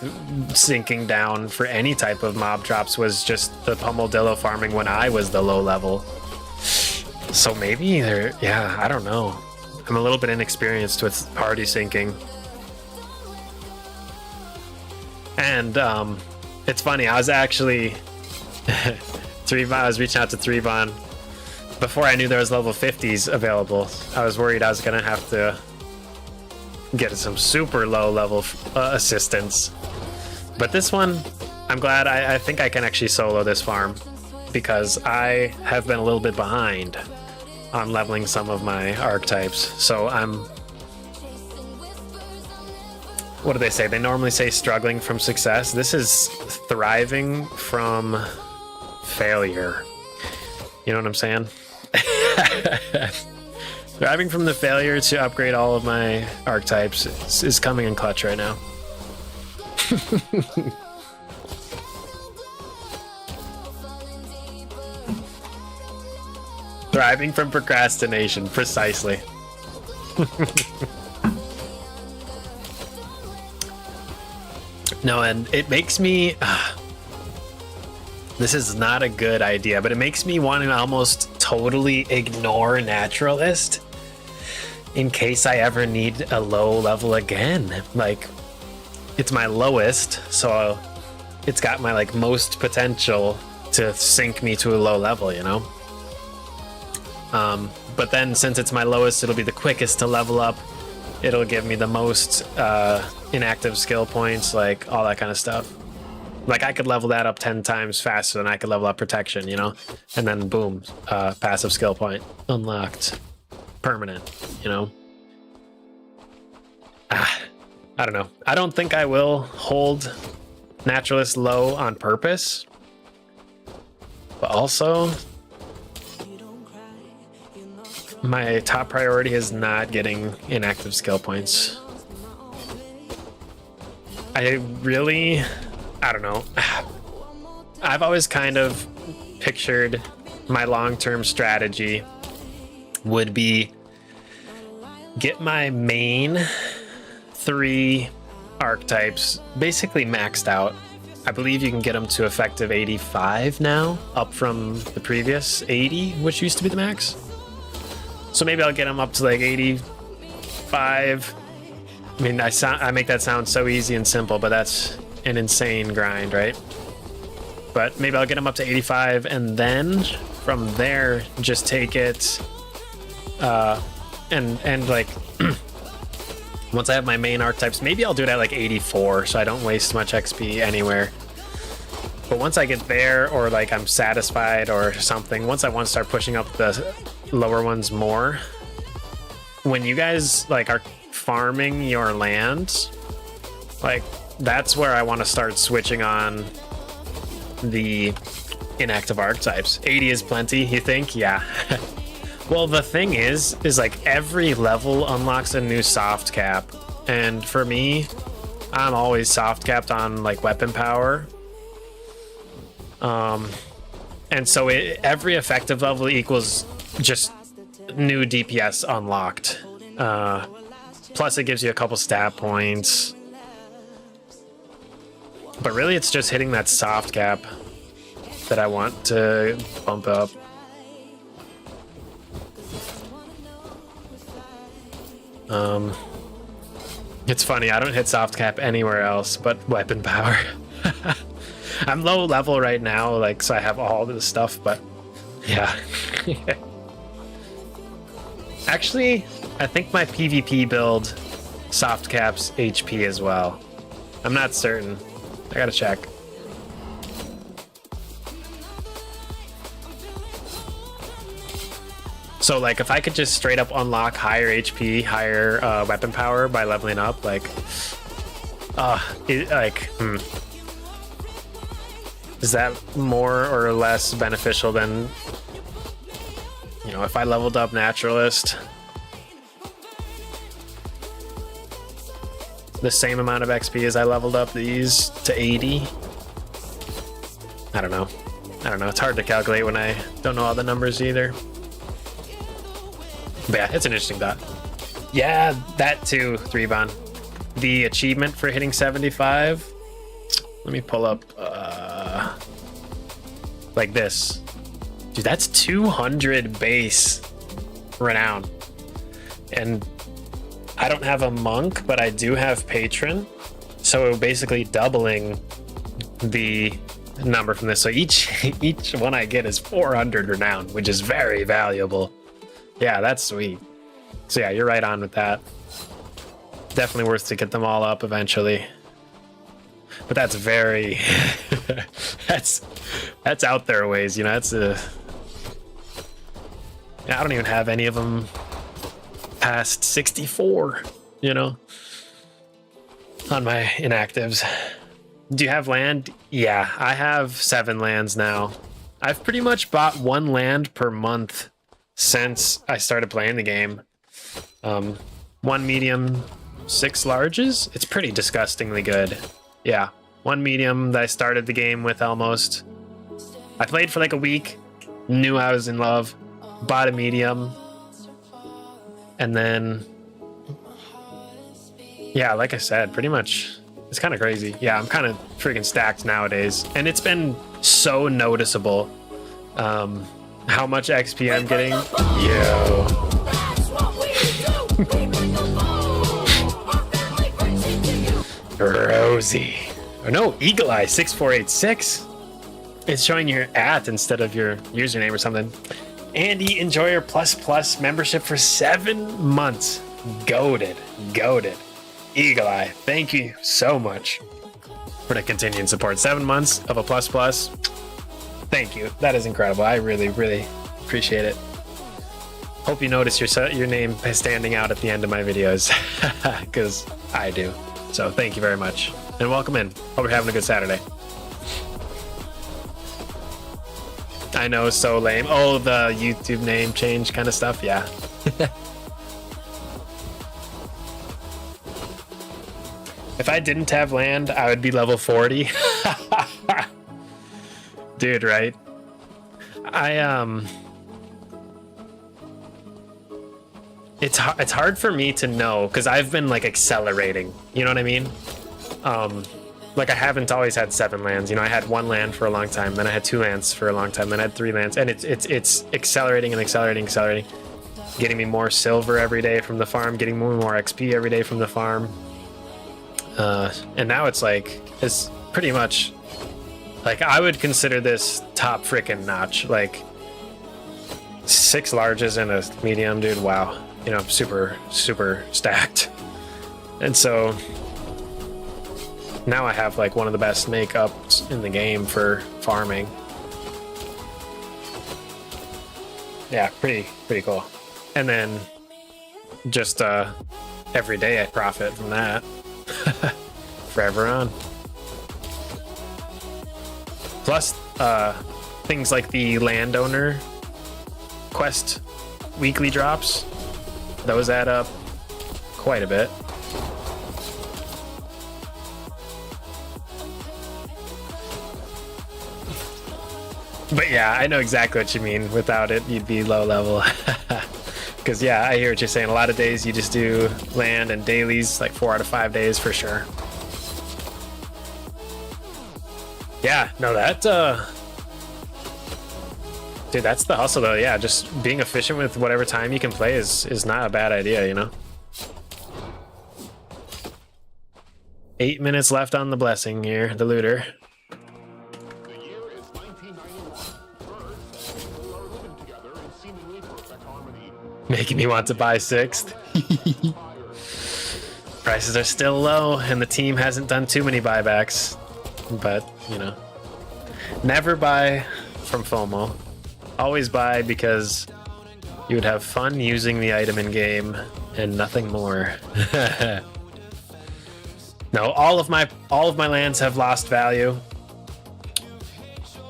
sinking down for any type of mob drops was just the Pummeldillo farming when I was the low level. So maybe yeah, I don't know. I'm a little bit inexperienced with party syncing. And it's funny, I was actually I was reaching out to Trevon before I knew there was level 50s available. I was worried I was gonna have to get some super low level assistance. But this one, I'm glad. I think I can actually solo this farm because I have been a little bit behind on leveling some of my archetypes. So I'm, what do they say? They normally say struggling from success. This is thriving from failure. You know what I'm saying? Thriving from the failure to upgrade all of my archetypes is coming in clutch right now. Thriving from procrastination, precisely. No, and it makes me... this is not a good idea, but it makes me want to almost totally ignore Naturalist in case I ever need a low level again. Like, it's my lowest, so it's got my like most potential to sink me to a low level, you know? But then since it's my lowest, it'll be the quickest to level up. It'll give me the most inactive skill points, like all that kind of stuff. Like I could level that up 10 times faster than I could level up protection, you know? And then boom, passive skill point unlocked. Permanent, you know? I don't know. I don't think I will hold Naturalist low on purpose. But also, my top priority is not getting inactive skill points. I don't know. I've always kind of pictured my long-term strategy would be get my main 3 archetypes basically maxed out. I believe you can get them to effective 85 now, up from the previous 80, which used to be the max. So maybe I'll get them up to like 85. I mean, I make that sound so easy and simple, but that's an insane grind, right? But maybe I'll get them up to 85, and then from there just take it and like once I have my main archetypes, maybe I'll do it at like 84 so I don't waste much XP anywhere. But once I get there, or like I'm satisfied or something, once I want to start pushing up the lower ones more, when you guys like are farming your land, like that's where I want to start switching on the inactive archetypes. 80 is plenty, you think? Yeah. Well, the thing is like every level unlocks a new soft cap, and for me, I'm always soft capped on like weapon power. And so every effective level equals just new DPS unlocked. Plus, it gives you a couple stat points. But really, it's just hitting that soft cap that I want to bump up. It's funny, I don't hit soft cap anywhere else but weapon power. I'm low level right now, like, so I have all this stuff, but yeah. Actually, I think my PvP build soft caps HP as well. I'm not certain. I gotta check. So, like, if I could just straight up unlock higher HP, higher weapon power by leveling up, like, is that more or less beneficial than, you know, if I leveled up Naturalist the same amount of XP as I leveled up these to 80? I don't know. It's hard to calculate when I don't know all the numbers either. But yeah, it's an interesting thought. Yeah, that too, 3Bon. The achievement for hitting 75. Let me pull up like this. Dude, that's 200 base renown. And I don't have a monk, but I do have patron. So basically doubling the number from this. So each one I get is 400 renown, which is very valuable. Yeah, that's sweet. So yeah, you're right on with that. Definitely worth to get them all up eventually. But that's very that's out there a ways, you know. That's a I don't even have any of them past 64, you know, on my inactives. Do you have land? Yeah, I have 7 lands now. I've pretty much bought 1 land per month since I started playing the game. 1 medium, 6 larges. It's pretty disgustingly good. Yeah, 1 medium that I started the game with almost. I played for like a week, knew I was in love, bought a medium, and then, yeah, like I said, pretty much, it's kind of crazy. Yeah, I'm kind of freaking stacked nowadays, and it's been so noticeable how much XP I'm getting. Rosie. Oh no, Eagle Eye 6486. It's showing your @ instead of your username or something. Andy, enjoy your plus membership for 7 months. Goated. Eagle Eye, thank you so much for the continued support. 7 months of a plus. Thank you. That is incredible. I really, really appreciate it. Hope you notice your name standing out at the end of my videos, because I do. So thank you very much, and welcome in. Hope you're having a good Saturday. I know, so lame. Oh, the YouTube name change kind of stuff. Yeah. If I didn't have land, I would be level 40. Dude, right? It's hard for me to know because I've been like accelerating. You know what I mean? Like I haven't always had 7 lands. You know, I had 1 land for a long time, then I had 2 lands for a long time, then I had 3 lands, and it's accelerating and accelerating, getting me more silver every day from the farm, getting more XP every day from the farm. And now it's pretty much like I would consider this top freaking notch. Like 6 larges and a medium, dude. Wow. You know, super stacked. And so now I have like one of the best makeups in the game for farming. Yeah, pretty cool. And then just every day I profit from that. Forever on. Plus things like the landowner quest weekly drops, those add up quite a bit. But yeah, I know exactly what you mean. Without it, you'd be low level. Because yeah, I hear what you're saying. A lot of days you just do land and dailies, like 4 out of 5 days for sure. Yeah, no, that dude, that's the hustle though. Yeah, just being efficient with whatever time you can play is not a bad idea, you know. 8 minutes left on the blessing here, the looter. The year is 1991. Birds and people are living together in seemingly perfect harmony. Making me want to buy 6th. Prices are still low, and the team hasn't done too many buybacks. But, you know, never buy from FOMO. Always buy because you would have fun using the item in game and nothing more. No, all of my lands have lost value.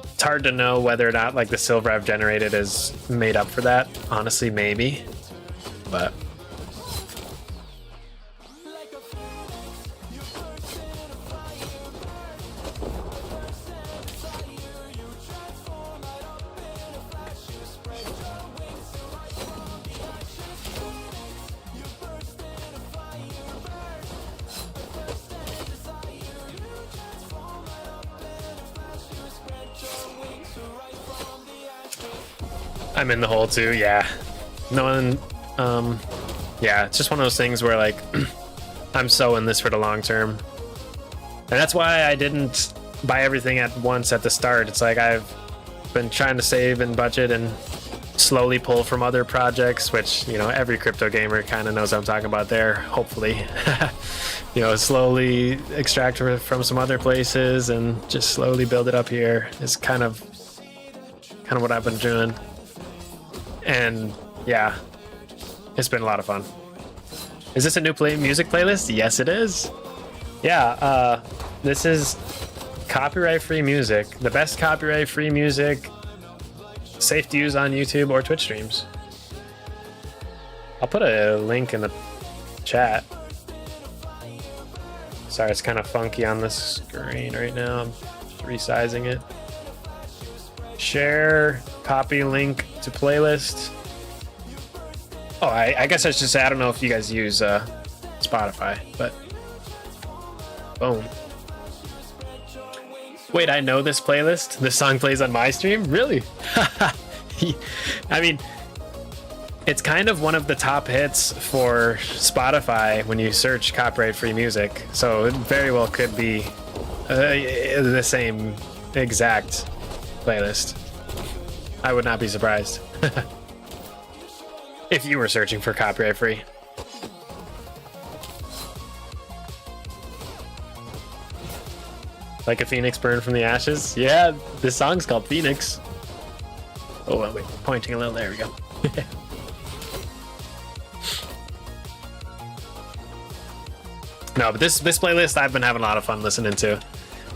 It's hard to know whether or not like the silver I've generated is made up for that. Honestly, maybe, but. I'm in the hole too, yeah. No one, yeah, it's just one of those things where like, I'm so in this for the long term. And that's why I didn't buy everything at once at the start. It's like I've been trying to save and budget and slowly pull from other projects, which, you know, every crypto gamer kind of knows what I'm talking about there, hopefully. You know, slowly extract from some other places and just slowly build it up here is kind of what I've been doing. And yeah, it's been a lot of fun. Is this a new music playlist? Yes, it is. Yeah, this is copyright-free music. The best copyright-free music, safe to use on YouTube or Twitch streams. I'll put a link in the chat. Sorry, it's kind of funky on the screen right now. I'm just resizing it. Share, copy link to playlist. Oh, I guess I should say, I don't know if you guys use Spotify, but boom. Wait, I know this playlist? This song plays on my stream? Really? I mean, it's kind of one of the top hits for Spotify when you search copyright-free music, so it very well could be the same exact playlist. I would not be surprised if you were searching for copyright-free. Like a phoenix burned from the ashes? Yeah, this song's called Phoenix. Oh, wait, pointing a little, there we go. No, but this playlist I've been having a lot of fun listening to.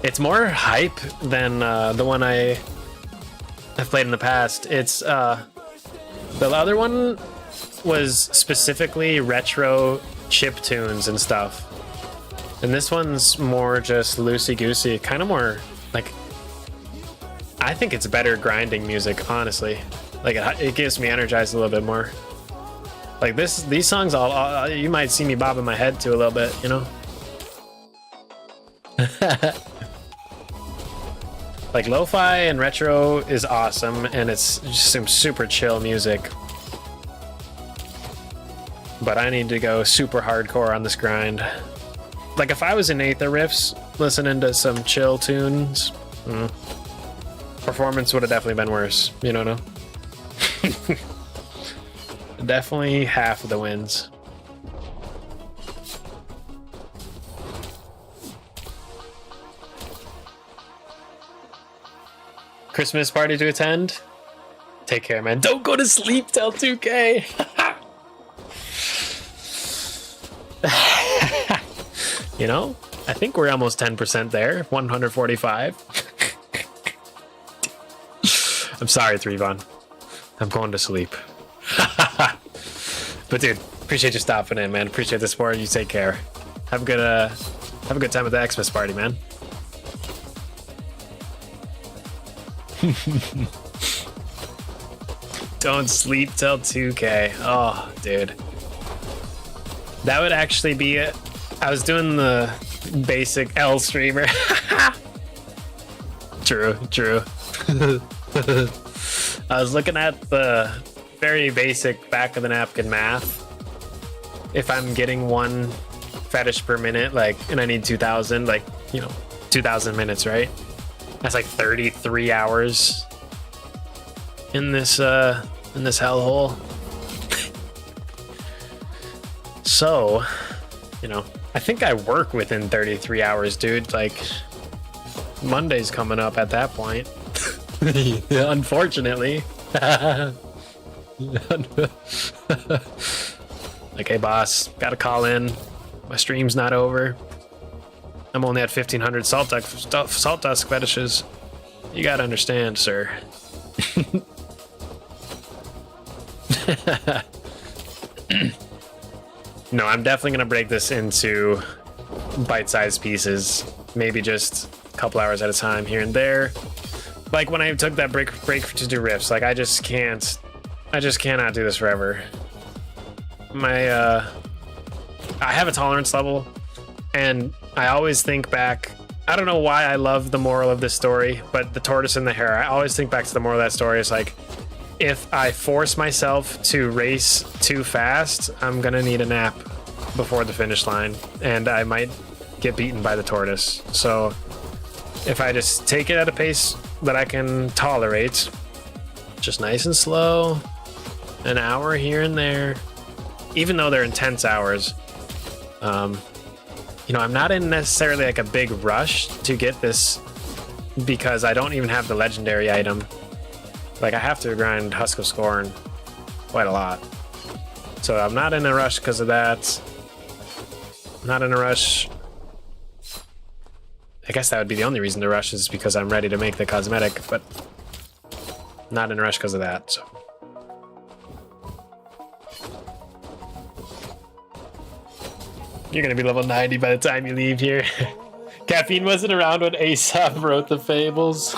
It's more hype than the one I've played in the past. It's the other one was specifically retro chip tunes and stuff. And this one's more just loosey-goosey, kind of more like, I think it's better grinding music, honestly. Like it gets me energized a little bit more. Like these songs, you might see me bobbing my head to a little bit, you know? Like lo-fi and retro is awesome, and it's just some super chill music. But I need to go super hardcore on this grind. Like if I was in Aether Riffs listening to some chill tunes, performance would have definitely been worse, you know? Definitely half of the wins. Christmas party to attend? Take care, man. Don't go to sleep till 2K. You know, I think we're almost 10% there. 145. I'm sorry, Threevon. I'm going to sleep. But dude, appreciate you stopping in, man. Appreciate the support. You take care. Have a good time at the Xmas party, man. Don't sleep till 2K. Oh, dude. That would actually be it. I was doing the basic L streamer. True. I was looking at the very basic back of the napkin math. If I'm getting one fetish per minute, like, and I need 2,000, like, 2,000 minutes, right? That's like 33 hours in this hellhole. So, I think I work within 33 hours, dude. Like, Monday's coming up at that point. Yeah, unfortunately. Like, hey, boss, gotta call in. My stream's not over. I'm only at 1,500 Saltdusk fetishes. You gotta understand, sir. No, I'm definitely gonna break this into bite-sized pieces. Maybe just a couple hours at a time here and there. Like when I took that break to do riffs, like I just cannot do this forever. I have a tolerance level, and I always think back. I don't know why I love the moral of this story, but the tortoise and the hare, I always think back to the moral of that story. It's like, if I force myself to race too fast, I'm gonna need a nap before the finish line, and I might get beaten by the tortoise. So if I just take it at a pace that I can tolerate, just nice and slow, an hour here and there, even though they're intense hours, I'm not in necessarily like a big rush to get this, because I don't even have the legendary item. Like, I have to grind Husk of Scorn quite a lot. So I'm not in a rush because of that. Not in a rush. I guess that would be the only reason to rush, is because I'm ready to make the cosmetic, but not in a rush because of that. So. You're going to be level 90 by the time you leave here. Caffeine wasn't around when Aesop wrote the fables.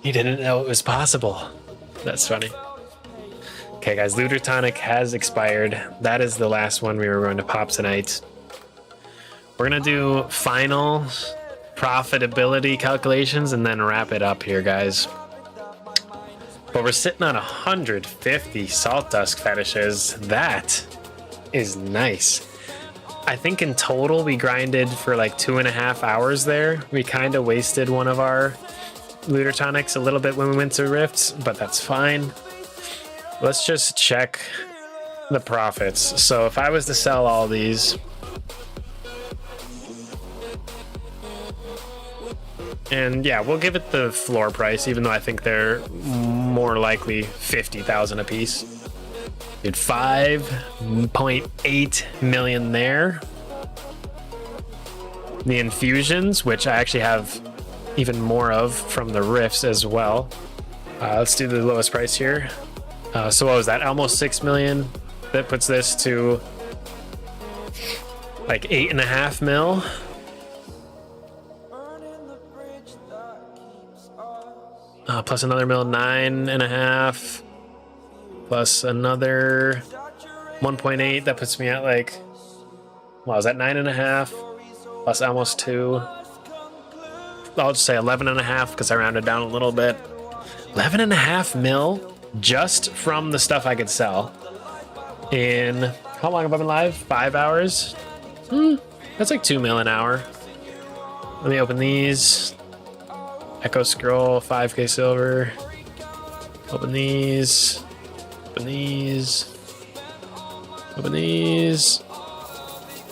He didn't know it was possible. That's funny. Okay, guys, Looter Tonic has expired. That is the last one we were going to pop tonight. We're going to do final profitability calculations and then wrap it up here, guys. But we're sitting on 150 Saltdusk fetishes. That is nice. I think in total we grinded for like 2.5 hours there. We kind of wasted one of our Looter Tonics a little bit when we went to Rifts, but that's fine. Let's just check the profits. So if I was to sell all these, and yeah, we'll give it the floor price, even though I think they're more likely 50,000 a piece. Did 5.8 million there. The infusions, which I actually have even more of from the rifts as well. Let's do the lowest price here. So what was that? Almost 6 million. That puts this to like 8.5 mil. Plus another mil, 9.5. Plus another 1.8. That puts me at like, well, was that 9.5? Plus almost 2. I'll just say 11.5 because I rounded down a little bit. 11.5 mil just from the stuff I could sell. In how long have I been live? 5 hours? That's like 2 mil an hour. Let me open these. Echo Scroll, 5k silver. Open these. Open these. Open these.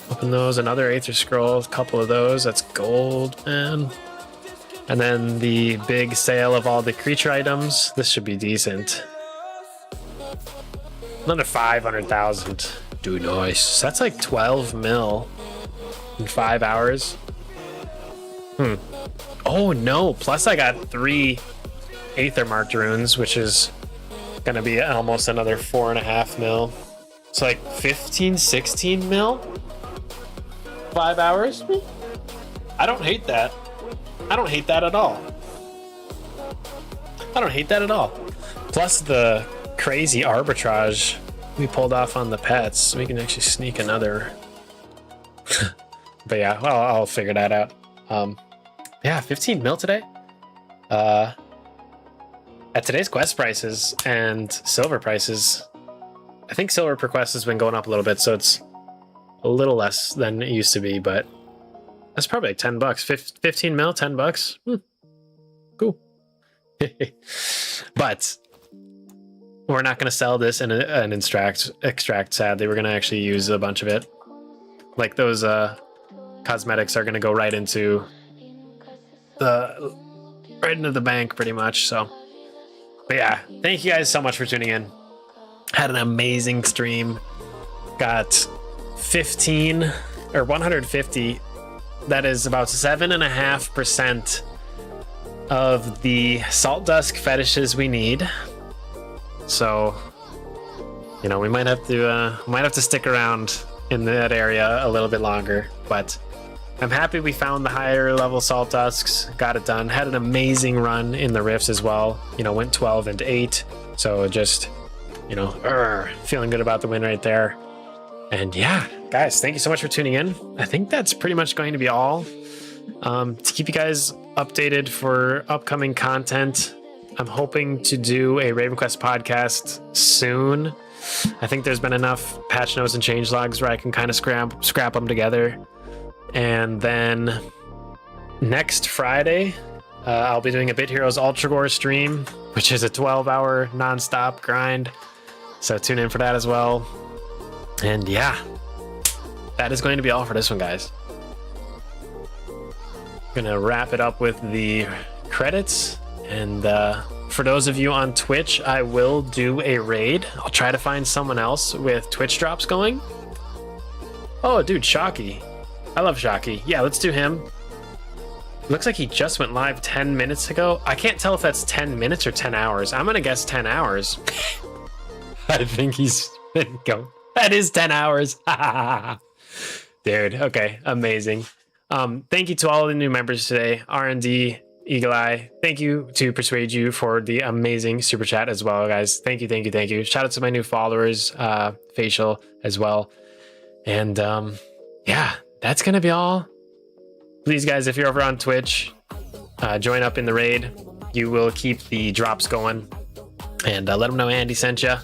Open those. Another Aether Scroll. A couple of those. That's gold, man. And then the big sale of all the creature items. This should be decent. Another 500,000. Dude, nice. That's like 12 mil in 5 hours. Oh no, plus I got 3 Aether Marked runes, which is gonna be almost another 4.5 mil. It's like 15, 16 mil? 5 hours? I don't hate that. I don't hate that at all. I don't hate that at all. Plus the crazy arbitrage we pulled off on the pets. We can actually sneak another. But yeah, well, I'll figure that out. Yeah, 15 mil today. At today's quest prices and silver prices, I think silver per quest has been going up a little bit, so it's a little less than it used to be, but that's probably like 10 bucks. 15 mil, 10 bucks. Cool. But we're not going to sell this in an extract, sadly. We're going to actually use a bunch of it. Like those cosmetics are going to go right into the bank pretty much. So, but yeah, thank you guys so much for tuning in. Had an amazing stream. Got 15 or 150. That is about 7.5% of the Saltdusk fetishes we need. So, you know, we might have to stick around in that area a little bit longer, but I'm happy we found the higher level Saltdusks, got it done. Had an amazing run in the rifts as well. You know, went 12 and 8. So just, you know, feeling good about the win right there. And yeah, guys, thank you so much for tuning in. I think that's pretty much going to be all. To keep you guys updated for upcoming content, I'm hoping to do a Raven Quest podcast soon. I think there's been enough patch notes and change logs where I can kind of scrap them together. And then next Friday, I'll be doing a Bit Heroes Ultra Gore stream, which is a 12-hour non-stop grind. So tune in for that as well. And yeah, that is going to be all for this one, guys. Gonna wrap it up with the credits. And for those of you on Twitch, I will do a raid. I'll try to find someone else with Twitch drops going. Oh, dude, Shocky. I love Shocky. Yeah, let's do him. Looks like he just went live 10 minutes ago. I can't tell if that's 10 minutes or 10 hours. I'm gonna guess 10 hours. I think he's been going. That is 10 hours. Dude, okay, amazing. Thank you to all of the new members today. R&D, Eagle Eye. Thank you to Persuade You for the amazing super chat as well, guys. Thank you, thank you, thank you. Shout out to my new followers, Facial as well. And yeah, that's gonna be all. Please, guys, if you're over on Twitch, join up in the raid. You will keep the drops going. And let them know Andy sent you.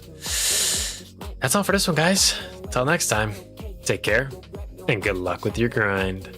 That's all for this one, guys. Until next time, take care and good luck with your grind.